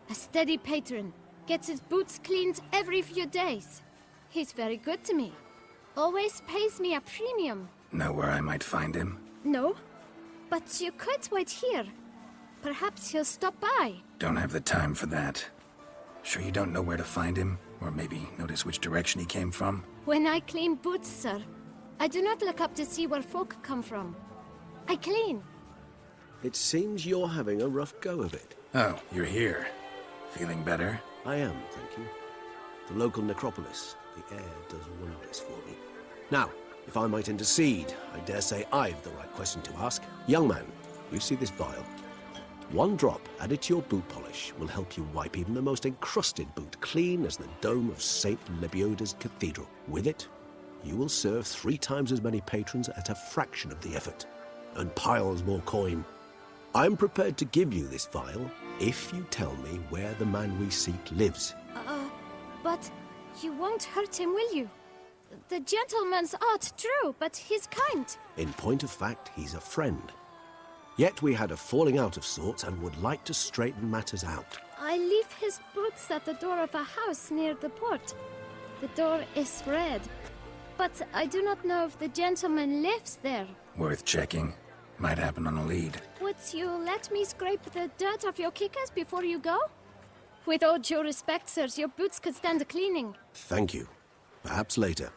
W: A steady patron. Gets his boots cleaned every few days. He's very good to me. Always pays me a premium.
E: Know where I might find him?
W: No? But you could wait here. Perhaps he'll stop by.
E: Don't have the time for that. Sure you don't know where to find him? Or maybe notice which direction he came from?
W: When I clean boots, sir, I do not look up to see where folk come from. I clean.
B: It seems you're having a rough go of it.
E: Oh, you're here. Feeling better?
B: I am, thank you. The local necropolis. The air does wonders for me. Now, if I might intercede, I dare say I've the right question to ask. Young man, you see this vial? One drop added to your boot polish will help you wipe even the most encrusted boot clean as the dome of St. Lebioda's cathedral. With it, you will serve 3 times as many patrons at a fraction of the effort, and piles more coin. I'm prepared to give you this vial if you tell me where the man we seek lives.
W: But you won't hurt him, will you? The gentleman's art, true, but he's kind.
B: In point of fact, he's a friend. Yet we had a falling out of sorts and would like to straighten matters out.
W: I leave his boots at the door of a house near the port. The door is red, but I do not know if the gentleman lives there.
E: Worth checking. Might happen on a lead.
W: Would you let me scrape the dirt off your kickers before you go? With all due respect, sirs, your boots could stand a cleaning.
B: Thank you. Perhaps later.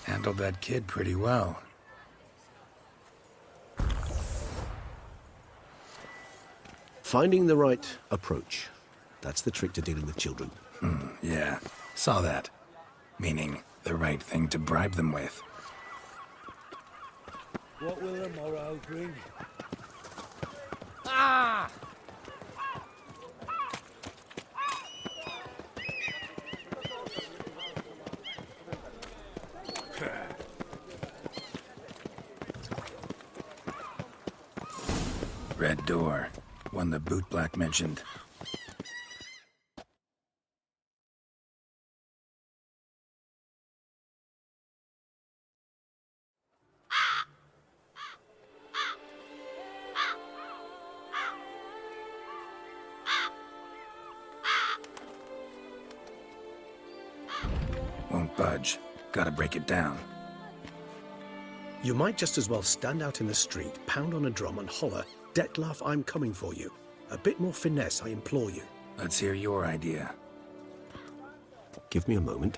E: Handled that kid pretty well.
B: Finding the right approach. That's the trick to dealing with children.
E: Yeah. Saw that. Meaning, the right thing to bribe them with.
G: What will the morrow bring?
F: Ah!
E: Red door. One the bootblack mentioned. Won't budge. Gotta break it down.
D: You might just as well stand out in the street, pound on a drum and holler, "Detlef, I'm coming for you." A bit more finesse, I implore you.
E: Let's hear your idea.
B: Give me a moment.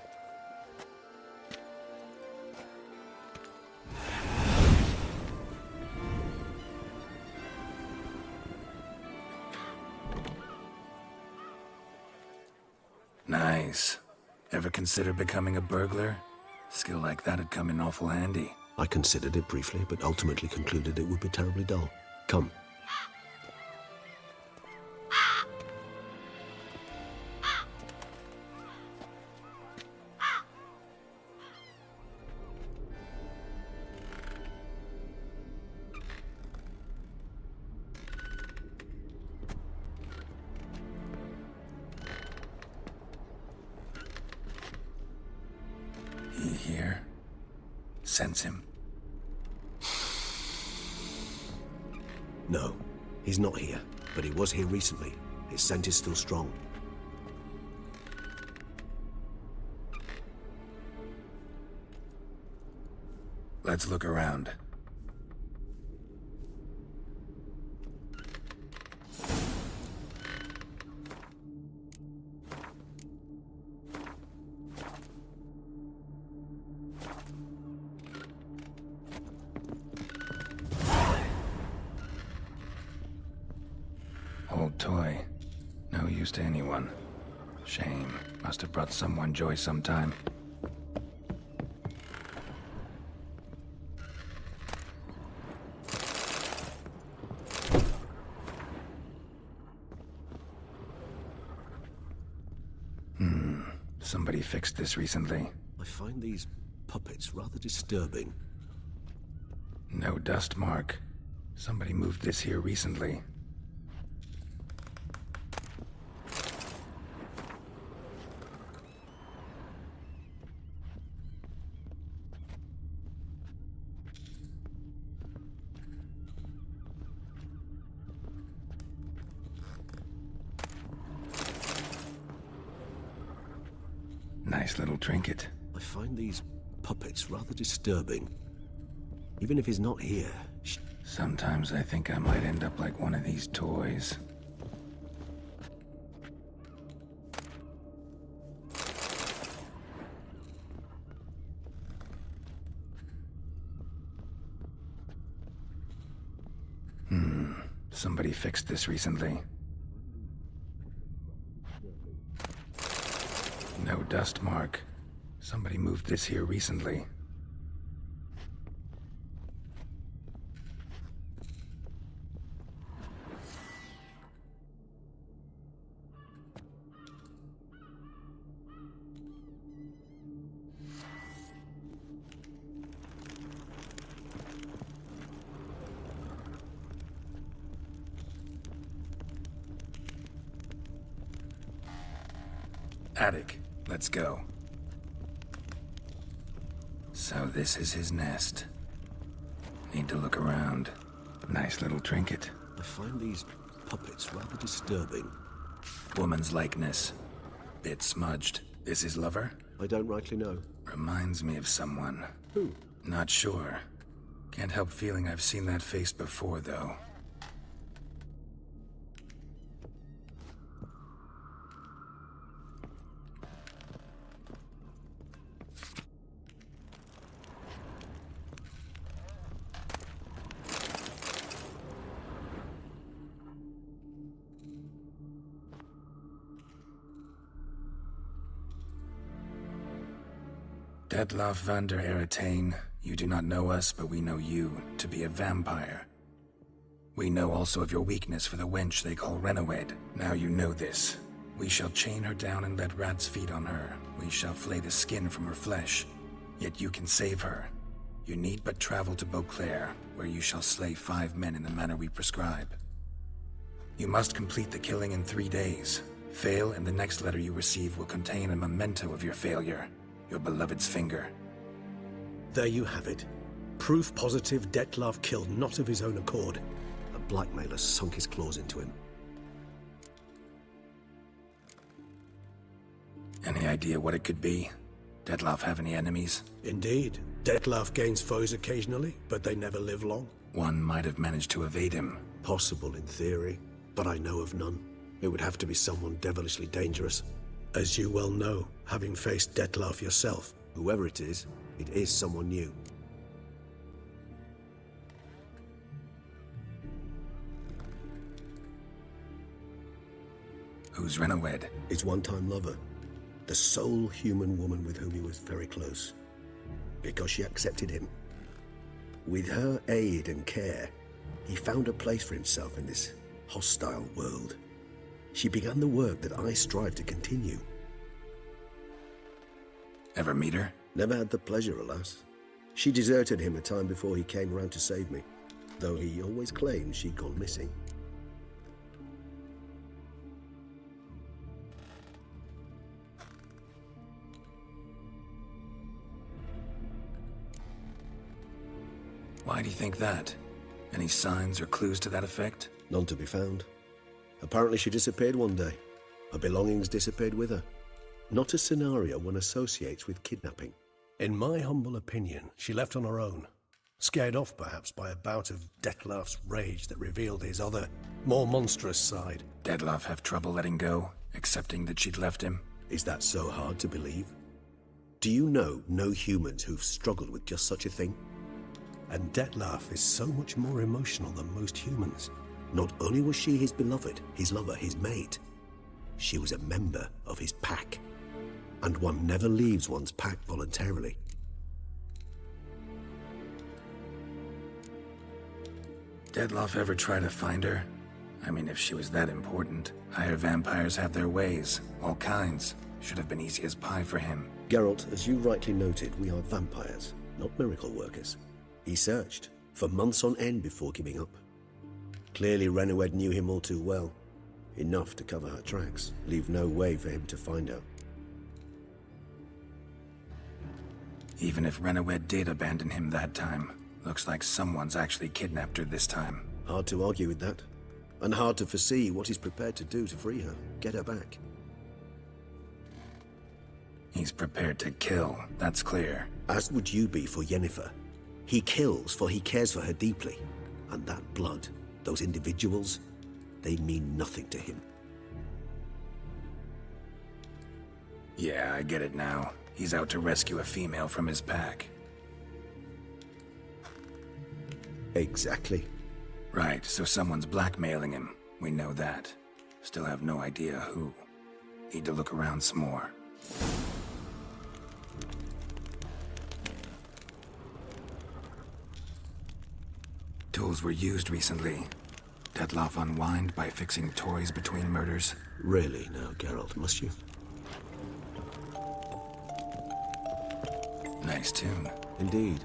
E: Nice. Ever consider becoming a burglar? Skill like that'd come in awful handy.
B: I considered it briefly, but ultimately concluded it would be terribly dull. Come.
E: He here? Sense him?
B: No, he's not here, but he was here recently. His scent is still strong.
E: Let's look around. Old toy. No use to anyone. Shame. Must have brought someone joy sometime. Somebody fixed this recently.
B: I find these puppets rather disturbing.
E: No dust mark. Somebody moved this here recently. Nice little trinket.
B: I find these puppets rather disturbing. Even if he's not here.
E: Sometimes I think I might end up like one of these toys. Somebody fixed this recently. No dust mark. Somebody moved this here recently. Attic, let's go. So this is his nest. Need to look around. Nice little trinket.
B: I find these puppets rather disturbing.
E: Woman's likeness. Bit smudged. This his lover?
B: I don't rightly know.
E: Reminds me of someone.
B: Who?
E: Not sure. Can't help feeling I've seen that face before, though. Detlaff van der Eretain, you do not know us, but we know you to be a vampire. We know also of your weakness for the wench they call Renawed. Now you know this. We shall chain her down and let rats feed on her. We shall flay the skin from her flesh. Yet you can save her. You need but travel to Beauclair, where you shall slay 5 men in the manner we prescribe. You must complete the killing in 3 days. Fail, and the next letter you receive will contain a memento of your failure. Your beloved's finger.
D: There you have it. Proof positive Detlaff killed not of his own accord.
B: A blackmailer sunk his claws into him.
E: Any idea what it could be? Detlaff have any enemies?
D: Indeed. Detlaff gains foes occasionally, but they never live long.
E: One might have managed to evade him.
B: Possible in theory, but I know of none. It would have to be someone devilishly dangerous.
D: As you well know, having faced Detlaff yourself.
B: Whoever it is someone new.
E: Who's Renawed?
B: His one-time lover. The sole human woman with whom he was very close. Because she accepted him. With her aid and care, He found a place for himself in this hostile world. She began the work that I strive to continue.
E: Ever meet her?
B: Never had the pleasure, alas. She deserted him a time before he came around to save me, though he always claimed she'd gone missing.
E: Why do you think that? Any signs or clues to that effect?
B: None to be found. Apparently she disappeared one day. Her belongings disappeared with her. Not a scenario one associates with kidnapping.
D: In my humble opinion, she left on her own. Scared off, perhaps, by a bout of Detlef's rage that revealed his other, more monstrous side.
E: Detlef have trouble letting go, accepting that she'd left him?
B: Is that so hard to believe? Do you know no humans who've struggled with just such a thing?
D: And Detlef is so much more emotional than most humans.
B: Not only was she his beloved, his lover, his mate, she was a member of his pack. And one never leaves one's pack voluntarily.
E: Detlef ever try to find her? I mean, if she was that important. Higher vampires have their ways, all kinds. Should have been easy as pie for him.
B: Geralt, as you rightly noted, we are vampires, not miracle workers. He searched for months on end before giving up. Clearly Renowed knew him all too well. Enough to cover her tracks, leave no way for him to find out.
E: Even if Renowed did abandon him that time, looks like someone's actually kidnapped her this time.
B: Hard to argue with that. And hard to foresee what he's prepared to do to free her, get her back.
E: He's prepared to kill, that's clear.
B: As would you be for Yennefer. He kills for he cares for her deeply. And that blood, those individuals, they mean nothing to him.
E: Yeah, I get it now. He's out to rescue a female from his pack.
B: Exactly.
E: Right, so someone's blackmailing him. We know that. Still have no idea who. Need to look around some more. Tools were used recently. Detlef unwind by fixing toys between murders.
B: Really now, Geralt, must you?
E: Nice tune.
B: Indeed.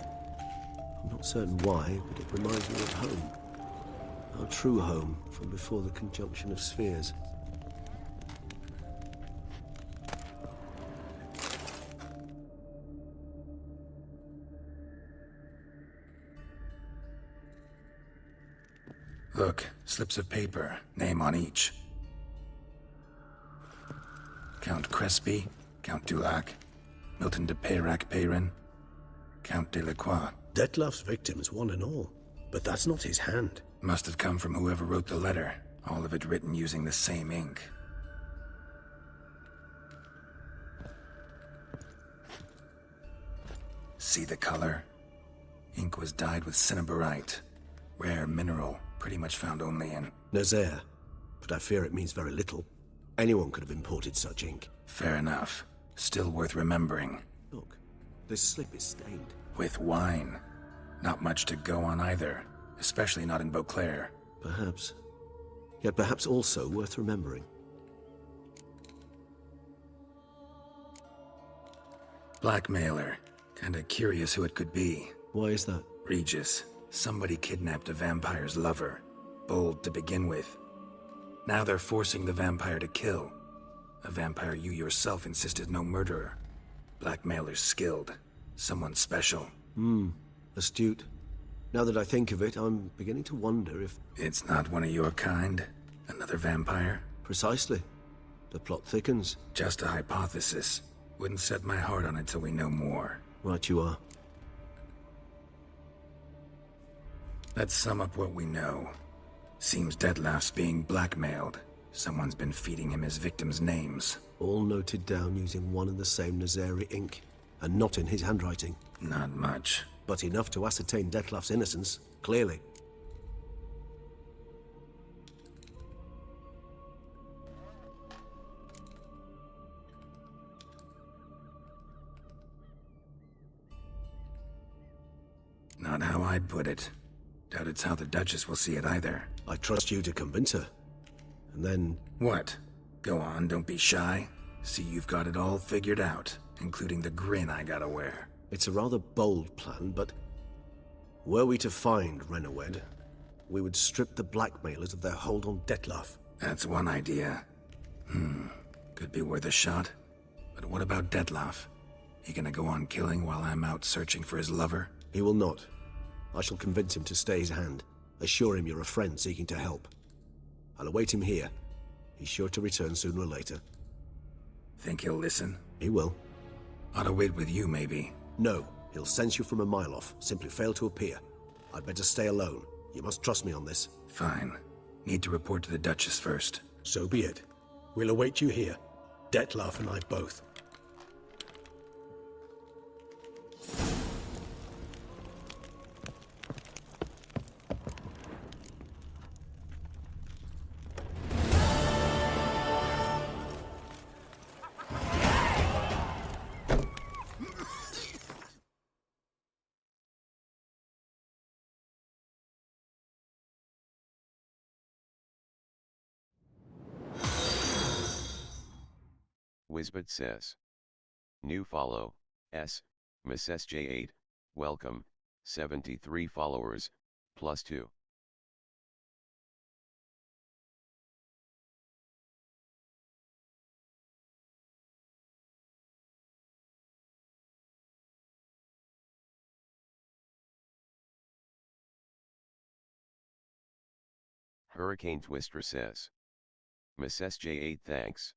B: I'm not certain why, but it reminds me of home. Our true home from before the conjunction of spheres.
E: Look, slips of paper, name on each. Count Crespi, Count Dulac, Milton de Peyrac-Peyrin, Count Delacroix.
D: Detlef's victims, one and all. But that's not his hand.
E: Must have come from whoever wrote the letter. All of it written using the same ink. See the color? Ink was dyed with cinnabarite. Rare mineral, pretty much found only in
B: Nazaire. But I fear it means very little. Anyone could have imported such ink.
E: Fair enough. Still worth remembering.
B: Look, this slip is stained.
E: With wine. Not much to go on either. Especially not in Beauclair.
B: Perhaps. Yet perhaps also worth remembering.
E: Blackmailer. Kinda curious who it could be.
B: Why is that?
E: Regis. Somebody kidnapped a vampire's lover. Bold to begin with. Now they're forcing the vampire to kill. A vampire you yourself insisted no murderer. Blackmailer's skilled. Someone special.
B: Astute. Now that I think of it, I'm beginning to wonder if...
E: It's not one of your kind? Another vampire?
B: Precisely. The plot thickens.
E: Just a hypothesis. Wouldn't set my heart on it till we know more.
B: Right you are.
E: Let's sum up what we know. Seems Detlef's being blackmailed. Someone's been feeding him his victims' names.
B: All noted down using one and the same Nazari ink. And not in his handwriting.
E: Not much.
B: But enough to ascertain Detlef's innocence, clearly.
E: Not how I'd put it. Doubt it's how the Duchess will see it either.
B: I trust you to convince her. And then...
E: What? Go on, don't be shy. See, you've got it all figured out, including the grin I gotta wear.
B: It's a rather bold plan, but... were we to find Renawed, we would strip the blackmailers of their hold on Dettlaff.
E: That's one idea. Could be worth a shot. But what about Dettlaff? He gonna go on killing while I'm out searching for his lover?
B: He will not. I shall convince him to stay his hand. Assure him you're a friend seeking to help. I'll await him here. He's sure to return sooner or later.
E: Think he'll listen?
B: He will.
E: Ought to wait with you, maybe.
B: No, he'll sense you from a mile off. Simply fail to appear. I'd better stay alone. You must trust me on this.
E: Fine. Need to report to the Duchess first.
D: So be it. We'll await you here. Dettlaff and I both.
V: Wisbot says. New follow, S, Miss SJ8, welcome, 73 followers, +2. HurricanetwistR says. Miss SJ8 thanks.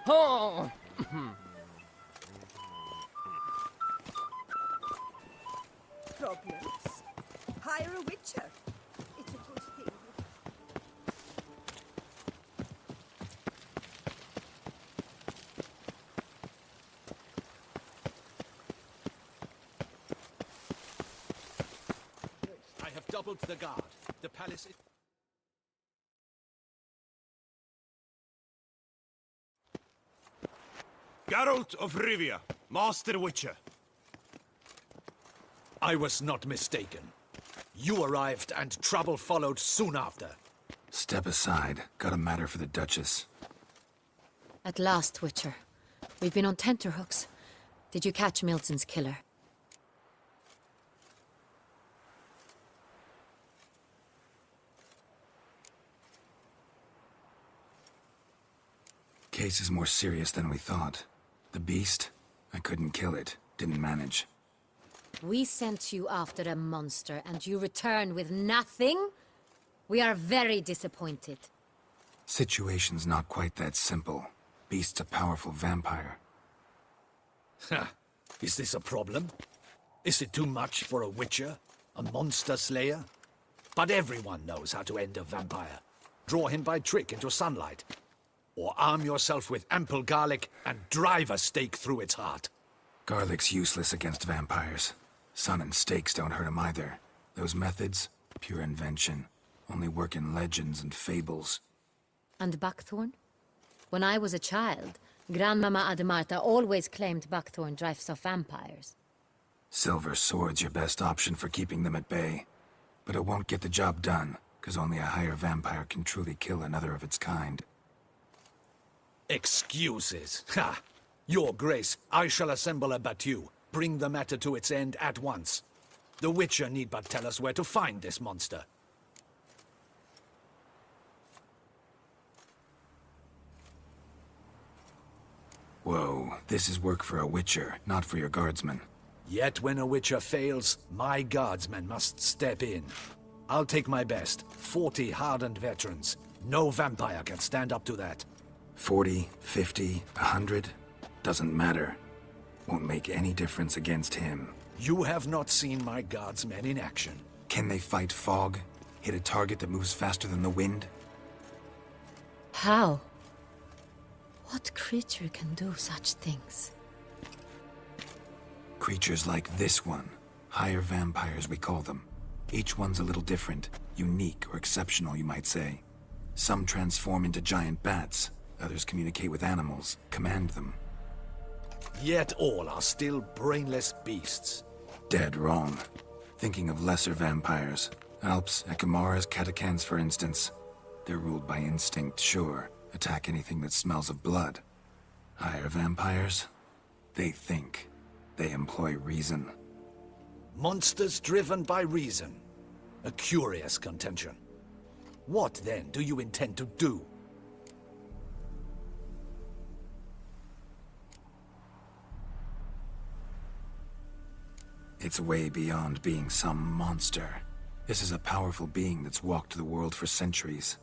F: Oh!
L: Problems? Hire a witcher. It's a good thing.
T: I have doubled the guard. The palace is...
G: Geralt of Rivia, Master Witcher.
T: I was not mistaken. You arrived and trouble followed soon after.
E: Step aside. Got a matter for the Duchess.
K: At last, Witcher. We've been on tenterhooks. Did you catch Milton's killer?
E: Case is more serious than we thought. The beast? I couldn't kill it. Didn't manage.
K: We sent you after a monster, and you return with nothing? We are very disappointed.
E: Situation's not quite that simple. Beast's a powerful vampire.
T: Ha! Is this a problem? Is it too much for a witcher? A monster slayer? But everyone knows how to end a vampire. Draw him by trick into sunlight. Or arm yourself with ample garlic and drive a stake through its heart.
E: Garlic's useless against vampires. Sun and stakes don't hurt him either. Those methods, pure invention. Only work in legends and fables.
K: And buckthorn? When I was a child, Grandmama Ademarta always claimed buckthorn drives off vampires.
E: Silver sword's your best option for keeping them at bay. But it won't get the job done, because only a higher vampire can truly kill another of its kind.
T: Excuses. Ha! Your Grace, I shall assemble a battue. Bring the matter to its end at once. The Witcher need but tell us where to find this monster.
E: Whoa, this is work for a Witcher, not for your guardsmen.
T: Yet when a Witcher fails, my guardsmen must step in. I'll take my best. 40 hardened veterans. No vampire can stand up to that.
E: 40, 50, 100? Doesn't matter. Won't make any difference against him.
T: You have not seen my guardsmen in action.
E: Can they fight fog? Hit a target that moves faster than the wind?
K: How? What creature can do such things?
E: Creatures like this one. Higher vampires, we call them. Each one's a little different. Unique or exceptional, you might say. Some transform into giant bats. Others communicate with animals, command them.
T: Yet all are still brainless beasts.
E: Dead wrong. Thinking of lesser vampires. Alps, Ekamaras, Catacans, for instance. They're ruled by instinct, sure. Attack anything that smells of blood. Higher vampires? They think. They employ reason.
T: Monsters driven by reason. A curious contention. What, then, do you intend to do?
E: It's way beyond being some monster. This is a powerful being that's walked the world for centuries.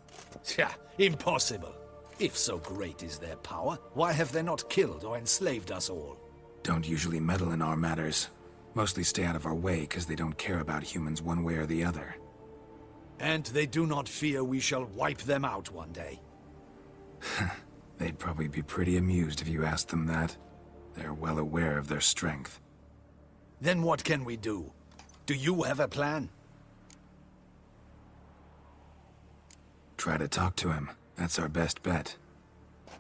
T: Yeah, impossible. If so great is their power, why have they not killed or enslaved us all?
E: Don't usually meddle in our matters. Mostly stay out of our way because they don't care about humans one way or the other.
T: And they do not fear we shall wipe them out one day.
E: They'd probably be pretty amused if you asked them that. They're well aware of their strength.
T: Then what can we do? Do you have a plan?
E: Try to talk to him. That's our best bet.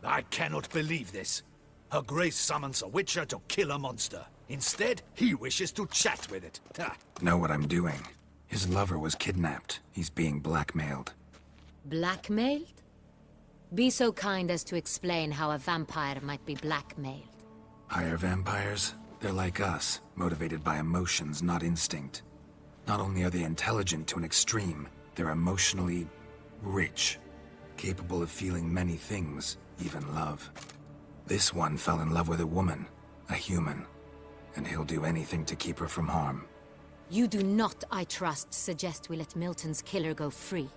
T: I cannot believe this. Her Grace summons a Witcher to kill a monster. Instead, he wishes to chat with it. Ha.
E: Know what I'm doing. His lover was kidnapped. He's being blackmailed.
K: Blackmailed? Be so kind as to explain how a vampire might be blackmailed.
E: Higher vampires? They're like us, motivated by emotions, not instinct. Not only are they intelligent to an extreme, they're emotionally rich. Capable of feeling many things, even love. This one fell in love with a woman, a human. And he'll do anything to keep her from harm.
K: You do not, I trust, suggest we let Milton's killer go free.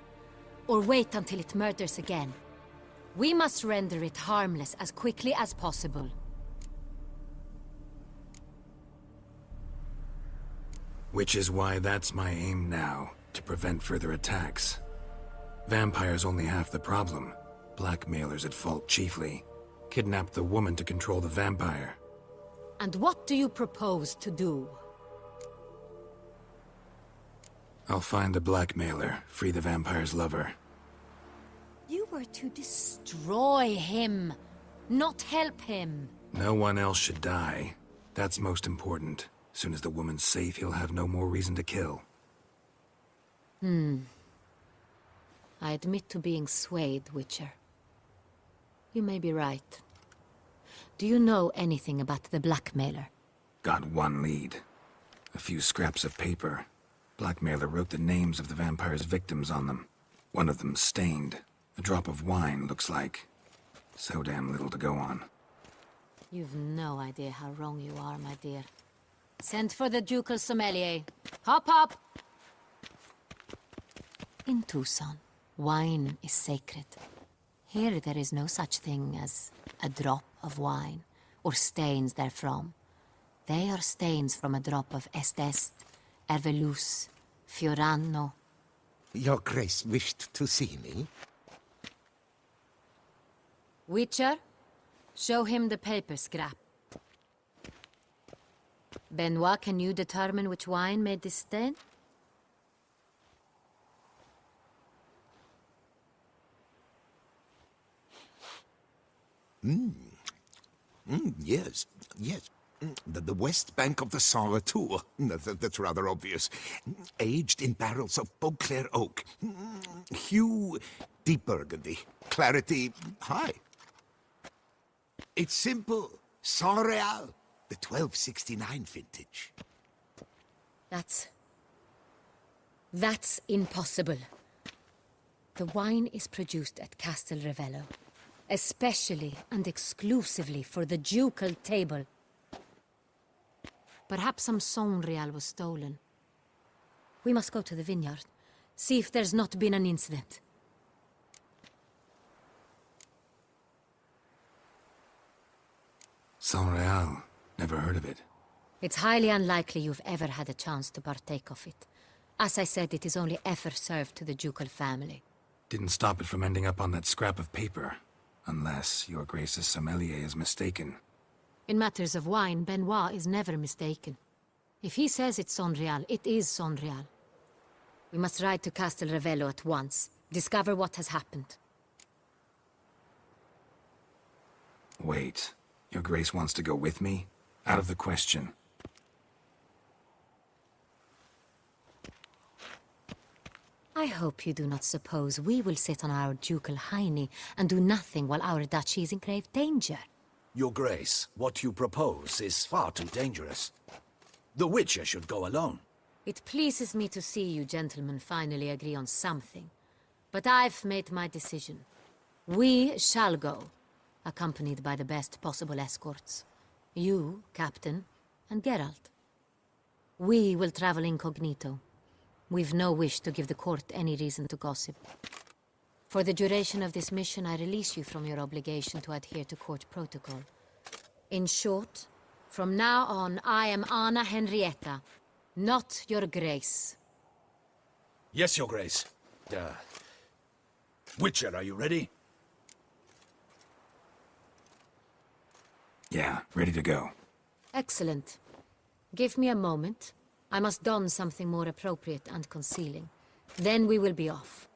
K: Or wait until it murders again. We must render it harmless as quickly as possible.
E: Which is why that's my aim now, to prevent further attacks. Vampires only half the problem. Blackmailers at fault chiefly. Kidnapped the woman to control the vampire.
K: And what do you propose to do?
E: I'll find the blackmailer, free the vampire's lover.
K: You were to destroy him, not help him.
E: No one else should die. That's most important. Soon as the woman's safe, he'll have no more reason to kill.
K: I admit to being swayed, Witcher. You may be right. Do you know anything about the blackmailer?
E: Got one lead. A few scraps of paper. Blackmailer wrote the names of the vampire's victims on them. One of them stained. A drop of wine, looks like. So damn little to go on.
K: You've no idea how wrong you are, my dear. Send for the ducal sommelier. Hop, hop! In Tucson, wine is sacred. Here there is no such thing as a drop of wine, or stains therefrom. They are stains from a drop of Est, Ervelus, Fiorano.
M: Your Grace wished to see me?
K: Witcher, show him the paper scrap. Benoit, can you determine which wine made this stain?
M: Yes, yes. The west bank of the Saar too. That's rather obvious. Aged in barrels of Beauclair oak. Hue, deep burgundy. Clarity, high. It's simple. Saint Real, the 1269 vintage.
K: That's impossible. The wine is produced at Castel Ravello, especially and exclusively for the ducal table. Perhaps some Saint Real was stolen. We must go to the vineyard, see if there's not been an incident.
E: Saint Real. Never heard of it.
K: It's highly unlikely you've ever had a chance to partake of it. As I said, it is only ever served to the ducal family.
E: Didn't stop it from ending up on that scrap of paper. Unless your Grace's sommelier is mistaken.
K: In matters of wine, Benoit is never mistaken. If he says it's Saint Real, it is Saint Real. We must ride to Castel Ravello at once. Discover what has happened.
E: Wait. Your Grace wants to go with me? Out of the question.
K: I hope you do not suppose we will sit on our ducal hiney and do nothing while our duchy is in grave danger.
T: Your Grace, what you propose is far too dangerous. The Witcher should go alone.
K: It pleases me to see you gentlemen finally agree on something. But I've made my decision. We shall go, accompanied by the best possible escorts. You, Captain, and Geralt. We will travel incognito. We've no wish to give the court any reason to gossip. For the duration of this mission, I release you from your obligation to adhere to court protocol. In short, from now on, I am Anna Henrietta, not your Grace.
T: Yes, Your Grace. Witcher, are you ready?
E: Yeah, ready to go.
K: Excellent. Give me a moment. I must don something more appropriate and concealing. Then we will be off.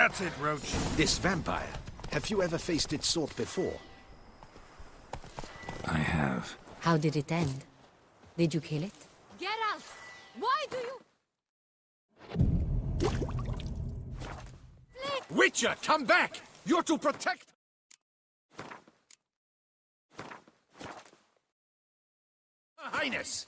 R: That's it, Roach.
D: This vampire. Have you ever faced its sort before?
E: I have.
K: How did it end? Did you kill it?
O: Geralt! Why do you...
F: Witcher, come back! You're to protect... Her Highness!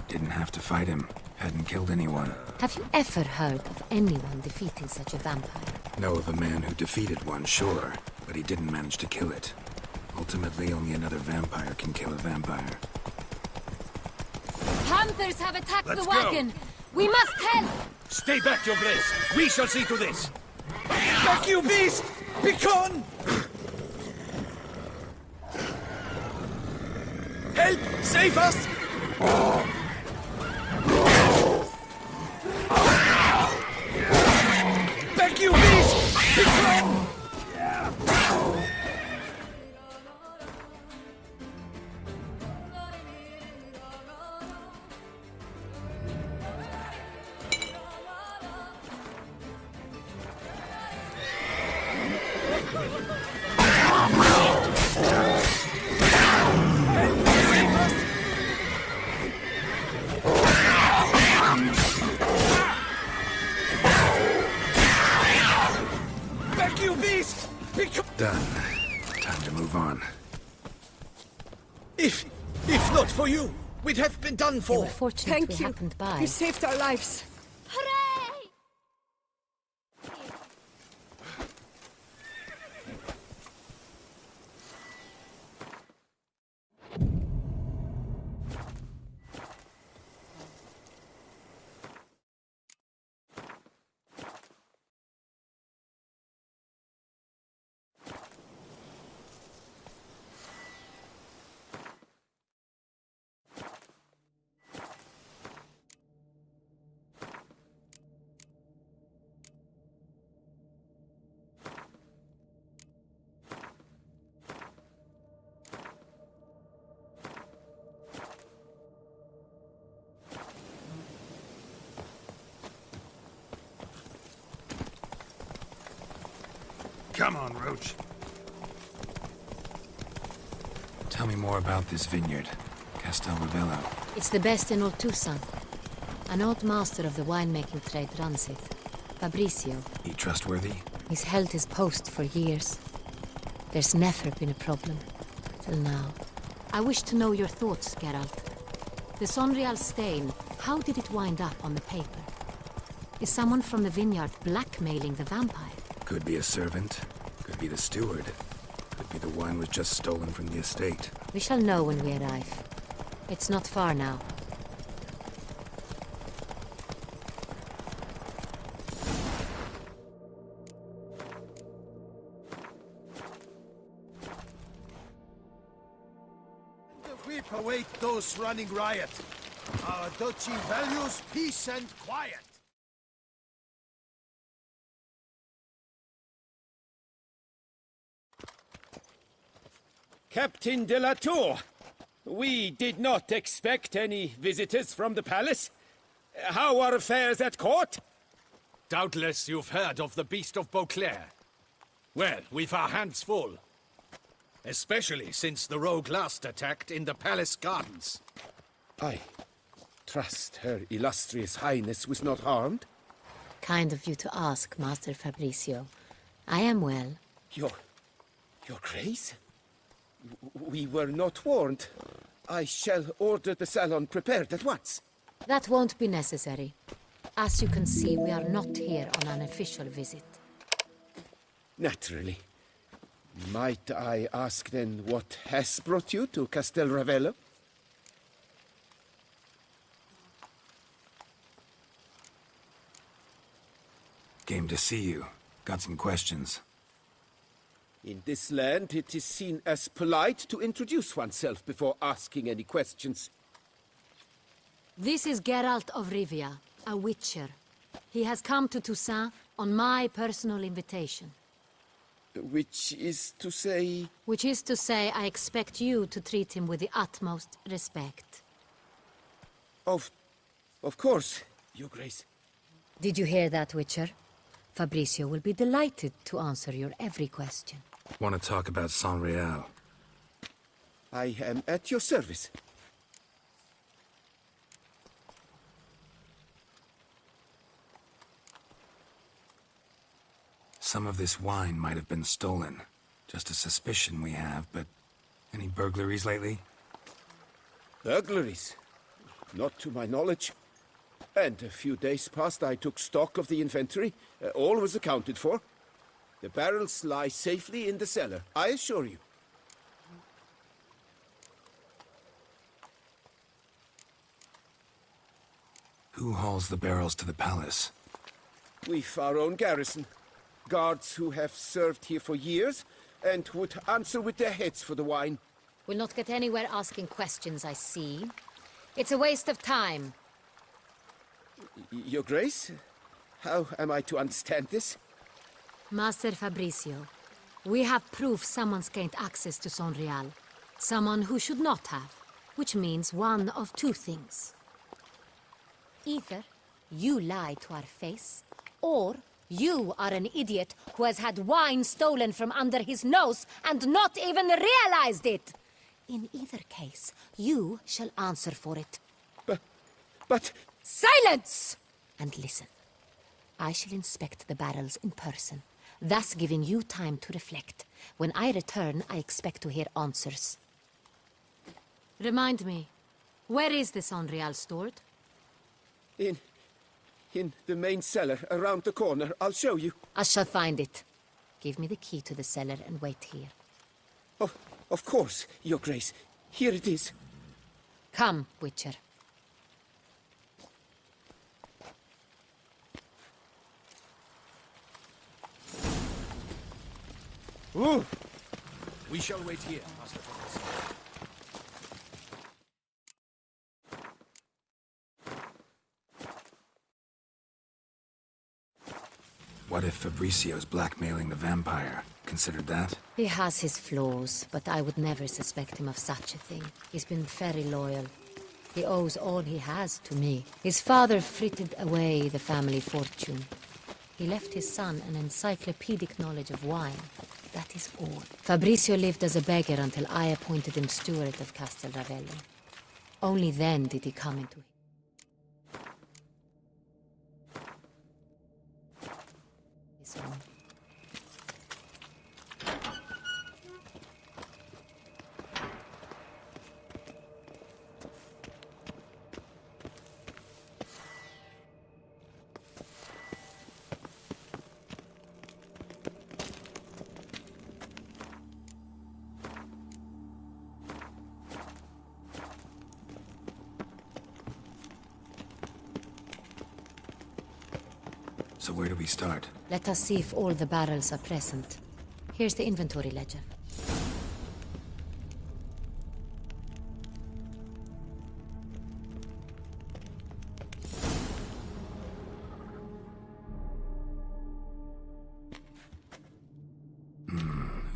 E: Didn't have to fight him. Hadn't killed anyone.
K: Have you ever heard of anyone defeating such a vampire?
E: Know of a man who defeated one, sure, but he didn't manage to kill it. Ultimately, only another vampire can kill a vampire.
O: Hunters have attacked
R: Let's
O: the
R: go.
O: wagon! We must help!
F: Stay back, Your Grace! We shall see to this!
G: Back, you beast! Begone! Help! Save us! Back, you beast! Begone! Back, you beast!
E: Done. Time to move on.
G: If not for you, we'd have been done
K: You
G: for.
K: were fortunate
L: Thank
K: we
L: you.
K: happened by.
L: You saved our lives.
W: Hooray!
R: Come on, Roach.
E: Tell me more about this vineyard. Castel Ravello.
K: It's the best in all Toussaint. An old master of the winemaking trade runs it. Fabrizio.
E: He trustworthy?
K: He's held his post for years. There's never been a problem. Till now. I wish to know your thoughts, Geralt. The Sonreal stain, how did it wind up on the paper? Is someone from the vineyard blackmailing the vampire?
E: Could be a servant. Could be the steward. Could be the wine was just stolen from the estate.
K: We shall know when we arrive. It's not far now.
Q: The whip await those running riot. Our duchy values peace and quiet.
H: Captain de la Tour, we did not expect any visitors from the palace. How are affairs at court?
F: Doubtless you've heard of the Beast of Beauclair. Well, we've our hands full. Especially since the rogue last attacked in the palace gardens.
H: I trust Her Illustrious Highness was not harmed?
K: Kind of you to ask, Master Fabrizio. I am well.
H: Your Grace? We were not warned. I shall order the salon prepared at once.
K: That won't be necessary. As you can see, we are not here on an official visit.
H: Naturally. Might I ask then what has brought you to Castel Ravello?
E: Came to see you. Got some questions.
H: In this land, it is seen as polite to introduce oneself before asking any questions.
K: This is Geralt of Rivia, a witcher. He has come to Toussaint on my personal invitation.
H: Which is to say...
K: Which is to say, I expect you to treat him with the utmost respect.
H: Of course, Your Grace.
K: Did you hear that, Witcher? Fabricio will be delighted to answer your every question.
E: Want to talk about San Real?
H: I am at your service.
E: Some of this wine might have been stolen. Just a suspicion we have, but any burglaries lately?
H: Burglaries? Not to my knowledge. And a few days past I took stock of the inventory. All was accounted for. The barrels lie safely in the cellar, I assure you.
E: Who hauls the barrels to the palace?
H: We've our own garrison. Guards who have served here for years, and would answer with their heads for the wine.
K: We'll not get anywhere asking questions, I see. It's a waste of time.
H: Your Grace? How am I to understand this?
K: Master Fabricio, we have proof someone's gained access to San Real. Someone who should not have, which means one of two things. Either you lie to our face, or you are an idiot who has had wine stolen from under his nose and not even realized it. In either case, you shall answer for it.
H: But...
K: Silence! And listen. I shall inspect the barrels in person, thus giving you time to reflect. When I return, I expect to hear answers. Remind me, where is the San Real stored?
H: In the main cellar, around the corner. I'll show you.
K: I shall find it. Give me the key to the cellar and wait here.
H: Oh, of course, Your Grace. Here it is.
K: Come, Witcher.
H: Ooh.
F: We shall wait here, Master Fabricio.
E: What if Fabricio's blackmailing the vampire? Considered that?
K: He has his flaws, but I would never suspect him of such a thing. He's been very loyal. He owes all he has to me. His father frittered away the family fortune. He left his son an encyclopedic knowledge of wine. That is all. Fabricio lived as a beggar until I appointed him steward of Castel Ravello. Only then did he come into his own.
E: So where do we start?
K: Let us see if all the barrels are present. Here's the inventory ledger.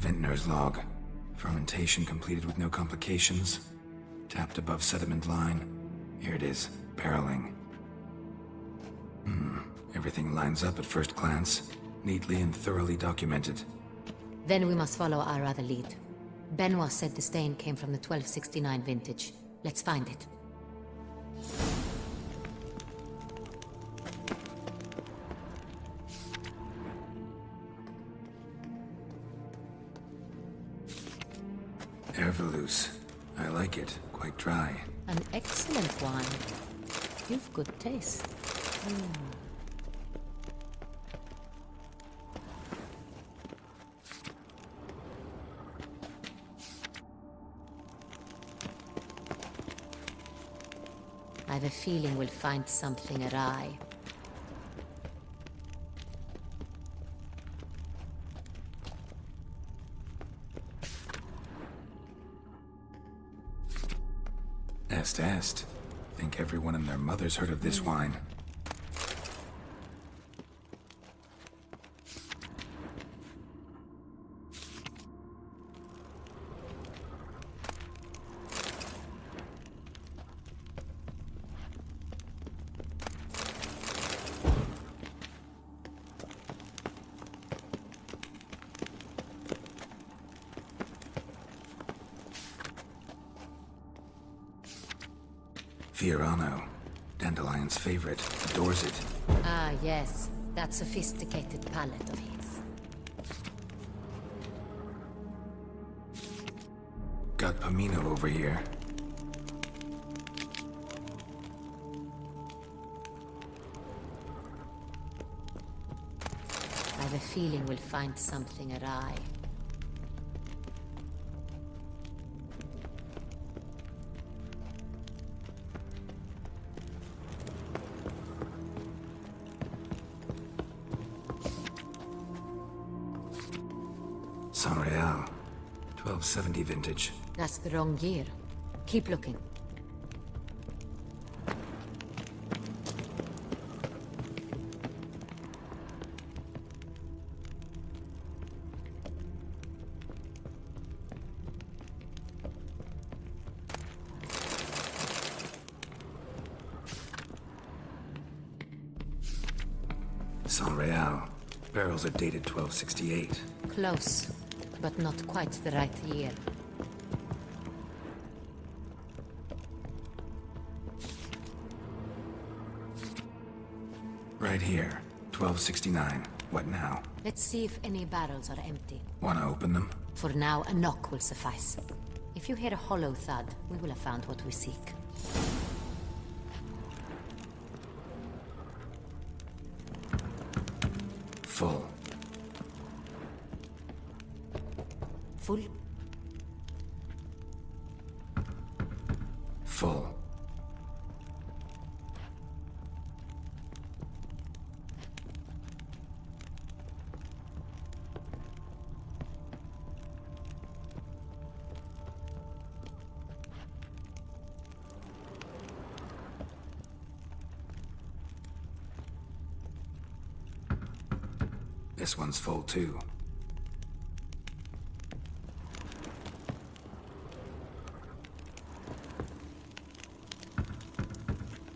E: Vintner's log. Fermentation completed with no complications. Tapped above sediment line. Here it is. Barreling. Everything lines up at first glance. Neatly and thoroughly documented.
K: Then we must follow our other lead. Benoit said the stain came from the 1269 vintage. Let's find it.
E: Herveloos. I like it. Quite dry.
K: An excellent wine. You've good taste. I have a feeling we'll find something awry.
E: Est. Think everyone and their mother's heard of this wine. Fiorano, Dandelion's favorite, adores it.
K: Ah, yes. That sophisticated palate of his.
E: Got Pomino over here.
K: I have a feeling we'll find something awry.
E: Sanreal, 1270 vintage.
K: That's the wrong year. Keep looking.
E: Sanreal. Barrels are dated 1268.
K: Close, but not quite the right year.
E: Right here, 1269. What now?
K: Let's see if any barrels are empty.
E: Wanna open them?
K: For now, a knock will suffice. If you hear a hollow thud, we will have found what we seek.
E: Full.
K: Full?
E: Full. This one's full too.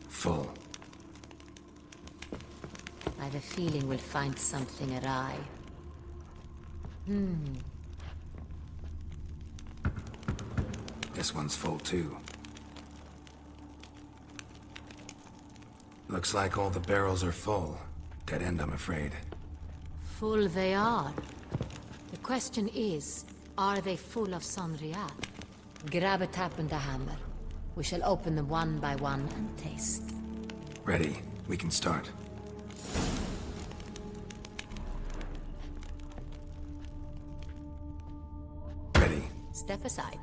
E: Full.
K: I have a feeling we'll find something awry.
E: This one's full too. Looks like all the barrels are full. Dead end, I'm afraid.
K: Full they are. The question is, are they full of Sanreal? Grab a tap and a hammer. We shall open them one by one and taste.
E: Ready. We can start. Ready.
K: Step aside.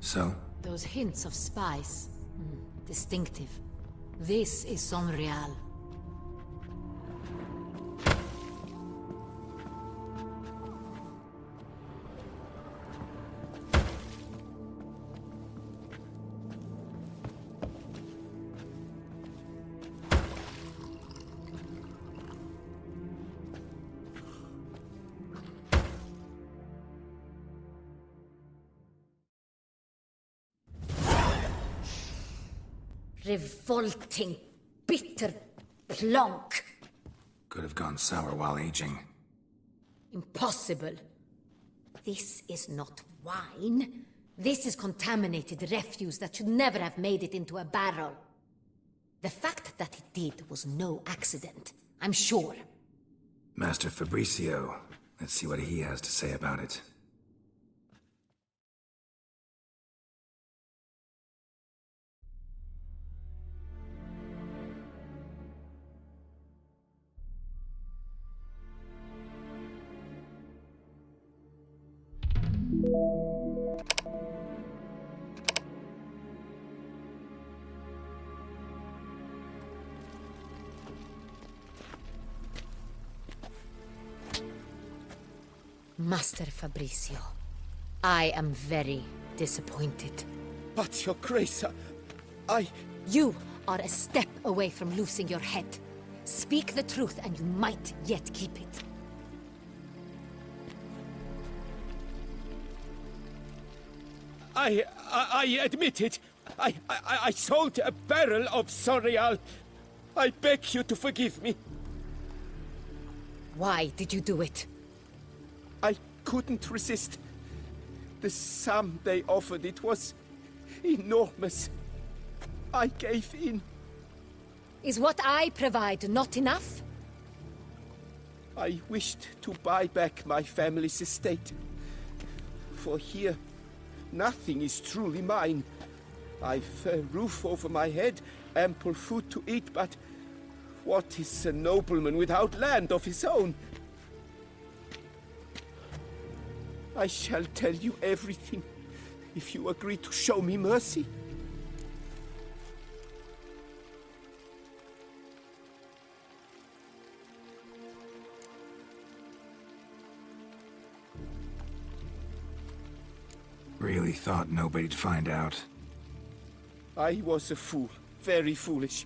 E: So?
K: Those hints of spice. Distinctive. This is Sanreal. Revolting, bitter plonk.
E: Could have gone sour while aging.
K: Impossible. This is not wine. This is contaminated refuse that should never have made it into a barrel. The fact that it did was no accident, I'm sure.
E: Master Fabricio. Let's see what he has to say about it.
K: Master Fabricio, I am very disappointed.
H: But, Your Grace,
K: You are a step away from losing your head. Speak the truth and you might yet keep it.
H: I admit it. I sold a barrel of Sanreal. I beg you to forgive me.
K: Why did you do it?
H: I couldn't resist. The sum they offered, it was enormous. I gave in.
K: Is what I provide not enough?
H: I wished to buy back my family's estate. For here, nothing is truly mine. I've a roof over my head, ample food to eat, but what is a nobleman without land of his own? I shall tell you everything, if you agree to show me mercy.
E: Really thought nobody'd find out.
H: I was a fool, very foolish.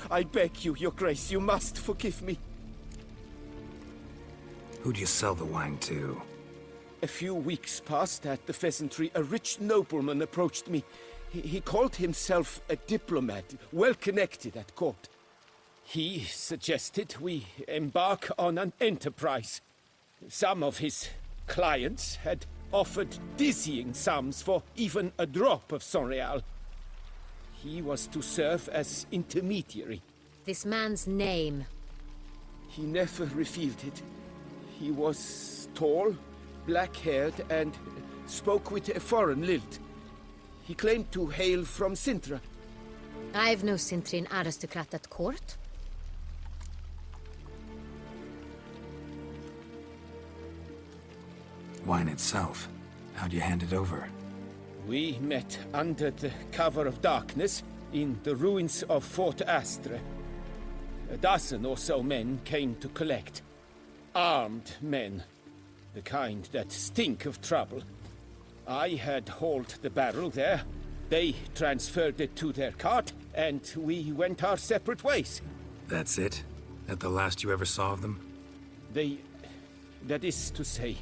H: I beg you, Your Grace, you must forgive me.
E: Who'd you sell the wine to?
H: A few weeks past at the pheasantry, a rich nobleman approached me. He called himself a diplomat, well connected at court. He suggested we embark on an enterprise. Some of his clients had offered dizzying sums for even a drop of Sonreal. He was to serve as intermediary.
K: This man's name?
H: He never revealed it. He was tall, black-haired, and spoke with a foreign lilt. He claimed to hail from Sintra.
K: I've no Sintrian aristocrat at court.
E: Wine itself. How'd you hand it over?
H: We met under the cover of darkness in the ruins of Fort Astre. A dozen or so men came to collect. Armed men. The kind that stink of trouble. I had hauled the barrel there. They transferred it to their cart, and we went our separate ways.
E: That's it? That the last you ever saw of them?
H: That is to say,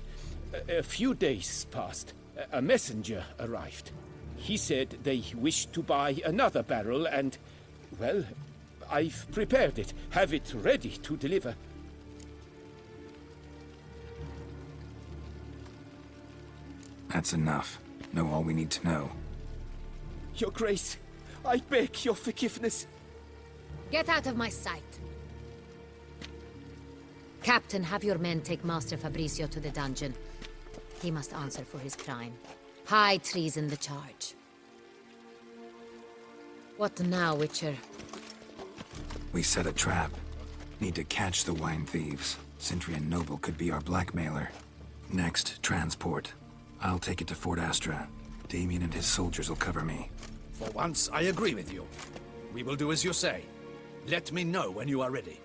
H: a few days passed. A messenger arrived. He said they wished to buy another barrel and, well, I've prepared it. Have it ready to deliver.
E: That's enough. Know all we need to know.
H: Your Grace, I beg your forgiveness.
K: Get out of my sight. Captain, have your men take Master Fabricio to the dungeon. He must answer for his crime. High treason the charge. What now, Witcher?
E: We set a trap. Need to catch the wine thieves. Sintrian Noble could be our blackmailer. Next, transport. I'll take it to Fort Astra. Damien and his soldiers will cover me.
F: For once, I agree with you. We will do as you say. Let me know when you are ready.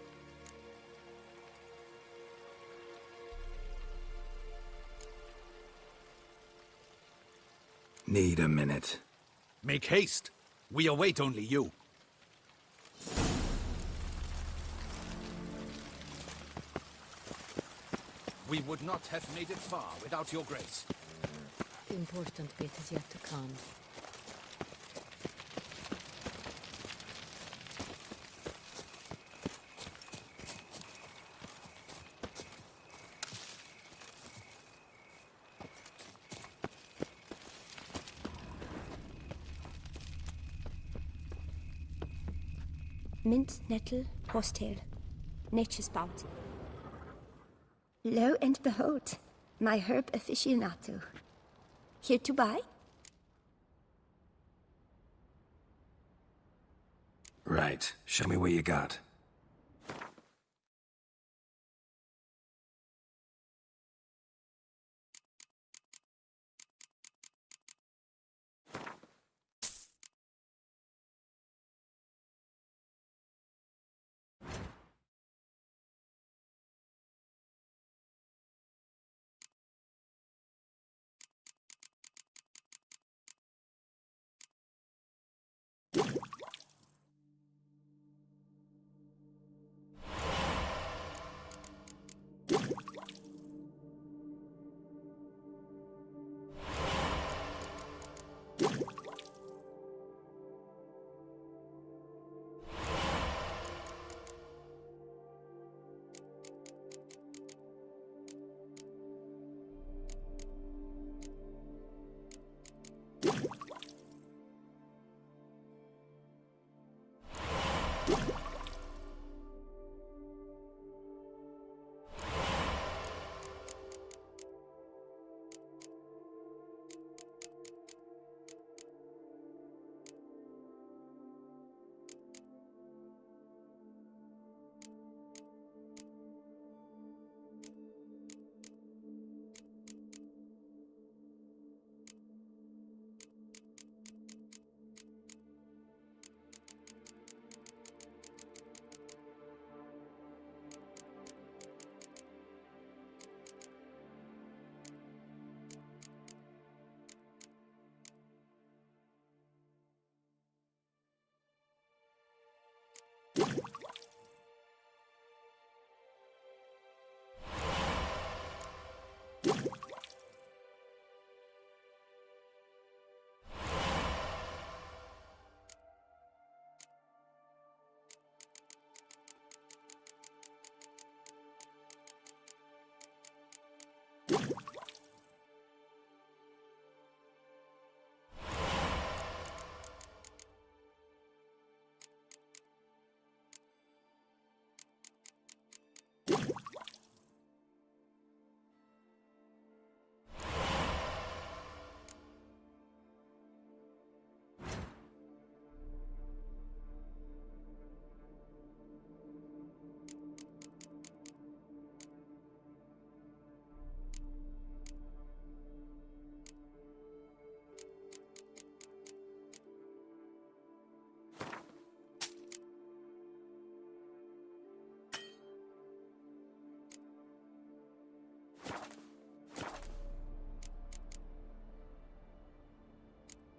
E: Need a minute.
F: Make haste. We await only you. We would not have made it far without your grace.
K: The important bit is yet to come.
A: Mint, nettle, horsetail, nature's bounty. Lo and behold, my herb aficionado. Here to buy?
E: Right. Show me what you got.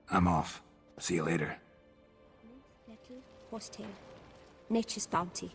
E: I'm off. See you later.
A: Little horsetail. Nature's bounty.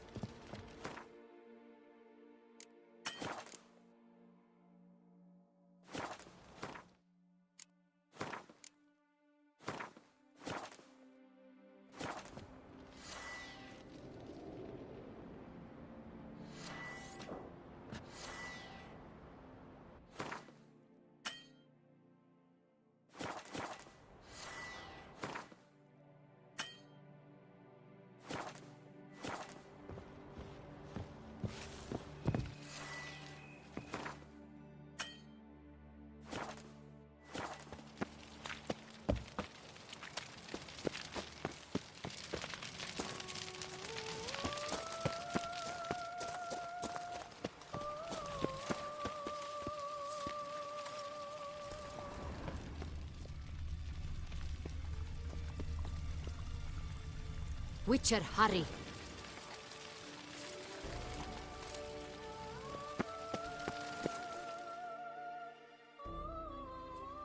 K: Witcher, hurry.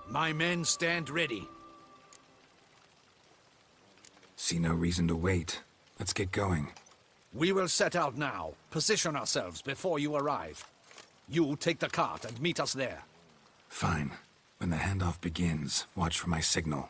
F: My men stand ready.
E: See no reason to wait. Let's get going.
F: We will set out now. Position ourselves before you arrive. You take the cart and meet us there.
E: Fine. When the handoff begins, watch for my signal.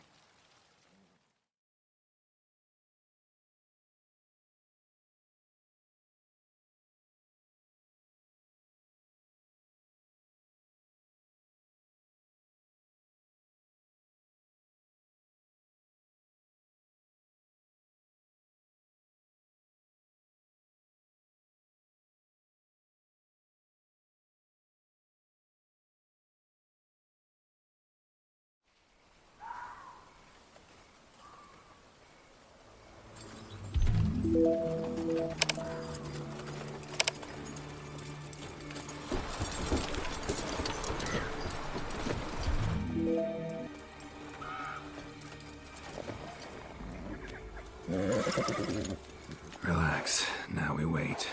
E: Relax. Now we wait.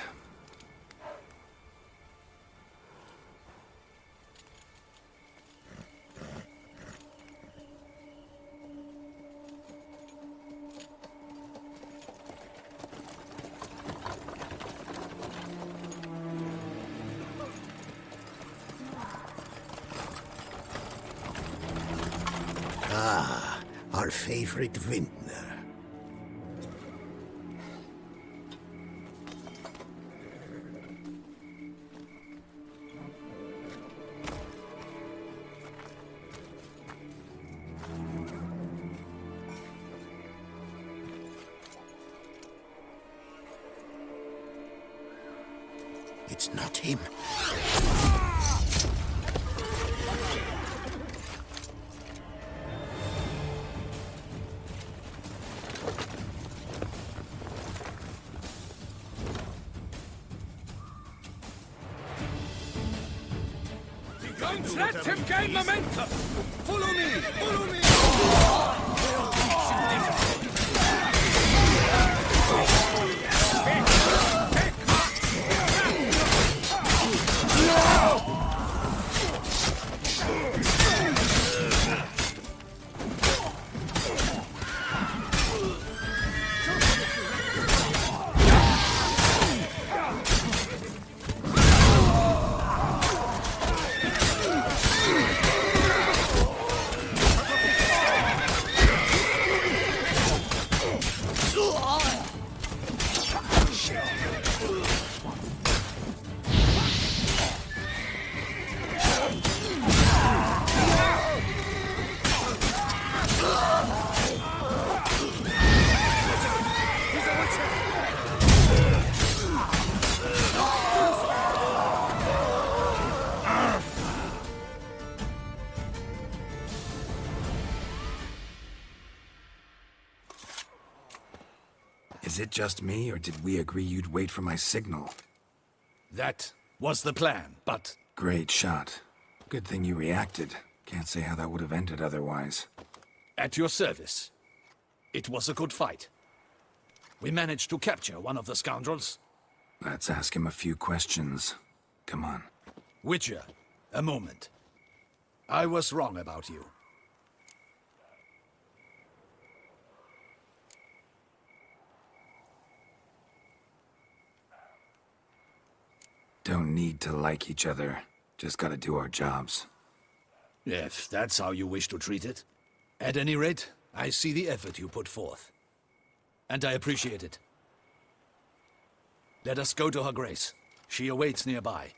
C: Ah, our favorite vintner. It's not him.
F: Don't let him gain momentum! Follow me! Follow me!
E: Is it just me, or did we agree you'd wait for my signal?
F: That was the plan, but...
E: Great shot. Good thing you reacted. Can't say how that would have ended otherwise.
F: At your service. It was a good fight. We managed to capture one of the scoundrels.
E: Let's ask him a few questions. Come on.
F: Witcher, a moment. I was wrong about you.
E: Don't need to like each other. Just gotta do our jobs.
F: If that's how you wish to treat it. At any rate, I see the effort you put forth. And I appreciate it. Let us go to Her Grace. She awaits nearby.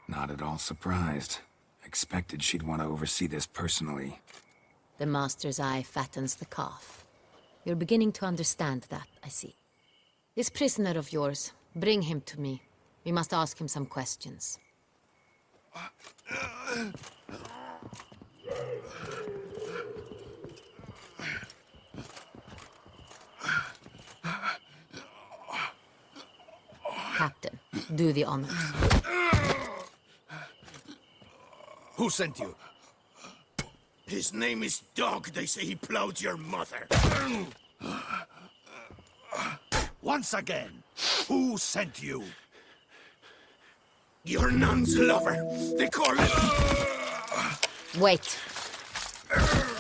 E: Not at all surprised. Expected she'd want to oversee this personally.
K: The master's eye fattens the calf. You're beginning to understand that, I see. This prisoner of yours, bring him to me. We must ask him some questions. Captain, do the honors.
F: Who sent you?
Q: His name is Dog. They say he plowed your mother.
F: Once again, who sent you?
Q: Your nun's lover. They call it...
K: Wait.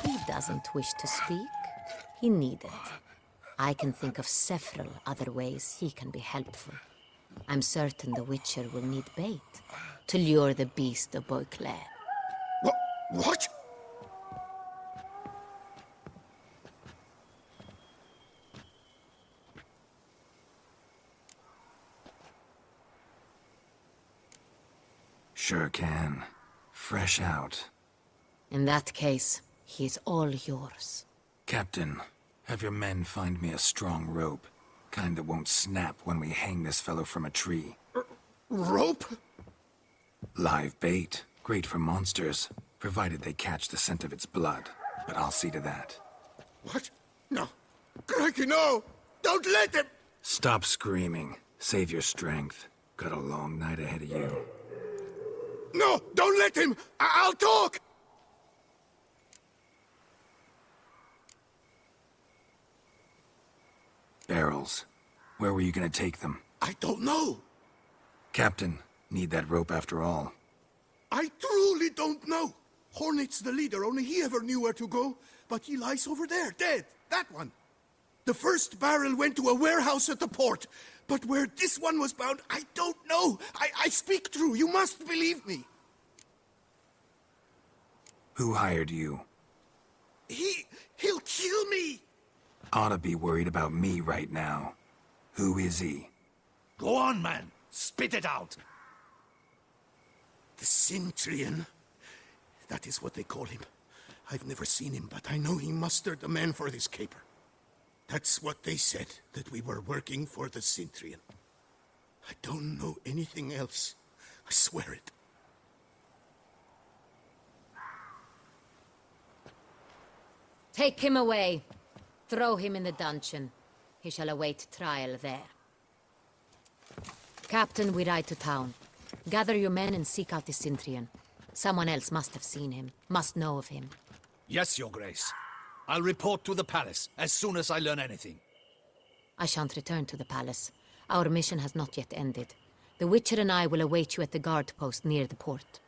K: He doesn't wish to speak. He needed. I can think of several other ways he can be helpful. I'm certain the Witcher will need bait to lure the beast of Beauclair.
Q: What?
E: Sure can. Fresh out.
K: In that case, he's all yours.
E: Captain, have your men find me a strong rope. Kind that won't snap when we hang this fellow from a tree.
Q: Rope?
E: Live bait. Great for monsters, provided they catch the scent of its blood. But I'll see to that.
Q: What? No. Crikey, no! Don't let him!
E: Stop screaming. Save your strength. Got a long night ahead of you.
Q: No! Don't let him! I'll talk!
E: Barrels. Where were you gonna take them?
Q: I don't know.
E: Captain, need that rope after all.
Q: I truly don't know. Hornet's the leader, only he ever knew where to go. But he lies over there, dead. That one. The first barrel went to a warehouse at the port. But where this one was bound, I don't know. I speak true. You must believe me.
E: Who hired you?
Q: He'll kill me.
E: Ought to be worried about me right now. Who is he?
F: Go on, man. Spit it out.
Q: The Cintrian. That is what they call him. I've never seen him, but I know he mustered a man for this caper. That's what they said, that we were working for the Cintrian. I don't know anything else. I swear it.
K: Take him away. Throw him in the dungeon. He shall await trial there. Captain, we ride to town. Gather your men and seek out the Cintrian. Someone else must have seen him, must know of him.
F: Yes, Your Grace. I'll report to the palace as soon as I learn anything.
K: I shan't return to the palace. Our mission has not yet ended. The Witcher and I will await you at the guard post near the port.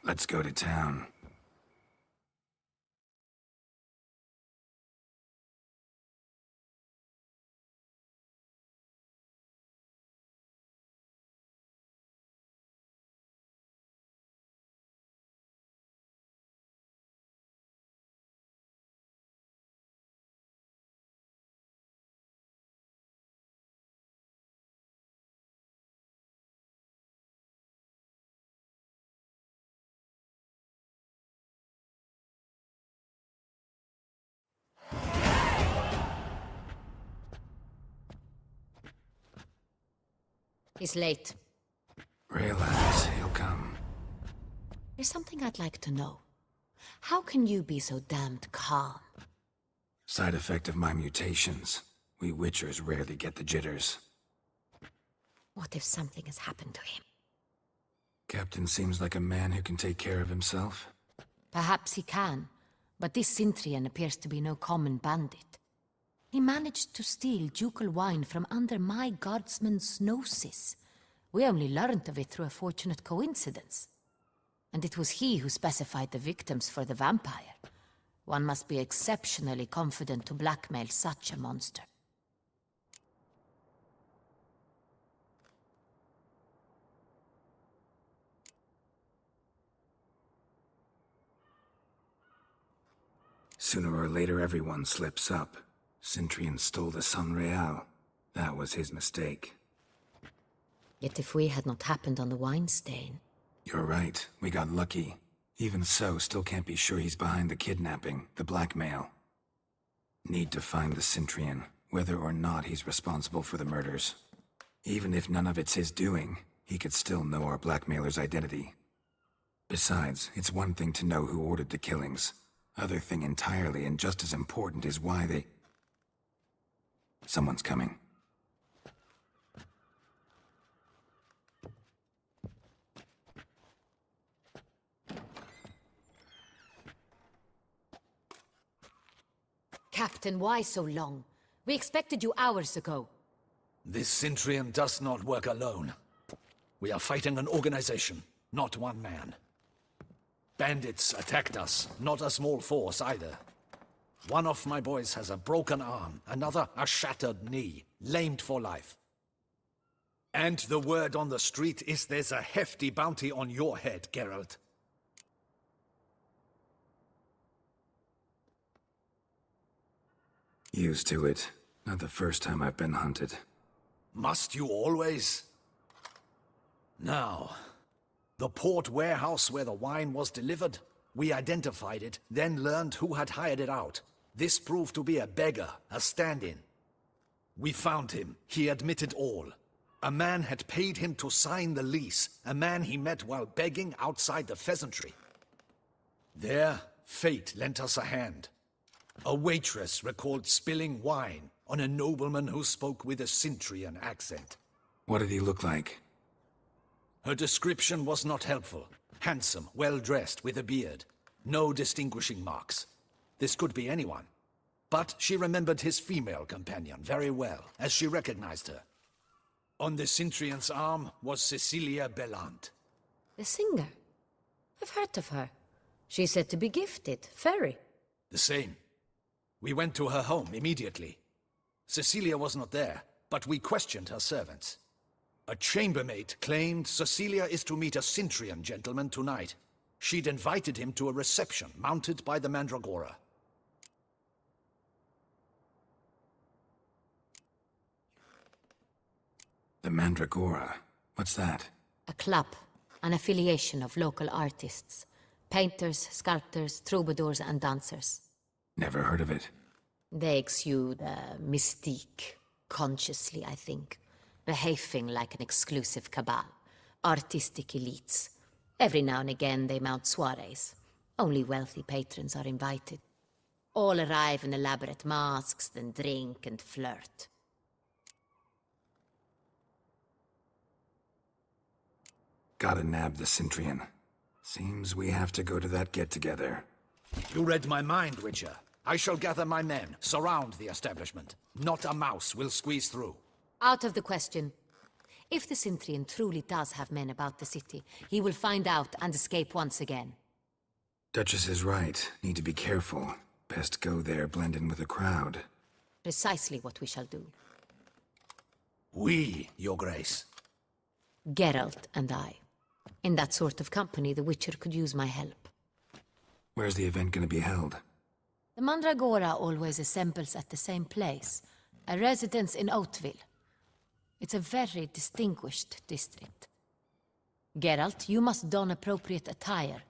E: Let's go to town.
K: He's late.
E: Relax, he'll come.
K: There's something I'd like to know. How can you be so damned calm?
E: Side effect of my mutations. We Witchers rarely get the jitters.
K: What if something has happened to him?
E: Captain seems like a man who can take care of himself.
K: Perhaps he can, but this Cintrian appears to be no common bandit. He managed to steal ducal wine from under my guardsman's noses. We only learned of it through a fortunate coincidence. And it was he who specified the victims for the vampire. One must be exceptionally confident to blackmail such a monster.
E: Sooner or later, everyone slips up. Cintrian stole the San Real. That was his mistake.
K: Yet if we had not happened on the wine stain...
E: You're right. We got lucky. Even so, still can't be sure he's behind the kidnapping, the blackmail. Need to find the Cintrian, whether or not he's responsible for the murders. Even if none of it's his doing, he could still know our blackmailer's identity. Besides, it's one thing to know who ordered the killings. Other thing entirely, and just as important, is why they... Someone's coming.
K: Captain, why so long? We expected you hours ago.
F: This Cintrian does not work alone. We are fighting an organization, not one man. Bandits attacked us, not a small force either. One of my boys has a broken arm, another a shattered knee, lamed for life. And the word on the street is there's a hefty bounty on your head, Geralt.
E: Used to it. Not the first time I've been hunted.
F: Must you always? Now, the port warehouse where the wine was delivered, we identified it, then learned who had hired it out. This proved to be a beggar, a stand-in. We found him. He admitted all. A man had paid him to sign the lease, a man he met while begging outside the pheasantry. There, fate lent us a hand. A waitress recalled spilling wine on a nobleman who spoke with a Cintrian accent.
E: What did he look like?
F: Her description was not helpful. Handsome, well-dressed, with a beard. No distinguishing marks. This could be anyone. But she remembered his female companion very well, as she recognized her. On the Cintrian's arm was Cecilia Bellant.
K: The singer? I've heard of her. She's said to be gifted, fairy.
F: The same. We went to her home immediately. Cecilia was not there, but we questioned her servants. A chambermaid claimed Cecilia is to meet a Cintrian gentleman tonight. She'd invited him to a reception mounted by the Mandragora.
E: The Mandragora? What's that?
K: A club, an affiliation of local artists. Painters, sculptors, troubadours and dancers.
E: Never heard of it.
K: They exude mystique, consciously, I think. Behaving like an exclusive cabal. Artistic elites. Every now and again they mount soirees. Only wealthy patrons are invited. All arrive in elaborate masks, then drink and flirt.
E: Gotta nab the Cintrian. Seems we have to go to that get-together.
F: You read my mind, Witcher. I shall gather my men, surround the establishment. Not a mouse will squeeze through.
K: Out of the question. If the Cintrian truly does have men about the city, he will find out and escape once again.
E: Duchess is right. Need to be careful. Best go there, blend in with the crowd.
K: Precisely what we shall do.
F: We, Your Grace.
K: Geralt and I. In that sort of company, the Witcher could use my help.
E: Where's the event gonna be held?
K: The Mandragora always assembles at the same place, a residence in Oatville. It's a very distinguished district. Geralt, you must don appropriate attire.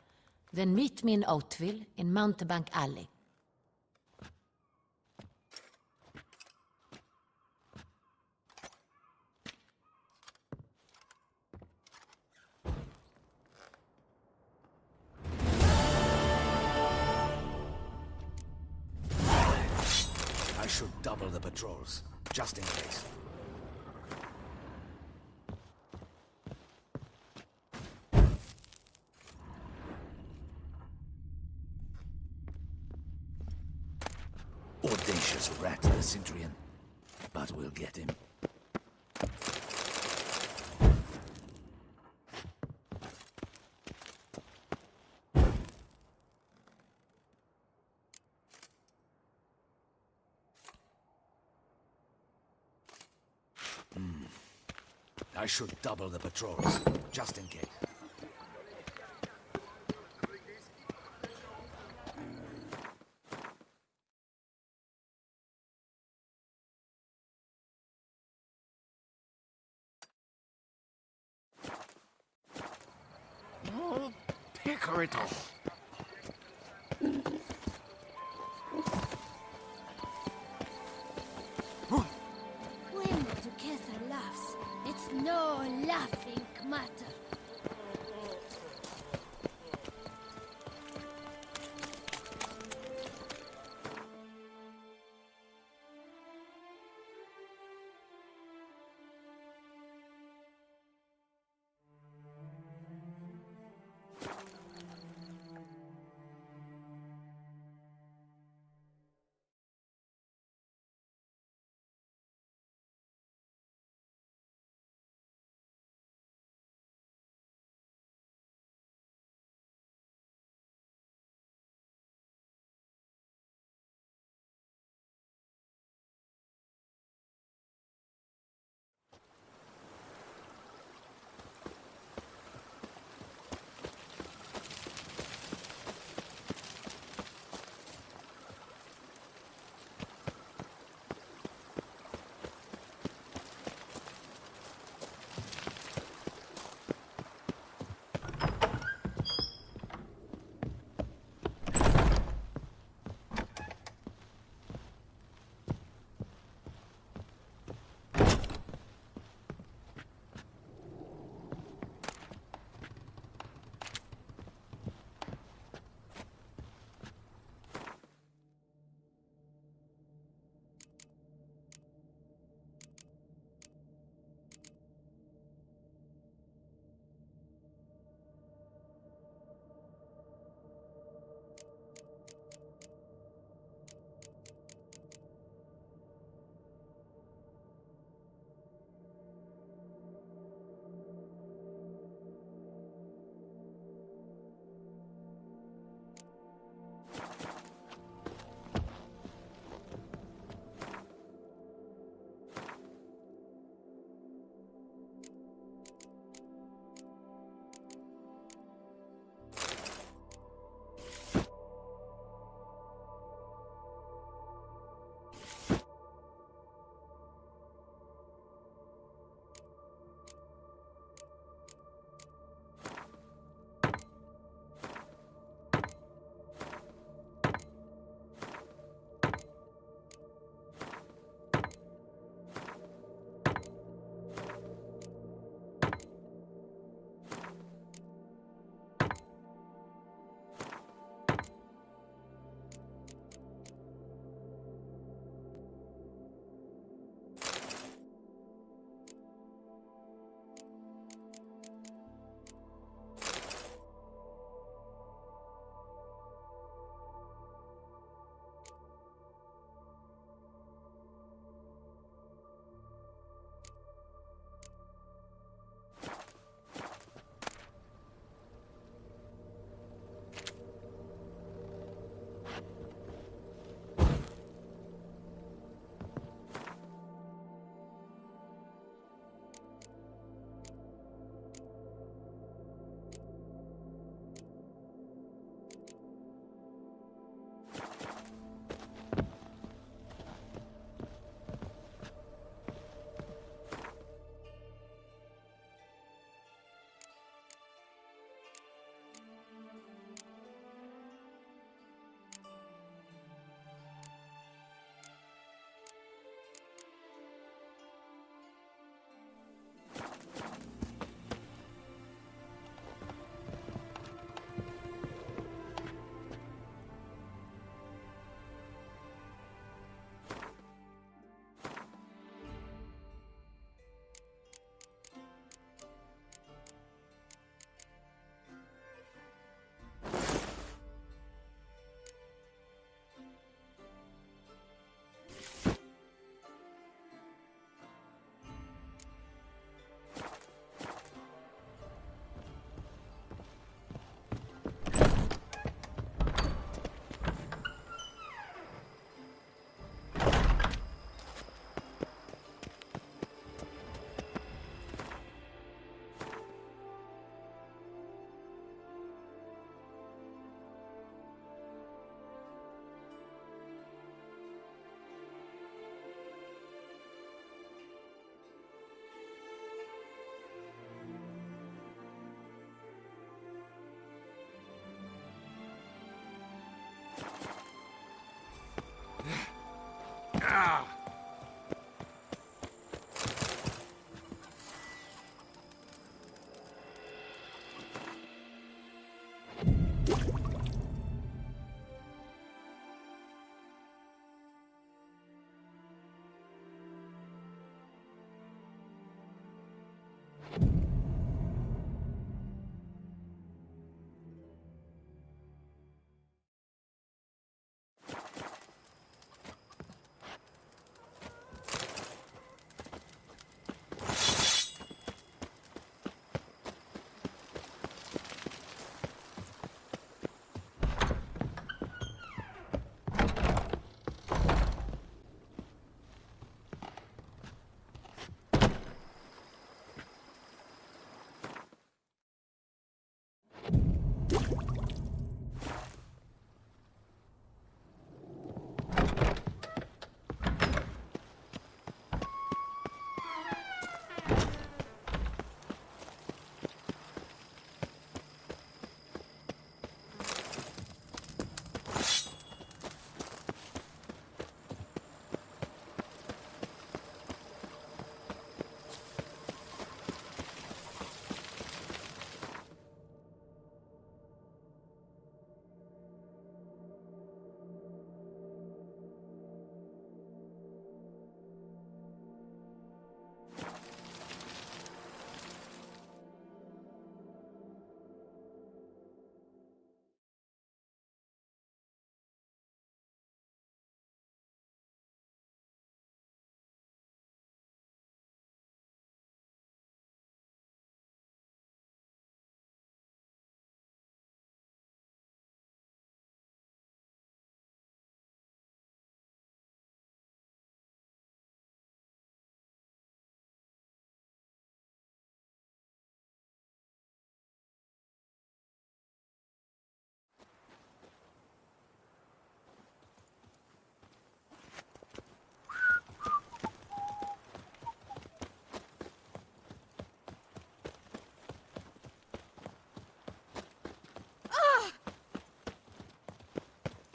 K: Then meet me in Oatville, in Mountebank Alley.
F: I should double the patrols, just in case. Audacious. vicious rat, the Centurion. But we'll get him. I should double the patrols, just in case. Oh, Picarito!
W: When the Duquesa laughs, it's no laughing matter.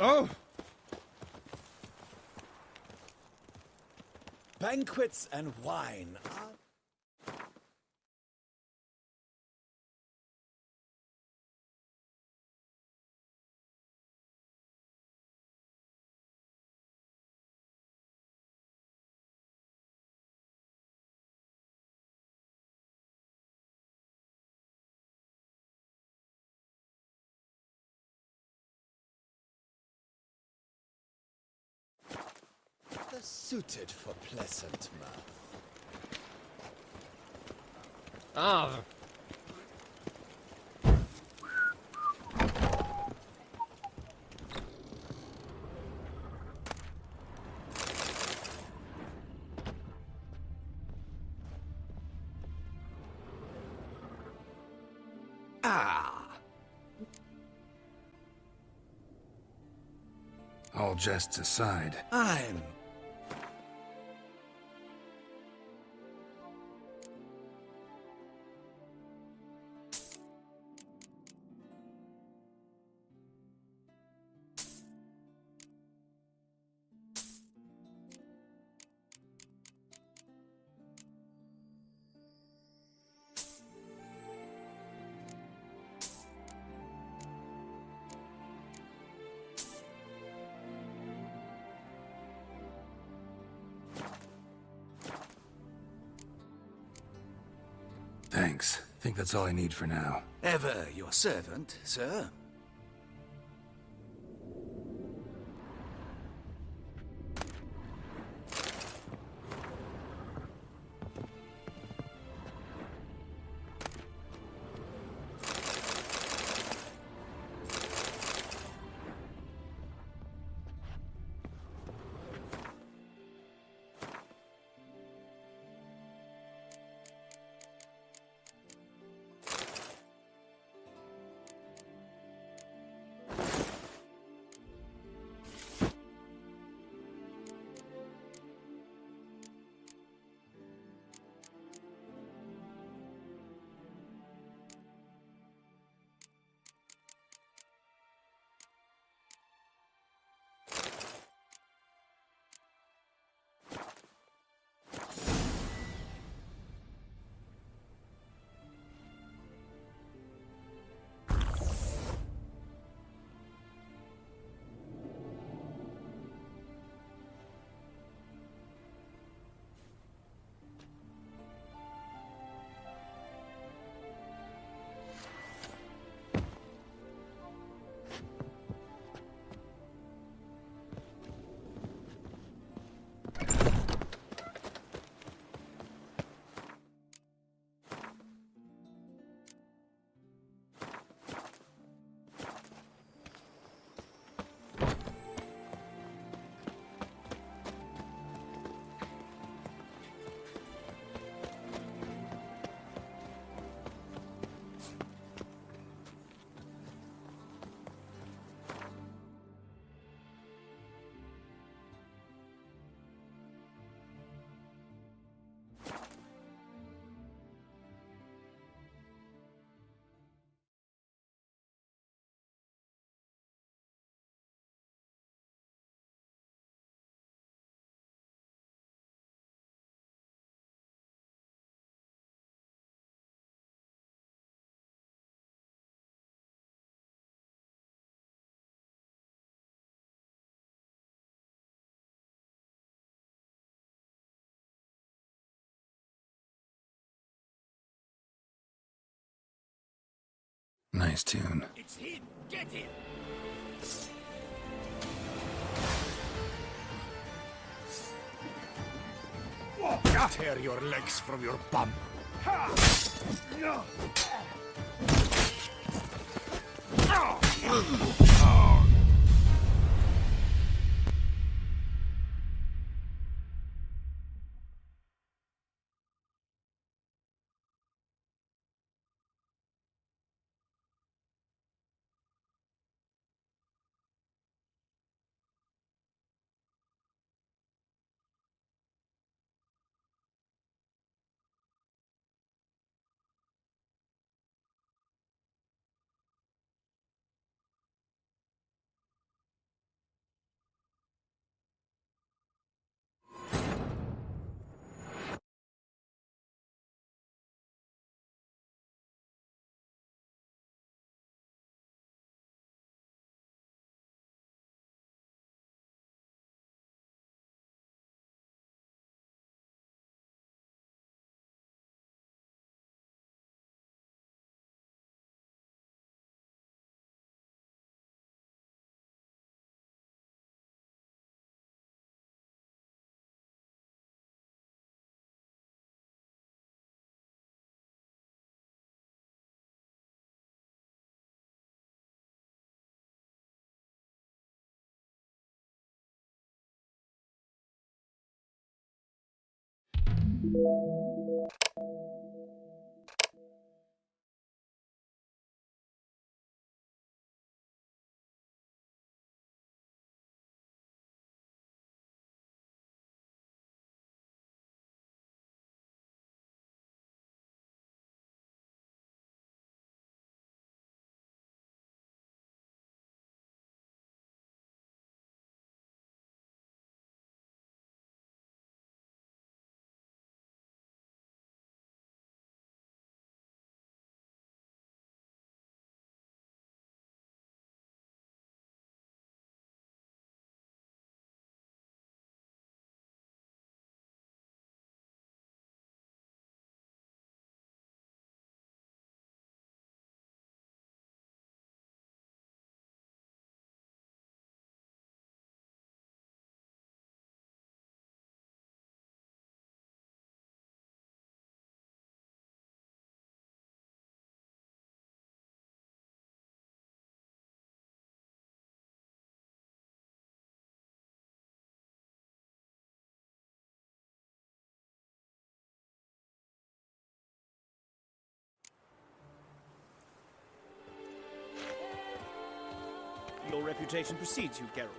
F: Oh! Banquets and wine are... They're suited for pleasant mirth.
I: Ah.
E: All jests aside,
F: I'm...
E: thanks. Think that's all I need for now.
F: Ever your servant, sir.
E: Nice tune.
G: It's him! Get him!
F: Tear your legs from your bum.
G: Your reputation precedes you, Geralt.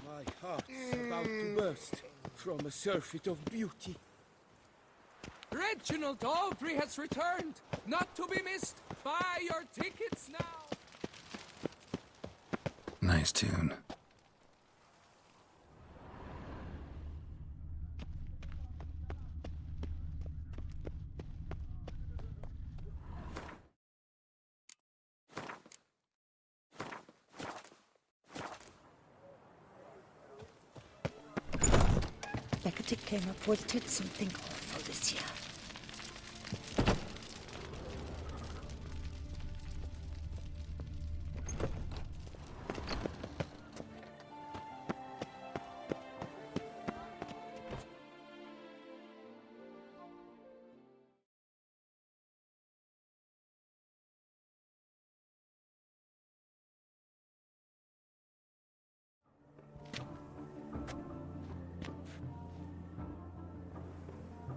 H: My heart's about to burst from a surfeit of beauty.
I: Reginald Aubrey has returned, not to be missed. Buy your tickets now.
E: Nice tune.
A: Hecate came reported something awful this year.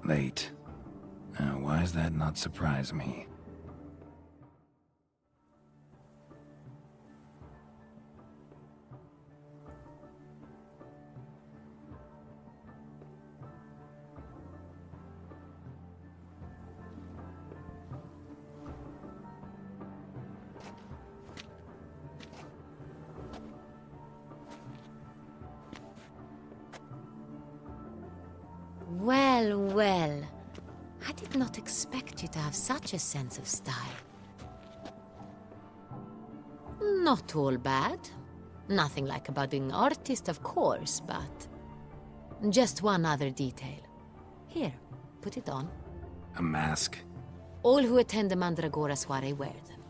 E: Late. Why does that not surprise me?
K: Well, well. I did not expect you to have such a sense of style. Not all bad. Nothing like a budding artist, of course, but... just one other detail. Here, put it on.
E: A mask?
K: All who attend the Mandragora soiree wear them.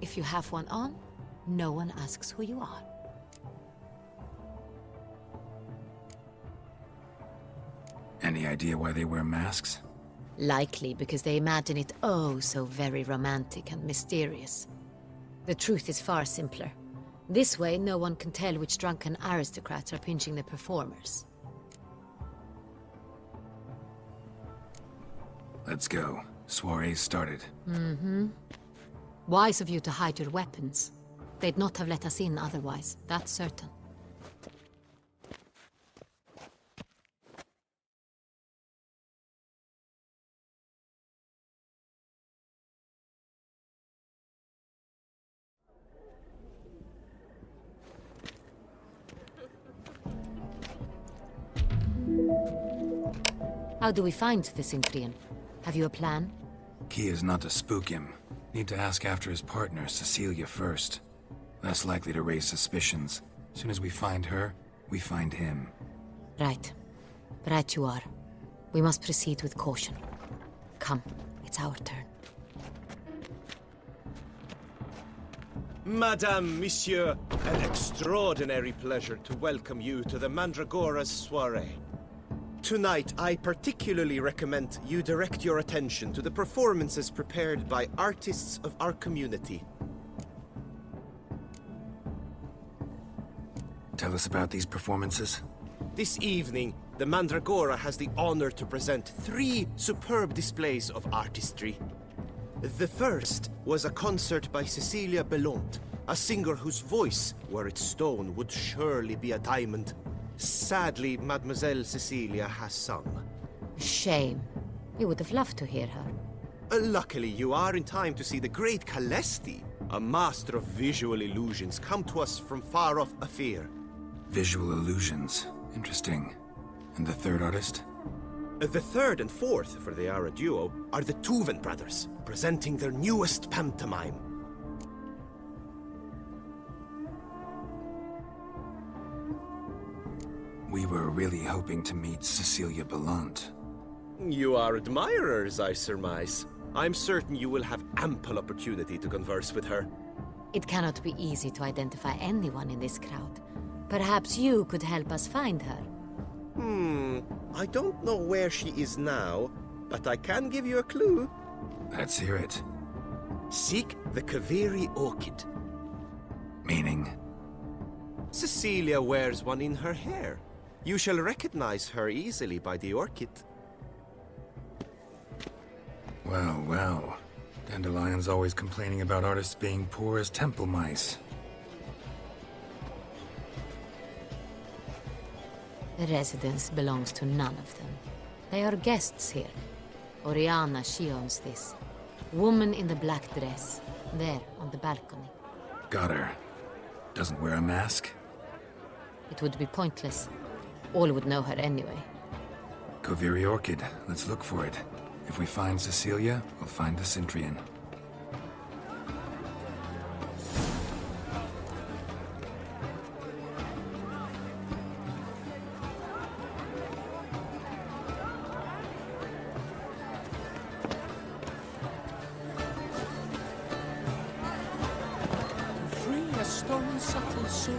K: If you have one on, no one asks who you are.
E: Any idea why they wear masks?
K: Likely because they imagine it oh so very romantic and mysterious. The truth is far simpler. This way, no one can tell which drunken aristocrats are pinching the performers.
E: Let's go. Soiree's started.
K: Mm-hmm. Wise of you to hide your weapons. They'd not have let us in otherwise, that's certain. How do we find the Cintrian? Have you a plan?
E: Key is not to spook him. Need to ask after his partner, Cecilia, first. Less likely to raise suspicions. Soon as we find her, we find him.
K: Right. Right you are. We must proceed with caution. Come, it's our turn.
P: Madame, Monsieur, an extraordinary pleasure to welcome you to the Mandragora's soiree. Tonight, I particularly recommend you direct your attention to the performances prepared by artists of our community.
E: Tell us about these performances.
P: This evening, the Mandragora has the honor to present 3 superb displays of artistry. The first was a concert by Cecilia Belont, a singer whose voice, were it stone, would surely be a diamond. Sadly, Mademoiselle Cecilia has sung.
K: Shame. We would have loved to hear her.
P: Luckily, you are in time to see the great Calesti, a master of visual illusions, come to us from far off Afir.
E: Visual illusions. Interesting. And the third artist?
P: The third and fourth, for they are a duo, are the Tuven brothers, presenting their newest pantomime.
E: We were really hoping to meet Cecilia Bellant.
P: You are admirers, I surmise. I'm certain you will have ample opportunity to converse with her.
K: It cannot be easy to identify anyone in this crowd. Perhaps you could help us find her.
P: I don't know where she is now, but I can give you a clue.
E: Let's hear it.
P: Seek the Kaveri orchid.
E: Meaning?
P: Cecilia wears one in her hair. You shall recognize her easily by the orchid.
E: Well, well. Dandelion's always complaining about artists being poor as temple mice.
K: The residence belongs to none of them. They are guests here. Oriana, she owns this. Woman in the black dress. There, on the balcony.
E: Got her. Doesn't wear a mask?
K: It would be pointless. All would know her anyway.
E: Kaveri Orchid. Let's look for it. If we find Cecilia, we'll find the Cintrian.
I: Stone subtle soul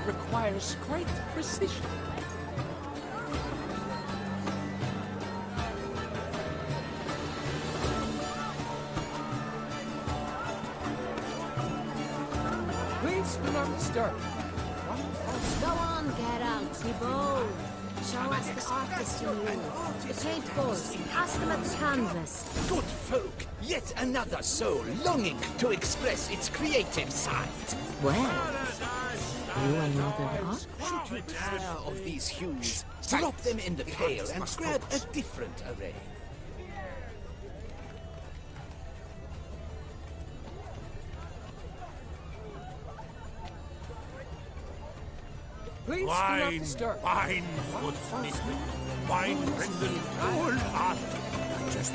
I: requires great precision. Please do not disturb.
K: Go on, Geralt, be bold. Show us the artist in you. The paint balls, ask them at the canvas.
F: Good folk, yet another soul longing to express its creative side.
K: Well, you another art?
F: Should you tire of these hues, drop them in the pail and grab a different array.
I: Please do not
R: Wine,
I: disturb.
R: wine, good smith. Wine rendeth all art. Just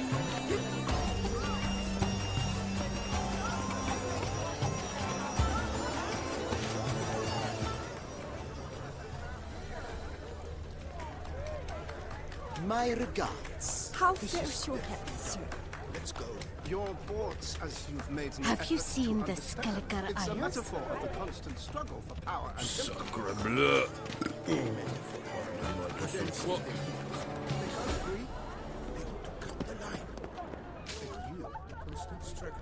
S: My regards.
A: How fares your health, sir?
S: Let's go. Your ports, as you've made an
W: Have you
S: effort
W: seen
S: to
W: the
S: understand.
W: Skelliger
S: It's a
W: Isles?
S: metaphor of the constant struggle for power and
R: Sacre bleu.
S: They can't agree. They want to cut the line. They yield the constant struggle.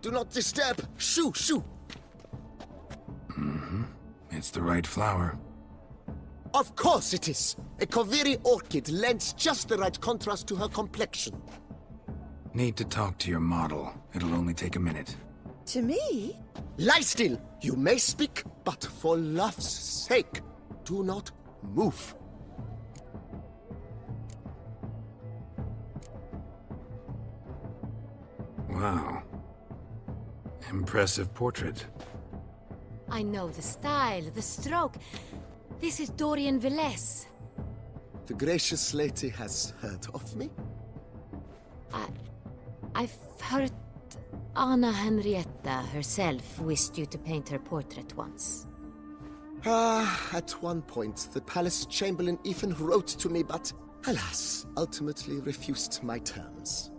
M: Do not disturb! Shoo! Shoo!
E: Mm-hmm. It's the right flower.
M: Of course it is! A Kaveri orchid lends just the right contrast to her complexion.
E: Need to talk to your model. It'll only take a minute.
A: To me?
M: Lie still! You may speak, but for love's sake, do not move.
E: Wow. Impressive portrait.
K: I know the style, the stroke. This is Dorian Velez.
J: The gracious lady has heard of me?
K: I've heard Anna Henrietta herself wished you to paint her portrait once.
J: At one point, the palace chamberlain even wrote to me, but alas, ultimately refused my terms.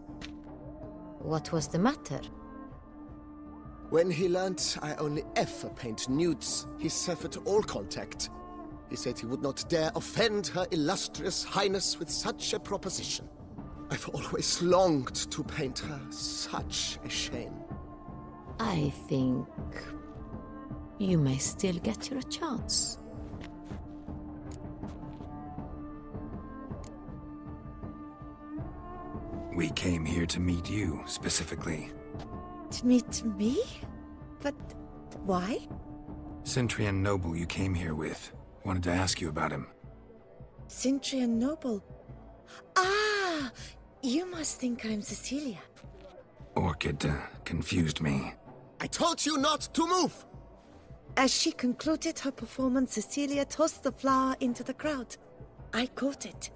K: What was the matter?
J: When he learnt I only ever paint nudes, he severed all contact. He said he would not dare offend her illustrious highness with such a proposition. I've always longed to paint her. Such a shame.
K: I think you may still get your chance.
E: We came here to meet you, specifically.
N: To meet me? But why?
E: Cintrian Noble you came here with. Wanted to ask you about him.
N: Cintrian Noble. Ah! You must think I'm Cecilia.
E: Orchid confused me.
J: I told you not to move!
N: As she concluded her performance, Cecilia tossed the flower into the crowd. I caught it,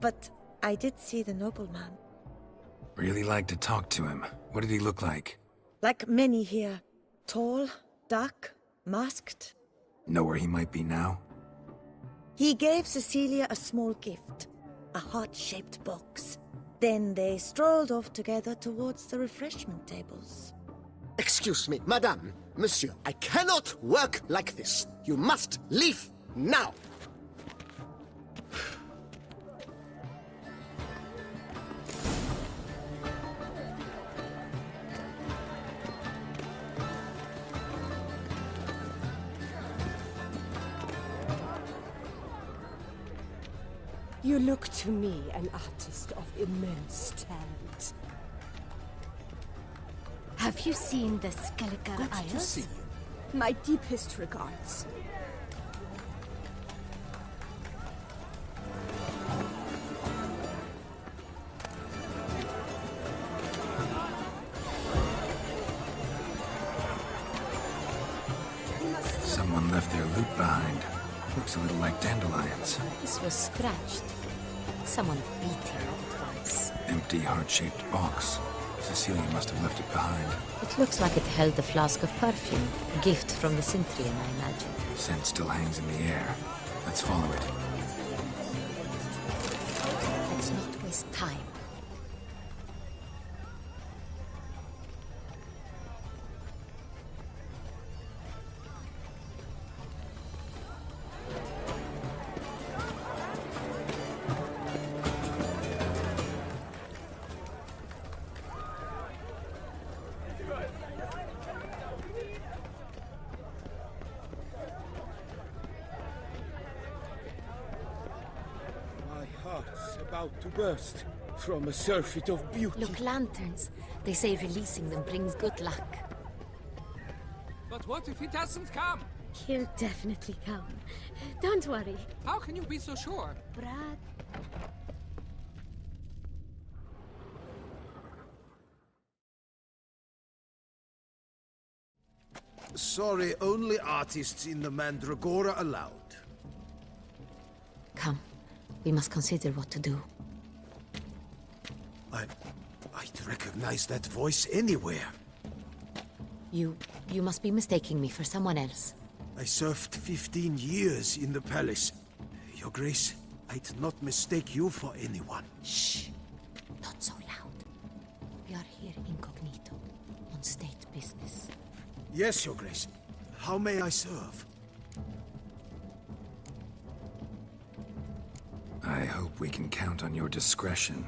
N: but I did see the nobleman.
E: Really like to talk to him. What did he look like?
N: Like many here. Tall, dark, masked.
E: Know where he might be now?
N: He gave Cecilia a small gift, a heart-shaped box. Then they strolled off together towards the refreshment tables.
J: Excuse me, madame, monsieur, I cannot work like this. You must leave now.
L: You look to me an artist of immense talent.
W: Have you seen the Skelliger
L: Good to
W: Isles?
L: see you. My deepest regards.
E: Someone left their loot behind. Looks a little like dandelions.
K: This was scratched. Someone beat him at once.
E: Empty, heart-shaped box. Cecilia must have left it behind.
K: It looks like it held a flask of perfume. A gift from the Cintrian, I imagine.
E: Scent still hangs in the air. Let's follow it.
K: Let's not waste time.
H: About to burst from a surfeit of beauty.
K: Look, lanterns. They say releasing them brings good luck.
I: But what if he doesn't come?
W: He'll definitely come. Don't worry.
I: How can you be so sure?
W: Brad.
F: Sorry, only artists in the Mandragora allowed.
K: Come. We must consider what to do.
F: I'd recognize that voice anywhere.
K: You must be mistaking me for someone else.
F: I served 15 years in the palace. Your Grace, I'd not mistake you for anyone.
K: Shh. Not so loud. We are here incognito, on state business.
F: Yes, Your Grace. How may I serve?
E: I hope we can count on your discretion.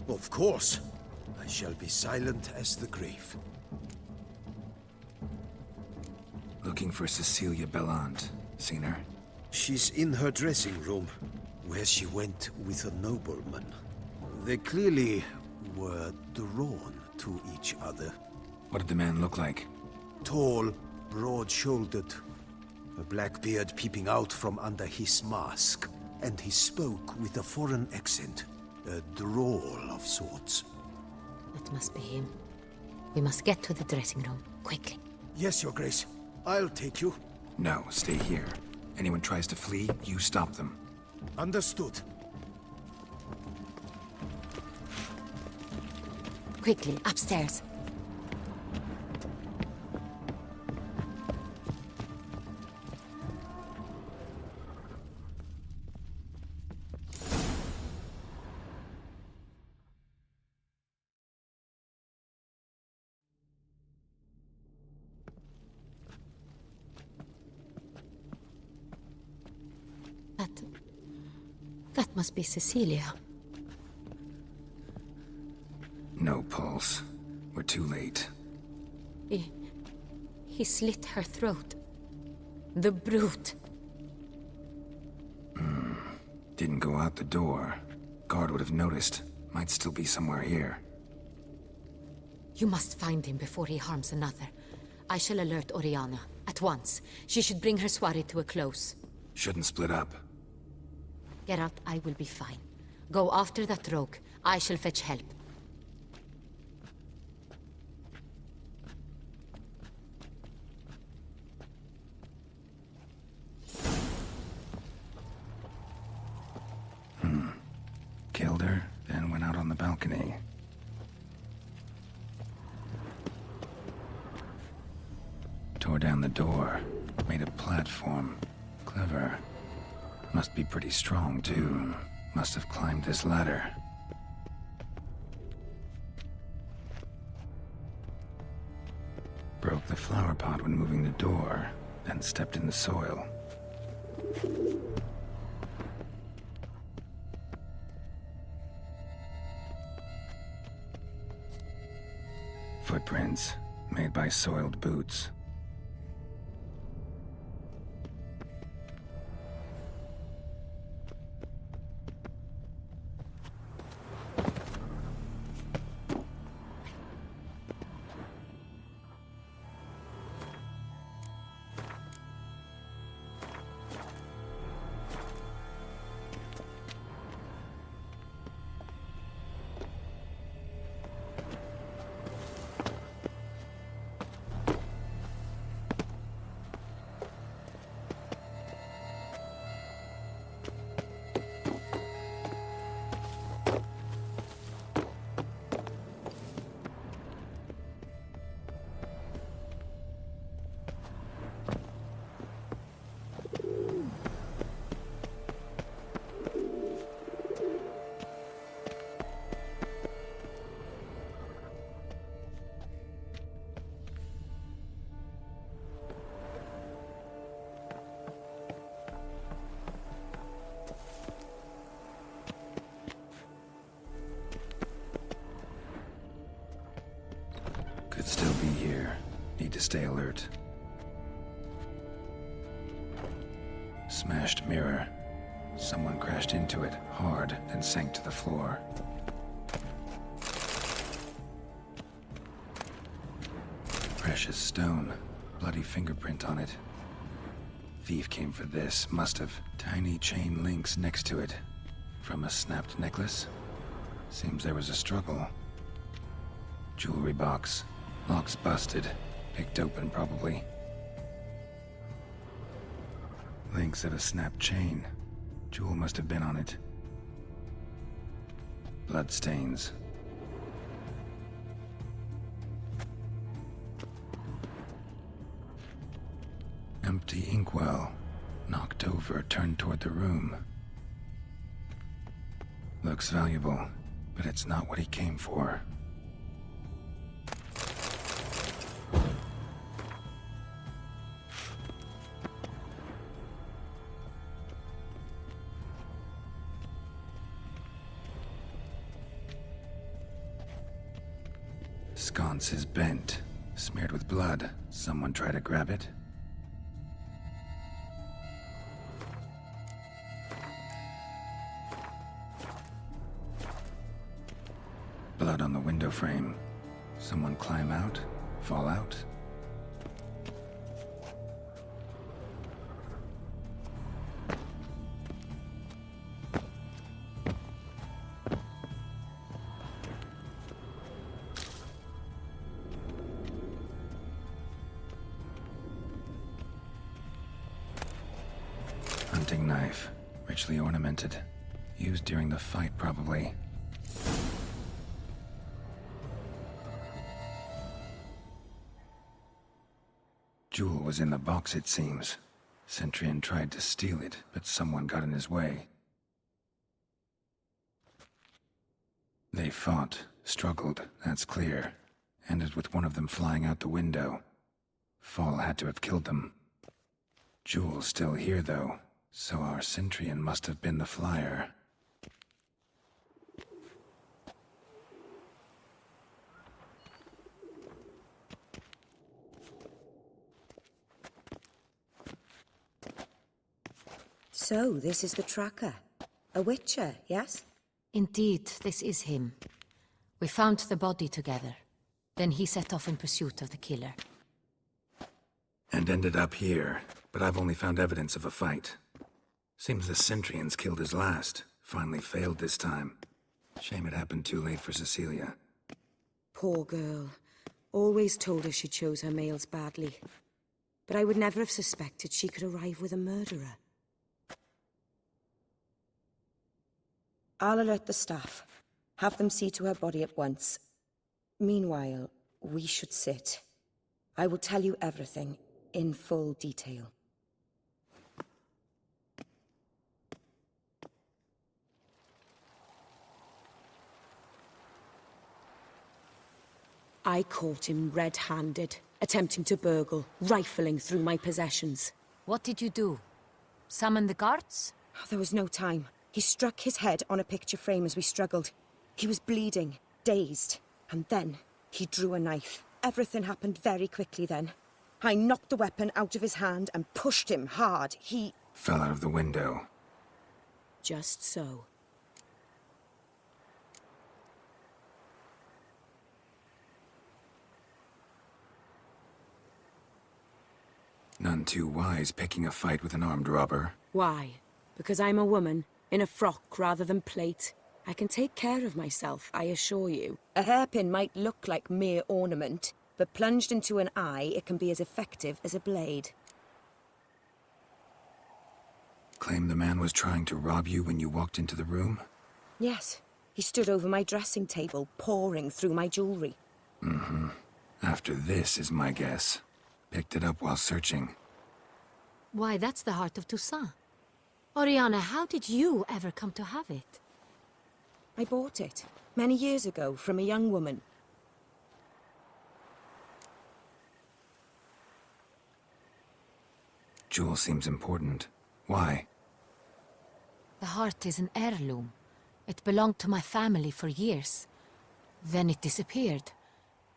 F: Of course. I shall be silent as the grave.
E: Looking for Cecilia Bellant. Seen her?
F: She's in her dressing room, where she went with a nobleman. They clearly were drawn to each other.
E: What did the man look like?
F: Tall, broad-shouldered, a black beard peeping out from under his mask. And he spoke with a foreign accent, a drawl of sorts.
K: That must be him. We must get to the dressing room, quickly.
F: Yes, Your Grace. I'll take you.
E: No, stay here. Anyone tries to flee, you stop them.
F: Understood.
K: Quickly, upstairs. That must be Cecilia.
E: No pulse. We're too late.
K: He slit her throat. The brute.
E: Didn't go out the door. Guard would have noticed. Might still be somewhere here.
K: You must find him before he harms another. I shall alert Oriana. At once. She should bring her soirée to a close.
E: Shouldn't split up.
K: Geralt, I will be fine. Go after that rogue. I shall fetch help.
E: Killed her, then went out on the balcony. Tore down the door. Made a platform. Clever. Must be pretty strong, too. Must have climbed this ladder. Broke the flower pot when moving the door, then stepped in the soil. Footprints, made by soiled boots. Could still be here. Need to stay alert. Smashed mirror. Someone crashed into it, hard, then sank to the floor. Precious stone. Bloody fingerprint on it. Thief came for this, must have. Tiny chain links next to it. From a snapped necklace? Seems there was a struggle. Jewelry box. Lock's busted. Picked open, probably. Links of a snapped chain. Jewel must have been on it. Bloodstains. Empty inkwell. Knocked over, turned toward the room. Looks valuable, but it's not what he came for. Sconce is bent, smeared with blood. Someone try to grab it? Blood on the window frame. Someone climb out? Fall out? Hunting knife, richly ornamented. Used during the fight, probably. Jewel was in the box, it seems. Centurion tried to steal it, but someone got in his way. They fought, struggled, that's clear. Ended with one of them flying out the window. Fall had to have killed them. Jewel's still here, though, so our Centurion must have been the flyer.
B: So, this is the tracker. A witcher, yes?
K: Indeed, this is him. We found the body together. Then he set off in pursuit of the killer.
E: And ended up here, but I've only found evidence of a fight. Seems the Centurions killed his last. Finally failed this time. Shame it happened too late for Cecilia.
B: Poor girl. Always told her she chose her males badly. But I would never have suspected she could arrive with a murderer. I'll alert the staff. Have them see to her body at once. Meanwhile, we should sit. I will tell you everything, in full detail. I caught him red-handed, attempting to burgle, rifling through my possessions.
K: What did you do? Summon the guards?
B: There was no time. He struck his head on a picture frame as we struggled. He was bleeding, dazed, and then he drew a knife. Everything happened very quickly then. I knocked the weapon out of his hand and pushed him hard. He
E: fell out of the window.
B: Just so.
E: None too wise picking a fight with an armed robber.
B: Why? Because I'm a woman, in a frock rather than plate. I can take care of myself, I assure you. A hairpin might look like mere ornament, but plunged into an eye, it can be as effective as a blade.
E: Claim the man was trying to rob you when you walked into the room?
B: Yes. He stood over my dressing table, pouring through my jewelry.
E: Mm-hmm. After this is my guess. Picked it up while searching.
K: Why, that's the heart of Toussaint. Oriana, how did you ever come to have it?
B: I bought it, many years ago, from a young woman.
E: Jewel seems important. Why?
K: The heart is an heirloom. It belonged to my family for years. Then it disappeared.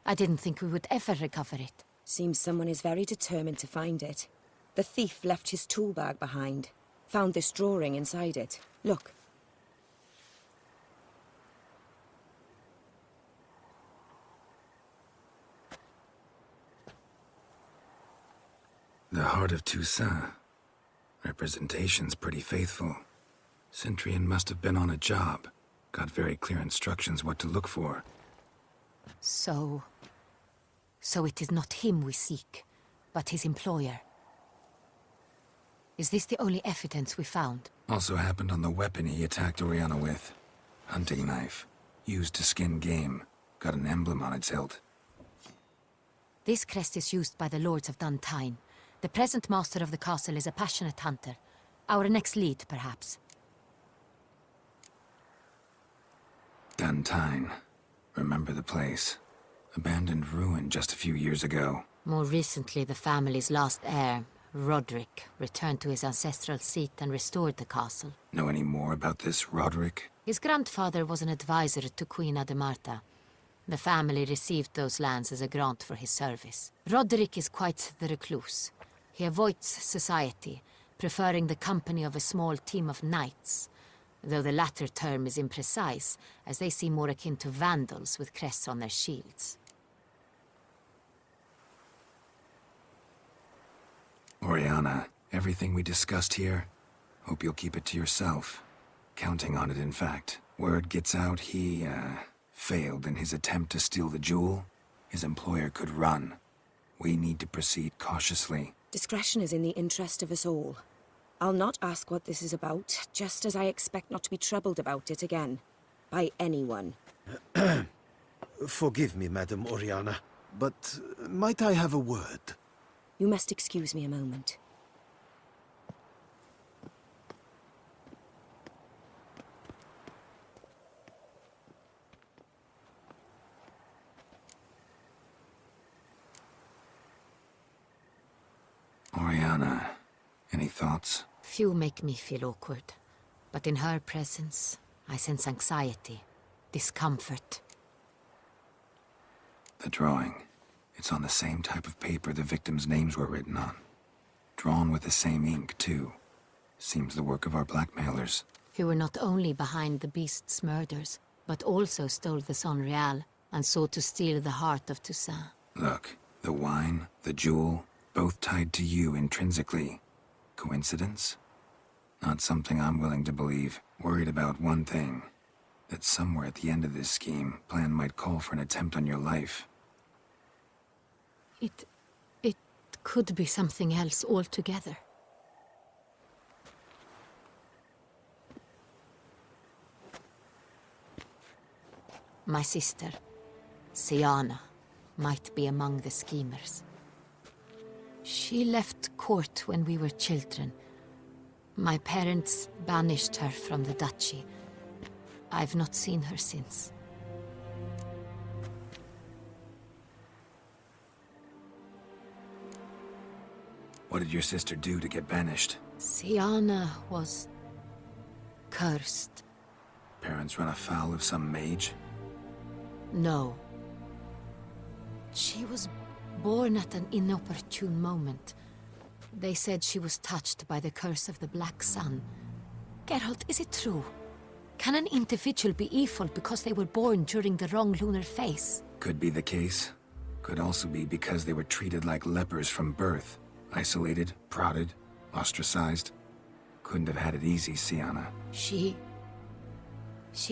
K: I didn't think we would ever recover it.
B: Seems someone is very determined to find it. The thief left his tool bag behind. Found this drawing inside it. Look.
E: The heart of Toussaint. Representation's pretty faithful. Centurion must have been on a job. Got very clear instructions what to look for.
K: So it is not him we seek, but his employer. Is this the only evidence we found?
E: Also happened on the weapon he attacked Oriana with. Hunting knife. Used to skin game. Got an emblem on its hilt.
K: This crest is used by the Lords of Duntine. The present master of the castle is a passionate hunter. Our next lead, perhaps.
E: Duntine. Remember the place. Abandoned ruin just a few years ago.
K: More recently, the family's last heir, Roderick, returned to his ancestral seat and restored the castle.
E: Know any more about this Roderick?
K: His grandfather was an advisor to Queen Ademarta. The family received those lands as a grant for his service. Roderick is quite the recluse. He avoids society, preferring the company of a small team of knights, though the latter term is imprecise, as they seem more akin to vandals with crests on their shields.
E: Oriana, everything we discussed here, hope you'll keep it to yourself. Counting on it, in fact. Word gets out he, failed in his attempt to steal the jewel. His employer could run. We need to proceed cautiously.
B: Discretion is in the interest of us all. I'll not ask what this is about, just as I expect not to be troubled about it again. By anyone.
P: Forgive me, Madam Oriana, but might I have a word?
B: You must excuse me a moment.
E: Oriana, any thoughts?
K: Few make me feel awkward, but in her presence, I sense anxiety, discomfort.
E: The drawing. It's on the same type of paper the victims' names were written on. Drawn with the same ink, too. Seems the work of our blackmailers.
K: Who were not only behind the beast's murders, but also stole the Son Real and sought to steal the heart of Toussaint.
E: Look, the wine, the jewel, both tied to you intrinsically. Coincidence? Not something I'm willing to believe. Worried about one thing. That somewhere at the end of this scheme, plan might call for an attempt on your life.
K: It could be something else altogether. My sister, Siana, might be among the schemers. She left court when we were children. My parents banished her from the duchy. I've not seen her since.
E: What did your sister do to get banished?
K: Siana was cursed.
E: Parents run afoul of some mage?
K: No. She was born at an inopportune moment. They said she was touched by the curse of the Black Sun. Geralt, is it true? Can an individual be evil because they were born during the wrong lunar phase?
E: Could be the case. Could also be because they were treated like lepers from birth. Isolated, prodded, ostracized. Couldn't have had it easy, Siana.
K: She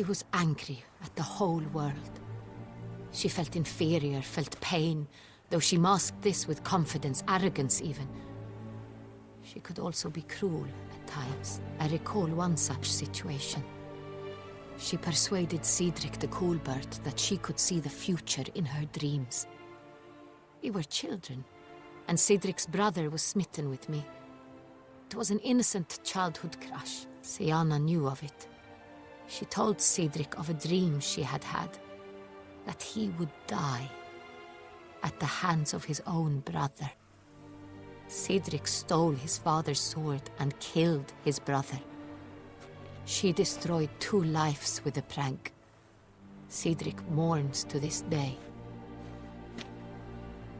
K: was angry at the whole world. She felt inferior, felt pain, though she masked this with confidence, arrogance even. She could also be cruel at times. I recall one such situation. She persuaded Cedric the Coolbird that she could see the future in her dreams. We were children, and Cedric's brother was smitten with me. It was an innocent childhood crush. Siana knew of it. She told Cedric of a dream she had had, that he would die at the hands of his own brother. Cedric stole his father's sword and killed his brother. She destroyed 2 lives with a prank. Cedric mourns to this day.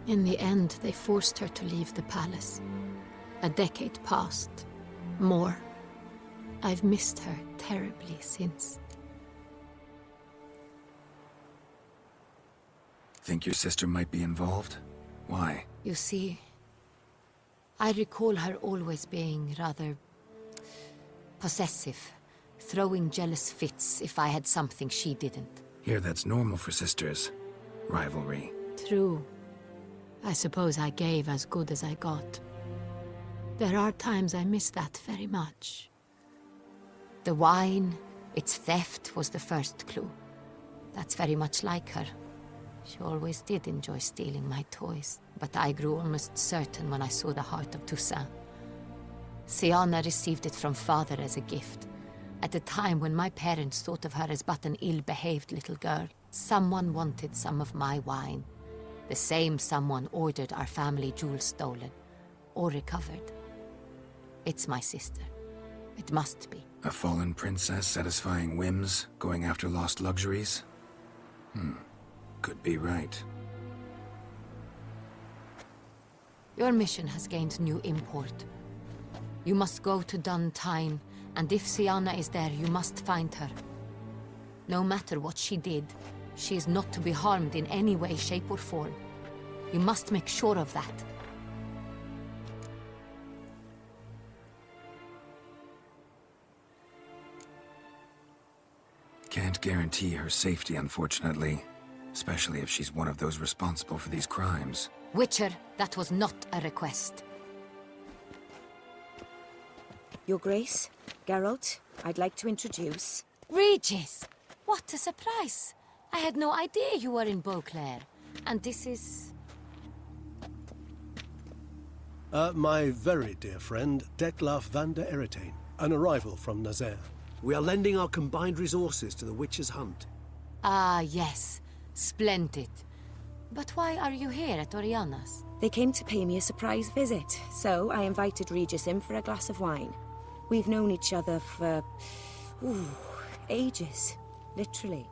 K: In the end, they forced her to leave the palace. A decade passed. More. I've missed her terribly since.
E: Think your sister might be involved? Why?
K: You see, I recall her always being rather possessive, throwing jealous fits if I had something she didn't.
E: Here, that's normal for sisters. Rivalry.
K: True. I suppose I gave as good as I got. There are times I miss that very much. The wine, its theft, was the first clue. That's very much like her. She always did enjoy stealing my toys, but I grew almost certain when I saw the heart of Toussaint. Siana received it from father as a gift. At a time when my parents thought of her as but an ill-behaved little girl, someone wanted some of my wine. The same someone ordered our family jewels stolen, or recovered. It's my sister. It must be.
E: A fallen princess satisfying whims, going after lost luxuries? Could be right.
K: Your mission has gained new import. You must go to Dun Tyne, and if Siana is there, you must find her. No matter what she did, she is not to be harmed in any way, shape, or form. You must make sure of that.
E: Can't guarantee her safety, unfortunately. Especially if she's one of those responsible for these crimes.
K: Witcher, that was not a request.
B: Your Grace, Geralt, I'd like to introduce...
K: Regis! What a surprise! I had no idea you were in Beauclair. And this is...
D: My very dear friend, Detlaf van der Eretain, an arrival from Nazaire. We are lending our combined resources to the Witcher's Hunt.
K: Ah, yes. Splendid. But why are you here at Oriana's?
B: They came to pay me a surprise visit, so I invited Regis in for a glass of wine. We've known each other for... ages. Literally.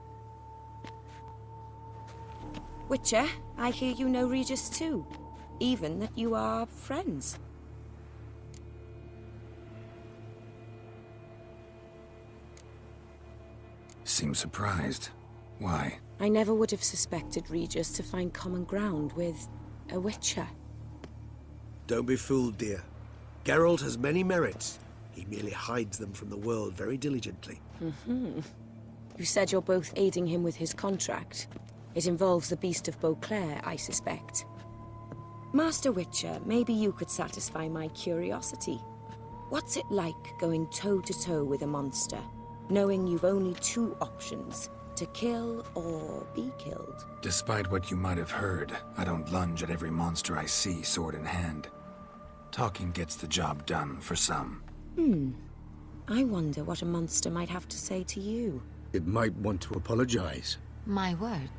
B: Witcher, I hear you know Regis too. Even that you are friends.
E: Seems surprised. Why?
B: I never would have suspected Regis to find common ground with a Witcher.
D: Don't be fooled, dear. Geralt has many merits. He merely hides them from the world very diligently.
B: You said you're both aiding him with his contract. It involves the Beast of Beauclair, I suspect. Master Witcher, maybe you could satisfy my curiosity. What's it like going toe-to-toe with a monster, knowing you've only two options, to kill or be killed?
E: Despite what you might have heard, I don't lunge at every monster I see sword in hand. Talking gets the job done for some.
B: I wonder what a monster might have to say to you.
D: It might want to apologize.
K: My word.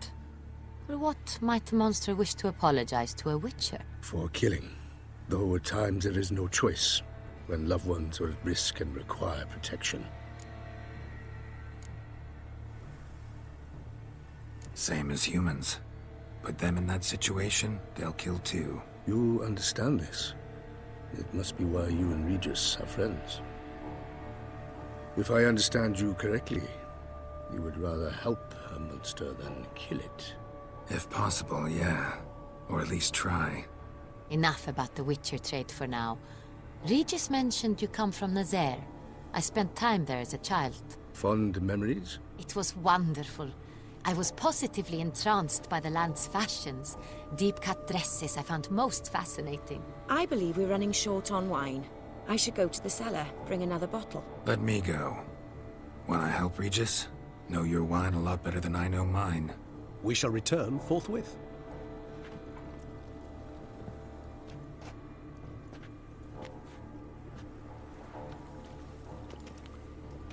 K: For what might a monster wish to apologize to a Witcher?
D: For killing. Though at times there is no choice, when loved ones are at risk and require protection.
E: Same as humans. Put them in that situation, they'll kill too.
D: You understand this. It must be why you and Regis are friends. If I understand you correctly, you would rather help a monster than kill it.
E: If possible, yeah. Or at least try.
K: Enough about the Witcher trade for now. Regis mentioned you come from Nazaire. I spent time there as a child.
D: Fond memories?
K: It was wonderful. I was positively entranced by the land's fashions. Deep-cut dresses I found most fascinating.
B: I believe we're running short on wine. I should go to the cellar, bring another bottle.
E: Let me go. Wanna help, Regis? Know your wine a lot better than I know mine.
D: We shall return forthwith.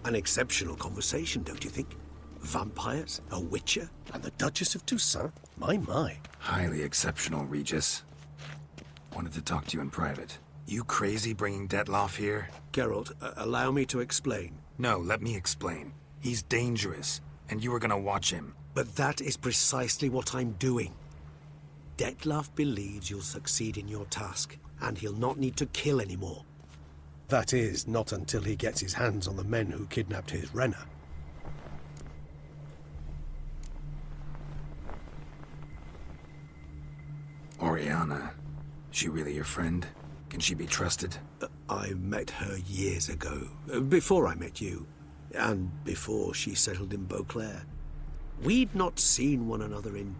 D: An exceptional conversation, don't you think? Vampires, a Witcher, and the Duchess of Toussaint? My.
E: Highly exceptional, Regis. Wanted to talk to you in private. You crazy bringing Detlaf here?
D: Geralt, allow me to explain.
E: No, let me explain. He's dangerous, and you were gonna watch him.
D: But that is precisely what I'm doing. Detlaf believes you'll succeed in your task, and he'll not need to kill anymore. That is, not until he gets his hands on the men who kidnapped his Renna.
E: Oriana, she really your friend? Can she be trusted?
D: I met her years ago, before I met you, and before she settled in Beauclair. We'd not seen one another in...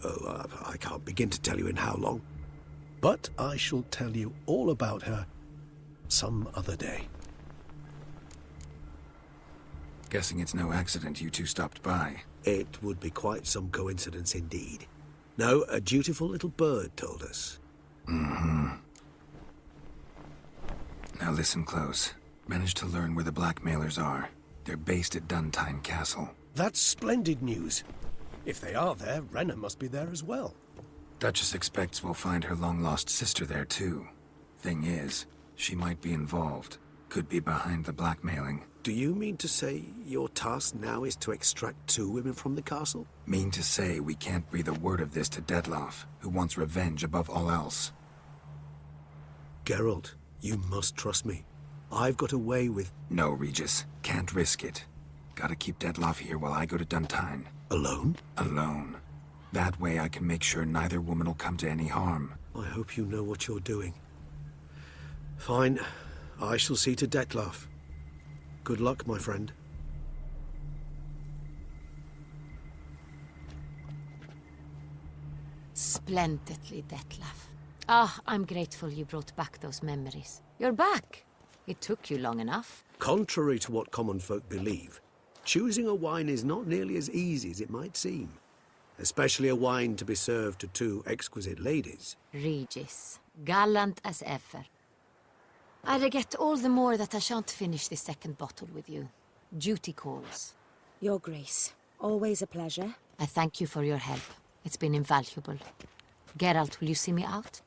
D: I can't begin to tell you in how long. But I shall tell you all about her some other day.
E: Guessing it's no accident you two stopped by.
D: It would be quite some coincidence indeed. No, a dutiful little bird told us.
E: Now listen close. Managed to learn where the blackmailers are. They're based at Duntine Castle.
D: That's splendid news. If they are there, Renna must be there as well.
E: Duchess expects we'll find her long-lost sister there too. Thing is, she might be involved. Could be behind the blackmailing.
D: Do you mean to say your task now is to extract 2 women from the castle?
E: Mean to say we can't breathe a word of this to Detlaf, who wants revenge above all else.
D: Geralt, you must trust me. I've got away with...
E: No, Regis. Can't risk it. Gotta keep Detlaf here while I go to Duntine.
D: Alone?
E: Alone. That way I can make sure neither woman will come to any harm.
D: I hope you know what you're doing. Fine. I shall see to Detlaf. Good luck, my friend.
K: Splendidly, Detlaf. Ah, I'm grateful you brought back those memories. You're back. It took you long enough.
D: Contrary to what common folk believe, choosing a wine is not nearly as easy as it might seem. Especially a wine to be served to two exquisite ladies.
K: Regis, gallant as ever. I regret all the more that I shan't finish this second bottle with you. Duty calls.
B: Your Grace, always a pleasure.
K: I thank you for your help. It's been invaluable. Geralt, will you see me out?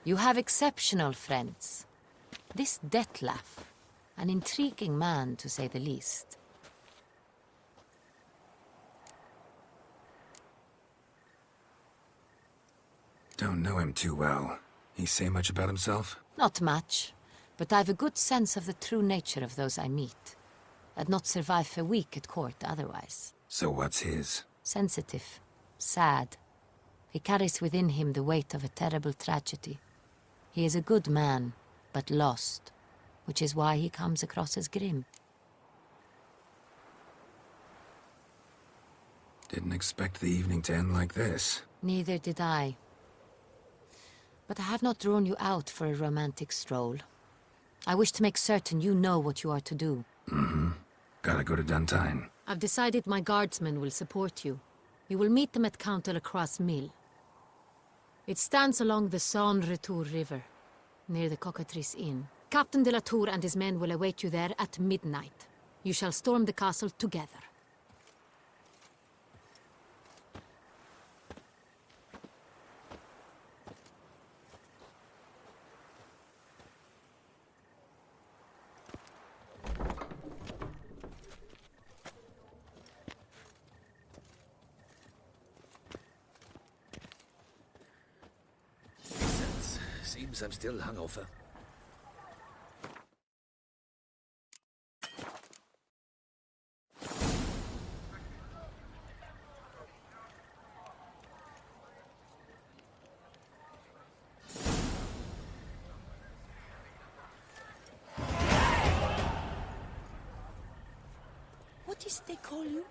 K: You have exceptional friends. This Detlef, an intriguing man to say the least.
E: Don't know him too well. He say much about himself?
K: Not much, but I've a good sense of the true nature of those I meet. I'd not survive a week at court otherwise.
E: So what's his?
K: Sensitive, sad. He carries within him the weight of a terrible tragedy. He is a good man, but lost, which is why he comes across as grim.
E: Didn't expect the evening to end like this.
K: Neither did I. But I have not drawn you out for a romantic stroll. I wish to make certain you know what you are to do.
E: Mm-hmm. Gotta go to Duntine.
K: I've decided my guardsmen will support you. You will meet them at Count de la Croix's mill. It stands along the Saône-Retour River, near the Cockatrice Inn. Captain de la Tour and his men will await you there at midnight. You shall storm the castle together.
F: Seems I'm still hungover.
N: What is they call you?